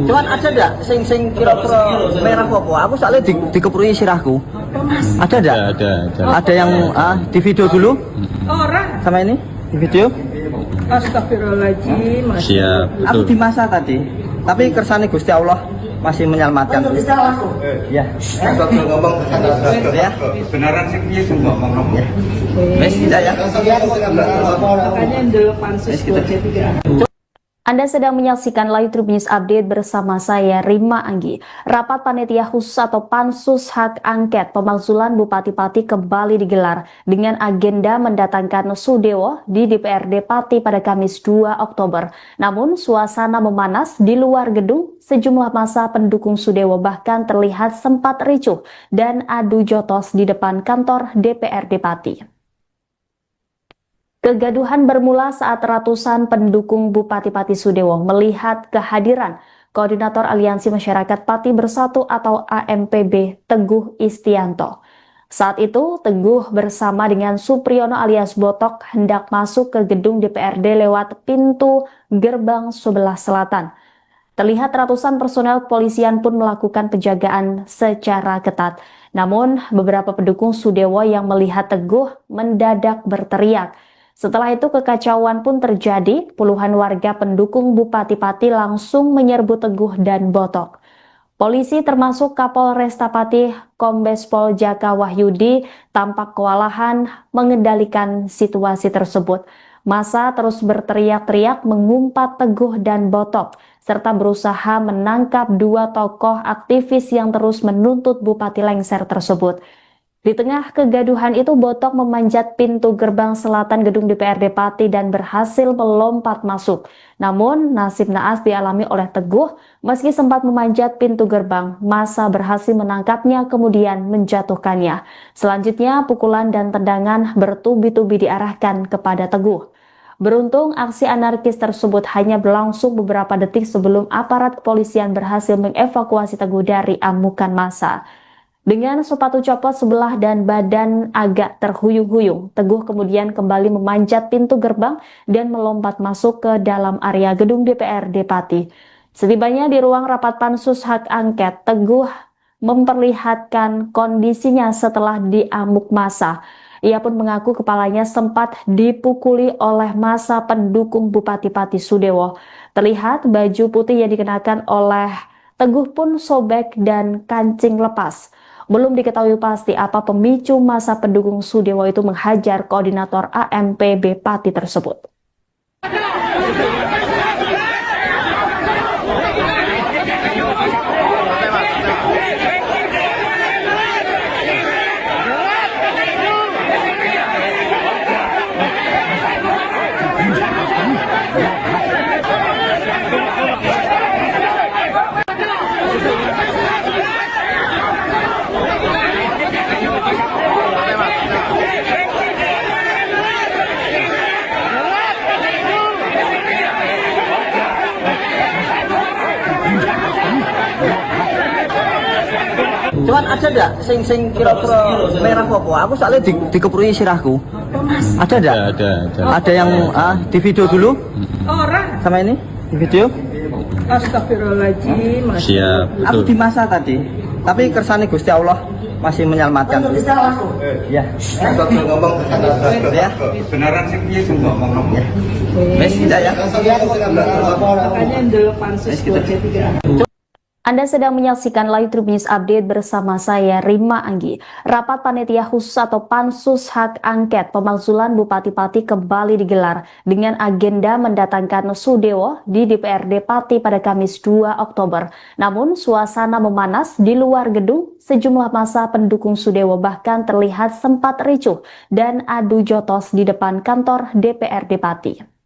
Cuman ada ndak sing kira-kira merah apa? Aku soalnya dikeprui sirahku. Ada ndak? Ada. Ada yang di video dulu? Orang. Sama ini? Di video? Astagfirullahaladzim. Siap. Aku di masa tadi. Tapi kersane Gusti Allah masih menyelamatkan. Ya. ngomong Ya. benaran sih piye sing ngomong kamu. Wes tidak ya. Makanya dulu pansus 23. Anda sedang menyaksikan Live Tribun News Update bersama saya Rima Anggi. Rapat Panitia Khusus atau Pansus Hak Angket Pemakzulan Bupati Pati kembali digelar dengan agenda mendatangkan Sudewo di DPRD Pati pada Kamis 2 Oktober. Namun suasana memanas di luar gedung, sejumlah massa pendukung Sudewo bahkan terlihat sempat ricuh dan adu jotos di depan kantor DPRD Pati. Kegaduhan bermula saat ratusan pendukung Bupati Pati Sudewo melihat kehadiran Koordinator Aliansi Masyarakat Pati Bersatu atau AMPB Teguh Istianto. Saat itu, Teguh bersama dengan Supriyono alias Botok hendak masuk ke gedung DPRD lewat pintu gerbang sebelah selatan. Terlihat ratusan personel kepolisian pun melakukan penjagaan secara ketat. Namun, beberapa pendukung Sudewo yang melihat Teguh mendadak berteriak. Setelah itu kekacauan pun terjadi, puluhan warga pendukung Bupati Pati langsung menyerbu Teguh dan Botok. Polisi termasuk Kapolresta Pati Kombes Pol Jaka Wahyudi tampak kewalahan mengendalikan situasi tersebut. Massa terus berteriak-teriak mengumpat Teguh dan Botok, serta berusaha menangkap dua tokoh aktivis yang terus menuntut Bupati lengser tersebut. Di tengah kegaduhan itu, Botok memanjat pintu gerbang selatan gedung DPRD Pati dan berhasil melompat masuk. Namun, nasib naas dialami oleh Teguh. Meski sempat memanjat pintu gerbang, massa berhasil menangkapnya kemudian menjatuhkannya. Selanjutnya, pukulan dan tendangan bertubi-tubi diarahkan kepada Teguh. Beruntung, aksi anarkis tersebut hanya berlangsung beberapa detik sebelum aparat kepolisian berhasil mengevakuasi Teguh dari amukan massa. Dengan sepatu copot sebelah dan badan agak terhuyung-huyung, Teguh kemudian kembali memanjat pintu gerbang dan melompat masuk ke dalam area gedung DPRD Pati. Setibanya di ruang rapat Pansus Hak Angket, Teguh memperlihatkan kondisinya setelah diamuk massa. Ia pun mengaku kepalanya sempat dipukuli oleh massa pendukung Bupati Pati Sudewo. Terlihat baju putih yang dikenakan oleh Teguh pun sobek dan kancing lepas. Belum diketahui pasti apa pemicu massa pendukung Sudewo itu menghajar koordinator AMPB Pati tersebut. Cuman ada enggak sing kira-kira merah apa? Aku soalnya dikeprui sirahku. Ada enggak? Ada yang di video dulu? Orang. Sama ini? Di video? Astagfirullahaladzim. Siap, Aku betul. di masa tadi. Tapi kersane Gusti Allah masih menyelamatkan. Ya. Kalau ngomong Ya. beneran sih piye sing ngomong. Wes tidak ya. Makanya dulu pansus buat jadi. Anda sedang menyaksikan Live Tribun News Update bersama saya Rima Anggi. Rapat Panitia Khusus atau Pansus Hak Angket Pemakzulan Bupati Pati kembali digelar dengan agenda mendatangkan Sudewo di DPRD Pati pada Kamis 2 Oktober. Namun suasana memanas di luar gedung, sejumlah massa pendukung Sudewo bahkan terlihat sempat ricuh dan adu jotos di depan kantor DPRD Pati.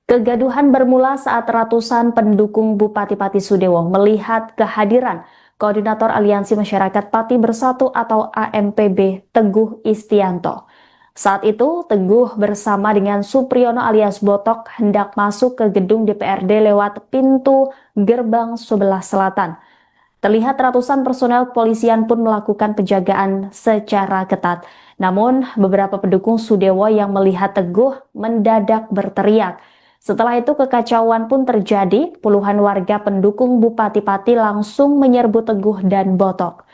Kegaduhan bermula saat ratusan pendukung Bupati Pati Sudewo melihat kehadiran Koordinator Aliansi Masyarakat Pati Bersatu atau AMPB Teguh Istianto. Saat itu, Teguh bersama dengan Supriyono alias Botok hendak masuk ke gedung DPRD lewat pintu gerbang sebelah selatan. Terlihat ratusan personel kepolisian pun melakukan penjagaan secara ketat. Namun, beberapa pendukung Sudewo yang melihat Teguh mendadak berteriak. Setelah itu kekacauan pun terjadi, puluhan warga pendukung Bupati Pati langsung menyerbu Teguh dan Botok.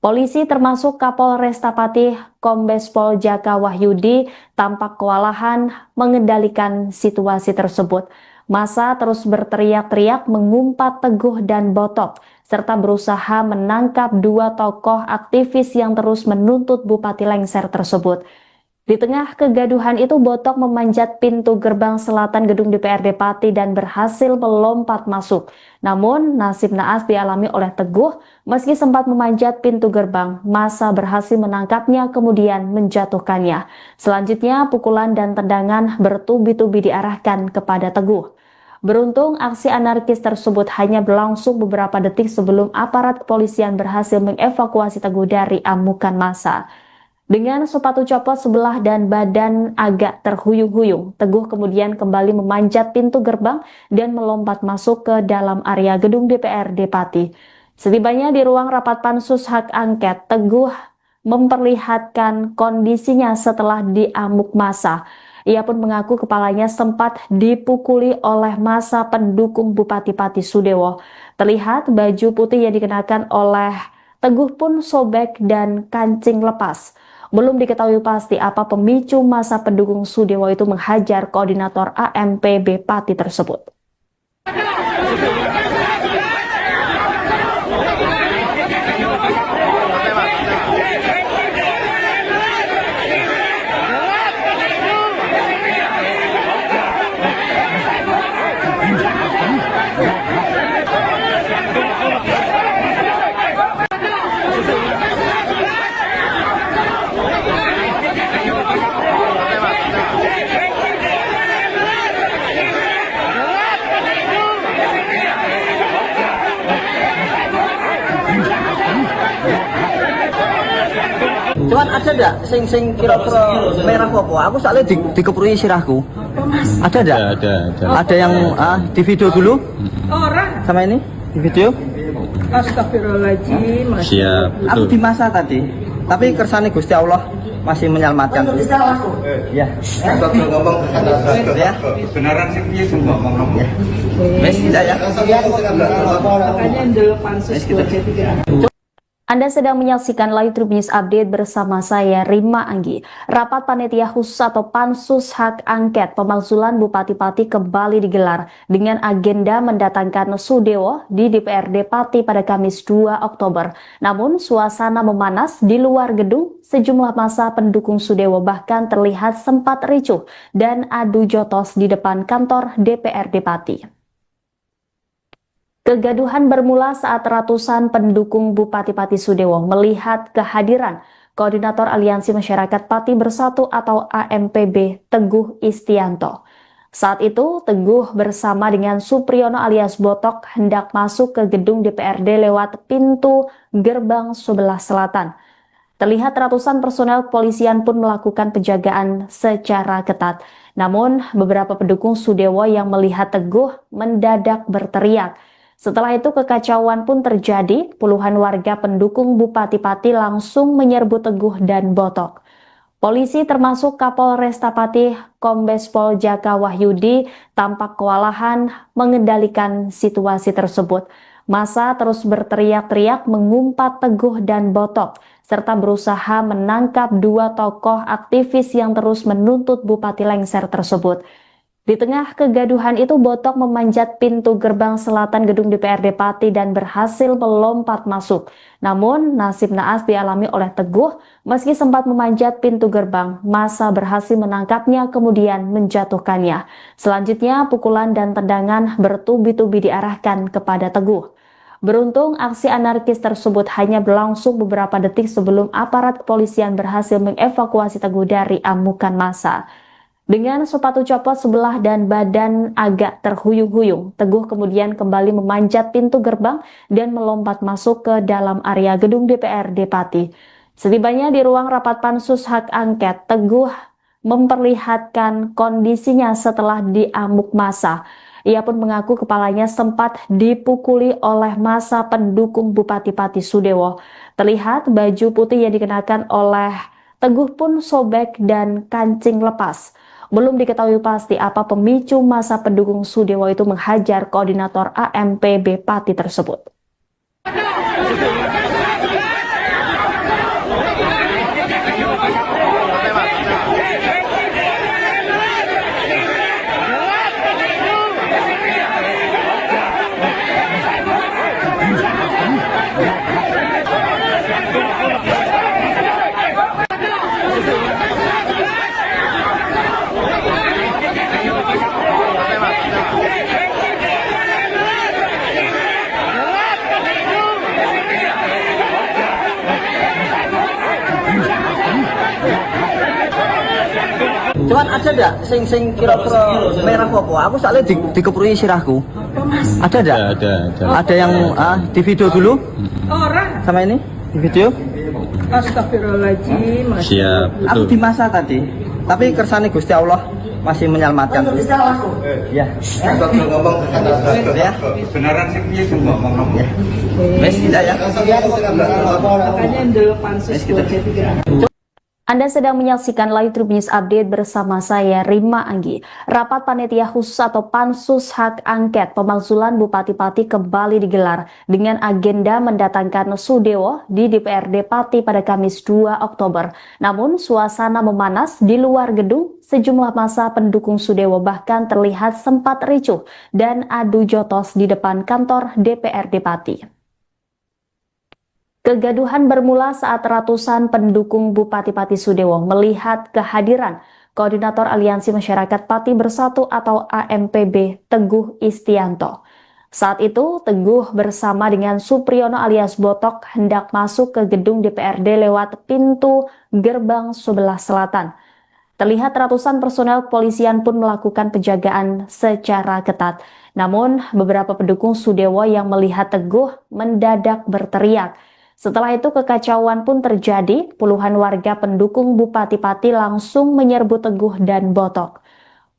Polisi termasuk Kapolresta Pati Kombes Pol Jaka Wahyudi tampak kewalahan mengendalikan situasi tersebut. Massa terus berteriak-teriak mengumpat Teguh dan Botok, serta berusaha menangkap dua tokoh aktivis yang terus menuntut Bupati lengser tersebut. Di Di tengah kegaduhan itu, Botok memanjat pintu gerbang selatan gedung DPRD Pati dan berhasil melompat masuk. Namun, nasib naas dialami oleh Teguh. Meski sempat memanjat pintu gerbang, massa berhasil menangkapnya kemudian menjatuhkannya. Selanjutnya, pukulan dan tendangan bertubi-tubi diarahkan kepada Teguh. Beruntung, aksi anarkis tersebut hanya berlangsung beberapa detik sebelum aparat kepolisian berhasil mengevakuasi Teguh dari amukan massa. Dengan sepatu copot sebelah dan badan agak terhuyung-huyung, Teguh kemudian kembali memanjat pintu gerbang dan melompat masuk ke dalam area gedung DPRD Pati. Setibanya di ruang rapat pansus hak angket, Teguh memperlihatkan kondisinya setelah diamuk massa. Ia pun mengaku kepalanya sempat dipukuli oleh massa pendukung Bupati Pati Sudewo. Terlihat baju putih yang dikenakan oleh Teguh pun sobek dan kancing lepas. Belum diketahui pasti apa pemicu massa pendukung Sudewo itu menghajar koordinator AMPB Pati tersebut. Cuman ada ndak sing kira-kira merah apa? Aku soalnya dikeprui sirahku. Ada ndak? Ada. Ada yang di video dulu? Orang. Sama ini? Di video? Astagfirullahaladzim. Siap. Aku di masa tadi. Tapi kersane Gusti Allah masih menyelamatkan. Ya. Kalau ngomong Ya. beneran sih piye ngomong. Ya. Wes tidak ya. Makanya ndel pansus Kita. 23. Anda sedang menyaksikan Live Tribun News Update bersama saya Rima Anggi. Rapat Panitia Khusus atau Pansus Hak Angket Pemakzulan Bupati Pati kembali digelar dengan agenda mendatangkan Sudewo di DPRD Pati pada Kamis 2 Oktober. Namun suasana memanas di luar gedung, sejumlah massa pendukung Sudewo bahkan terlihat sempat ricuh dan adu jotos di depan kantor DPRD Pati. Kegaduhan bermula saat ratusan pendukung Bupati Pati Sudewo melihat kehadiran Koordinator Aliansi Masyarakat Pati Bersatu atau AMPB Teguh Istianto. Saat itu, Teguh bersama dengan Supriyono alias Botok hendak masuk ke gedung DPRD lewat pintu gerbang sebelah selatan. Terlihat ratusan personel kepolisian pun melakukan penjagaan secara ketat. Namun, beberapa pendukung Sudewo yang melihat Teguh mendadak berteriak. Setelah itu kekacauan pun terjadi, puluhan warga pendukung Bupati Pati langsung menyerbu Teguh dan Botok. Polisi termasuk Kapolresta Pati Kombes Pol Jaka Wahyudi tampak kewalahan mengendalikan situasi tersebut. Massa terus berteriak-teriak mengumpat Teguh dan Botok, serta berusaha menangkap dua tokoh aktivis yang terus menuntut Bupati lengser tersebut. Di tengah kegaduhan itu, Botok memanjat pintu gerbang selatan gedung DPRD Pati dan berhasil melompat masuk. Namun, nasib naas dialami oleh Teguh. Meski sempat memanjat pintu gerbang, massa berhasil menangkapnya kemudian menjatuhkannya. Selanjutnya, pukulan dan tendangan bertubi-tubi diarahkan kepada Teguh. Beruntung, aksi anarkis tersebut hanya berlangsung beberapa detik sebelum aparat kepolisian berhasil mengevakuasi Teguh dari amukan massa. Dengan sepatu copot sebelah dan badan agak terhuyung-huyung, Teguh kemudian kembali memanjat pintu gerbang dan melompat masuk ke dalam area gedung DPRD Pati. Setibanya di ruang rapat pansus hak angket, Teguh memperlihatkan kondisinya setelah diamuk massa. Ia pun mengaku kepalanya sempat dipukuli oleh massa pendukung Bupati Pati Sudewo. Terlihat baju putih yang dikenakan oleh Teguh pun sobek dan kancing lepas. Belum diketahui pasti apa pemicu massa pendukung Sudewo itu menghajar koordinator AMPB Pati tersebut. Cuman ada ndak sing kira-kira merah apa? Aku soalnya dikeprui sirahku. Ada ndak? Ada yang di video dulu? Orang. Sama ini? Di video? Astagfirullahaladzim. Siap, Aku betul. di masa tadi. Tapi kersane Gusti Allah masih menyelamatkan. Ya. Kalau ngomong Ya. beneran sih piye sing ngomong. Ya. Wes tidak ya. Makanya dulu pansus buat jadi. Anda sedang menyaksikan Live Tribun News Update bersama saya Rima Anggi. Rapat Panitia Khusus atau Pansus Hak Angket Pemakzulan Bupati-Pati kembali digelar dengan agenda mendatangkan Sudewo di DPRD Pati pada Kamis 2 Oktober. Namun suasana memanas di luar gedung, sejumlah massa pendukung Sudewo bahkan terlihat sempat ricuh dan adu jotos di depan kantor DPRD Pati. Kegaduhan bermula saat ratusan pendukung Bupati-Pati Sudewo melihat kehadiran Koordinator Aliansi Masyarakat Pati Bersatu atau AMPB Teguh Istianto. Saat itu, Teguh bersama dengan Supriyono alias Botok hendak masuk ke gedung DPRD lewat pintu gerbang sebelah selatan. Terlihat ratusan personel kepolisian pun melakukan penjagaan secara ketat. Namun, beberapa pendukung Sudewo yang melihat Teguh mendadak berteriak. Setelah itu kekacauan pun terjadi, puluhan warga pendukung Bupati Pati langsung menyerbu Teguh dan Botok.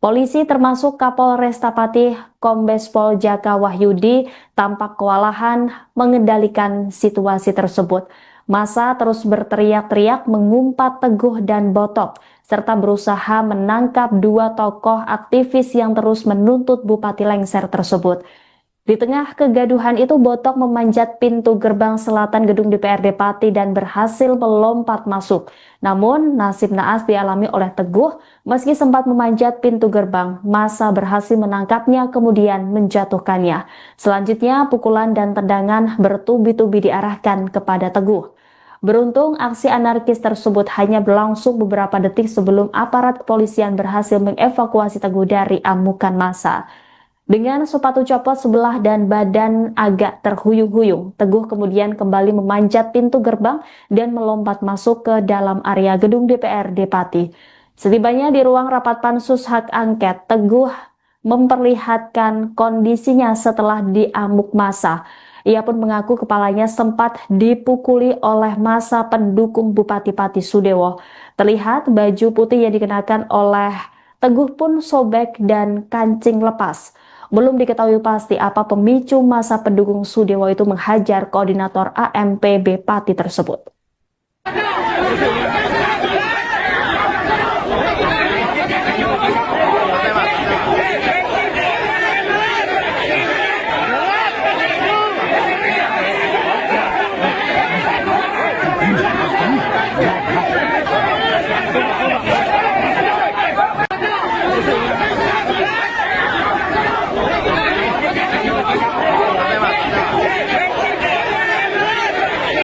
Polisi termasuk Kapolresta Pati Kombes Pol Jaka Wahyudi tampak kewalahan mengendalikan situasi tersebut. Massa terus berteriak-teriak mengumpat Teguh dan Botok, serta berusaha menangkap dua tokoh aktivis yang terus menuntut Bupati lengser tersebut. Di tengah kegaduhan itu, Botok memanjat pintu gerbang selatan gedung DPRD Pati dan berhasil melompat masuk. Namun, nasib naas dialami oleh Teguh, meski sempat memanjat pintu gerbang, massa berhasil menangkapnya kemudian menjatuhkannya. Selanjutnya, pukulan dan tendangan bertubi-tubi diarahkan kepada Teguh. Beruntung, aksi anarkis tersebut hanya berlangsung beberapa detik sebelum aparat kepolisian berhasil mengevakuasi Teguh dari amukan massa. Dengan sepatu copot sebelah dan badan agak terhuyung-huyung, Teguh kemudian kembali memanjat pintu gerbang dan melompat masuk ke dalam area gedung DPRD Pati. Setibanya di ruang rapat Pansus Hak Angket, Teguh memperlihatkan kondisinya setelah diamuk massa. Ia pun mengaku kepalanya sempat dipukuli oleh massa pendukung Bupati Pati Sudewo. Terlihat baju putih yang dikenakan oleh Teguh pun sobek dan kancing lepas. Belum diketahui pasti apa pemicu massa pendukung Sudewo itu menghajar koordinator AMPB Pati tersebut.